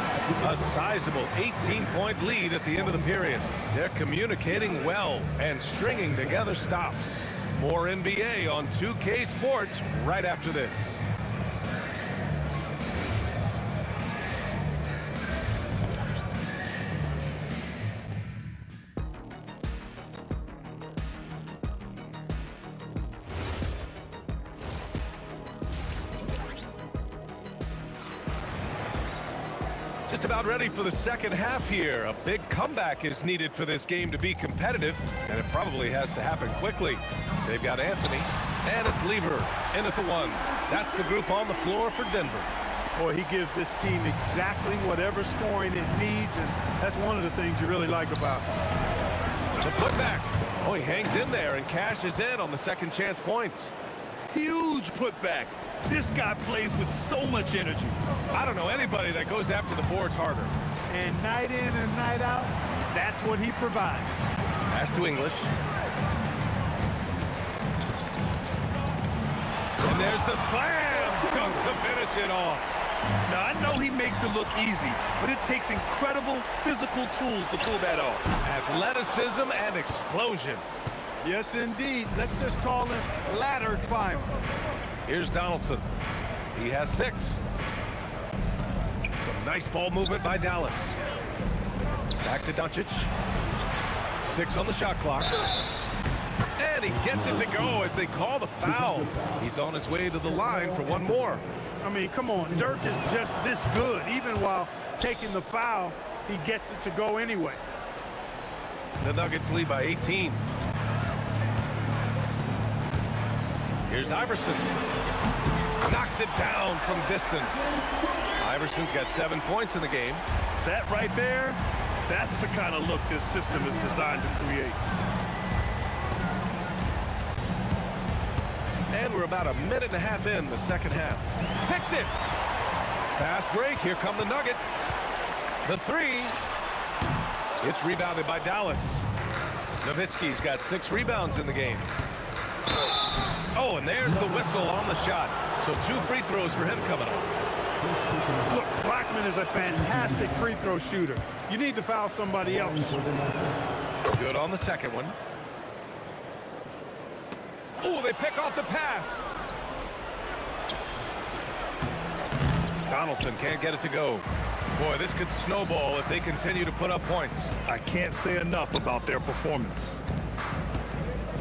A sizable 18-point lead at the end of the period. They're communicating well and stringing together stops. More NBA on 2K Sports right after this. Just about ready for the second half here. A big comeback is needed for this game to be competitive, and it probably has to happen quickly. They've got Anthony, and it's Lever in at the one. That's the group on the floor for Denver.
Boy, he gives this team exactly whatever scoring it needs, and that's one of the things you really like about him.
The putback. Oh, he hangs in there and cashes in on the second chance points.
Huge putback. This guy plays with so much energy.
I don't know anybody that goes after the boards harder.
And night in and night out, that's what he provides.
Pass to English. And there's the slam dunk to finish it off.
Now, I know he makes it look easy, but it takes incredible physical tools to pull that off.
Athleticism and explosion.
Yes, indeed. Let's just call him ladder climber.
Here's Donaldson. He has 6. Some nice ball movement by Dallas. Back to Doncic. 6 on the shot clock. And he gets it to go as they call the foul. He's on his way to the line for one more.
I mean, come on. Dirk is just this good. Even while taking the foul, he gets it to go anyway.
The Nuggets lead by 18. Here's Iverson. Knocks it down from distance. Iverson's got 7 points in the game.
That right there, that's the kind of look this system is designed to create.
And we're about a minute and a half in the second half. Picked it. Fast break. Here come the Nuggets. The three. It's rebounded by Dallas. Nowitzki's got 6 rebounds in the game. Oh, and there's the whistle on the shot. So 2 free throws for him coming up.
Look, Blackman is a fantastic free throw shooter. You need to foul somebody else.
Good on the second one. Oh, they pick off the pass. Donaldson can't get it to go. Boy, this could snowball if they continue to put up points.
I can't say enough about their performance.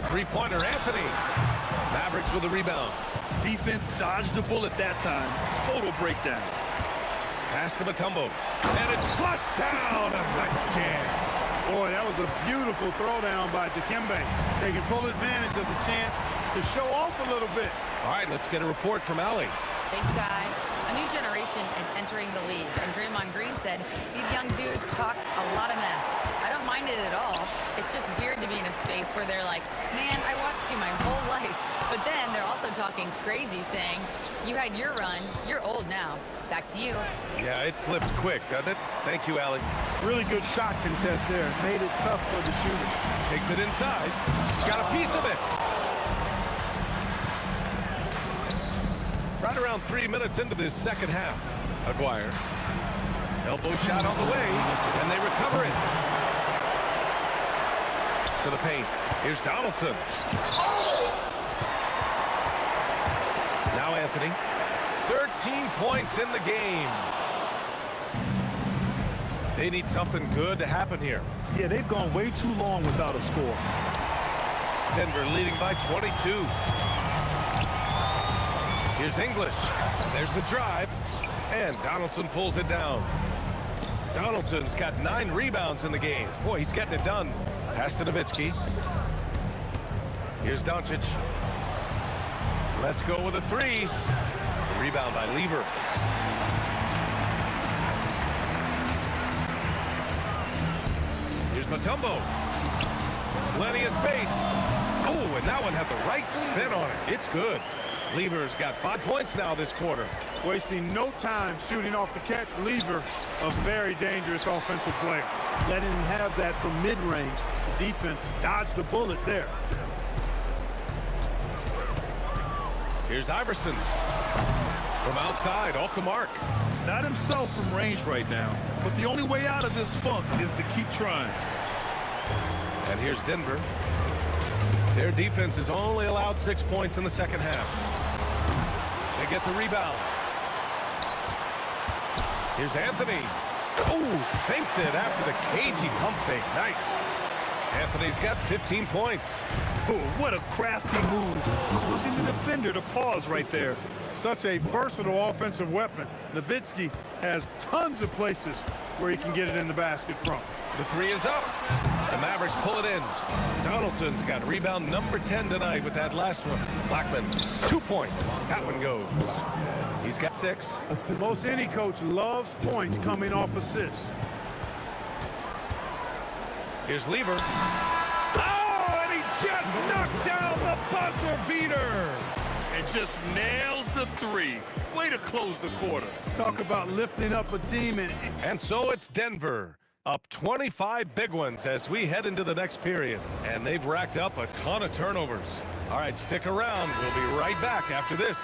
Three-pointer, Anthony. Mavericks with a rebound.
Defense dodged the bullet that time. Total breakdown.
Pass to Mutombo. And it's flushed down. A nice jam.
Boy, that was a beautiful throwdown by Dikembe. Taking full advantage of the chance to show off a little bit.
All right, let's get a report from Allie.
Thanks, guys. A new generation is entering the league, and Draymond Green said these young dudes talk a lot of mess. I don't mind it at all. It's just weird to be in a space where they're like, man, I watched you my whole life. But then they're also talking crazy, saying, you had your run, you're old now. Back to you.
Yeah, it flipped quick, doesn't it? Thank you, Allie.
Really good shot contest there. Made it tough for the shooter.
Takes it inside. Got a piece of it. around 3 minutes into this second half. Aguirre. Elbow shot on the way, and they recover it. To the paint. Here's Donaldson. Now Anthony. 13 points in the game. They need something good to happen here.
Yeah, they've gone way too long without a score.
Denver leading by 22. Here's English. There's the drive. And Donaldson pulls it down. Donaldson's got 9 rebounds in the game. Boy, he's getting it done. Pass to Nowitzki. Here's Doncic. Let's go with a 3. Rebound by Lever. Here's Mutombo. Plenty of space. Oh, and that one had the right spin on it. It's good. Lever's got 5 points now this quarter.
Wasting no time shooting off the catch. Lever, a very dangerous offensive player. Letting him have that from mid-range. The defense dodged the bullet there.
Here's Iverson. From outside, off the mark.
Not himself from range right now, but the only way out of this funk is to keep trying.
And here's Denver. Their defense has only allowed 6 points in the second half. They get the rebound. Here's Anthony. Oh, sinks it after the cagey pump fake. Nice. Anthony's got 15 points.
Oh, what a crafty move. Causing the defender to pause right there.
Such a versatile offensive weapon. Nowitzki has tons of places where he can get it in the basket from.
The 3 is up. The Mavericks pull it in. Donaldson's got rebound number 10 tonight with that last one. Blackman, 2 points. That one goes. He's got 6.
Most any coach loves points coming off assists.
Here's Lever. Oh, and he just knocked down the buzzer beater.
And just nails the 3. Way to close the quarter.
Talk about lifting up a team.
And so it's Denver. Up 25 big ones as we head into the next period. And they've racked up a ton of turnovers. All right, stick around. We'll be right back after this.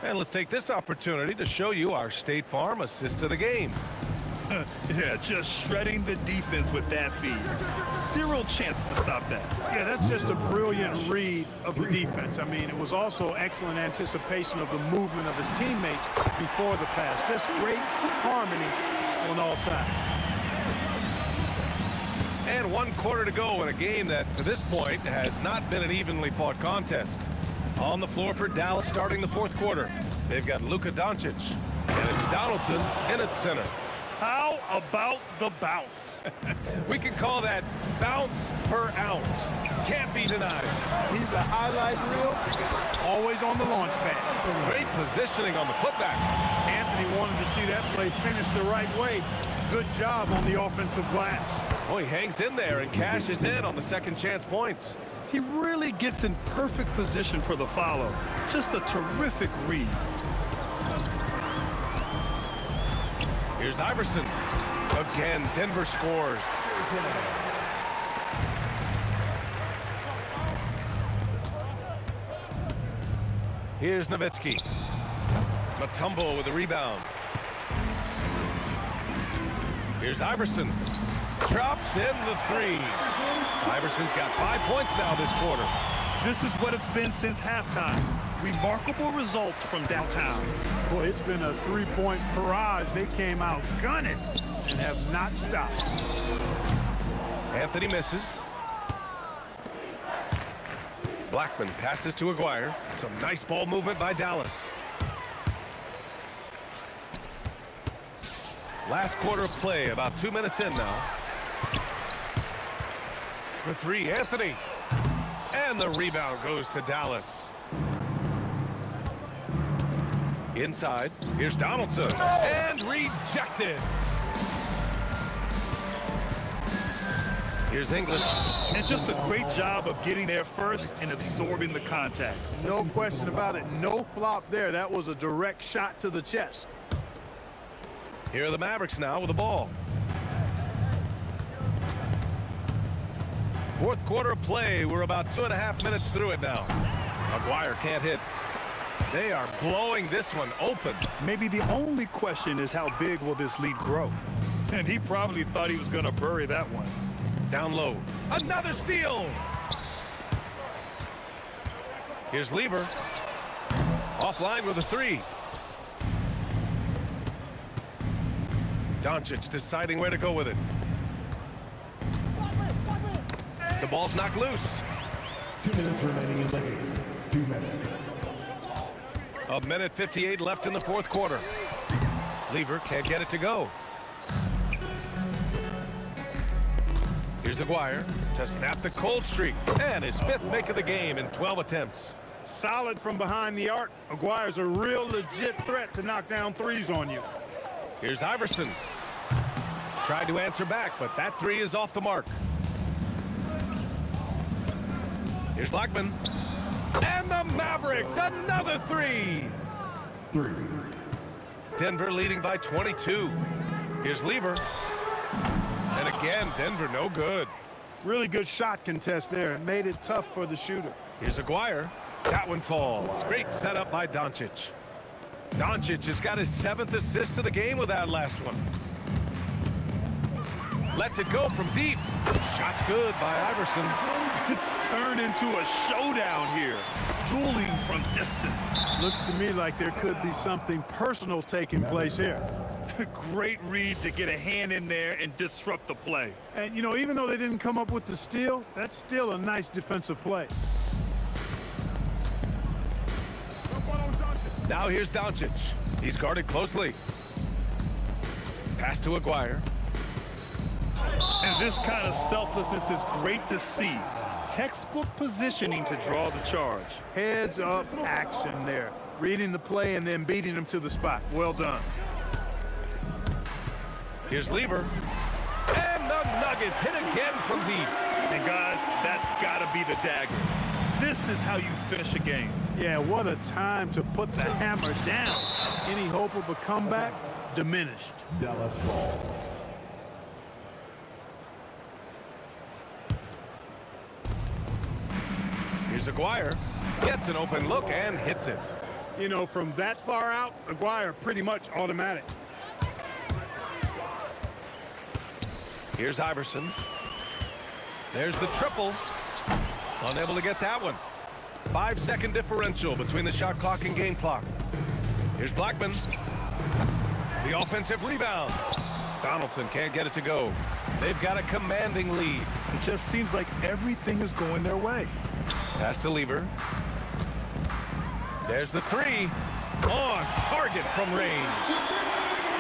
And let's take this opportunity to show you our State Farm assist of the game.
Yeah, just shredding the defense with that feed. Zero chance to stop that.
Yeah, that's just a brilliant read of the defense. I mean, it was also excellent anticipation of the movement of his teammates before the pass. Just great harmony on all sides.
And 1 quarter to go in a game that, to this point, has not been an evenly fought contest. On the floor for Dallas starting the 4th quarter. They've got Luka Doncic, and it's Donaldson in at center.
How about the bounce?
We can call that bounce per ounce. Can't be denied.
He's a highlight reel, always on the launch pad.
Great positioning on the putback.
Anthony wanted to see that play finish the right way. Good job on the offensive glass.
Oh, he hangs in there and cashes in on the second chance points.
He really gets in perfect position for the follow. Just a terrific read.
Here's Iverson. Again, Denver scores. Here's Nowitzki. Mutombo with the rebound. Here's Iverson. Drops in the 3. Iverson's got 5 points now this quarter.
This is what it's been since halftime. Remarkable results from downtown.
Boy, it's been a 3-point barrage. They came out gunning and have not stopped.
Anthony misses. Blackman passes to Aguirre. Some nice ball movement by Dallas. Last quarter of play, about 2 minutes in now. For 3, Anthony. And the rebound goes to Dallas. Inside, here's Donaldson. And rejected. Here's English.
And just a great job of getting there first and absorbing the contact.
No question about it. No flop there. That was a direct shot to the chest.
Here are the Mavericks now with the ball. 4th quarter of play. We're about 2.5 minutes through it now. Aguirre can't hit. They are blowing this one open.
Maybe the only question is how big will this lead grow? And he probably thought he was going to bury that one.
Down low. Another steal. Here's Lever. Offline with a three. Doncic deciding where to go with it. The ball's knocked loose.
2 minutes remaining in the game. 2 minutes.
A minute 58 left in the fourth quarter. Lever can't get it to go. Here's Aguirre to snap the cold streak. And his fifth make of the game in 12 attempts.
Solid from behind the arc. Aguirre's a real legit threat to knock down threes on you.
Here's Iverson. Tried to answer back, but that three is off the mark. Here's Blackman. And the Mavericks, another three.
3.
Denver leading by 22. Here's Lever. And again, Denver no good.
Really good shot contest there. It made it tough for the shooter.
Here's Aguirre. That one falls. Great setup by Doncic. Doncic has got his 7th assist of the game with that last one. Lets it go from deep. Shot's good by Iverson.
It's turned into a showdown here. Dueling from distance.
Looks to me like there could be something personal taking place here.
Great read to get a hand in there and disrupt the play.
And, you know, even though they didn't come up with the steal, that's still a nice defensive play.
Now here's Doncic. He's guarded closely. Pass to Aguirre.
And this kind of selflessness is great to see. Textbook positioning to draw the charge.
Heads up action there. Reading the play and then beating them to the spot. Well done.
Here's Lever. And the Nuggets hit again from deep.
And guys, that's got to be the dagger. This is how you finish a game.
Yeah, what a time to put the hammer down. Any hope of a comeback? Diminished.
Dallas ball.
Here's Aguirre. Gets an open look and hits it.
You know, from that far out, Aguirre pretty much automatic.
Here's Iverson. There's the triple. Unable to get that one. 5-second differential between the shot clock and game clock. Here's Blackman. The offensive rebound. Donaldson can't get it to go. They've got a commanding lead.
It just seems like everything is going their way.
Pass to Lever. There's the three. On target from range.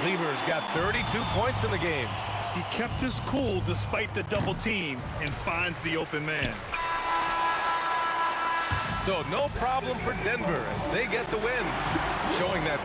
Lever's got 32 points in the game.
He kept his cool despite the double team and finds the open man.
So no problem for Denver as they get the win, showing that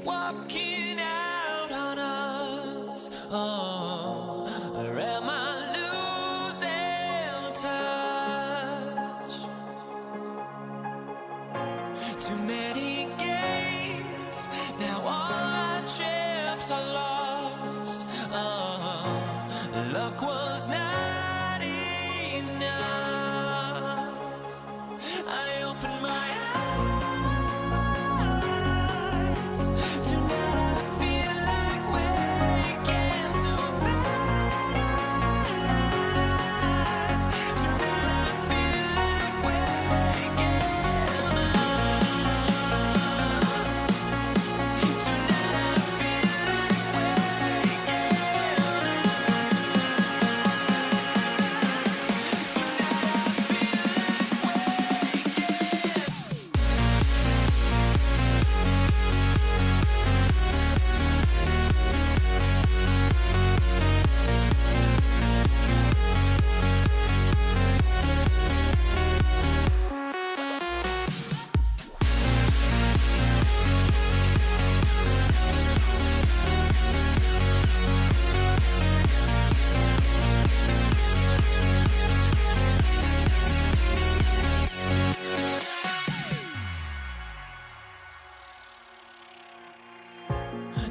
walking out on us. Oh, or am I losing touch? Too many games, now all our chips are lost. Oh, luck was not enough. I opened my eyes. Tonight I feel like waking to life. Tonight I feel like waking up. Tonight I feel like waking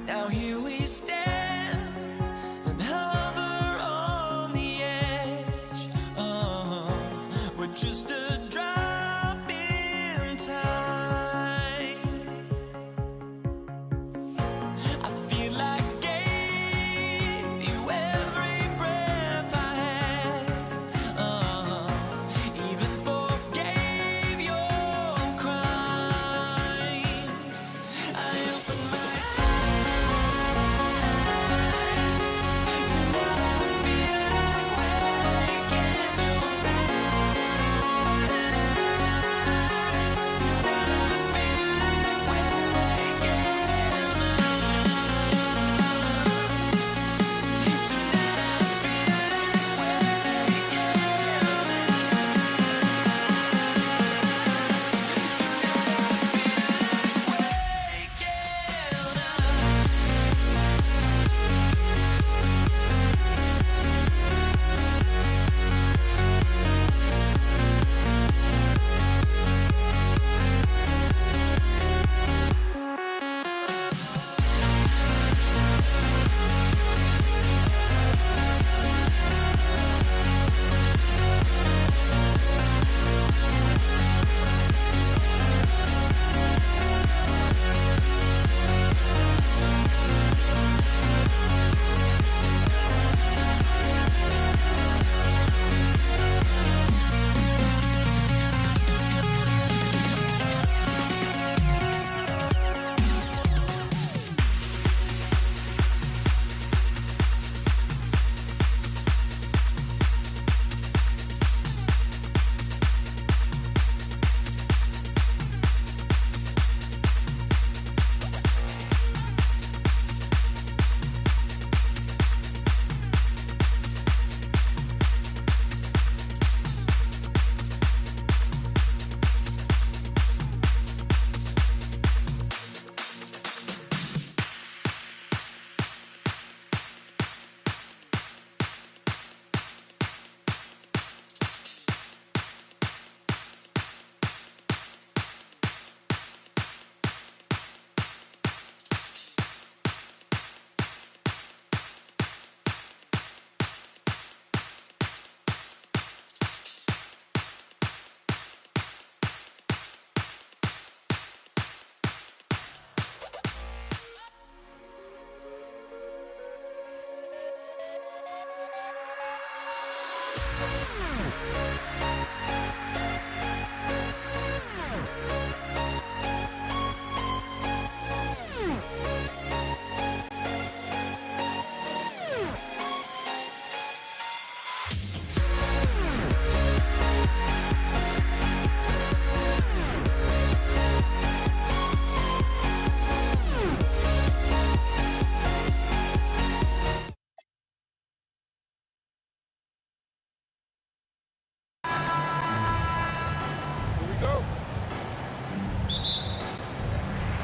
Now here we stand and hover on the edge. Oh, we're just a drop in time. I feel like I gave you every breath I had. Even forgave your crimes. I opened my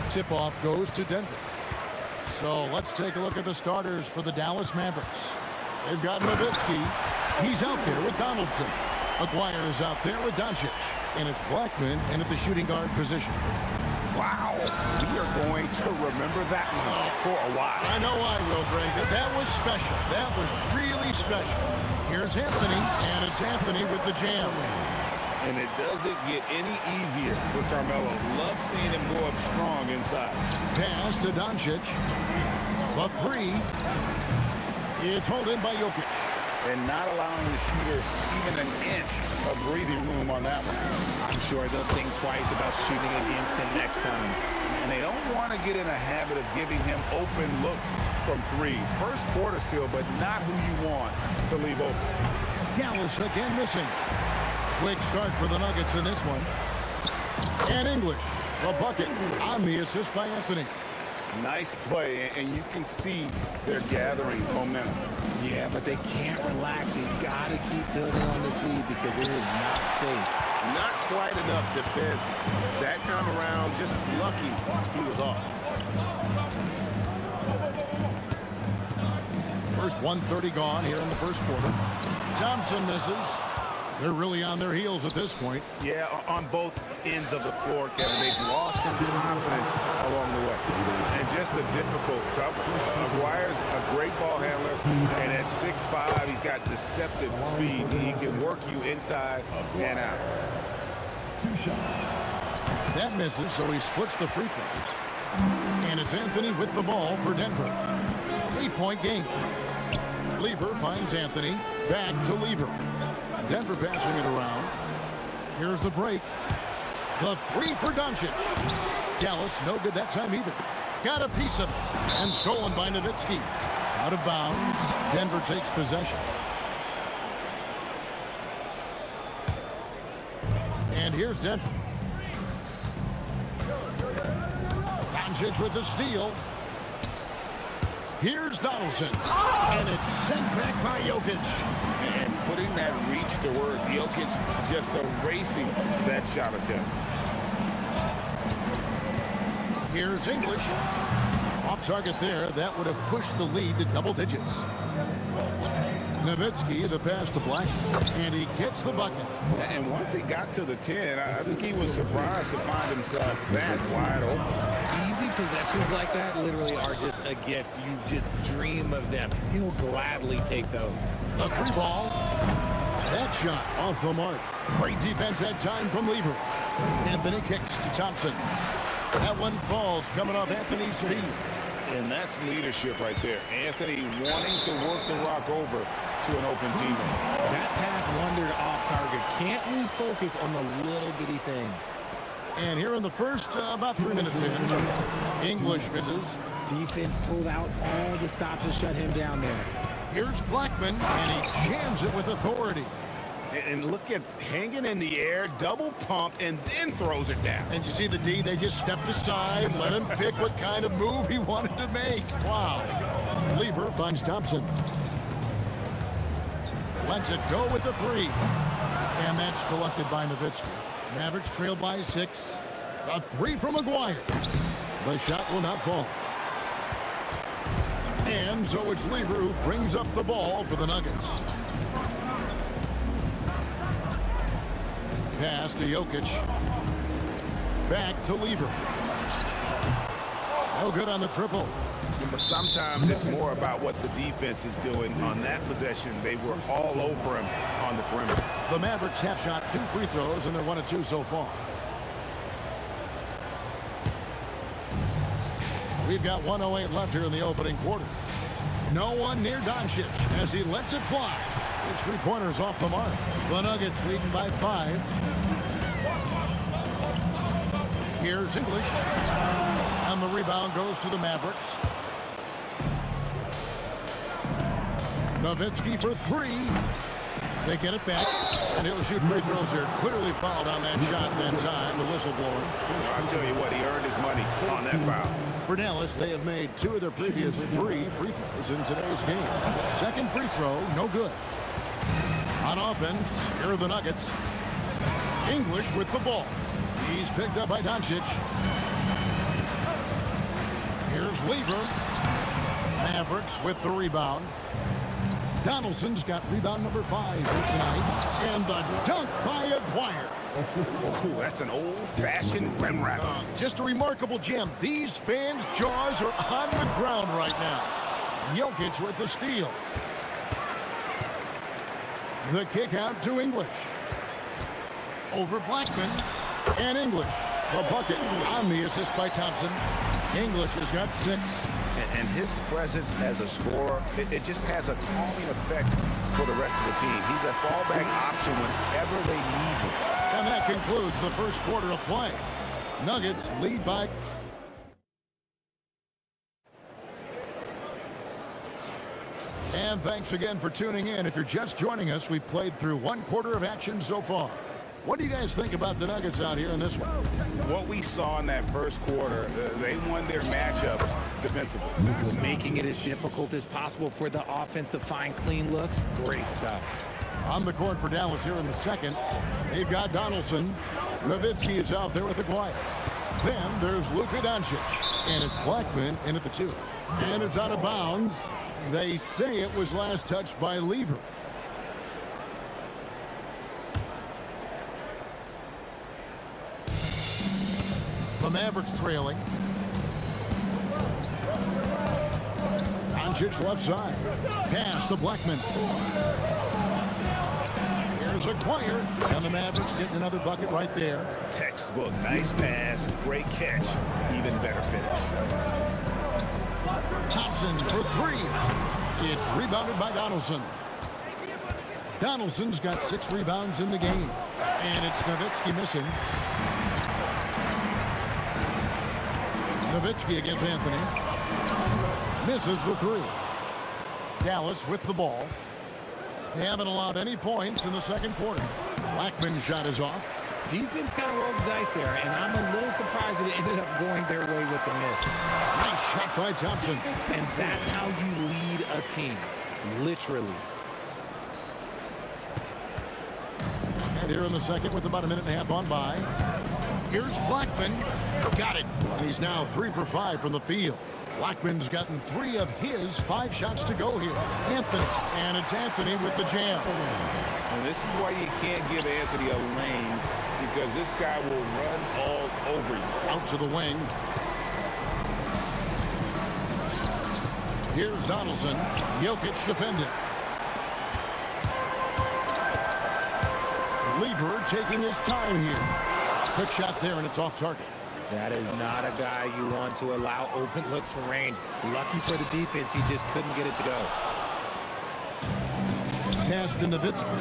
Tip-off goes to Denver. So let's take a look at the starters for the Dallas Mavericks. They've got Nowitzki. He's out there with Donaldson. McGuire is out there with Doncic. And it's Blackman in at the shooting guard position.
Wow. We are going to remember that one for a while.
I know I will, Greg. That was special. That was really special. Here's Anthony, and it's Anthony with the jam.
And it doesn't get any easier for Carmelo. Love seeing him go up strong inside.
Pass to Doncic. The three. It's hauled in by Jokic.
And not allowing the shooter even an inch of breathing room on that one.
I'm sure they'll think twice about shooting against him next time.
And they don't want to get in a habit of giving him open looks from three. First quarter still, but not who you want to leave open.
Dallas again missing. Quick start for the Nuggets in this one. And English, the bucket on the assist by Anthony.
Nice play, and you can see they're gathering momentum.
Yeah, but they can't relax. They've got to keep building on this lead because it is not safe.
Not quite enough defense. That time around, just lucky he was off.
First 1:30 gone here in the first quarter. Thompson misses. They're really on their heels at this point.
Yeah, on both ends of the floor, Kevin. They've lost some confidence along the way. And just a difficult cover. McGuire's a great ball handler, and at 6'5", he's got deceptive speed. He can work you inside and out.
That misses, so he splits the free throws. And it's Anthony with the ball for Denver. 8-point game. Lever finds Anthony. Back to Lever. Denver passing it around. Here's the break. The three for Doncic. Dallas, no good that time either. Got a piece of it. And stolen by Nowitzki. Out of bounds. Denver takes possession. And here's Denver. Doncic with the steal. Here's Donaldson. And it's sent back by Jokic.
And putting that reach to work, Jokic just erasing that shot attempt.
Here's English. Off target there. That would have pushed the lead to double digits. Nowitzki, the pass to Black, and he gets the bucket.
And once he got to the 10, I think he was surprised to find himself that wide open.
Easy possessions like that literally are just a gift. You just dream of them. He'll gladly take those.
The three ball. That shot off the mark. Great defense that time from Lever. Anthony kicks to Thompson. That one falls coming off Anthony's feet.
And that's leadership right there. Anthony wanting to work the rock over to an open teammate.
That pass wandered off target. Can't lose focus on the little bitty things.
And here in the first, about 3 minutes in, English misses.
Defense pulled out all the stops to shut him down there.
Here's Blackman, and he jams it with authority.
And look at hanging in the air, double pump, and then throws it down.
And you see the D, they just stepped aside, let him pick what kind of move he wanted to make. Wow. Lever finds Thompson. Lets it go with the three. And that's collected by Nowitzki. Mavericks trail by 6. A three from McGuire. The shot will not fall. And so it's Lever who brings up the ball for the Nuggets. Pass to Jokic. Back to Lever. No good on the triple.
But sometimes it's more about what the defense is doing. On that possession, they were all over him on the perimeter.
The Mavericks have shot 2 free throws, and they're 1 of 2 so far. We've got 1:08 left here in the opening quarter. No one near Doncic as he lets it fly. His three-pointers off the mark. The Nuggets leading by 5. Here's English. And the rebound goes to the Mavericks. Nowitzki for 3. They get it back, and he'll shoot free throws here. Clearly fouled on that shot that time, the whistleblower.
I'll tell you what, he earned his money on that foul.
For Dallas, they have made 2 of their previous 3 free throws in today's game. Second free throw, no good. On offense, here are the Nuggets. English with the ball. He's picked up by Doncic. Here's Lever. Mavericks with the rebound. Donaldson's got rebound number 5 for tonight. And the dunk by Aguirre.
Ooh, that's an old-fashioned rim wrap.
Just a remarkable gem. These fans' jaws are on the ground right now. Jokic with the steal. The kick out to English. Over Blackman. And English. The bucket on the assist by Thompson. English has got 6.
And his presence as a scorer, it just has a calming effect for the rest of the team. He's a fallback option whenever they need him.
And that concludes the first quarter of play. Nuggets lead by... And thanks again for tuning in. If you're just joining us, we've played through one quarter of action so far. What do you guys think about the Nuggets out here in this one?
What we saw in that first quarter, they won their matchups defensively.
Making it as difficult as possible for the offense to find clean looks. Great stuff.
On the court for Dallas here in the second, they've got Donaldson. Nowitzki is out there with Aguirre. Then there's Luka Doncic. And it's Blackman in at the 2. And it's out of bounds. They say it was last touched by Lever. The Mavericks trailing. Doncic left side. Pass to Blackman. Here's Aguirre. And the Mavericks getting another bucket right there.
Textbook. Nice pass. Great catch. Even better finish.
Thompson for 3. It's rebounded by Donaldson. Donaldson's got 6 rebounds in the game. And it's Nowitzki missing. Nowitzki against Anthony. Misses the 3. Dallas with the ball. They haven't allowed any points in the second quarter. Blackman's shot is off.
Defense kind of rolled the dice there, and I'm a little surprised that it ended up going their way with the miss.
Nice shot by Thompson.
And that's how you lead a team, literally.
And here in the second with about a minute and a half on by. Here's Blackman. Got it. And he's now 3 for 5 from the field. Blackman's gotten 3 of his 5 shots to go here. Anthony. And it's Anthony with the jam.
And this is why you can't give Anthony a lane, because this guy will run all over you.
Out to the wing. Here's Donaldson. Jokic defended. Lever taking his time here. Quick shot there, and it's off target.
That is not a guy you want to allow open looks from range. Lucky for the defense, he just couldn't get it to go.
Pass to Nowitzki.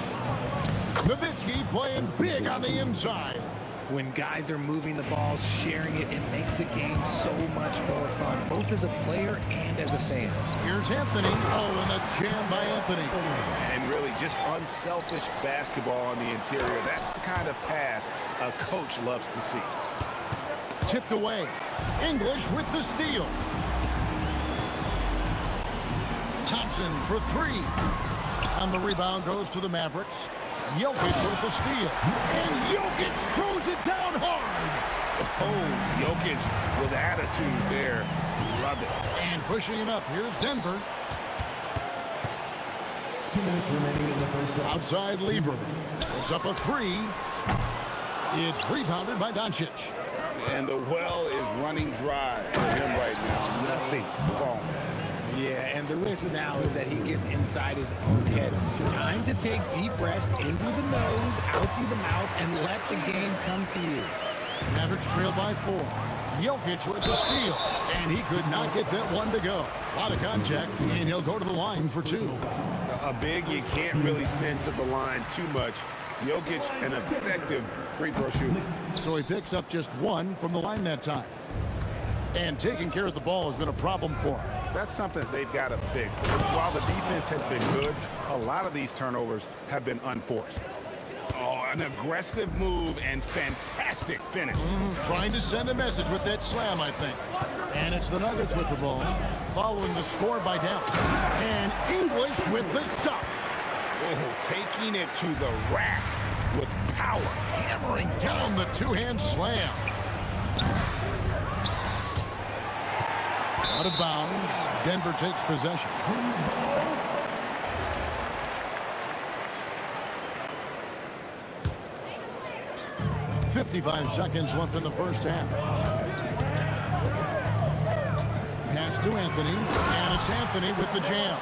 Nowitzki playing big on the inside.
When guys are moving the ball, sharing it, it makes the game so much more fun, both as a player and as a fan.
Here's Anthony. Oh, and a jam by Anthony.
And really just unselfish basketball on the interior. That's the kind of pass a coach loves to see.
Tipped away. English with the steal. Thompson for 3. And the rebound goes to the Mavericks. Jokic with the steal. And Jokic throws it down hard.
Oh, Jokic with attitude there. Love it.
And pushing it up. Here's Denver.
2 minutes remaining in the first half.
Outside Lever. It's up a 3. It's rebounded by Doncic.
And the well is running dry for him right now. Nothing falling.
Yeah, and the risk now is that he gets inside his own head. Time to take deep breaths in through the nose, out through the mouth, and let the game come to you.
Mavericks trail by 4. Jokic with the steal. And he could not get that one to go. A lot of contact, and he'll go to the line for 2.
A big you can't really send to the line too much. Jokic, an effective free throw shooter.
So he picks up just 1 from the line that time. And taking care of the ball has been a problem for him.
That's something they've got to fix. While the defense has been good, a lot of these turnovers have been unforced. Oh, an aggressive move and fantastic finish.
Trying to send a message with that slam, I think. And it's the Nuggets with the ball, following the score by Dallas. And English with the stop.
Oh, taking it to the rack with power.
Hammering down the 2-hand slam. Out of bounds. Denver takes possession. "55 seconds left in the first half." Pass to Anthony, and it's Anthony with the jam.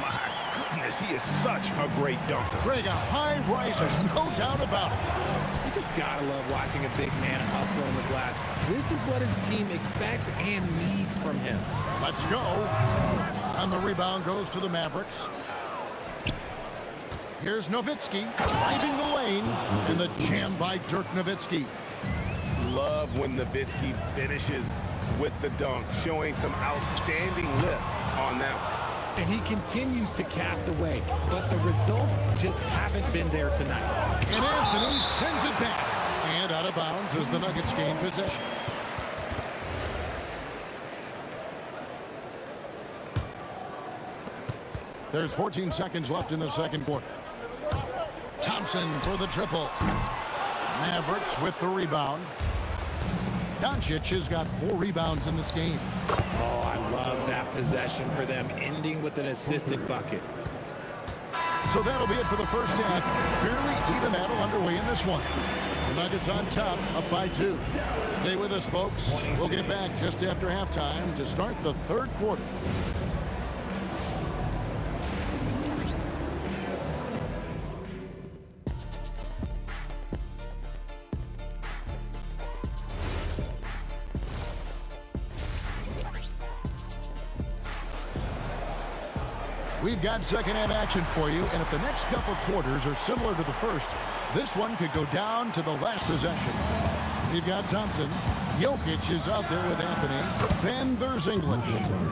My goodness, he is such a great dunker.
Greg, a high riser, no doubt about it.
You just gotta love watching a big man hustle on the glass. This is what his team expects and needs from him.
Let's go. And the rebound goes to the Mavericks. Here's Nowitzki driving the lane, and the jam by Dirk Nowitzki.
Love when Nowitzki finishes with the dunk, showing some outstanding lift on that one.
And he continues to cast away, but the results just haven't been there tonight.
And Anthony sends it back. And out of bounds as the Nuggets gain possession. There's 14 seconds left in the second quarter. Thompson for the triple. Mavericks with the rebound. Doncic has got 4 rebounds in this game.
Oh, I love that possession for them, ending with an assisted bucket.
So that'll be it for the first half. Fairly even battle underway in this one. The Nuggets on top, up by 2. Stay with us, folks. We'll get back just after halftime to start the third quarter. We've got second half action for you, and if the next couple quarters are similar to the first, this one could go down to the last possession. We've got Thompson. Jokic is out there with Anthony. Then there's English.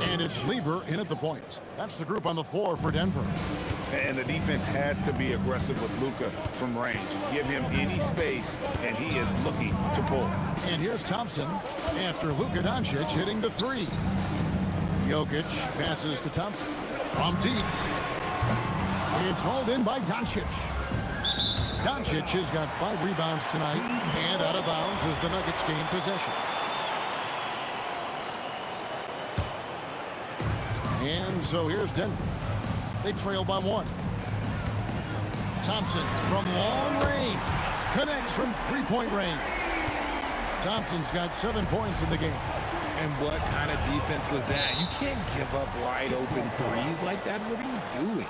And it's Lever in at the point. That's the group on the floor for Denver.
And the defense has to be aggressive with Luka from range. Give him any space, and he is looking to pull.
And here's Thompson after Luka Doncic hitting the 3. Jokic passes to Thompson. From deep. It's hauled in by Doncic. Doncic has got 5 rebounds tonight, and out of bounds as the Nuggets gain possession. And so here's Denver. They trail by 1. Thompson from long range. Connects from 3-point range. Thompson's got 7 points in the game.
And what kind of defense was that? You can't give up wide open threes like that. What are you doing?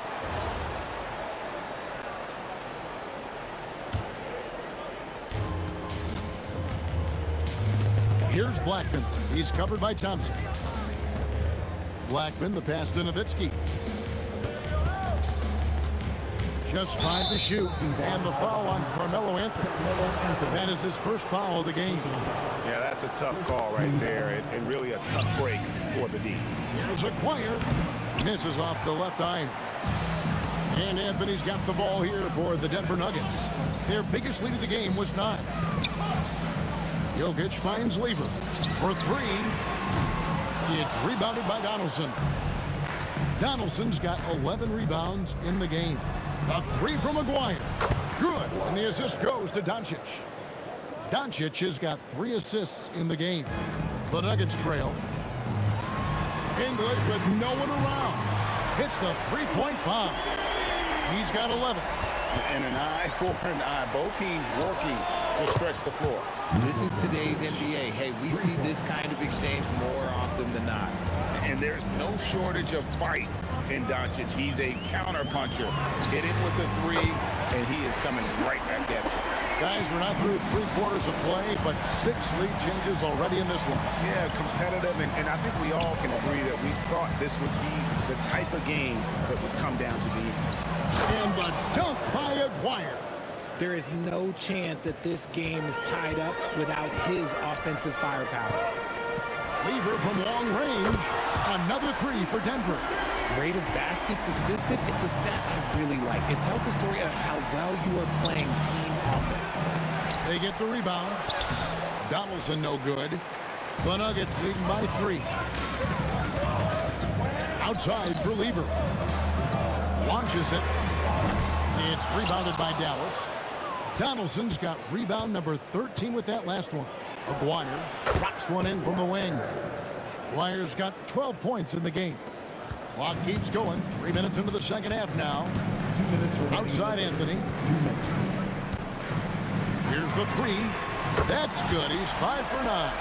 Here's Blackman. He's covered by Thompson. Blackman, the pass to Nowitzki. Just 5 to shoot. And the foul on Carmelo Anthony. That is his first foul of the game.
Yeah, that's a tough call right there, and really a tough break for the D.
Here's Acquire. Misses off the left iron. And Anthony's got the ball here for the Denver Nuggets. Their biggest lead of the game was 9. Jokic finds Lever for 3. It's rebounded by Donaldson. Donaldson's got 11 rebounds in the game. A 3 from Maguire. Good. And the assist goes to Doncic. Doncic has got 3 assists in the game. The Nuggets trail. English with no one around. Hits the 3-point bomb. He's got 11.
And an eye for an eye. Both teams working to stretch the floor.
This is today's NBA. Hey, we see this kind of exchange more often than not.
And there's no shortage of fight in Doncic. He's a counter-puncher. Hit him with the 3, and he is coming right back at you.
Guys, we're not through 3 quarters of play, but 6 lead changes already in this one.
Yeah, competitive, and I think we all can agree that we thought this would be the type of game that would come down to the end.
And the dunk by Aguirre.
There is no chance that this game is tied up without his offensive firepower.
Lever from long range. Another 3 for Denver.
Rate of baskets assisted, it's a stat I really like. It tells the story of how well you are playing team offense.
They get the rebound. Donaldson no good. The Nuggets leading by 3. Outside for Lever. Launches it. It's rebounded by Dallas. Donaldson's got rebound number 13 with that last one. Aguirre drops one in from the wing. Aguirre's got 12 points in the game. Clock keeps going. 3 minutes into the second half now.
2 minutes remaining.
Outside Anthony.
2 minutes.
Here's the three. That's good. He's 5 for 9.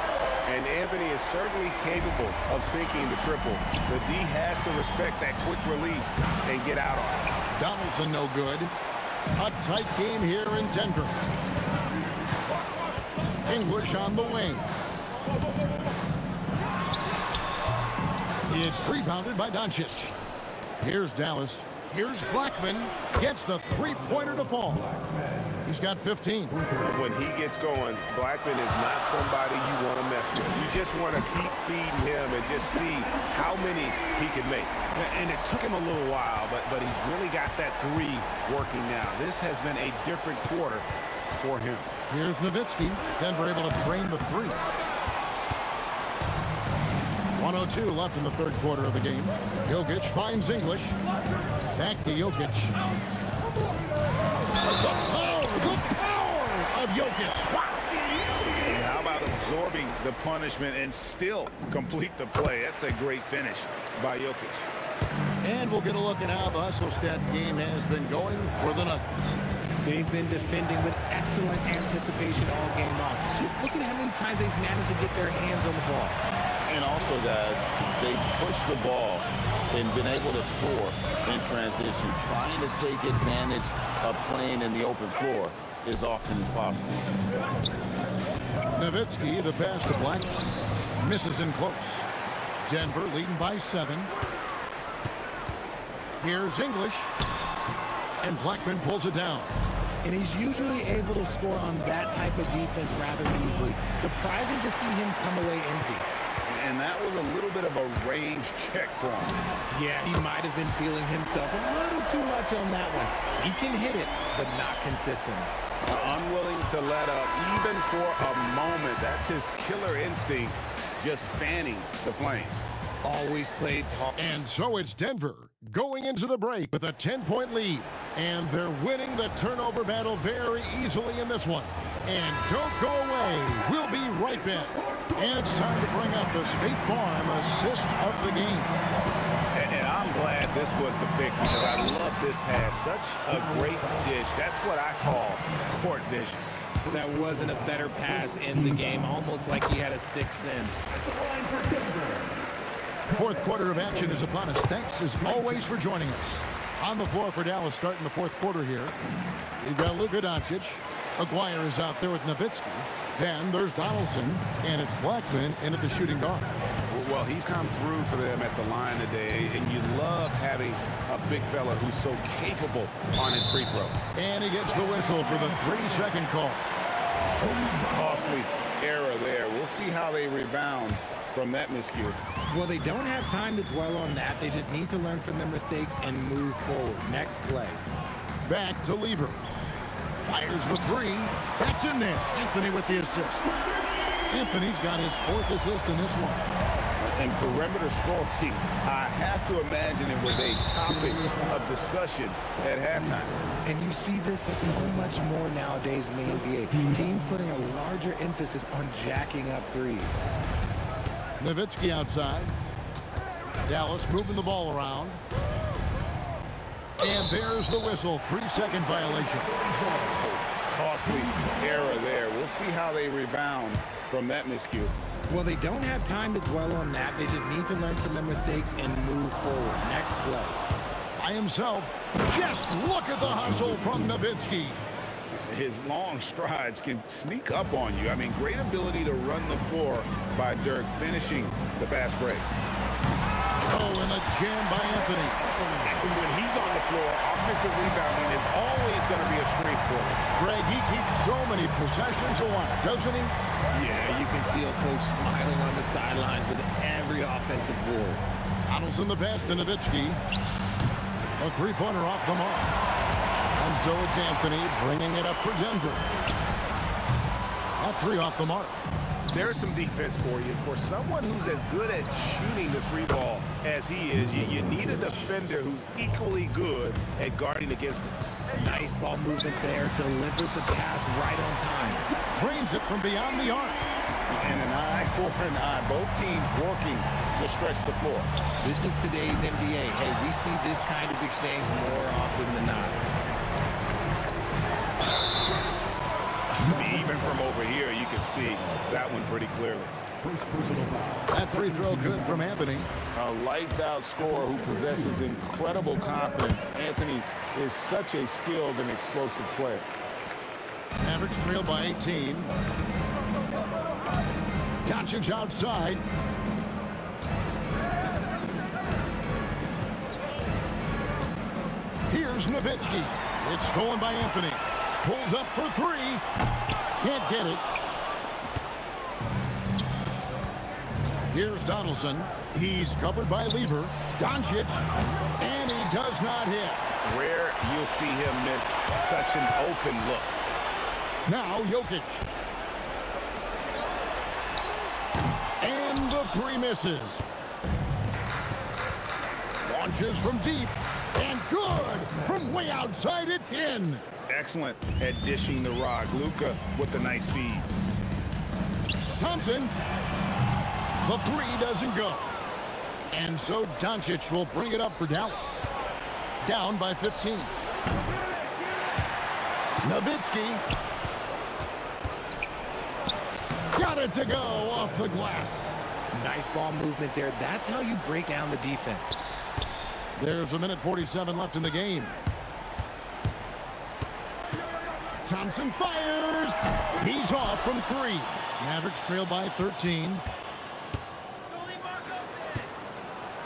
And Anthony is certainly capable of sinking the triple. The D has to respect that quick release and get out on it.
Donaldson no good. A tight game here in Denver. English on the wing. It's rebounded by Doncic. Here's Dallas. Here's Blackman. Gets the three-pointer to fall. He's got 15.
When he gets going, Blackman is not somebody you want to mess with. You just want to keep feeding him and just see how many he can make. And it took him a little while, but he's really got that three working now. This has been a different quarter for him.
Here's Nowitzki. Denver able to drain the three. 1:02 left in the third quarter of the game. Jokic finds English. Back to Jokic. The power of Jokic.
And how about absorbing the punishment and still complete the play? That's a great finish by Jokic.
And we'll get a look at how the hustle stat game has been going for the Nuggets.
They've been defending with excellent anticipation all game long. Just look at how many times they've managed to get their hands on the ball.
And also, guys, they push the ball and been able to score in transition, trying to take advantage of playing in the open floor as often as possible.
Nowitzki, the pass to Black, misses in close. Denver leading by 7. Here's English, and Blackman pulls it down.
And he's usually able to score on that type of defense rather easily. Surprising to see him come away empty.
And that was a little bit of a range check for him.
Yeah, he might have been feeling himself a little too much on that one. He can hit it, but not consistently.
Unwilling to let up even for a moment. That's his killer instinct, just fanning the flame.
Always plays hard.
And so it's Denver going into the break with a 10-point lead. And they're winning the turnover battle very easily in this one. And don't go away. We'll be right back. And it's time to bring up the State Farm assist of the game.
And I'm glad this was the pick because I love this pass. Such a great dish. That's what I call court vision.
That wasn't a better pass in the game, almost like he had a sixth sense.
Fourth quarter of action is upon us. Thanks as always for joining us. On the floor for Dallas starting the fourth quarter here. We've got Luka Doncic. Aguirre is out there with Nowitzki. Then there's Donaldson, and it's Blackman in at the shooting guard.
Well, he's come through for them at the line today, and you love having a big fella who's so capable on his free throw.
And he gets the whistle for the 3-second call.
Costly error there. We'll see how they rebound from that miscue.
Well, they don't have time to dwell on that. They just need to learn from their mistakes and move forward. Next play.
Back to Lever. Fires the three. That's in there. Anthony with the assist. Anthony's got his 4th assist in this one.
And perimeter scoring, I have to imagine it was a topic of discussion at halftime.
And you see this so much more nowadays in the NBA. Teams putting a larger emphasis on jacking up threes.
Nowitzki outside. Dallas moving the ball around. And there's the whistle. 3-second violation.
Costly error there. We'll see how they rebound from that miscue.
Well, they don't have time to dwell on that. They just need to learn from their mistakes and move forward. Next play.
By himself. Just look at the hustle from Nowitzki.
His long strides can sneak up on you. I mean, great ability to run the floor by Dirk, finishing the fast break.
Oh, and a jam by Anthony.
When he's on the floor, offensive rebounding is always going to be a strength for him.
Greg, he keeps so many possessions alive, doesn't he?
Yeah, you can feel Coach smiling on the sidelines with every offensive board.
Donaldson the best to Nowitzki. A three-pointer off the mark. And so it's Anthony bringing it up for Denver. A three off the mark.
There's some defense for you. For someone who's as good at shooting the three ball as he is, you need a defender who's equally good at guarding against it.
Nice ball movement there. Delivered the pass right on time.
Drains it from beyond the arc.
And an eye for an eye. Both teams working to stretch the floor.
This is today's NBA. Hey, we see this kind of exchange more often than not.
Even from over here, you can see that one pretty clearly.
That free throw good from Anthony.
A lights-out scorer who possesses incredible confidence. Anthony is such a skilled and explosive player.
Mavericks trail by 18. Doncic outside. Here's Nowitzki. It's stolen by Anthony. Pulls up for three. Can't get it. Here's Donaldson. He's covered by Lever. Doncic. And he does not hit.
Rare you'll see him miss such an open look.
Now Jokic. And the three misses. Launches from deep. And good. From way outside, it's in.
Excellent at dishing the rock. Luka with the nice feed.
Thompson. The three doesn't go. And so Doncic will bring it up for Dallas. Down by 15. Nowitzki. Got it to go off the glass.
Nice ball movement there. That's how you break down the defense.
There's a minute 47 left in the game. Thompson fires. He's off from three. Mavericks trail by 13.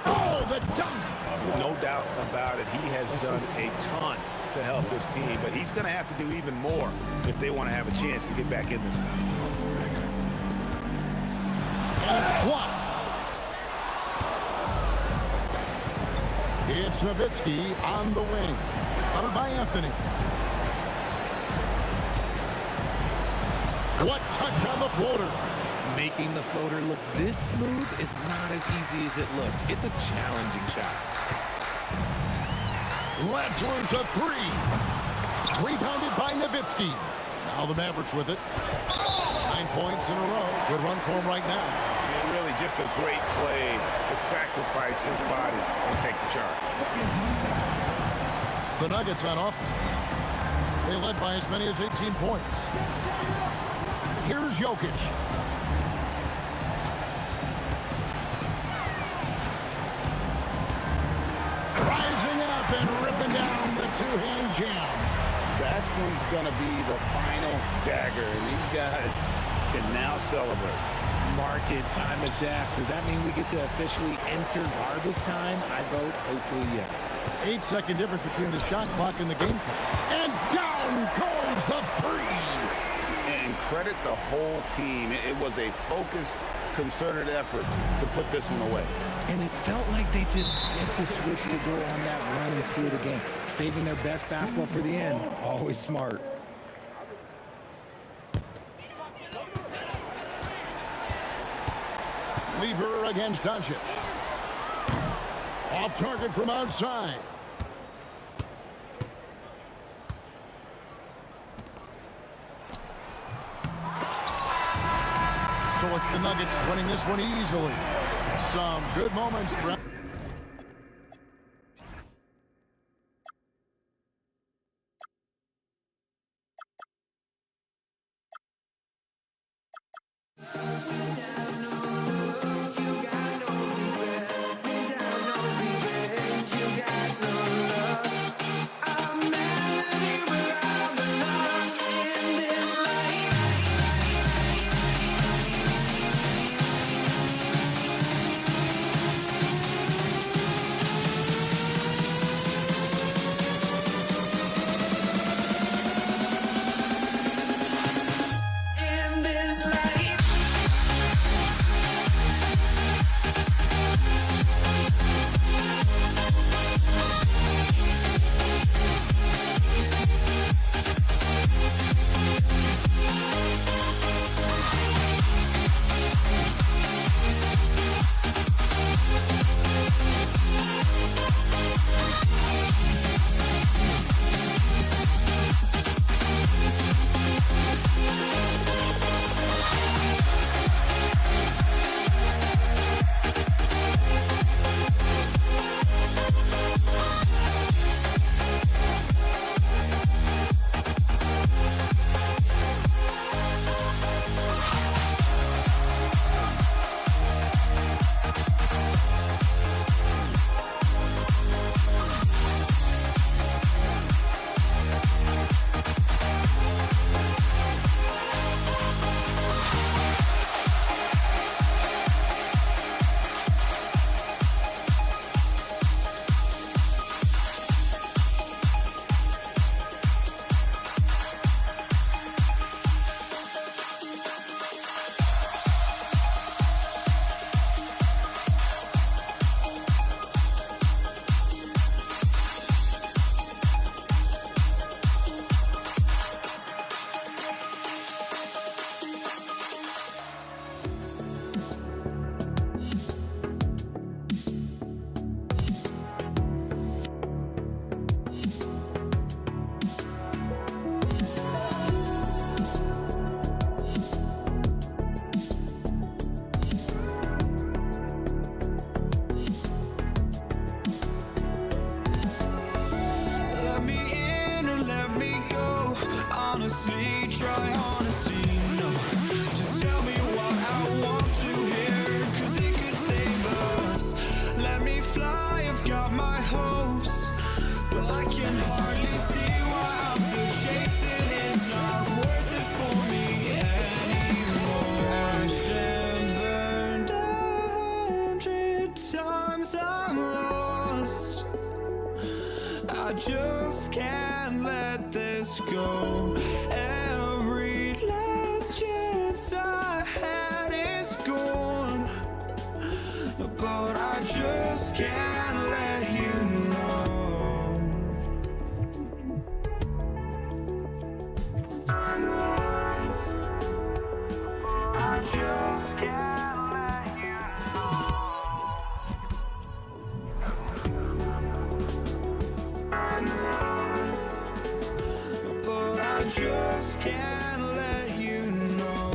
Oh, the dunk.
No doubt about it. He has done a ton to help this team, but he's going to have to do even more if they want to have a chance to get back in this one.
And it's blocked. It's Nowitzki on the wing. Covered by Anthony. What touch on the floater.
Making the floater look this smooth is not as easy as it looked. It's a challenging shot.
Latzler's a three. Rebounded by Nowitzki. Now the Mavericks with it. 9 points in a row. Good run for him right now.
Yeah, really just a great play to sacrifice his body and take the charge.
The Nuggets on offense. They led by as many as 18 points. Here's Jokic. Rising up and ripping down the two-hand jam.
That one's going to be the final dagger, and these guys can now celebrate.
Mark it, time of death. Does that mean we get to officially enter garbage time? I vote hopefully yes.
8-second difference between the shot clock and the game clock. And down goes the three.
And credit the whole team. It was a focused, concerted effort to put this one away.
And it felt like they just flipped the switch to go on that run and seal the game. Saving their best basketball for the end. Always smart.
Lever against Doncic. Off target from outside. So it's the Nuggets winning this one easily. Some good moments throughout.
honestly, try honesty. No, just tell me what I want to hear, 'cause it could save us. Let me fly, I've got my hopes, but I can hardly see why I'm still chasing. It's not worth it for me anymore. Crashed and burned 100 times, I'm lost. I just can't let this go. Every last chance I had is gone, but I just can't let you know. I just can't let you know. But I just can't let you know.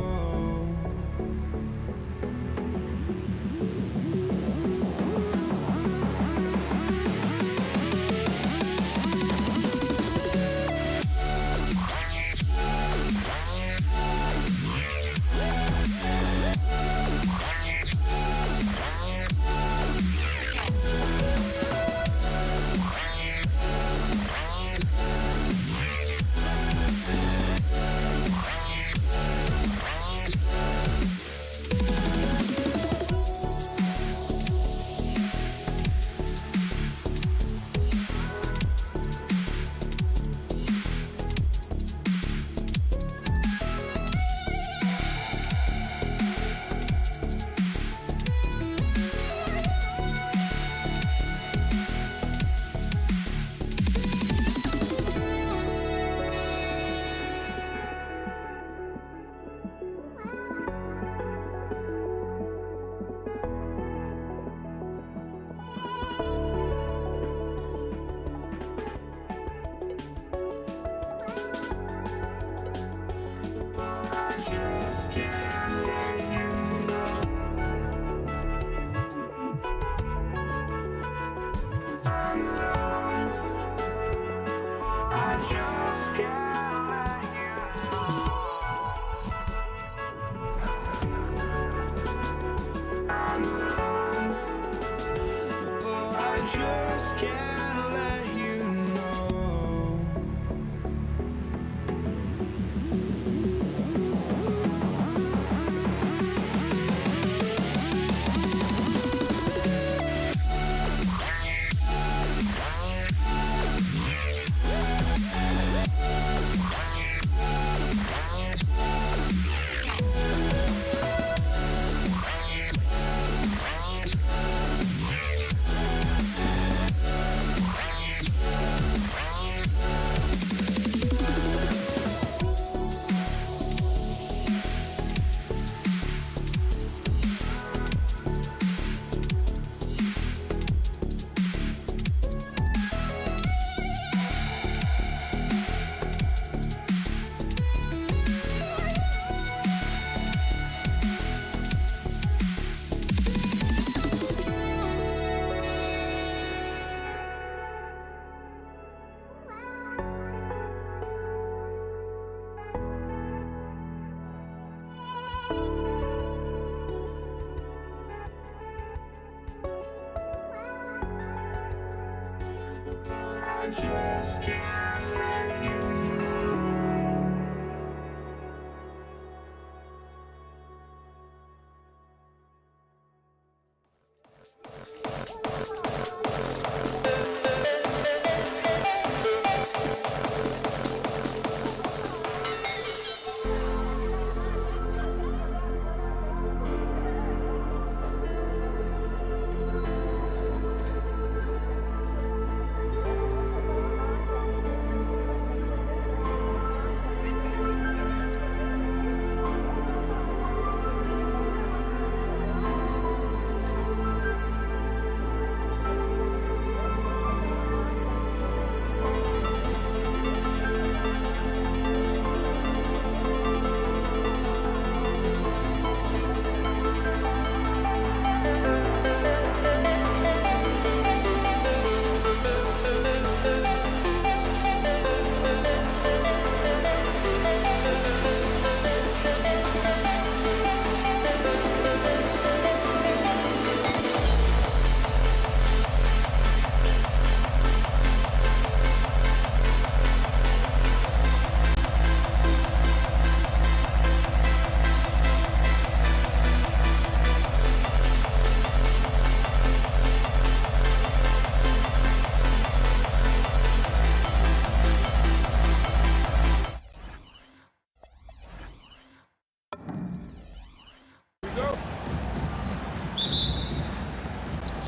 just can't let you know.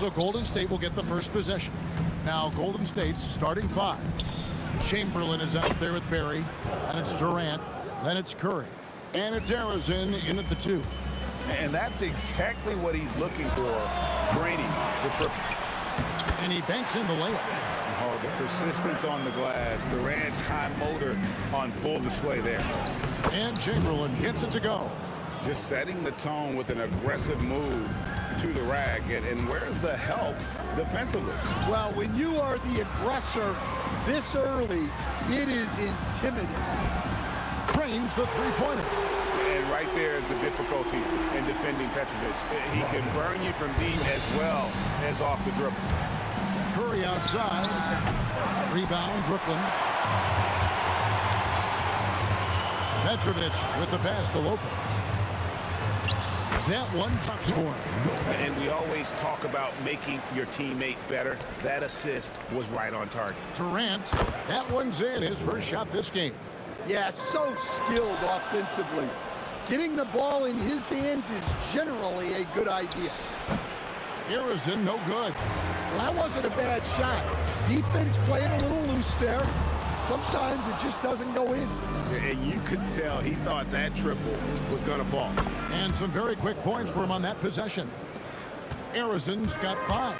So Golden State will get the first possession. Now Golden State's starting 5. Chamberlain is out there with Barry. And it's Durant. Then it's Curry. And it's Arizona in at the 2.
And that's exactly what he's looking for. Draining the triple.
And he banks in the layup.
Oh, the persistence on the glass. Durant's high motor on full display there.
And Chamberlain gets it to go.
Just setting the tone with an aggressive move to the rack. And where's the help defensively?
Well, when you are the aggressor this early, it is intimidating.
Cranes the three-pointer.
And right there is the difficulty in defending Petrovic. He can burn you from deep as well as off the dribble.
Curry outside. Rebound, Brooklyn. Petrovic with the pass to Lopez. That one drops for him.
And we always talk about making your teammate better. That assist was right on target.
Durant, that one's in, his first shot this game.
Yeah, so skilled offensively. Getting the ball in his hands is generally a good idea.
Harrison, no good.
Well, that wasn't a bad shot. Defense playing a little loose there. Sometimes it just doesn't go in.
And you could tell he thought that triple was going to fall.
And some very quick points for him on that possession. Arizon's got 5.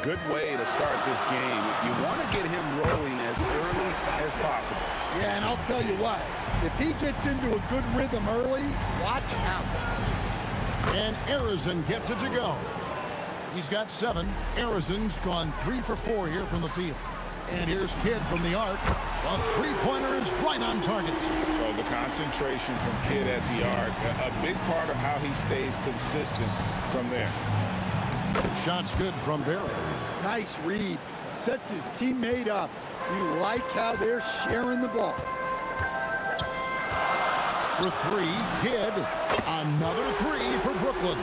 Good way to start this game. You want to get him rolling as early as possible.
Yeah, and I'll tell you what, if he gets into a good rhythm early, watch out.
And Arizon gets it to go. He's got 7. Arizon's gone 3 for 4 here from the field. And here's Kidd from the arc. A three-pointer is right on target.
So the concentration from Kidd at the arc, a big part of how he stays consistent from there.
Shot's good from Barry.
Nice read. Sets his teammate up. You like how they're sharing the ball.
For 3, Kidd. Another 3 for Brooklyn.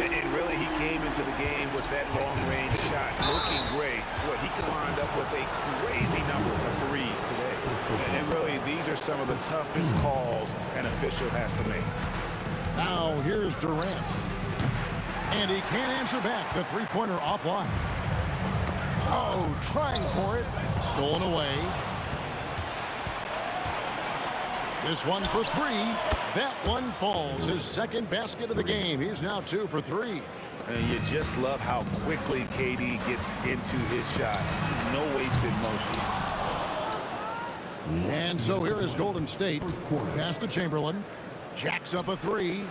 And really, he came into the game with that long-range shot looking great. Well, he can wind up with a crazy number of threes today. And really, these are some of the toughest calls an official has to make.
Now, here's Durant. And he can't answer back. The three-pointer offline. Oh, trying for it. Stolen away. This one for 3. That one falls. His second basket of the game. He's now 2 for 3.
And you just love how quickly KD gets into his shot. No wasted motion.
And so here is Golden State. Pass to Chamberlain. Jacks up a 3.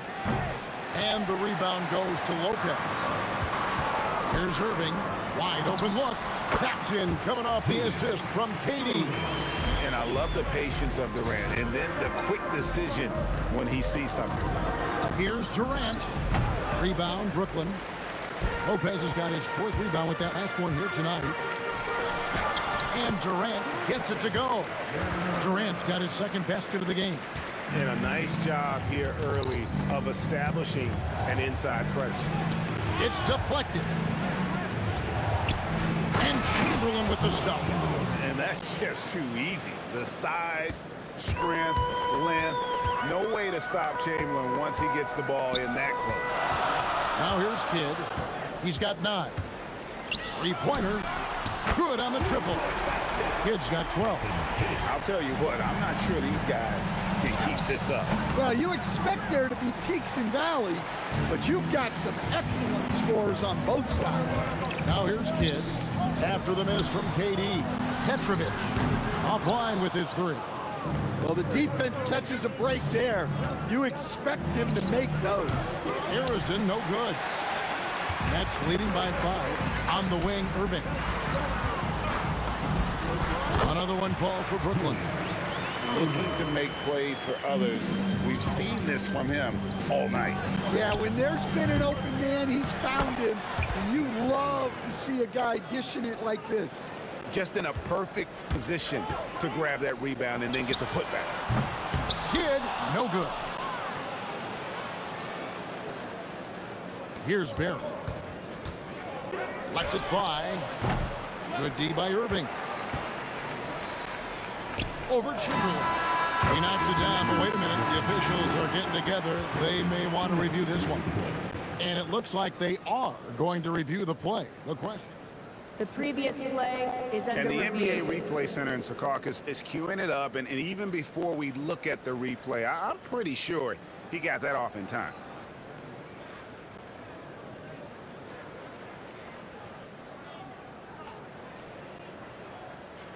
And the rebound goes to Lopez. Here's Irving. Wide open look. That's in, coming off the assist from KD.
And I love the patience of Durant. And then the quick decision when he sees something.
Here's Durant. Rebound, Brooklyn. Lopez has got his 4th rebound with that last one here tonight. And Durant gets it to go. Durant's got his second basket of the game.
And a nice job here early of establishing an inside presence.
It's deflected. And Chamberlain with the stuff.
And that's just too easy. The size, strength, length. No way to stop Chamberlain once he gets the ball in that close.
Now here's Kidd. He's got 9. Three-pointer. Good on the triple. Kidd's got 12.
I'll tell you what, I'm not sure these guys can keep this up.
Well, you expect there to be peaks and valleys, but you've got some excellent scores on both sides.
Now here's Kidd. After the miss from KD. Petrovic offline with his 3.
Well, the defense catches a break there. You expect him to make those.
Harrison, no good. Nets leading by 5. On the wing, Irving. Another one falls for Brooklyn.
Looking to make plays for others. We've seen this from him all night.
Yeah, when there's been an open man, he's found him. And you love to see a guy dishing it like this.
Just in a perfect position to grab that rebound and then get the putback.
Kidd, no good. Here's Barry. Lets it fly. Good D by Irving. Over Chamberlain. He knocks it down, but wait a minute. The officials are getting together. They may want to review this one. And it looks like they are going to review the play. The question.
The previous play is under
And the
review.
NBA Replay Center in Secaucus is queuing it up. And even before we look at the replay, I'm pretty sure he got that off in time.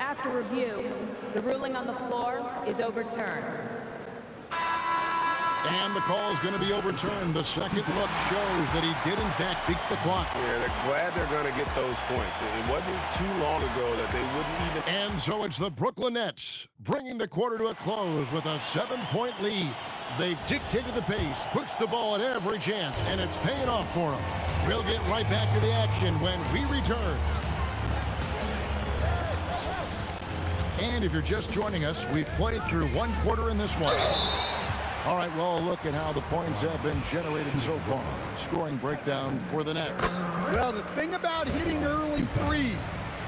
After review, the ruling on the floor is overturned.
And the call is going to be overturned. The second look shows that he did, in fact, beat the clock.
Yeah, they're glad they're going to get those points. It wasn't too long ago that they wouldn't even...
And so it's the Brooklyn Nets bringing the quarter to a close with a 7-point lead. They've dictated the pace, pushed the ball at every chance, and it's paying off for them. We'll get right back to the action when we return. And if you're just joining us, we've played through one quarter in this one. All right, well, look at how the points have been generated so far. Scoring breakdown for the Nets.
Well, the thing about hitting early threes,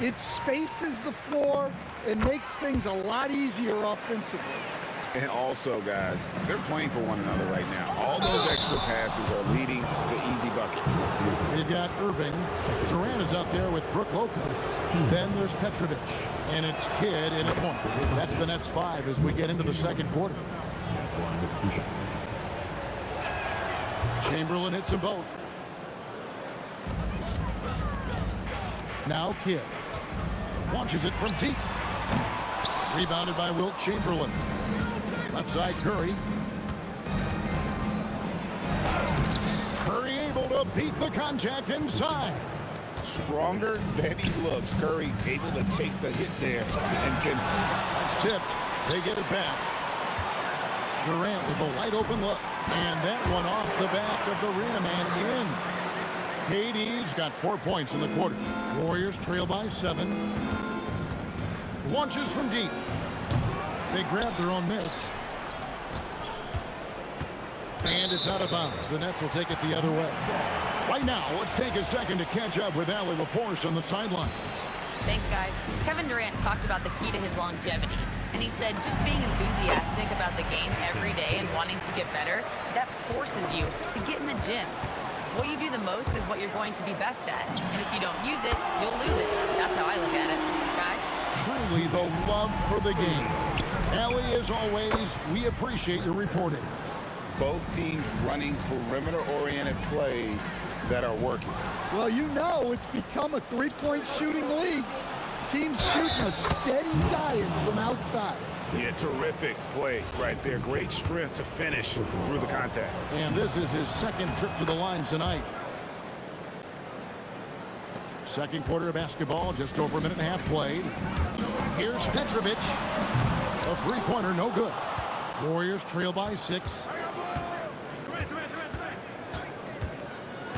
it spaces the floor and makes things a lot easier offensively.
And also, guys, they're playing for one another right now. All those extra passes are leading to easy buckets.
They've got Irving. Durant is out there with Brook Lopez. Then there's Petrovic. And it's Kidd in a point. That's the Nets 5 as we get into the second quarter. Chamberlain hits them both. Now Kidd. Launches it from deep. Rebounded by Wilt Chamberlain. Left side Curry. Curry able to beat the contact inside.
Stronger than he looks. Curry able to take the hit there and can...
It's tipped. They get it back. Durant with a wide open look. And that one off the back of the rim and in. KD's got 4 points in the quarter. Warriors trail by 7. Launches from deep. They grab their own miss. And it's out of bounds. The Nets will take it the other way. Right now, let's take a second to catch up with Allie LaForce on the sidelines.
Thanks, guys. Kevin Durant talked about the key to his longevity. And he said just being enthusiastic about the game every day and wanting to get better, that forces you to get in the gym. What you do the most is what you're going to be best at. And if you don't use it, you'll lose it. That's how I look at it. Guys?
Truly the love for the game. Allie, as always, we appreciate your reporting.
Both teams running perimeter-oriented plays that are working.
Well, you know it's become a three-point shooting league. Teams shooting a steady diet from outside.
Yeah, terrific play right there. Great strength to finish through the contact.
And this is his second trip to the line tonight. Second quarter of basketball, just over a minute and a half played. Here's Petrovic. A three-pointer, no good. Warriors trail by 6.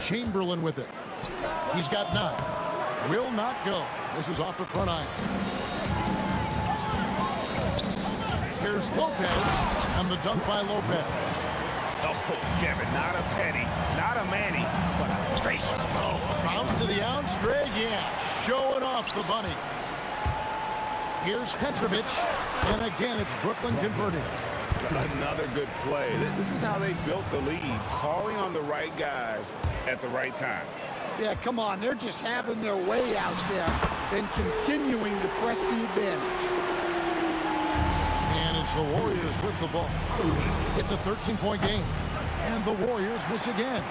Chamberlain with it. He's got 9. Will not go. This is off the front iron. Here's Lopez, and the dunk by Lopez.
Oh, Kevin, not a penny, not a Manny, but a face.
Oh, bounce to the ounce, Greg, yeah. Showing off the bunnies. Here's Petrovic, and again, it's Brooklyn converting.
Another good play. This is how they built the lead, calling on the right guys at the right time.
Yeah, come on. They're just having their way out there and continuing to press the advantage.
And it's the Warriors with the ball. It's a 13-point game, and the Warriors miss again.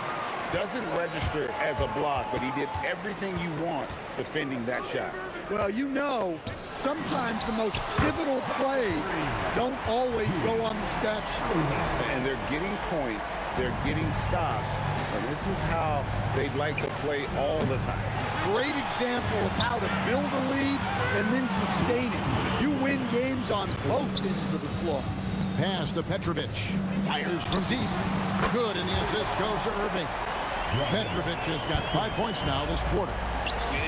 Doesn't register as a block, but he did everything you want defending that shot.
Well, you know, sometimes the most pivotal plays don't always go on the stat sheet.
And they're getting points, they're getting stops, and this is how they'd like to play all the time.
Great example of how to build a lead and then sustain it. You win games on both ends of the floor.
Pass to Petrovic. Fires from deep. Good, and the assist goes to Irving. Petrovic has got 5 points now this quarter.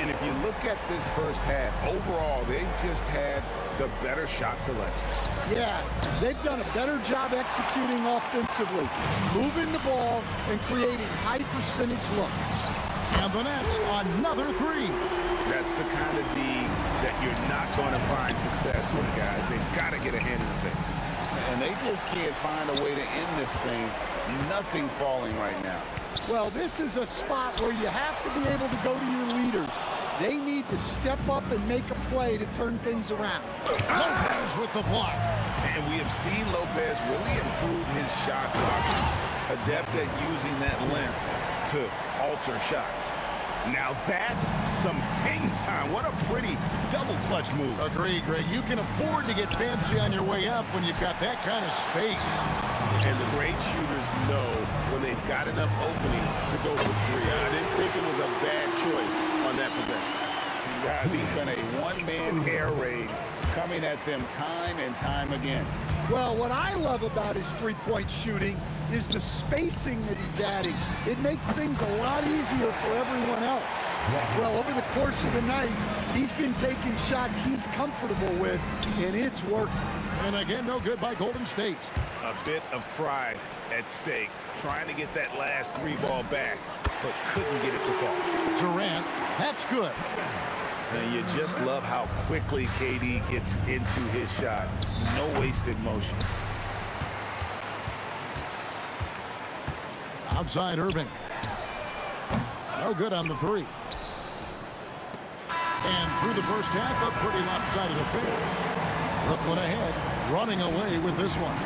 And if you look at this first half, overall, they've just had the better shot selection.
Yeah, they've done a better job executing offensively, moving the ball and creating high percentage looks.
And the Nets, another 3.
That's the kind of D that you're not going to find success with, guys. They've got to get a hand in the face. And they just can't find a way to end this thing. Nothing falling right now.
Well, this is a spot where you have to be able to go to your leaders. They need to step up and make a play to turn things around.
Lopez with the block.
And we have seen Lopez really improve his shot blocking, adept at using that length to alter shots. Now that's some hang time. What a pretty double clutch move.
Agreed, Greg. You can afford to get fancy on your way up when you've got that kind of space.
And the great shooters know when they've got enough opening to go for three. I didn't think it was a bad choice on that possession. Guys, he's been a one-man air raid coming at them time and time again.
Well, what I love about his three-point shooting is the spacing that he's adding. It makes things a lot easier for everyone else. Well, over the course of the night, he's been taking shots he's comfortable with, and it's working.
And again, no good by Golden State.
A bit of pride at stake, trying to get that last three ball back, but couldn't get it to fall.
Durant, that's good.
And you just love how quickly KD gets into his shot. No wasted motion.
Outside Irving. No good on the three. And through the first half, a pretty lopsided affair. Brooklyn ahead, running away with this one.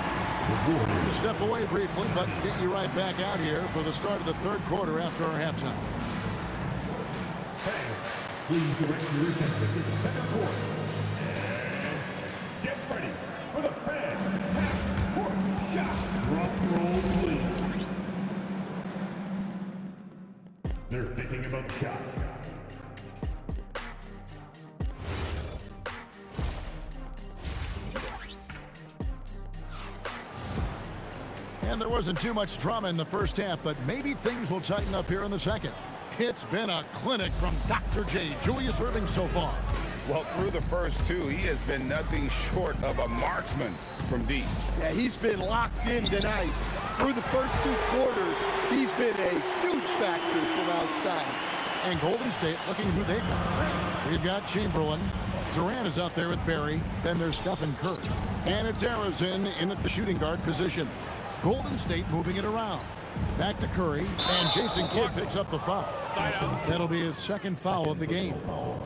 We'll step away briefly, but get you right back out here for the start of the third quarter after our halftime.
Please direct your attention to the second quarter. And get ready for the fan half-court shot. Drum roll, please. They're thinking about the shot.
And there wasn't too much drama in the first half, but maybe things will tighten up here in the second. It's been a clinic from Dr. J, Julius Irving so far.
Well, through the first two, he has been nothing short of a marksman from deep.
Yeah, he's been locked in tonight. Through the first two quarters, he's been a huge factor from outside.
And Golden State looking who they've got. We've got Chamberlain. Durant is out there with Barry. Then there's Stephen Curry. And it's Arizin in at the shooting guard position. Golden State moving it around. Back to Curry, and Jason Kidd picks up the foul. That'll be his second foul of the game.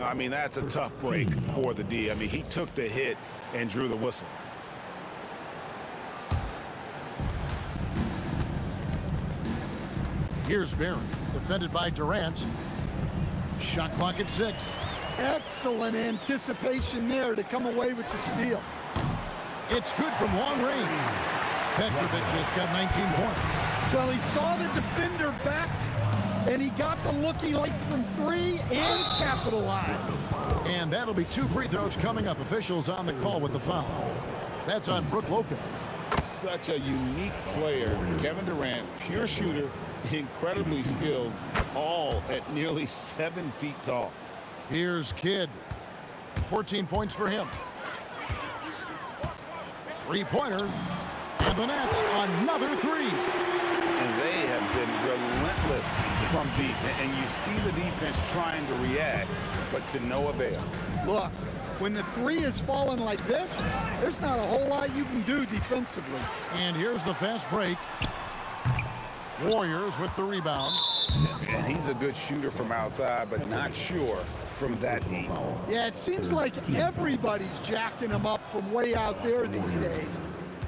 I mean, that's a tough break for the D. I mean, he took the hit and drew the whistle.
Here's Barry, defended by Durant. Shot clock at 6.
Excellent anticipation there to come away with the steal.
It's good from long range. Petrovic just got 19 points.
Well, he saw the defender back, and he got the look he liked from three and capitalized.
And that'll be 2 free throws coming up. Officials on the call with the foul. That's on Brook Lopez.
Such a unique player. Kevin Durant, pure shooter, incredibly skilled, all at nearly 7 feet tall.
Here's Kidd. 14 points for him. Three-pointer. And the Nets, another 3.
And they have been relentless from deep. And you see the defense trying to react, but to no avail.
Look, when the 3 is falling like this, there's not a whole lot you can do defensively.
And here's the fast break. Warriors with the rebound.
And he's a good shooter from outside, but not sure from that deep.
Yeah, it seems like everybody's jacking him up from way out there these days.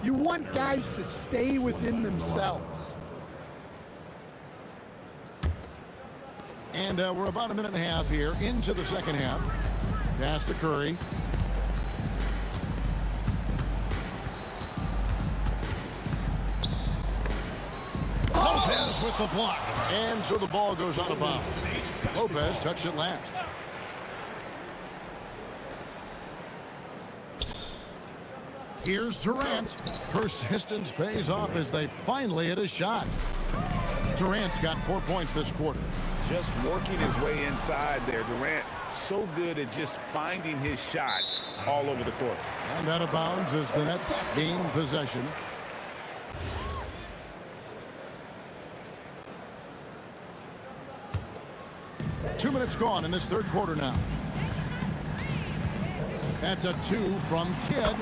You want guys to stay within themselves.
And we're about a minute and a half here into the second half. Pass to Curry. Lopez with the block. And so the ball goes out of bounds. Lopez touched it last. Here's Durant. Persistence pays off as they finally hit a shot. Durant's got 4 points this quarter.
Just working his way inside there. Durant so good at just finding his shot all over the court.
And out of bounds as the Nets gain possession. Two minutes gone in this third quarter now. That's a 2 from Kidd.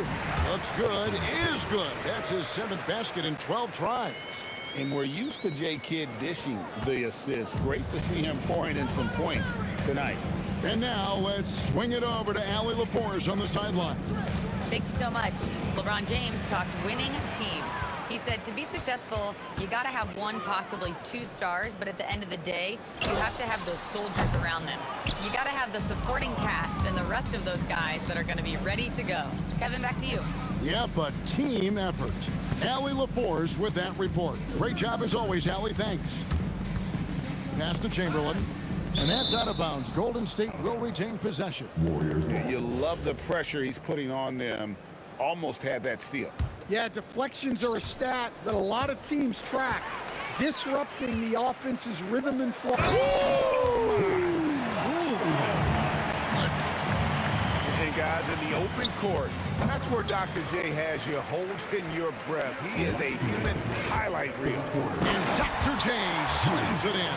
Looks good, is good. That's his 7th basket in 12 tries.
And we're used to J. Kidd dishing the assist. Great to see him pouring in some points tonight.
And now let's swing it over to Allie LaForce on the sideline.
Thank you so much. LeBron James talked winning teams. He said to be successful, you got to have one, possibly two stars, but at the end of the day, you have to have those soldiers around them. You got to have the supporting cast and the rest of those guys that are going to be ready to go. Kevin, back to you.
Yeah, but team effort. Allie LaForce with that report. Great job as always, Allie. Thanks. Pass to Chamberlain. And that's out of bounds. Golden State will retain possession.
You love the pressure he's putting on them. Almost had that steal.
Yeah, deflections are a stat that a lot of teams track, disrupting the offense's rhythm and flow.
And guys, in the open court, that's where Dr. J has you holding your breath. He is a human highlight reel.
And Dr. J slams it in.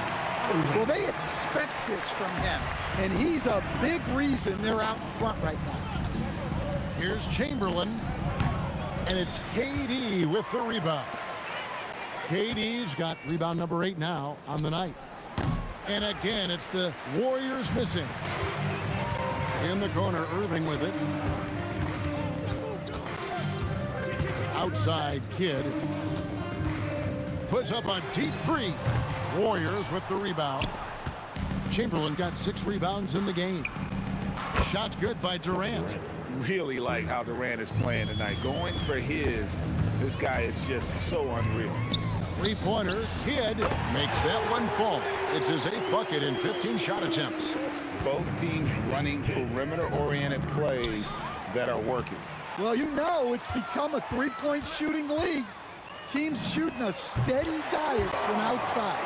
Well, they expect this from him, and he's a big reason they're out in front right now.
Here's Chamberlain, and it's KD with the rebound. KD's got rebound number 8 now on the night. And again, it's the Warriors missing. In the corner, Irving with it. Outside, Kidd. Puts up a deep three. Warriors with the rebound. Chamberlain got 6 rebounds in the game. Shot's good by Durant.
Really like how Durant is playing tonight. Going for his. This guy is just so unreal.
Three-pointer, Kidd makes that one fall. It's his 8th bucket in 15 shot attempts.
Both teams running perimeter-oriented plays that are working.
Well, you know it's become a three-point shooting league. Teams shooting a steady diet from outside.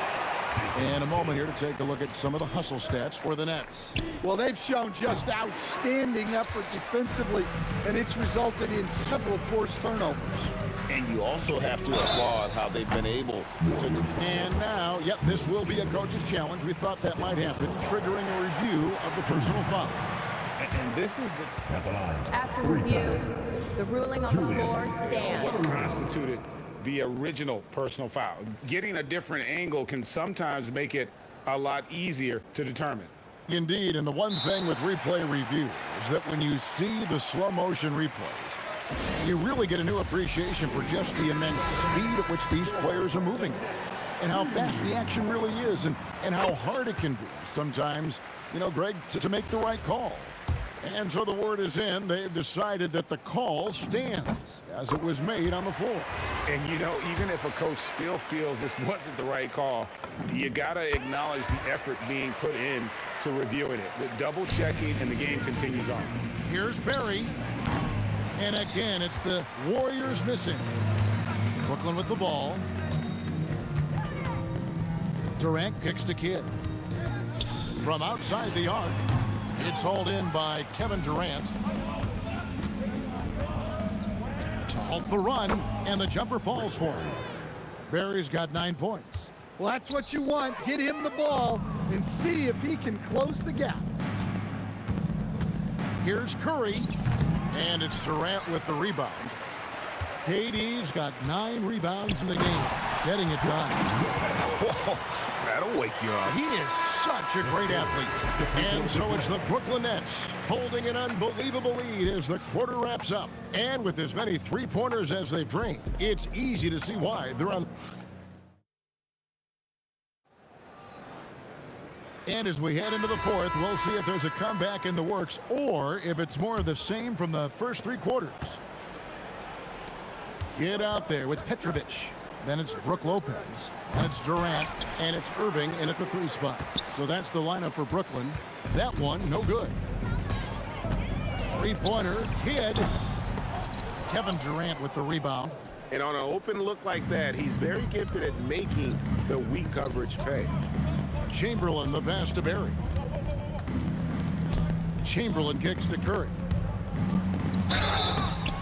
And a moment here to take a look at some of the hustle stats for the Nets.
Well, they've shown just outstanding effort defensively, and it's resulted in several forced turnovers.
And you also have to applaud how they've been able to...
And now, yep, this will be a coach's challenge. We thought that might happen, triggering a review of the personal foul.
And this is the...
After review, the ruling on the floor stands.
What constituted the original personal foul? Getting a different angle can sometimes make it a lot easier to determine.
Indeed, and the one thing with replay review is that when you see the slow motion replays, you really get a new appreciation for just the immense speed at which these players are moving and how fast the action really is and how hard it can be sometimes, you know, Greg, to make the right call. And so the word is in. They've decided that the call stands as it was made on the floor.
And, you know, even if a coach still feels this wasn't the right call, you got to acknowledge the effort being put in to reviewing it. The double checking, and the game continues on.
Here's Barry. And again, it's the Warriors missing. Brooklyn with the ball. Durant kicks to Kidd. From outside the arc, it's hauled in by Kevin Durant. To halt the run, and the jumper falls for him. Barry's got 9 points.
Well, that's what you want. Get him the ball and see if he can close the gap.
Here's Curry. And it's Durant with the rebound. KD's got 9 rebounds in the game, getting it done.
That'll wake you up.
He is such a great athlete. And so it's the Brooklyn Nets holding an unbelievable lead as the quarter wraps up. And with as many three-pointers as they've drained, it's easy to see why they're on. And as we head into the fourth, we'll see if there's a comeback in the works or if it's more of the same from the first 3 quarters. Get out there with Petrovic. Then it's Brook Lopez. And it's Durant. And it's Irving in at the 3 spot. So that's the lineup for Brooklyn. That one, no good. Three-pointer, Kidd. Kevin Durant with the rebound.
And on an open look like that, he's very gifted at making the weak coverage pay.
Chamberlain, the pass to Barry. Chamberlain kicks to Curry.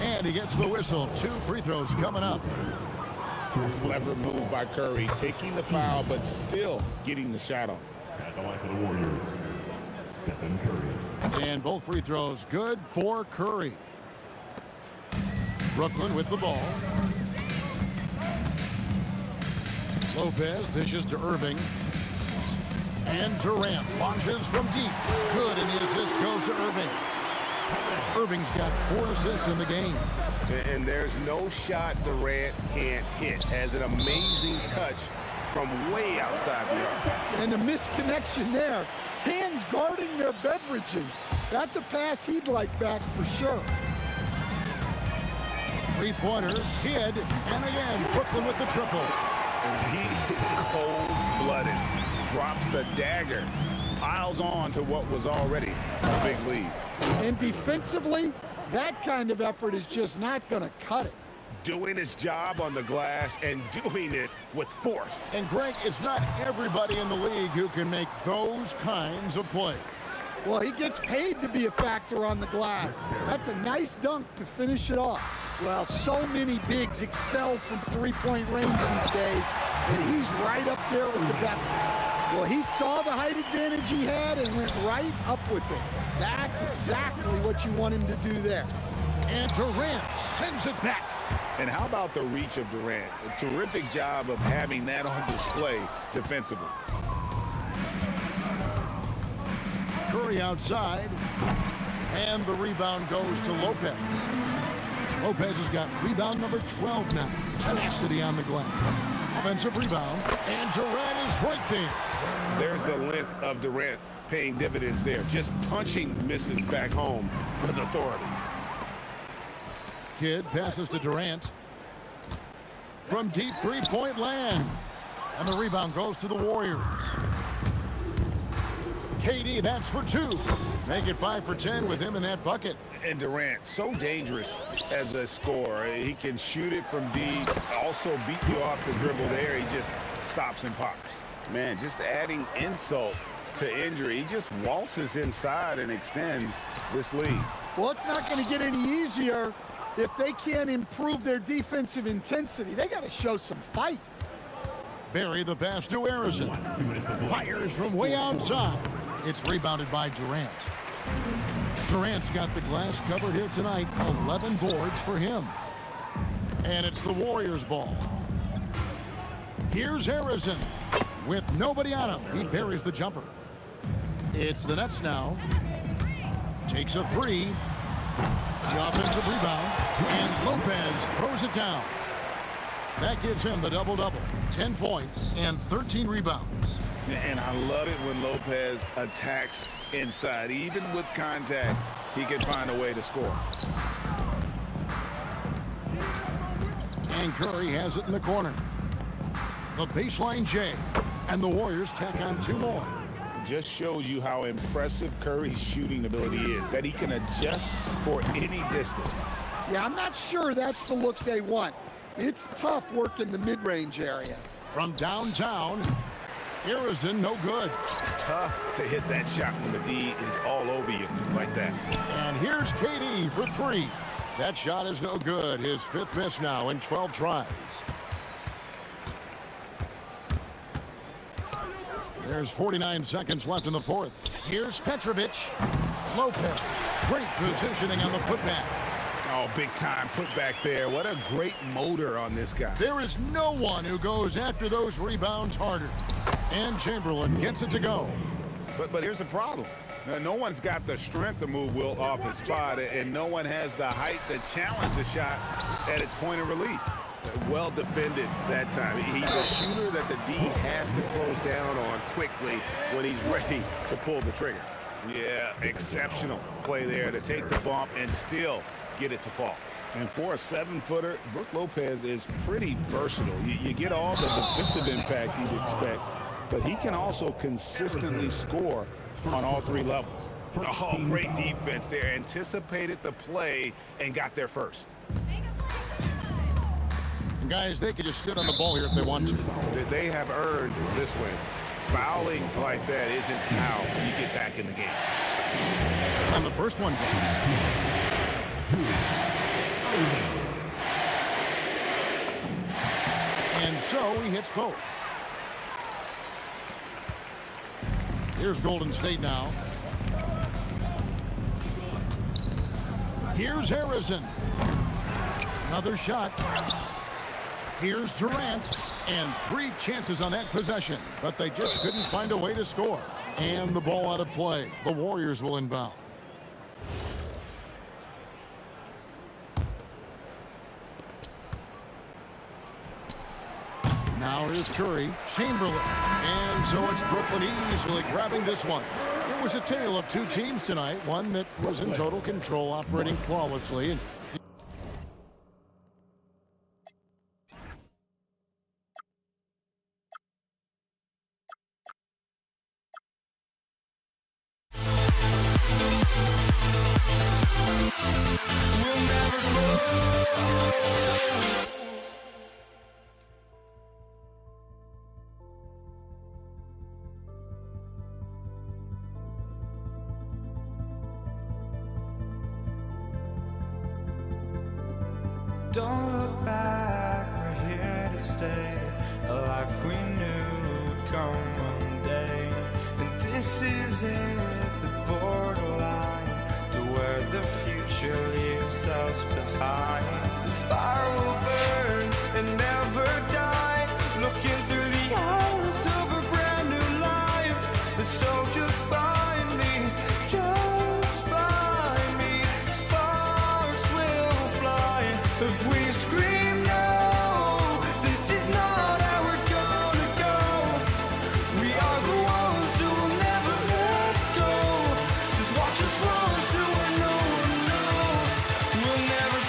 And he gets the whistle. 2 free throws coming up.
Clever move by Curry, taking the foul, but still getting the shot on.
At the line for the Warriors, Stephen Curry.
And both free throws good for Curry. Brooklyn with the ball. Lopez dishes to Irving. And Durant launches from deep. Good, and the assist goes to Irving. Irving's got 4 assists in the game.
And there's no shot Durant can't hit. Has an amazing touch from way outside the arc.
And the misconnection there. Fans guarding their beverages. That's a pass he'd like back for sure.
Three-pointer, Kidd, and again, Brooklyn with the triple.
And he is cold-blooded. Drops the dagger. Piles on to what was already a big lead.
And defensively, that kind of effort is just not going to cut it.
Doing his job on the glass and doing it with force.
And Greg, it's not everybody in the league who can make those kinds of plays.
Well, he gets paid to be a factor on the glass. That's a nice dunk to finish it off. Well, so many bigs excel from three-point range these days, and he's right up there with the best. Well, he saw the height advantage he had and went right up with it. That's exactly what you want him to do there.
And Durant sends it back.
And how about the reach of Durant? A terrific job of having that on display defensively.
Curry outside, and the rebound goes to Lopez. Lopez has got rebound number 12 now. Tenacity on the glass. Offensive rebound, and Durant is right there.
There's the length of Durant paying dividends there. Just punching misses back home with authority.
Kidd passes to Durant. From deep three-point land. And the rebound goes to the Warriors. KD, that's for 2. Make it 5 for 10 with him in that bucket.
And Durant, so dangerous as a scorer. He can shoot it from deep, also beat you off the dribble there. He just stops and pops. Man, just adding insult to injury. He just waltzes inside and extends this lead.
Well, it's not going to get any easier if they can't improve their defensive intensity. They got to show some fight.
Barry the pass to Harrison. Fires from way outside. It's rebounded by Durant. Durant's got the glass covered here tonight. 11 boards for him. And it's the Warriors' ball. Here's Harrison. With nobody on him, he buries the jumper. It's the Nets now. Takes a 3. The offensive rebound. And Lopez throws it down. That gives him the double-double. 10 points and 13 rebounds.
And I love it when Lopez attacks inside. Even with contact, he can find a way to score.
And Curry has it in the corner. The baseline J. And the Warriors tack on 2 more.
Just shows you how impressive Curry's shooting ability is, that he can adjust for any distance.
Yeah, I'm not sure that's the look they want. It's tough working the mid-range area.
From downtown, Harrison, no good.
Tough to hit that shot when the D is all over you like that.
And here's KD for 3. That shot is no good. His 5th miss now in 12 tries. There's 49 seconds left in the 4th. Here's Petrovic. Lopez. Great positioning on the putback.
Oh, big time putback there. What a great motor on this guy.
There is no one who goes after those rebounds harder. And Chamberlain gets it to go.
But here's the problem. No one's got the strength to move Wilt off his spot, and no one has the height to challenge the shot at its point of release. Well defended that time. He's a shooter that the D has to close down on quickly when he's ready to pull the trigger. Yeah, exceptional play there to take the bump and still get it to fall. And for a 7-footer, Brook Lopez is pretty versatile. You get all the defensive impact you'd expect, but he can also consistently score on all 3 levels. Oh, great defense there. Anticipated the play and got there first.
And guys, they could just sit on the ball here if they want to.
They have earned this win. Fouling like that isn't how you get back in the game.
And the first one goes. And so he hits both. Here's Golden State now. Here's Harrison. Another shot. Here's Durant, and 3 chances on that possession, but they just couldn't find a way to score. And the ball out of play. The Warriors will inbound. Now here's Curry, Chamberlain, and so it's Brooklyn easily grabbing this one. It was a tale of 2 teams tonight, one that was in total control, operating flawlessly, and
Don't look back, we're here to stay. A life we knew would come one day. And this is it, the borderline to where the future leaves us behind. The fire will burn and never die, looking through the eyes of a brand new life. And so just find me, just find me. Sparks will fly if we scream no. This is not how we're gonna go. We are the ones who will never let go. Just watch us run to where no one knows. We'll never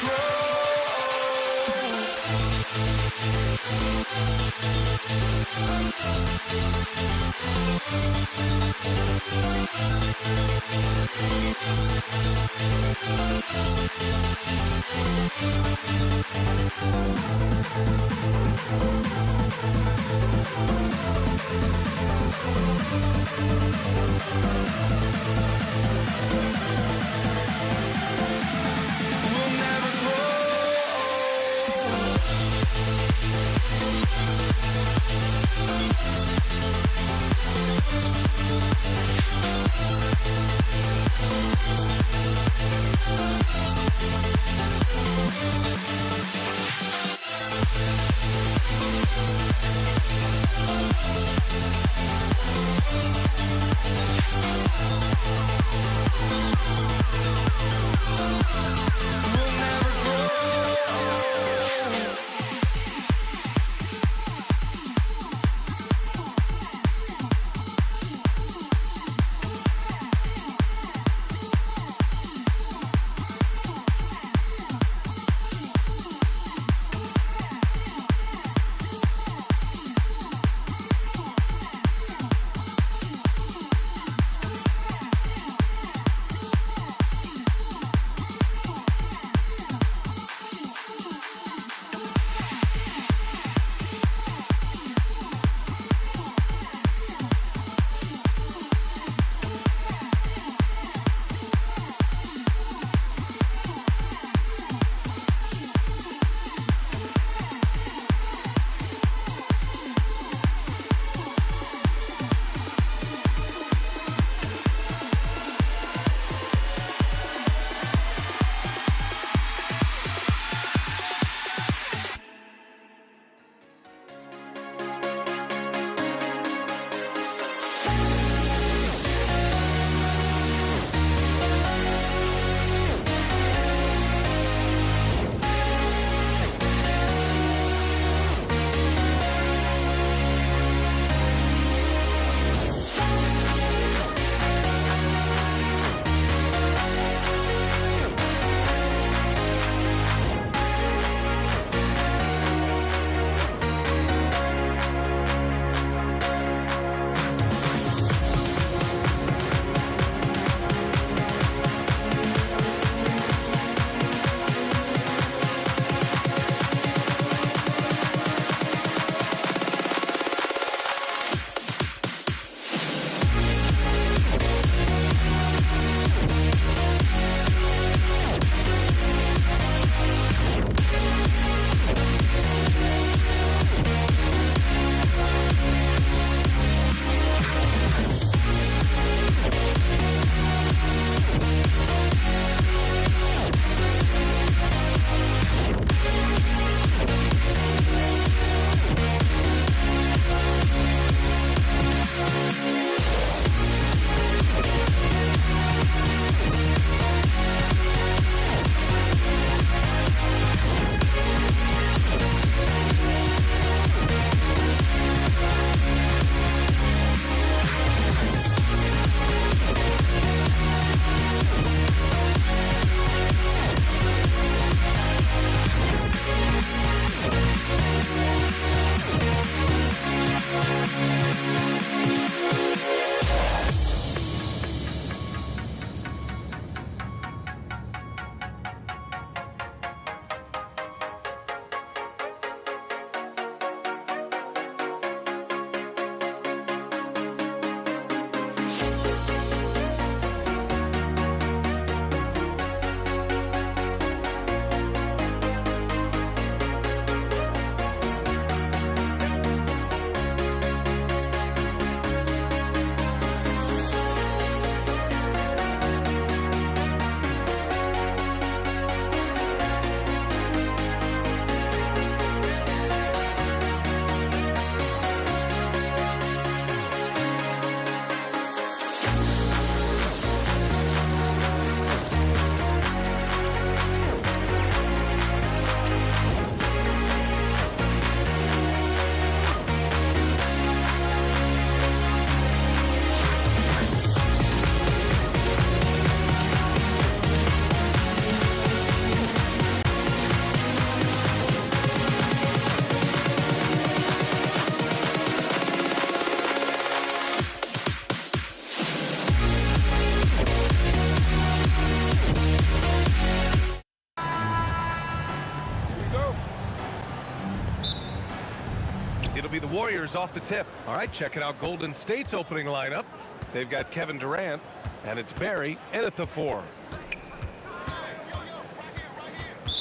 be the Warriors off the tip. All right, checking out Golden State's opening lineup. They've got Kevin Durant, and it's Barry in at the 4.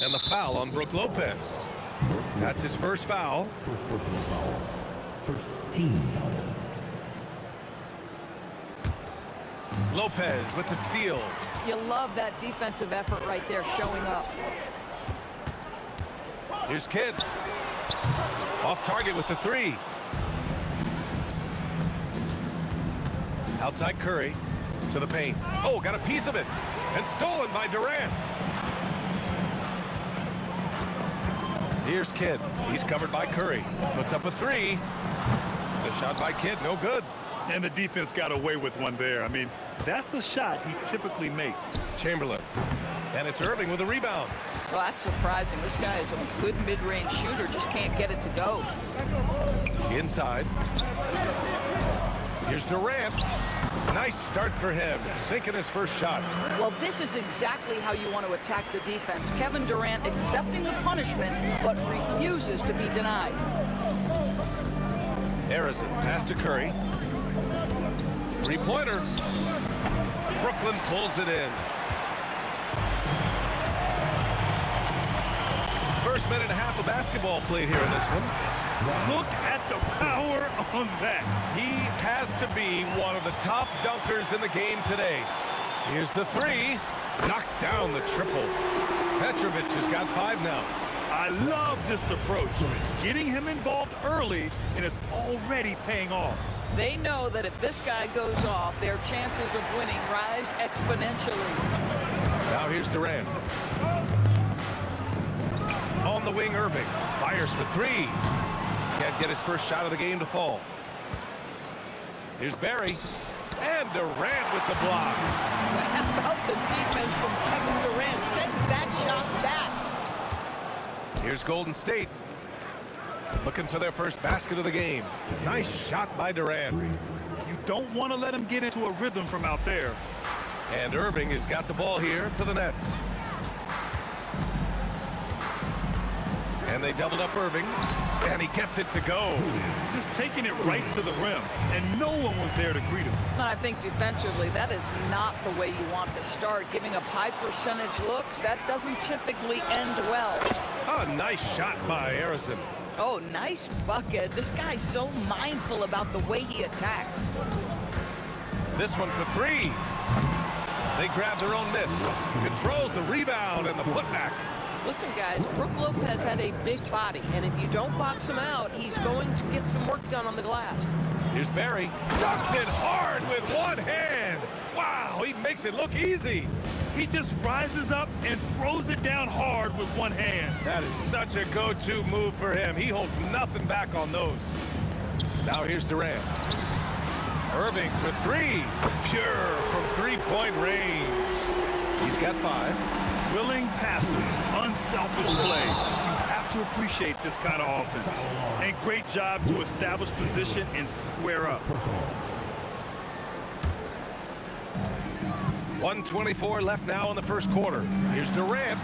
And the foul on Brook Lopez. That's his first foul.
First personal foul. First team foul.
Lopez with the steal.
You love that defensive effort right there showing up.
Here's Kidd. Off target with the 3. Outside Curry to the paint. Oh, got a piece of it. And stolen by Durant. Here's Kidd. He's covered by Curry. Puts up a 3. The shot by Kidd, no good.
And the defense got away with one there. I mean, that's a shot he typically makes.
Chamberlain. And it's Irving with a rebound.
Well, that's surprising. This guy is a good mid-range shooter, just can't get it to go.
Inside. Here's Durant. Nice start for him, sinking his first shot.
Well, this is exactly how you want to attack the defense. Kevin Durant accepting the punishment, but refuses to be denied.
Harrison, pass to Curry. 3-pointer. Brooklyn pulls it in. First minute and a half of basketball played here in this one.
Look at the power on that.
He has to be one of the top dunkers in the game today. Here's the 3. Knocks down the triple. Petrovic has got 5 now.
I love this approach. Getting him involved early, and it's already paying off.
They know that if this guy goes off, their chances of winning rise exponentially.
Now here's Durant. On the wing, Irving. Fires for 3. Can't get his first shot of the game to fall. Here's Barry. And Durant with the block.
How about the defense from Kevin Durant? Sends that shot back.
Here's Golden State. Looking for their first basket of the game. Nice shot by Durant.
You don't want to let him get into a rhythm from out there.
And Irving has got the ball here for the Nets. And they doubled up Irving, and he gets it to go.
Just taking it right to the rim, and no one was there to greet him.
And I think defensively, that is not the way you want to start. Giving up high percentage looks, that doesn't typically end well.
A nice shot by Harrison.
Oh, nice bucket. This guy's so mindful about the way he attacks.
This one for 3. They grab their own miss. Controls the rebound and the putback.
Listen, guys, Brook Lopez has a big body, and if you don't box him out, he's going to get some work done on the glass.
Here's Barry. Dunks it hard with one hand. Wow, he makes it look easy.
He just rises up and throws it down hard with one hand.
That is such a go-to move for him. He holds nothing back on those. Now here's Durant. Irving for 3. Pure from 3-point range. He's got 5.
Willing passes, unselfish play. You have to appreciate this kind of offense. And great job to establish position and square up.
1:24 left now in the first quarter. Here's Durant.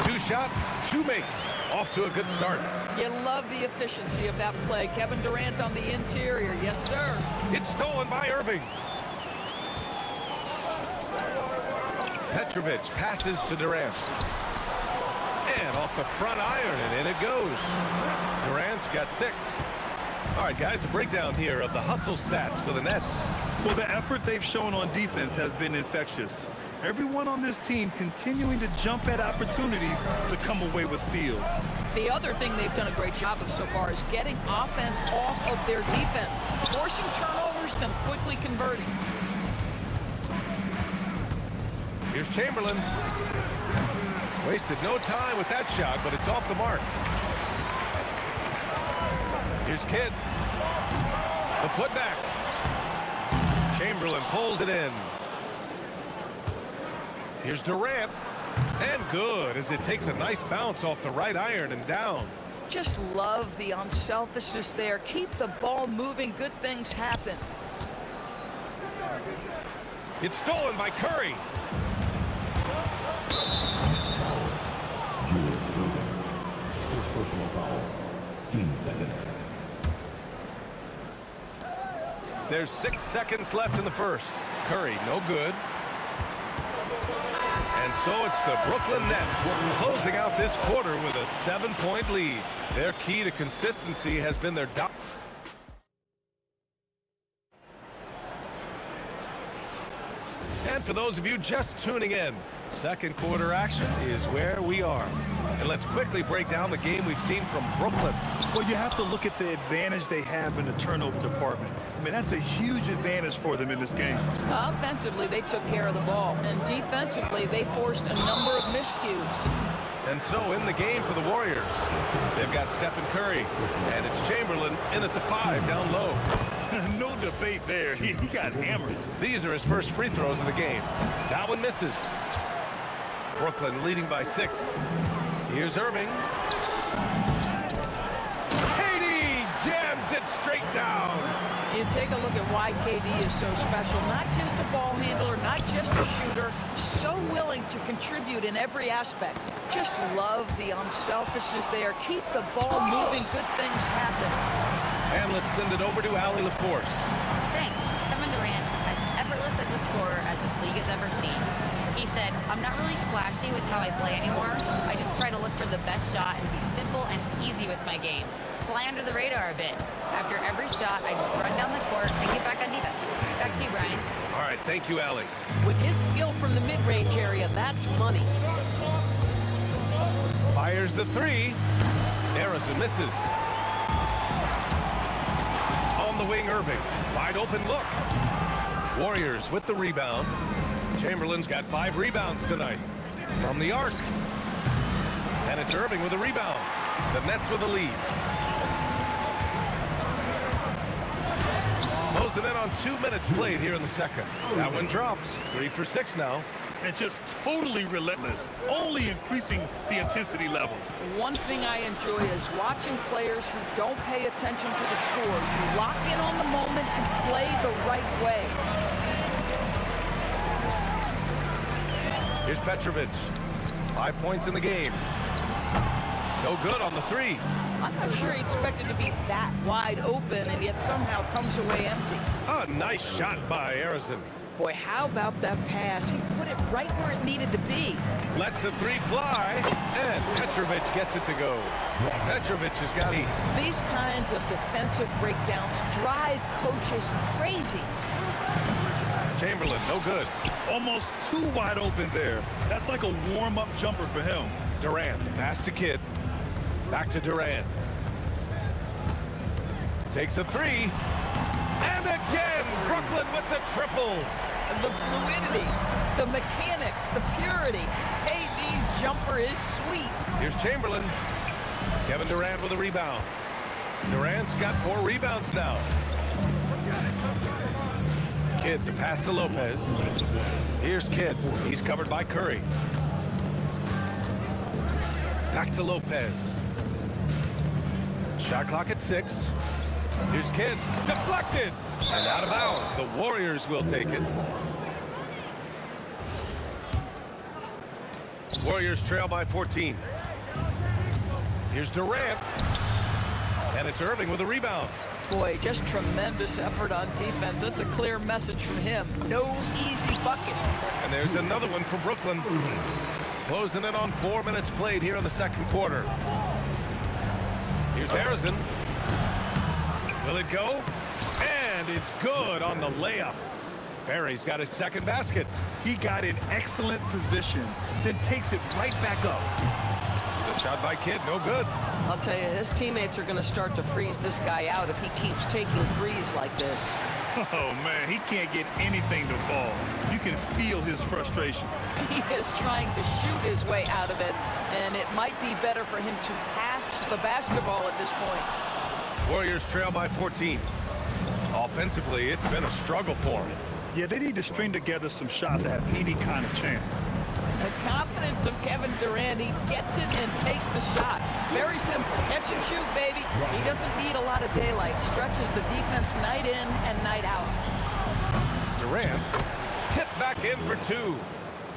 2 shots, 2 makes. Off to a good start.
You love the efficiency of that play. Kevin Durant on the interior. Yes, sir.
It's stolen by Irving. Petrovic passes to Durant. And off the front iron, and in it goes. Durant's got 6. All right, guys, a breakdown here of the hustle stats for the Nets.
Well, the effort they've shown on defense has been infectious. Everyone on this team continuing to jump at opportunities to come away with steals.
The other thing they've done a great job of so far is getting offense off of their defense, forcing turnovers, then quickly converting.
Here's Chamberlain. Wasted no time with that shot, but it's off the mark. Here's Kidd. The putback. Chamberlain pulls it in. Here's Durant. And good, as it takes a nice bounce off the right iron and down.
Just love the unselfishness there. Keep the ball moving. Good things happen.
It's stolen by Curry.
Julius Irving. First personal foul. Team second.
There's 6 seconds left in the first. Curry, no good. And so it's the Brooklyn Nets closing out this quarter with a 7-point lead. Their key to consistency has been their And for those of you just tuning in, second quarter action is where we are. And let's quickly break down the game we've seen from Brooklyn.
Well, you have to look at the advantage they have in the turnover department. I mean, that's a huge advantage for them in this game.
Offensively, they took care of the ball. And defensively, they forced a number of miscues.
And so in the game for the Warriors, they've got Stephen Curry, and it's Chamberlain in at the 5 down low.
No debate there. He got hammered.
These are his first free throws of the game. That one misses. Brooklyn leading by 6. Here's Irving. KD jams it straight down.
You take a look at why KD is so special. Not just a ball handler, not just a shooter. So willing to contribute in every aspect. Just love the unselfishness there. Keep the ball moving. Good things happen.
And let's send it over to Allie LaForce.
Thanks. Kevin Durant, as effortless as a scorer as this league has ever seen. He said, I'm not really flashy with how I play anymore. I just try to look for the best shot and be simple and easy with my game. Fly under the radar a bit. After every shot, I just run down the court and get back on defense. Back to you, Brian.
All right, thank you, Allie.
With his skill from the mid-range area, that's money.
Fires the 3. Harrison misses. On the wing, Irving. Wide open look. Warriors with the rebound. Chamberlain's got 5 rebounds tonight. From the arc. And it's Irving with a rebound. The Nets with the lead. Closing in on 2 minutes played here in the second. That one drops. 3 for 6 now.
And just totally relentless, only increasing the intensity level.
One thing I enjoy is watching players who don't pay attention to the score. You lock in on the moment and play the right way.
Here's Petrovic. 5 points in the game. No good on the 3.
I'm not sure he expected to be that wide open and yet somehow comes away empty.
A nice shot by Harrison.
Boy, how about that pass? He put it right where it needed to be.
Lets the 3 fly, and Petrovic gets it to go. Petrovic has got it.
These kinds of defensive breakdowns drive coaches crazy.
Chamberlain, no good.
Almost too wide open there. That's like a warm-up jumper for him.
Durant, pass to Kidd. Back to Durant. Takes a 3. And again, Brooklyn with the triple.
The fluidity, the mechanics, the purity. KD's jumper is sweet.
Here's Chamberlain. Kevin Durant with a rebound. Durant's got 4 rebounds now. Kidd, the pass to Lopez. Here's Kidd. He's covered by Curry. Back to Lopez. Shot clock at 6. Here's Kidd. Deflected. And out of bounds. The Warriors will take it. Warriors trail by 14. Here's Durant. And it's Irving with a rebound.
Boy, just tremendous effort on defense. That's a clear message from him. No easy buckets.
And there's another one for Brooklyn. Closing in on 4 minutes played here in the second quarter. Here's Harrison. Will it go? And it's good on the layup. Barry's got his second basket.
He got in excellent position, then takes it right back up.
The shot by Kidd, no good.
I'll tell you, his teammates are going to start to freeze this guy out if he keeps taking threes like this.
Oh, man, he can't get anything to fall. You can feel his frustration.
He is trying to shoot his way out of it, and it might be better for him to pass the basketball at this point.
Warriors trail by 14. Offensively, it's been a struggle for him.
Yeah, they need to string together some shots to have any kind of chance.
The confidence of Kevin Durant, he gets it and takes the shot. Very simple. Catch and shoot, baby. He doesn't need a lot of daylight. Stretches the defense night in and night out.
Durant tipped back in for 2.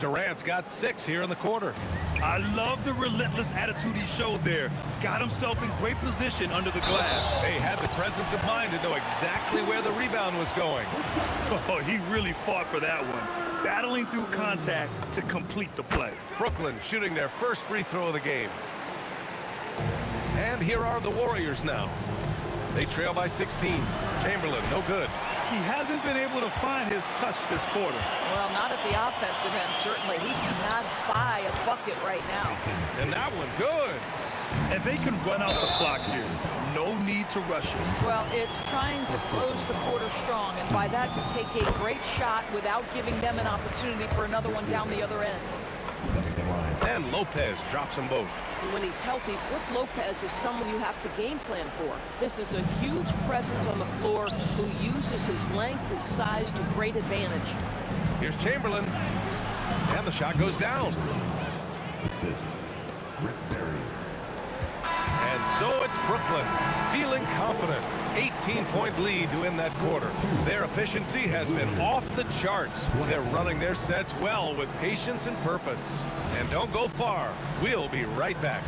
Durant's got 6 here in the quarter.
I love the relentless attitude he showed there. Got himself in great position under the glass.
They had the presence of mind to know exactly where the rebound was going.
Oh, he really fought for that one. Battling through contact to complete the play.
Brooklyn shooting their first free throw of the game. And here are the Warriors now. They trail by 16. Chamberlain, no good.
He hasn't been able to find his touch this quarter.
Well, not at the offensive end, certainly. He cannot buy a bucket right now.
And that one, good.
And they can run out the clock here. No need to rush it.
Well, it's trying to close the quarter strong, and by that you take a great shot without giving them an opportunity for another one down the other end.
And Lopez drops them both.
When he's healthy, Brook Lopez is someone you have to game plan for. This is a huge presence on the floor who uses his length, his size to great advantage.
Here's Chamberlain. And the shot goes down. And so it's Brooklyn, feeling confident. 18-point lead to win that quarter. Their efficiency has been off the charts. They're running their sets well with patience and purpose. And don't go far. We'll be right back.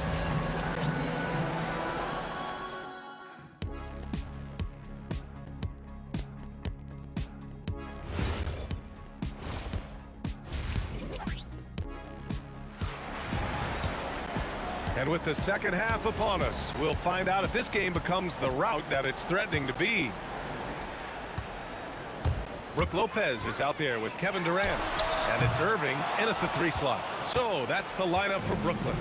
And with the second half upon us, we'll find out if this game becomes the rout that it's threatening to be. Brook Lopez is out there with Kevin Durant. And it's Irving in at the 3 slot. So that's the lineup for Brooklyn.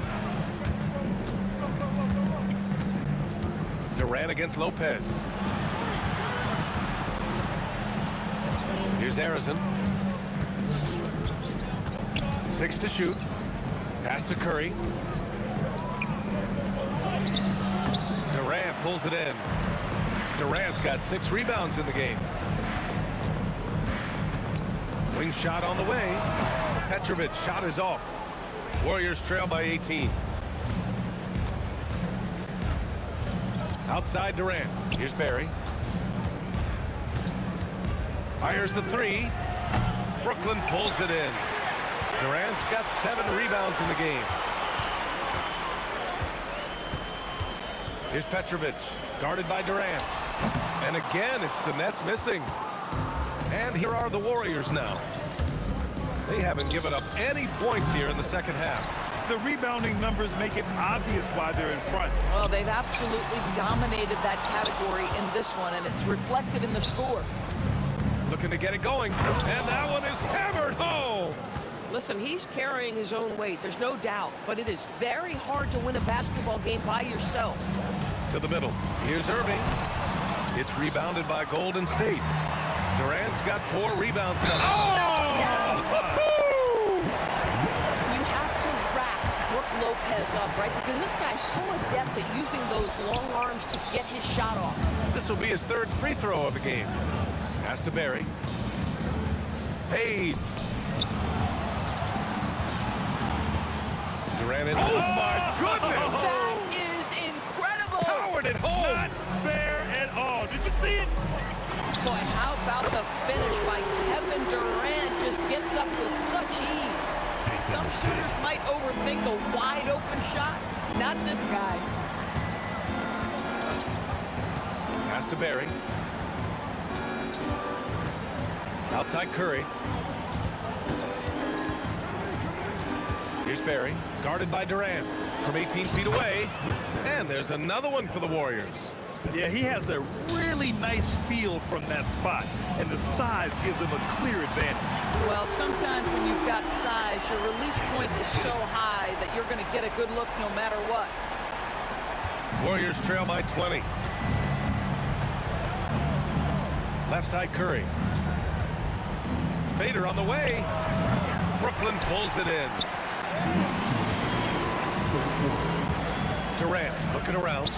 Durant against Lopez. Here's Harrison. 6 to shoot. Pass to Curry. Durant pulls it in. Durant's got 6 rebounds in the game. Wing shot on the way. Petrovic's shot is off. Warriors trail by 18. Outside Durant. Here's Barry. Fires the 3. Brooklyn pulls it in. Durant's got 7 rebounds in the game. Here's Petrovic, guarded by Durant. And again, it's the Nets missing. And here are the Warriors now. They haven't given up any points here in the second half.
The rebounding numbers make it obvious why they're in front.
Well, they've absolutely dominated that category in this one, and it's reflected in the score.
Looking to get it going, and that one is hammered home.
Listen, he's carrying his own weight, there's no doubt, but it is very hard to win a basketball game by yourself.
To the middle. Here's Irving. It's rebounded by Golden State. Durant's got 4 rebounds now.
You have to wrap Brook Lopez up, right? Because this guy's so adept at using those long arms to get his shot off.
This will be his 3rd free throw of the game. Pass to Barry. Fades. Durant is. Oh my goodness!
That is incredible!
Powered it home!
Not fair at all. Did you see it?
Boy, how about the finish by Kevin Durant? Just gets up with such ease. Some shooters might overthink a wide open shot. Not this guy.
Pass to Barry. Outside Curry. Here's Barry, guarded by Durant from 18 feet away. And there's another one for the Warriors.
Yeah, he has a really nice feel from that spot, and the size gives him a clear advantage.
Well, sometimes when you've got size, your release point is so high that you're going to get a good look no matter what.
Warriors trail by 20. Left side Curry. Fader on the way. Brooklyn pulls it in. Durant looking around.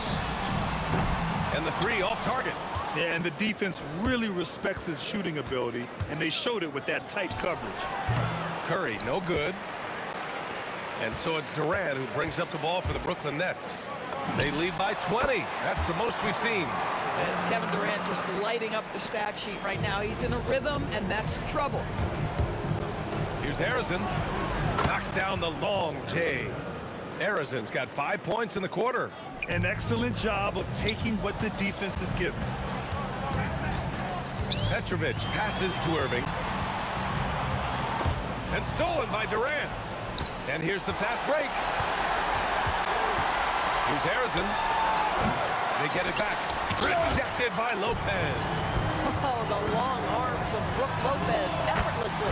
And the 3 off target.
Yeah, and the defense really respects his shooting ability, and they showed it with that tight coverage.
Curry, no good. And so it's Durant who brings up the ball for the Brooklyn Nets. They lead by 20. That's the most we've seen.
And Kevin Durant just lighting up the stat sheet right now. He's in a rhythm, and that's trouble.
Here's Harrison. Knocks down the long J. Arizon's got 5 points in the quarter.
An excellent job of taking what the defense is given.
Petrovic passes to Irving. And stolen by Durant. And here's the fast break. Here's Arizon. They get it back. Rejected by Lopez.
Oh, the long arms of Brook Lopez effortlessly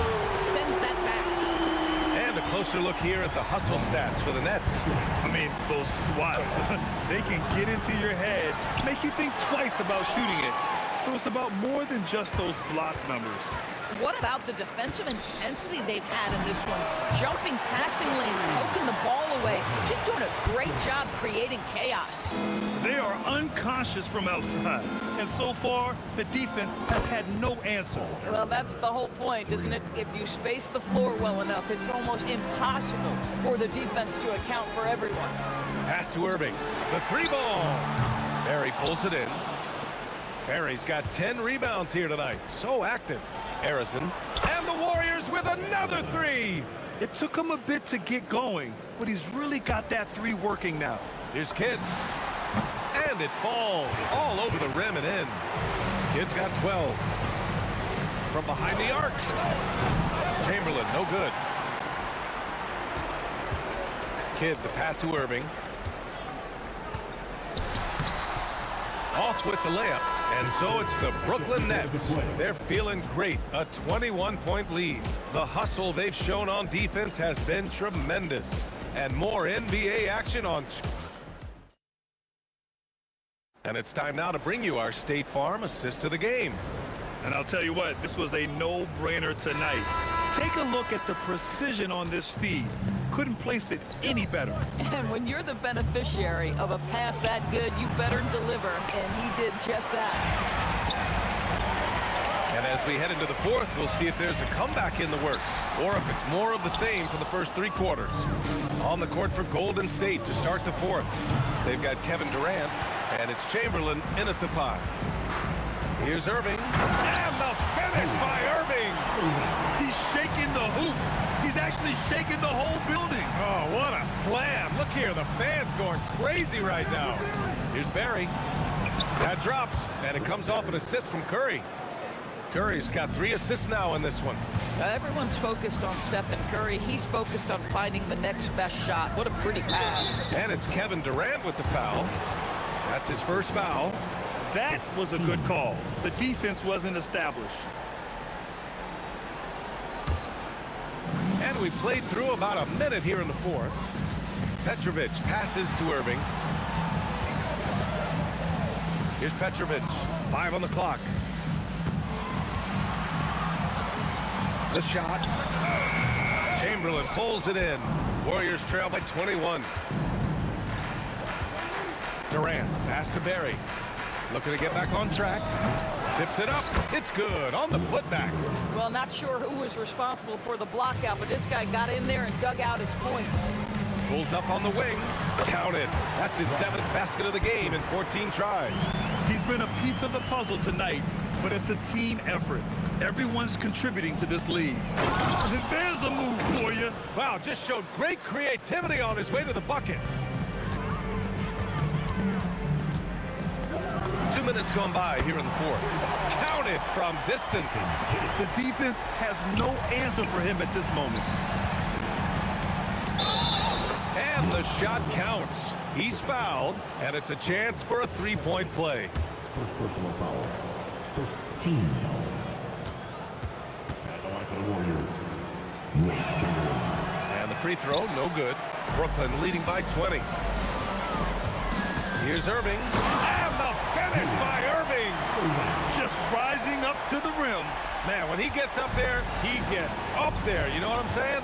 sends that back.
And a closer look here at the hustle stats for the Nets.
I mean, those swats, they can get into your head, make you think twice about shooting it. So it's about more than just those block numbers.
What about the defensive intensity they've had in this one? Jumping passing lanes, poking the ball away, just doing a great job creating chaos.
They are unconscious from outside, and so far, the defense has had no answer.
Well, that's the whole point, isn't it? If you space the floor well enough, it's almost impossible for the defense to account for everyone.
Pass to Irving. The three ball. Barry pulls it in. Barry's got 10 rebounds here tonight. So active. Arizon. And the Warriors with another three.
It took him a bit to get going, but he's really got that three working now.
Here's Kidd. And it falls all over the rim and in. Kidd's got 12. From behind the arc. Chamberlain, no good. Kidd, the pass to Irving. Off with the layup. And so it's the Brooklyn Nets. They're feeling great. A 21-point lead. The hustle they've shown on defense has been tremendous. And more NBA action on... And it's time now to bring you our State Farm assist to the game.
And I'll tell you what, this was a no-brainer tonight. Take a look at the precision on this feed. Couldn't place it any better.
And when you're the beneficiary of a pass that good, you better deliver. And he did just that.
And as we head into the fourth, we'll see if there's a comeback in the works or if it's more of the same for the first three quarters. On the court for Golden State to start the fourth. They've got Kevin Durant, and it's Chamberlain in at the 5. Here's Irving, and the finish by Irving.
He's shaking the hoop. He's actually shaking the whole building.
Oh, what a slam. Look here, the fans going crazy right now. Here's Barry. That drops, and it comes off an assist from Curry. Curry's got 3 assists now in this one.
Everyone's focused on Stephen Curry. He's focused on finding the next best shot. What a pretty pass.
And it's Kevin Durant with the foul. That's his first foul.
That was a good call. The defense wasn't established.
And we played through about a minute here in the fourth. Petrovic passes to Irving. Here's Petrovic. 5 on the clock. The shot. Chamberlain pulls it in. Warriors trail by 21. Durant, pass to Barry. Looking to get back on track. Tips it up. It's good on the putback.
Well, not sure who was responsible for the block out, but this guy got in there and dug out his points.
Pulls up on the wing. Counted. That's his 7th basket of the game in 14 tries.
He's been a piece of the puzzle tonight, but it's a team effort. Everyone's contributing to this lead. There's a move for you.
Wow, just showed great creativity on his way to the bucket. 2 minutes gone by here in the fourth. Counted from distance.
The defense has no answer for him at this moment.
And the shot counts. He's fouled, and it's a chance for a three-point play.
First personal foul. First team foul. And the line for the Warriors.
And the free throw, no good. Brooklyn leading by 20. Here's Irving. And the finish by Irving.
Just rising up to the rim.
Man, when he gets up there, he gets up there. You know what I'm saying?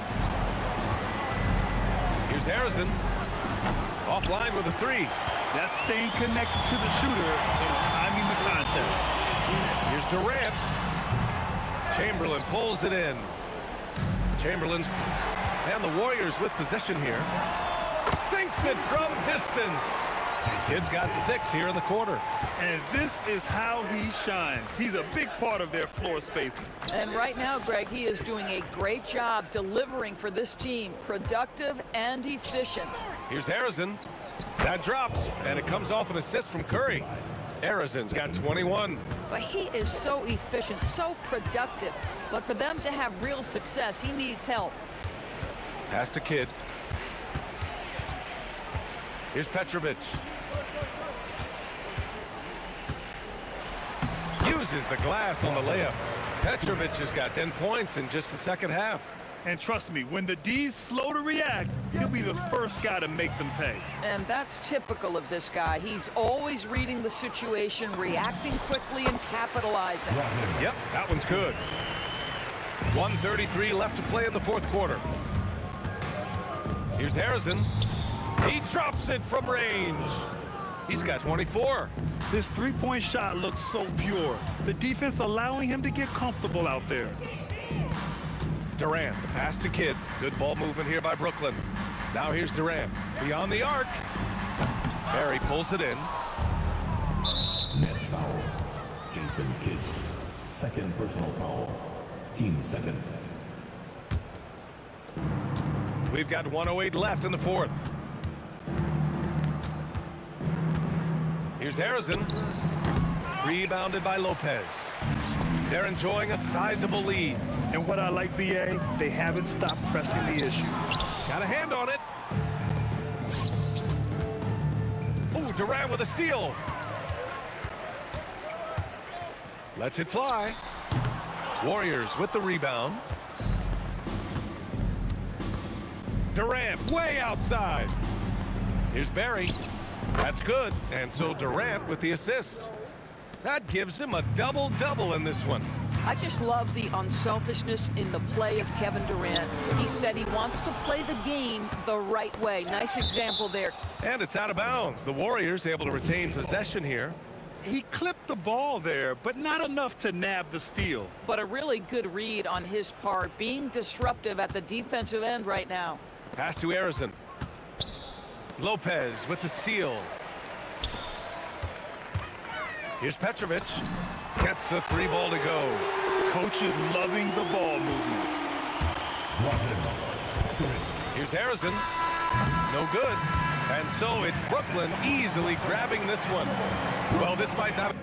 Here's Harrison. Offline with a 3.
That's staying connected to the shooter and timing the contest.
Here's Durant. Chamberlain pulls it in. Chamberlain's and the Warriors with possession here. Sinks it from distance. Kid's got 6 here in the quarter.
And this is how he shines. He's a big part of their floor spacing.
And right now, Greg, he is doing a great job delivering for this team, productive and efficient.
Here's Harrison. That drops, and it comes off an assist from Curry. Harrison's got 21.
But he is so efficient, so productive. But for them to have real success, he needs help.
Pass to Kidd. Here's Petrovic. Uses the glass on the layup. Petrovic has got 10 points in just the second half.
And trust me, when the D's slow to react, he'll be the first guy to make them pay.
And that's typical of this guy. He's always reading the situation, reacting quickly, and capitalizing.
Yep, that one's good. 1:33 left to play in the fourth quarter. Here's Harrison. He drops it from range. He's got 24.
This three-point shot looks so pure. The defense allowing him to get comfortable out there.
Durant, the pass to Kidd. Good ball movement here by Brooklyn. Now here's Durant. Beyond the arc. Barry pulls it in.
Next foul, Jason Kidd. Second personal foul. Team seconds.
We've got 1:08 left in the fourth. Here's Harrison. Rebounded by Lopez. They're enjoying a sizable lead.
And what I like, BA, they haven't stopped pressing the issue.
Got a hand on it. Oh, Durant with a steal. Lets it fly. Warriors with the rebound. Durant way outside. Here's Barry. That's good. And so Durant with the assist. That gives him a double-double in this one.
I just love the unselfishness in the play of Kevin Durant. He said he wants to play the game the right way. Nice example there.
And it's out of bounds. The Warriors able to retain possession here.
He clipped the ball there, but not enough to nab the steal.
But a really good read on his part, being disruptive at the defensive end right now.
Pass to Harrison. Lopez with the steal. Here's Petrovic. Gets the 3 ball to go.
Coach is loving the ball movement.
Here's Harrison. No good. And so it's Brooklyn easily grabbing this one. Well, this might not...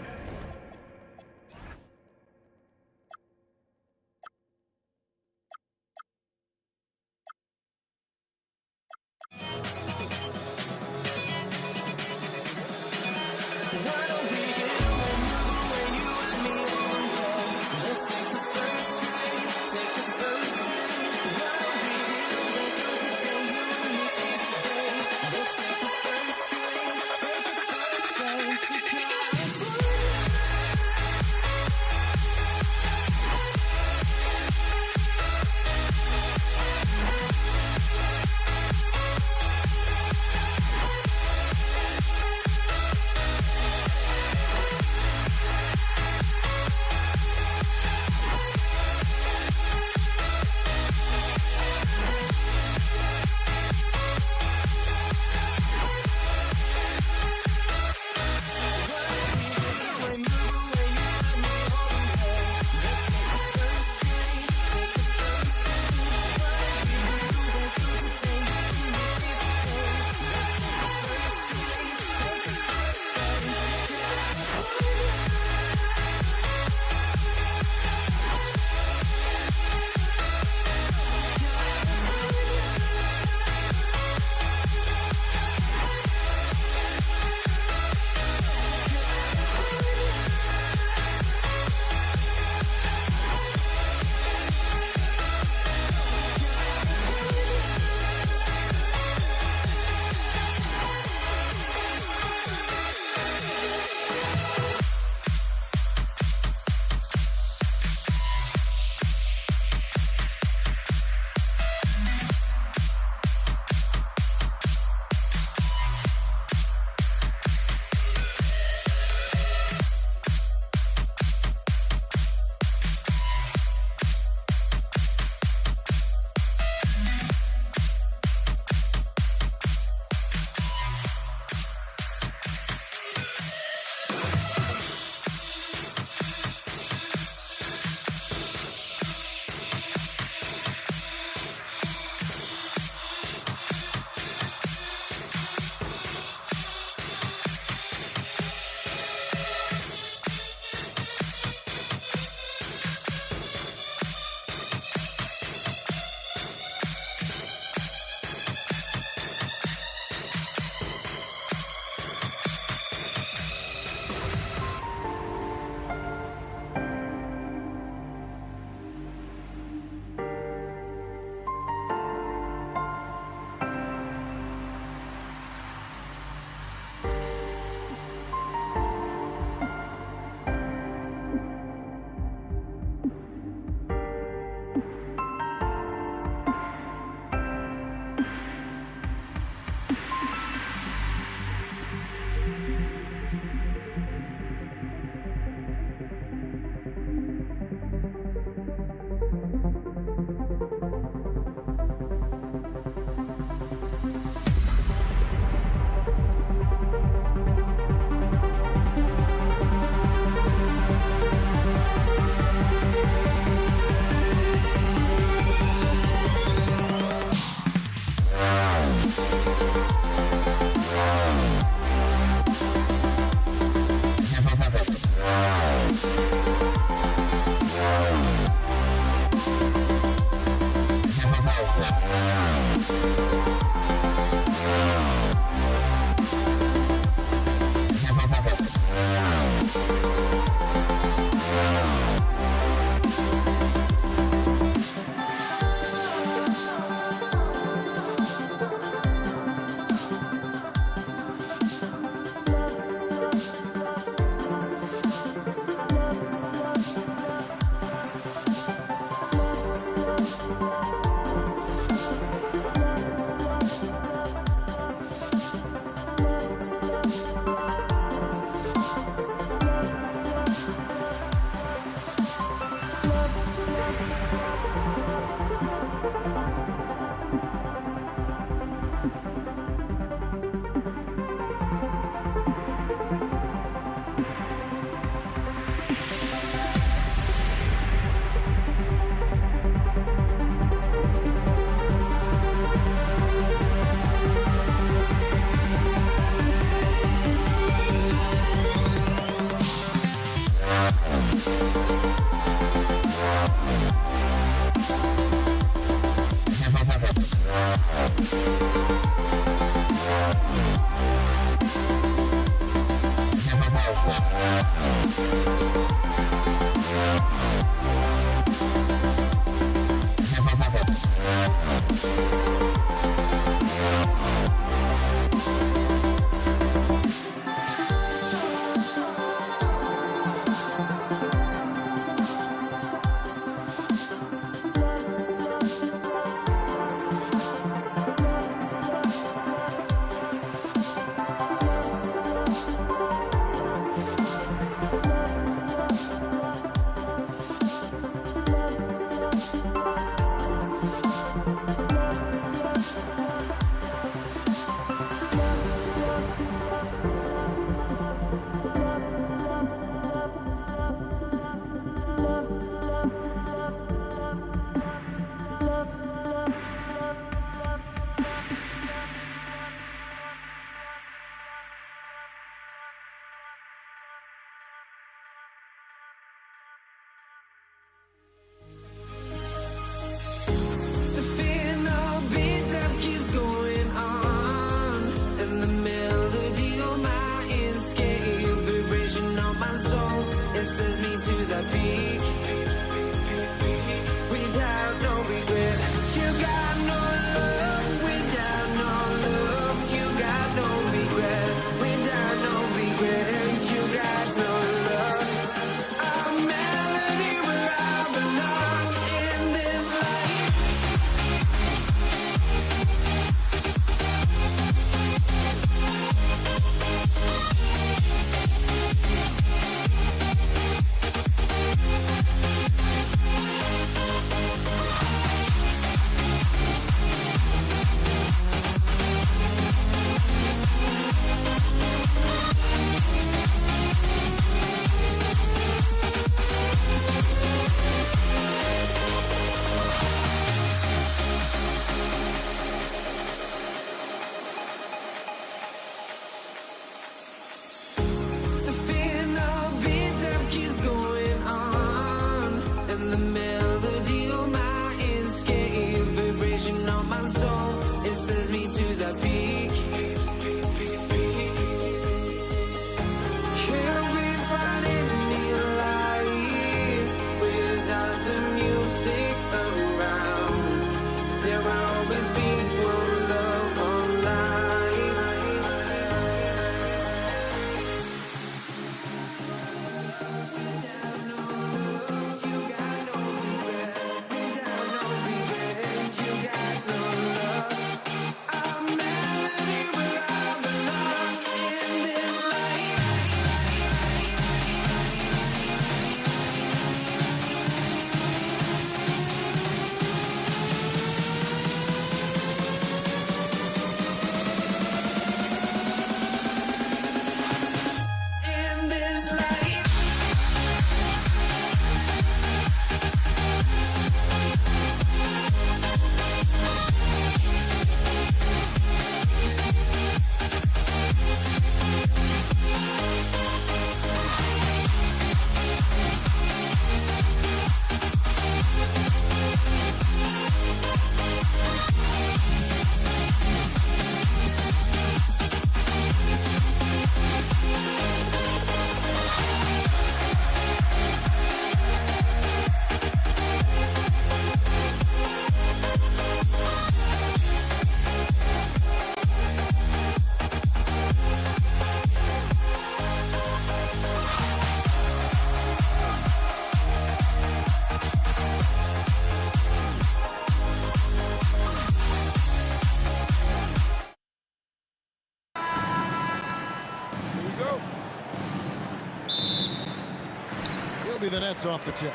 Be the Nets off the tip.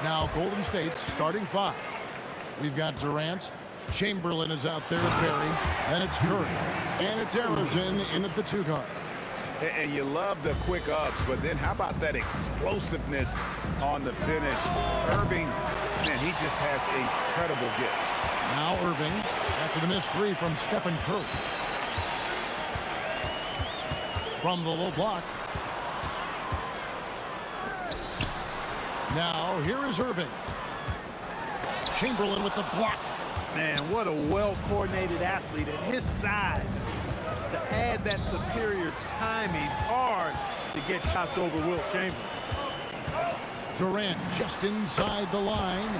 Now Golden State's starting five. We've got Durant. Chamberlain is out there with Perry. And it's Curry. And it's Harrison in at the two guard.
And you love the quick ups, but then how about that explosiveness on the finish? Irving, man, he just has incredible gifts.
Now Irving after the missed three from Stephen Curry. From the low block. Now, here is Irving. Chamberlain with the block.
Man, what a well-coordinated athlete at his size. To add that superior timing, hard to get shots over Wilt Chamberlain.
Durant just inside the line.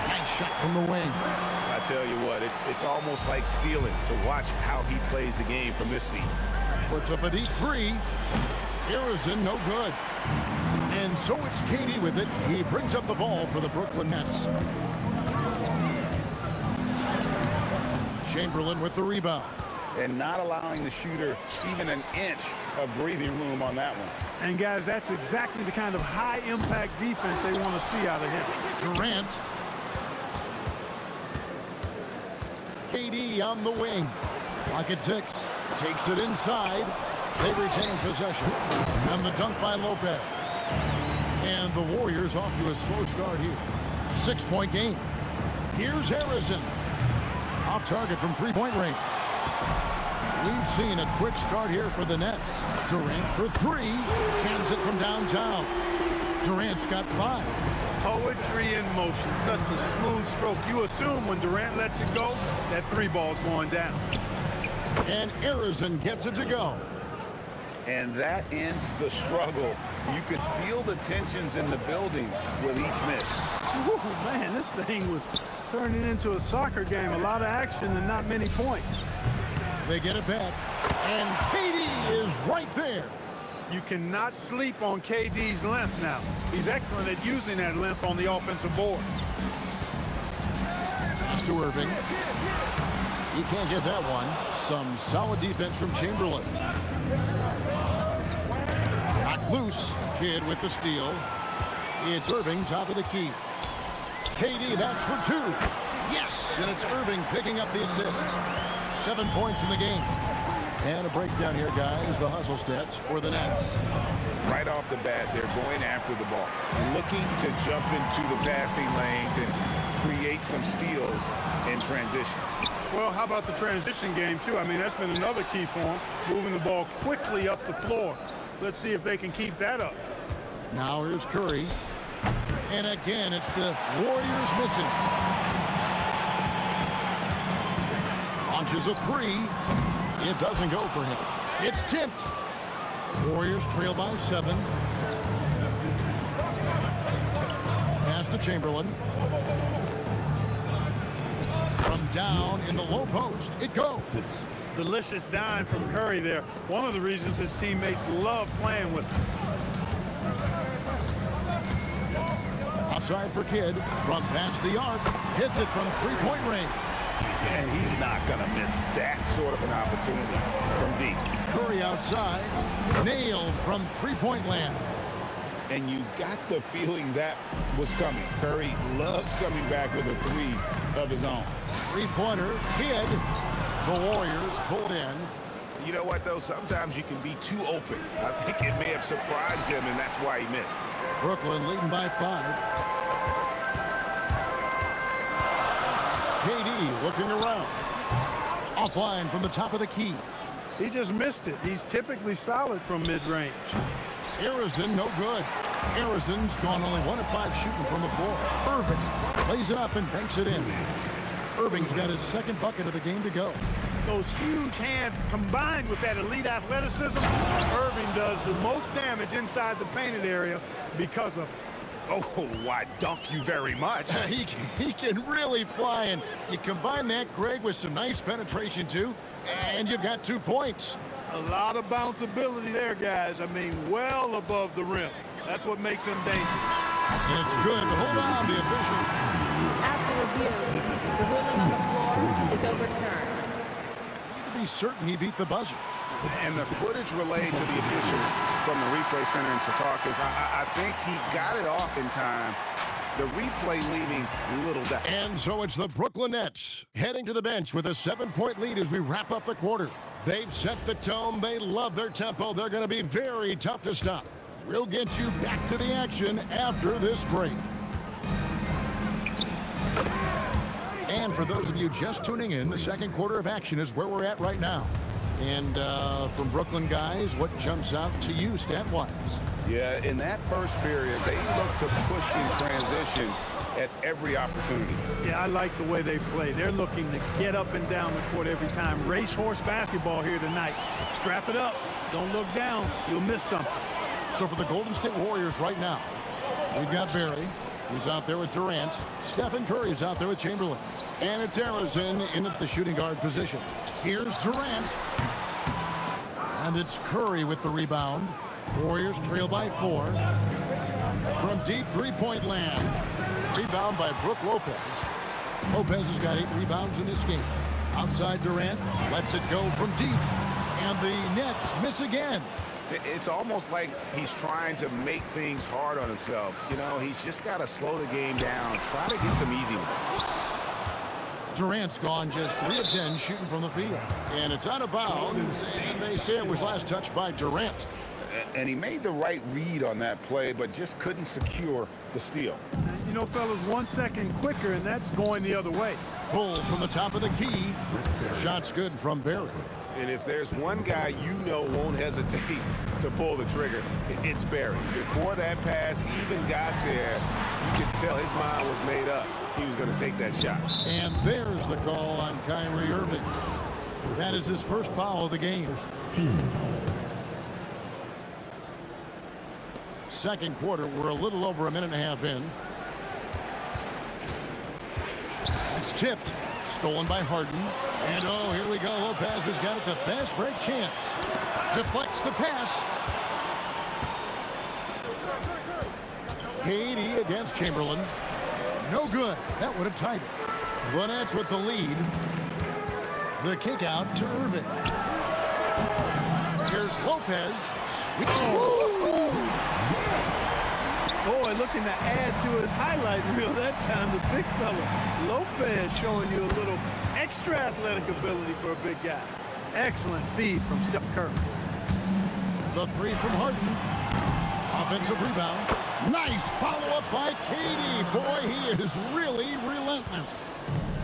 Nice shot from the wing.
I tell you what, it's almost like stealing to watch how he plays the game from this seat.
Puts up a deep three. Harrison, no good. And so it's KD with it. He brings up the ball for the Brooklyn Nets. Chamberlain with the rebound.
And not allowing the shooter even an inch of breathing room on that one.
And guys, that's exactly the kind of high-impact defense they want to see out of him.
Durant. KD on the wing. Clock at 6. Takes it inside. They retain possession. And the dunk by Lopez. And the Warriors off to a slow start here. 6-point game. Here's Harrison. Off target from three-point range. We've seen a quick start here for the Nets. Durant for 3. Cans it from downtown. Durant's got 5.
Poetry in motion. Such a smooth stroke. You assume when Durant lets it go, that 3 ball's going down.
And Harrison gets it to go.
And that ends the struggle. You could feel the tensions in the building with each miss.
Whew, man, this thing was turning into a soccer game. A lot of action and not many points.
They get it back. And KD is right there.
You cannot sleep on KD's length now. He's excellent at using that length on the offensive board.
Pass to Irving. He can't get that one. Some solid defense from Chamberlain. Knocked loose. Kidd with the steal. It's Irving, top of the key. KD, that's for 2. Yes, and it's Irving picking up the assist. 7 points in the game. And a breakdown here, guys. The hustle stats for the Nets.
Right off the bat, they're going after the ball, looking to jump into the passing lanes and create some steals in transition.
Well, how about the transition game, too? I mean, that's been another key for them, moving the ball quickly up the floor. Let's see if they can keep that up.
Now here's Curry. And again, it's the Warriors missing. Launches a 3. It doesn't go for him. It's tipped. Warriors trail by 7. Pass to Chamberlain. From down in the low post, it goes.
Delicious dime from Curry there. One of the reasons his teammates love playing with him.
Outside for Kidd. From past the arc. Hits it from three-point range.
And he's not going to miss that sort of an opportunity from deep.
Curry outside. Nailed from three-point land.
And you got the feeling that was coming. Curry loves coming back with a 3 of his own.
Three-pointer. Kidd. The Warriors pulled in.
You know what, though? Sometimes you can be too open. I think it may have surprised him, and that's why he missed.
Brooklyn leading by 5. KD looking around. Offline from the top of the key.
He just missed it. He's typically solid from mid-range.
Harrison, no good. Harrison's gone only 1 of 5 shooting from the floor. Irving plays it up and banks it in. Irving's got his 2nd bucket of the game to go.
Those huge hands combined with that elite athleticism, Irving does the most damage inside the painted area because of.
Oh, why, dunk you very much.
He can really fly, and you combine that, Greg, with some nice penetration, too, and you've got 2 points.
A lot of bounceability there, guys. I mean, well above the rim. That's what makes him dangerous.
It's good. Hold on, the officials.
After review, the ruling on the floor is overturned.
To be certain he beat the buzzer.
And the footage relayed to the officials from the replay center in Secaucus, I think he got it off in time. The replay leaving little doubt.
And so it's the Brooklyn Nets heading to the bench with a 7-point lead as we wrap up the quarter. They've set the tone. They love their tempo. They're going to be very tough to stop. We'll get you back to the action after this break. And for those of you just tuning in, the 2nd quarter of action is where we're at right now. And from Brooklyn, guys, what jumps out to you stat-wise?
Yeah, in that first period, they looked to push in transition at every opportunity.
Yeah, I like the way they play. They're looking to get up and down the court every time. Racehorse basketball here tonight. Strap it up. Don't look down. You'll miss something.
So for the Golden State Warriors right now, we've got Barry, who's out there with Durant. Stephen Curry's out there with Chamberlain. And it's Harrison in at the shooting guard position. Here's Durant. And it's Curry with the rebound. Warriors trail by 4. From deep three-point land. Rebound by Brook Lopez. Lopez has got 8 rebounds in this game. Outside Durant, lets it go from deep. And the Nets miss again.
It's almost like he's trying to make things hard on himself. You know, he's just got to slow the game down, try to get some easy ones.
Durant's gone just 3 of 10 shooting from the field. And it's out of bounds, and they say it was last touched by Durant.
And he made the right read on that play, but just couldn't secure the steal.
You know, fellas, 1 second quicker, and that's going the other way.
Pull from the top of the key. Shot's good from Barry.
And if there's one guy you know won't hesitate to pull the trigger, it's Barry. Before that pass even got there, you could tell his mind was made up. He was going to take that shot.
And there's the call on Kyrie Irving. That is his first foul of the game. Second quarter, we're a little over a minute and a half in. It's tipped. Stolen by Harden. And oh, here we go. Lopez has got it. The fast break chance. Deflects the pass. KD against Chamberlain. No good. That would have tied it. The Nets with the lead. The kick out to Irving. Here's Lopez. Sweet.
Boy, looking to add to his highlight reel that time, the big fella. Lopez showing you a little extra athletic ability for a big guy. Excellent feed from Steph Curry.
The 3 from Harden. Offensive rebound. Nice follow-up by KD. Boy, he is really relentless.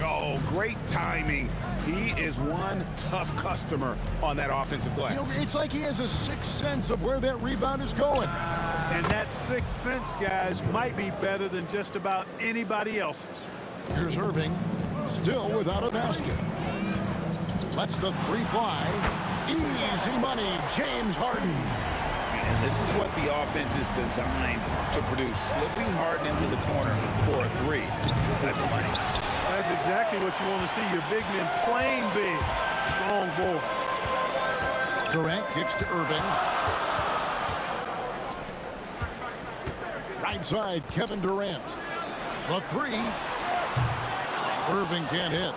Oh, great timing. He is one tough customer on that offensive glass.
You know, it's like he has a sixth sense of where that rebound is going.
And that sixth sense, guys, might be better than just about anybody else's.
Here's Irving, still without a basket. Lets the 3 fly. Easy money, James Harden.
And this is what the offense is designed to produce. Slipping Harden into the corner for a 3. That's money.
That's exactly what you want to see. Your big men playing big. Strong ball.
Durant kicks to Irving. Right side, Kevin Durant. The 3. Irving can't hit.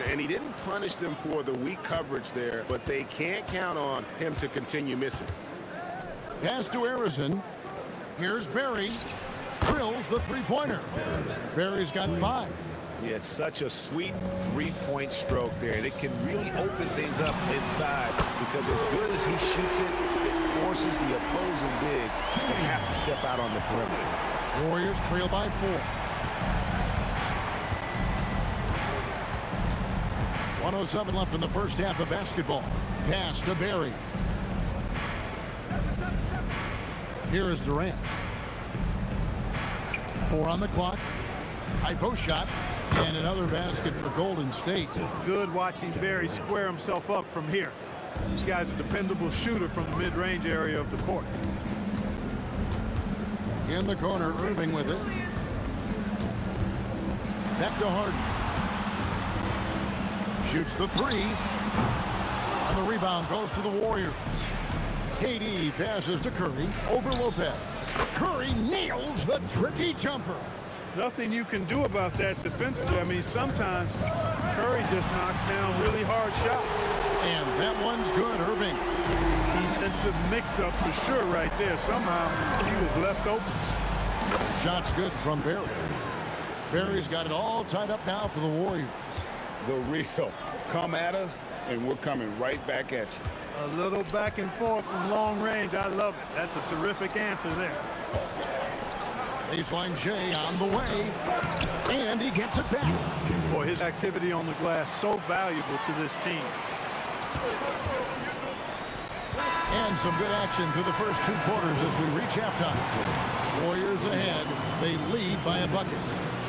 And he didn't punish them for the weak coverage there, but they can't count on him to continue missing.
Pass to Harrison. Here's Barry. Drills the 3-pointer. Barry's got 5.
Yeah, it's such a sweet 3-point stroke there. And it can really open things up inside because as good as he shoots it, it forces the opposing bigs to have to step out on the perimeter.
Warriors trail by 4. 1:07 left in the first half of basketball. Pass to Barry. Here is Durant. 4 on the clock. High post shot. And another basket for Golden State.
Good watching Barry square himself up from here. This guy's a dependable shooter from the mid-range area of the court.
In the corner, Irving with it. Back to Harden. Shoots the 3. And the rebound goes to the Warriors. KD passes to Curry over Lopez. Curry nails the tricky jumper.
Nothing you can do about that defensively. I mean, sometimes Curry just knocks down really hard shots.
And that one's good, Irving.
Defensive mix-up for sure right there. Somehow he was left open.
Shot's good from Barry. Barry's got it all tied up now for the Warriors.
The real. Come at us, and we're coming right back at you.
A little back and forth from long range. I love it. That's a terrific answer there.
Baseline J on the way. And he gets it back.
Boy, his activity on the glass so valuable to this team.
And some good action through the first 2 quarters as we reach halftime. Warriors ahead. They lead by a bucket.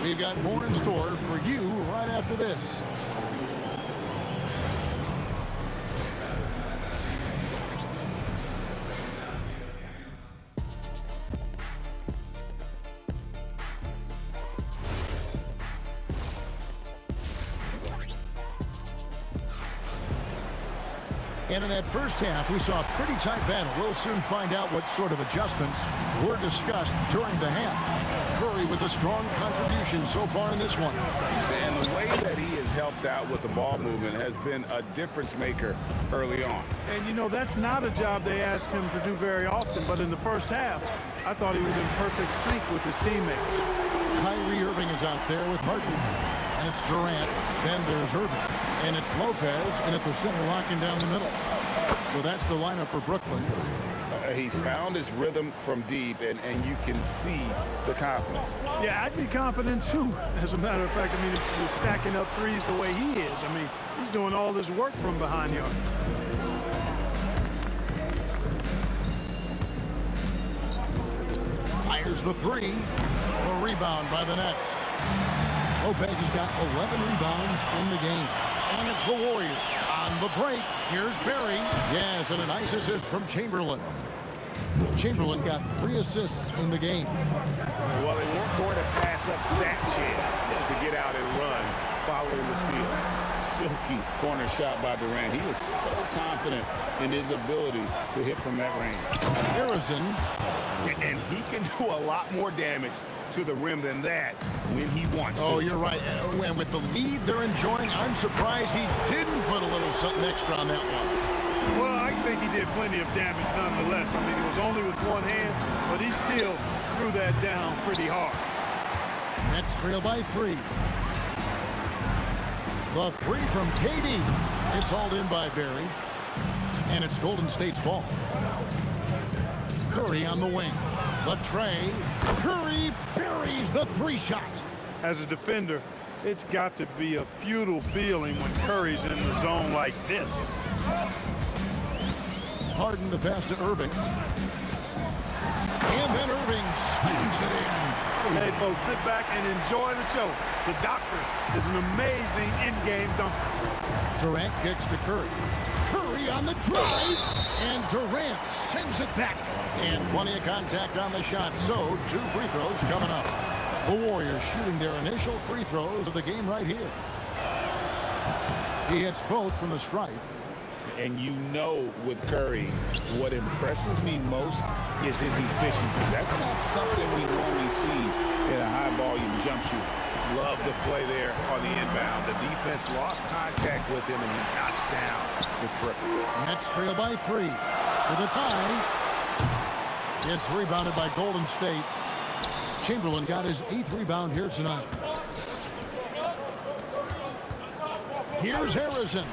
We've got more in store for you right after this. And in that first half, we saw a pretty tight battle. We'll soon find out what sort of adjustments were discussed during the half. Curry with a strong contribution so far in this one.
And the way that he has helped out with the ball movement has been a difference maker early on.
And, you know, that's not a job they ask him to do very often, but in the first half, I thought he was in perfect sync with his teammates.
Kyrie Irving is out there with Harden. And it's Durant. Then there's Irving. And it's Lopez. And at the center, locking down the middle. So that's the lineup for Brooklyn.
He's found his rhythm from deep, and you can see the confidence.
Yeah, I'd be confident, too. As a matter of fact, I mean, if he's stacking up threes the way he is, I mean, he's doing all this work from behind the arc.
Fires the three. A rebound by the Nets. Lopez has got 11 rebounds in the game. And it's the Warriors. On the break, here's Barry. Yes, and a nice assist from Chamberlain. Chamberlain got 3 assists in the game.
Well, they weren't going to pass up that chance to get out and run following the steal.
Silky corner shot by Durant. He is so confident in his ability to hit from that range.
Harrison.
And he can do a lot more damage to the rim than that when he wants to.
Oh, you're right. And with the lead they're enjoying, I'm surprised he didn't put a little something extra on that one.
Well, I think he did plenty of damage nonetheless. I mean, it was only with one hand, but he still threw that down pretty hard.
Nets trail by 3. The 3 from KD. It's hauled in by Barry. And it's Golden State's ball. Curry on the wing. The tray. Curry buries the 3 shot.
As a defender, it's got to be a futile feeling when Curry's in the zone like this.
Harden the pass to Irving. And then Irving slams it in.
Hey, folks, sit back and enjoy the show. The doctor is an amazing in-game dunker.
Durant kicks to Curry. Curry on the drive. And Durant sends it back. And plenty of contact on the shot. So 2 free throws coming up. The Warriors shooting their initial free throws of the game right here. He hits both from the stripe.
And you know with Curry, what impresses me most is his efficiency. That's not something we normally see in a high-volume jump shoot.
Love the play there on the inbound. The defense lost contact with him, and he knocks down the triple.
Nets trail by 3 for the tie. It's rebounded by Golden State. Chamberlain got his 8th rebound here tonight. Here's Harrison.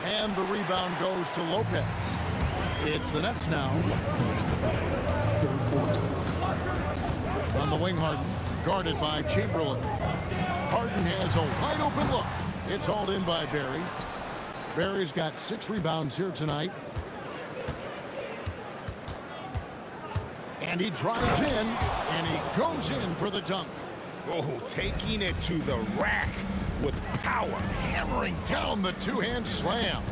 And the rebound goes to Lopez. It's the Nets now. On the wing, Harden. Guarded by Chamberlain. Harden has a wide open look. It's hauled in by Barry. Barry's got 6 rebounds here tonight. And he drives in, and he goes in for the dunk.
Oh, taking it to the rack with power.
Hammering down the 2-hand slam.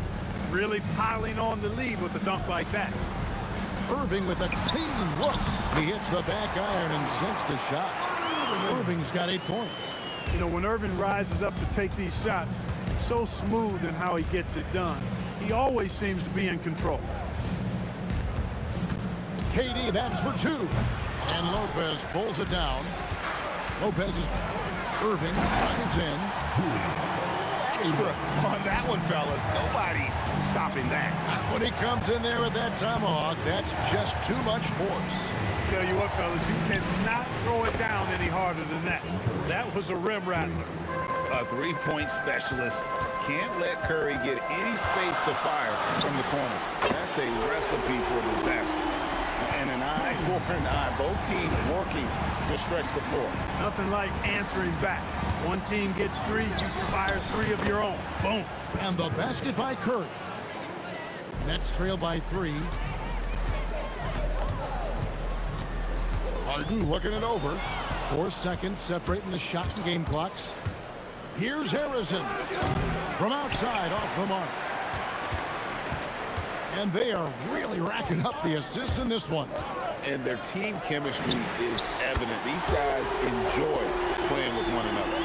Really piling on the lead with a dunk like that.
Irving with a clean look. He hits the back iron and sinks the shot. Irving's got 8 points.
You know, when Irving rises up to take these shots, so smooth in how he gets it done. He always seems to be in control.
KD, that's for 2. And Lopez pulls it down. Lopez is Irving drives in.
Extra on that one, fellas. Nobody's stopping that.
When he comes in there with that tomahawk, that's just too much force.
Tell you what, fellas, you cannot throw it down any harder than that. That was a rim rattler.
A 3-point specialist can't let Curry get any space to fire from the corner. That's a recipe for disaster. And an eye for an eye. Both teams working to stretch the floor.
Nothing like answering back. One team gets 3, you fire 3 of your own. Boom.
And the basket by Curry. Nets trail by 3. Harden looking it over. 4 seconds separating the shot and game clocks. Here's Harrison. From outside, off the mark. And they are really racking up the assists in this one.
And their team chemistry is evident. These guys enjoy playing with one another.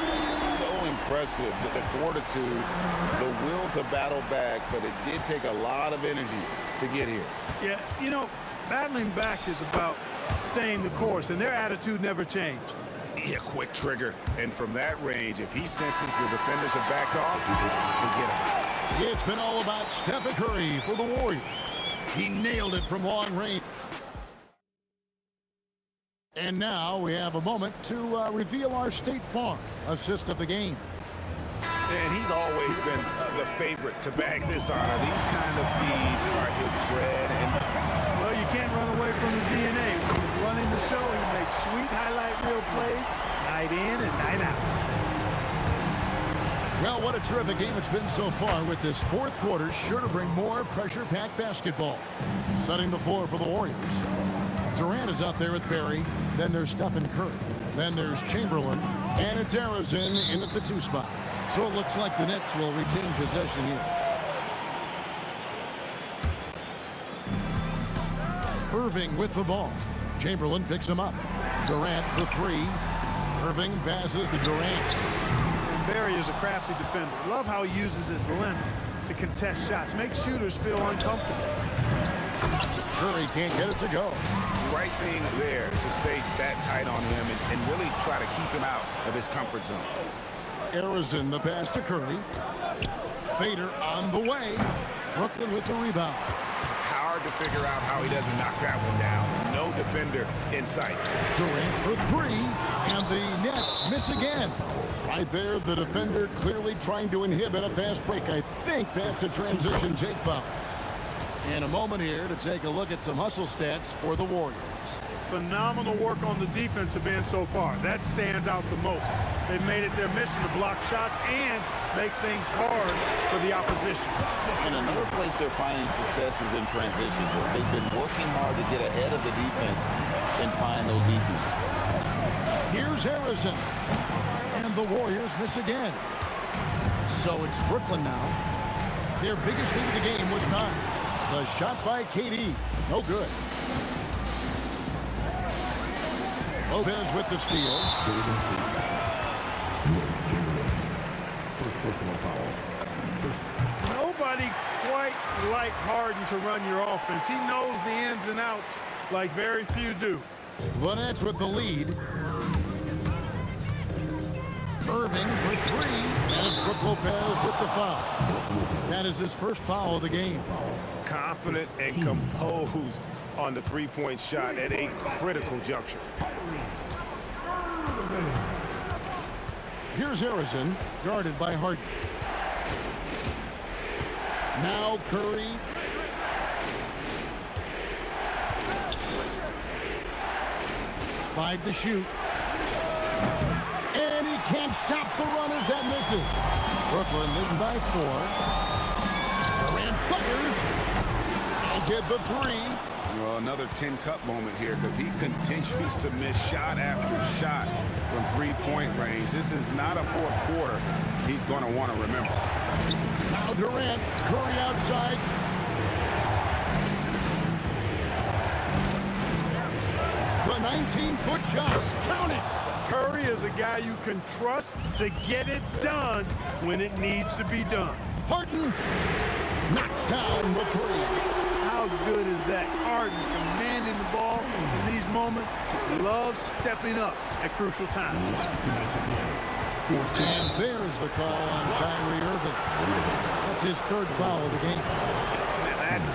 So impressive. The fortitude, the will to battle back, but it did take a lot of energy to get here.
Yeah, you know, battling back is about staying the course, and their attitude never changed.
Yeah, quick trigger. And from that range, if he senses the defenders have backed off, forget about it.
It's been all about Stephen Curry for the Warriors. He nailed it from long range. And now we have a moment to reveal our State Farm assist of the game.
And he's always been the favorite to bag this honor. These kind of feeds are his bread and butter.
Well, you can't run away from the DNA. When he's running the show, he makes sweet highlight reel plays night in and night out.
Well, what a terrific game it's been so far, with this fourth quarter sure to bring more pressure-packed basketball. Setting the floor for the Warriors. Durant is out there with Barry. Then there's Stephen Curry. Then there's Chamberlain. And it's Arizin in at the 2 spot. So it looks like the Nets will retain possession here. Irving with the ball. Chamberlain picks him up. Durant for 3. Irving passes to Durant.
And Barry is a crafty defender. Love how he uses his length to contest shots. Makes shooters feel uncomfortable.
Curry can't get it to go.
Right thing there to stay that tight on him and really try to keep him out of his comfort zone.
Arizin the pass to Curry. Fader on the way. Brooklyn with the rebound.
Hard to figure out how he doesn't knock that one down. No defender in sight.
Durant for 3, and the Nets miss again. Right there, the defender clearly trying to inhibit a fast break. I think that's a transition take foul. And a moment here to take a look at some hustle stats for the Warriors.
Phenomenal work on the defensive end so far. That stands out the most. They've made it their mission to block shots and make things hard for the opposition.
And another place they're finding success is in transition. They've been working hard to get ahead of the defense and find those easy.
Here's Harrison. And the Warriors miss again. So it's Brooklyn now. Their biggest lead of the game was 9. The shot by KD. No good. Lopez with the steal.
Nobody quite like Harden to run your offense. He knows the ins and outs like very few do.
The Nets with the lead. Irving for 3. And it's Brook Lopez with the foul. That is his first foul of the game.
Confident and composed on the three-point shot at a critical juncture.
Here's Harrison, guarded by Harden. Now Curry. Five to shoot. And he can't stop the runners. That misses. Brooklyn leading by 4. Durant fires. I'll get the 3.
Well, another 10-cup moment here because he continues to miss shot after shot from three-point range. This is not a fourth quarter he's going to want to remember.
Now Durant, Curry outside. The 19-foot shot. Count it.
Curry is a guy you can trust to get it done when it needs to be done.
Harden knocks down the 3.
How good is that? Harden commanding the ball in these moments. Loves stepping up at crucial times.
And there's the call on Kyrie Irving. That's his 3rd foul of the game.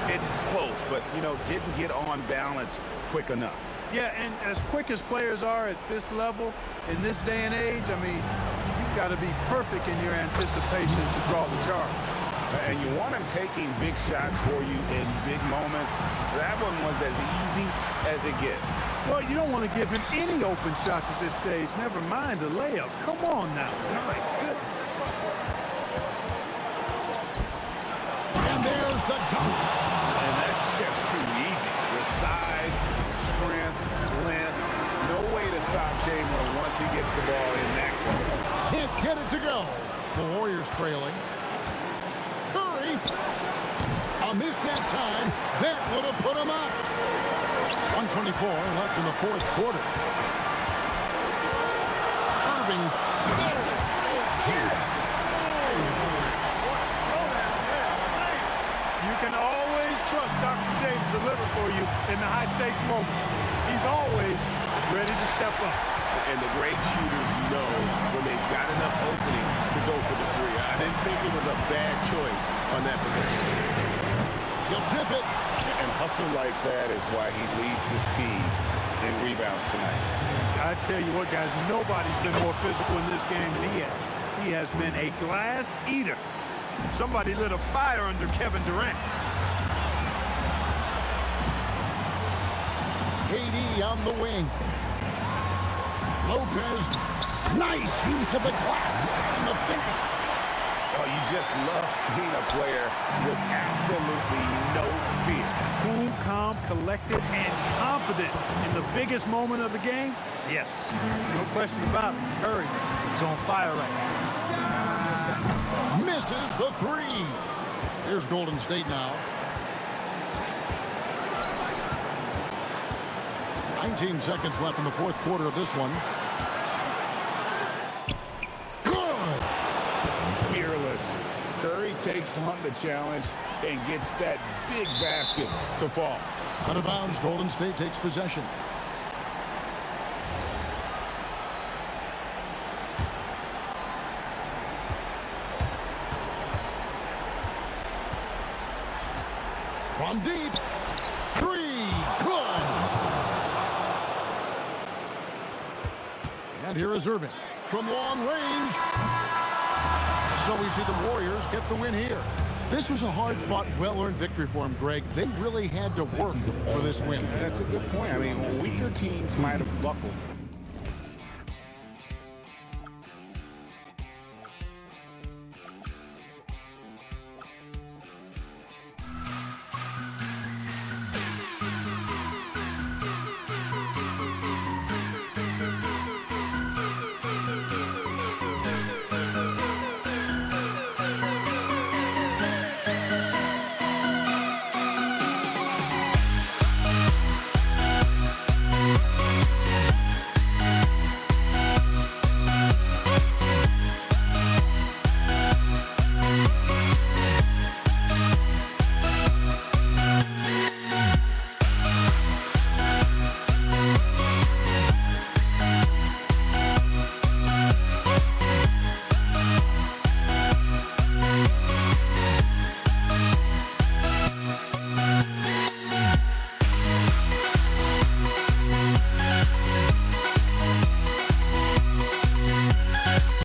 It's close, but, you know, didn't get on balance quick enough.
Yeah, and as quick as players are at this level, in this day and age, I mean, you've got to be perfect in your anticipation to draw the charge.
And you want him taking big shots for you in big moments. That one was as easy as it gets.
Well, you don't want to give him any open shots at this stage. Never mind the layup. Come on now. My goodness.
And there's the dunk.
And that's just too easy. With size, strength, length, no way to stop Chamberlain once he gets the ball in that close.
Can't get it to go. The Warriors trailing. Curry. A miss that time. That would have put him up. 124 left in the 4th quarter. Irving.
deliver for you in the high-stakes moments. He's always ready to step up.
And the great shooters know when they've got enough opening to go for the three. I didn't think it was a bad choice on that possession.
He'll tip it.
And hustle like that is why he leads his team in rebounds tonight.
I tell you what, guys, nobody's been more physical in this game than he has. He has been a glass eater. Somebody lit a fire under Kevin Durant.
KD on the wing. Lopez, nice use of the glass and the finish.
Oh, you just love seeing a player with absolutely no fear.
Cool, calm, collected, and confident in the biggest moment of the game. Yes, no question about it. Curry is on fire right now.
Misses the three. Here's Golden State now. 19 seconds left in the fourth quarter of this one. Good.
Fearless. Curry takes on the challenge and gets that big basket to fall.
Out of bounds, Golden State takes possession. From deep. Three. Good. And here is Irving from long range. So we see the Warriors get the win here. This was a hard-fought, well-earned victory for them, Greg. They really had to work for this win.
That's a good point. I mean, weaker teams might have buckled,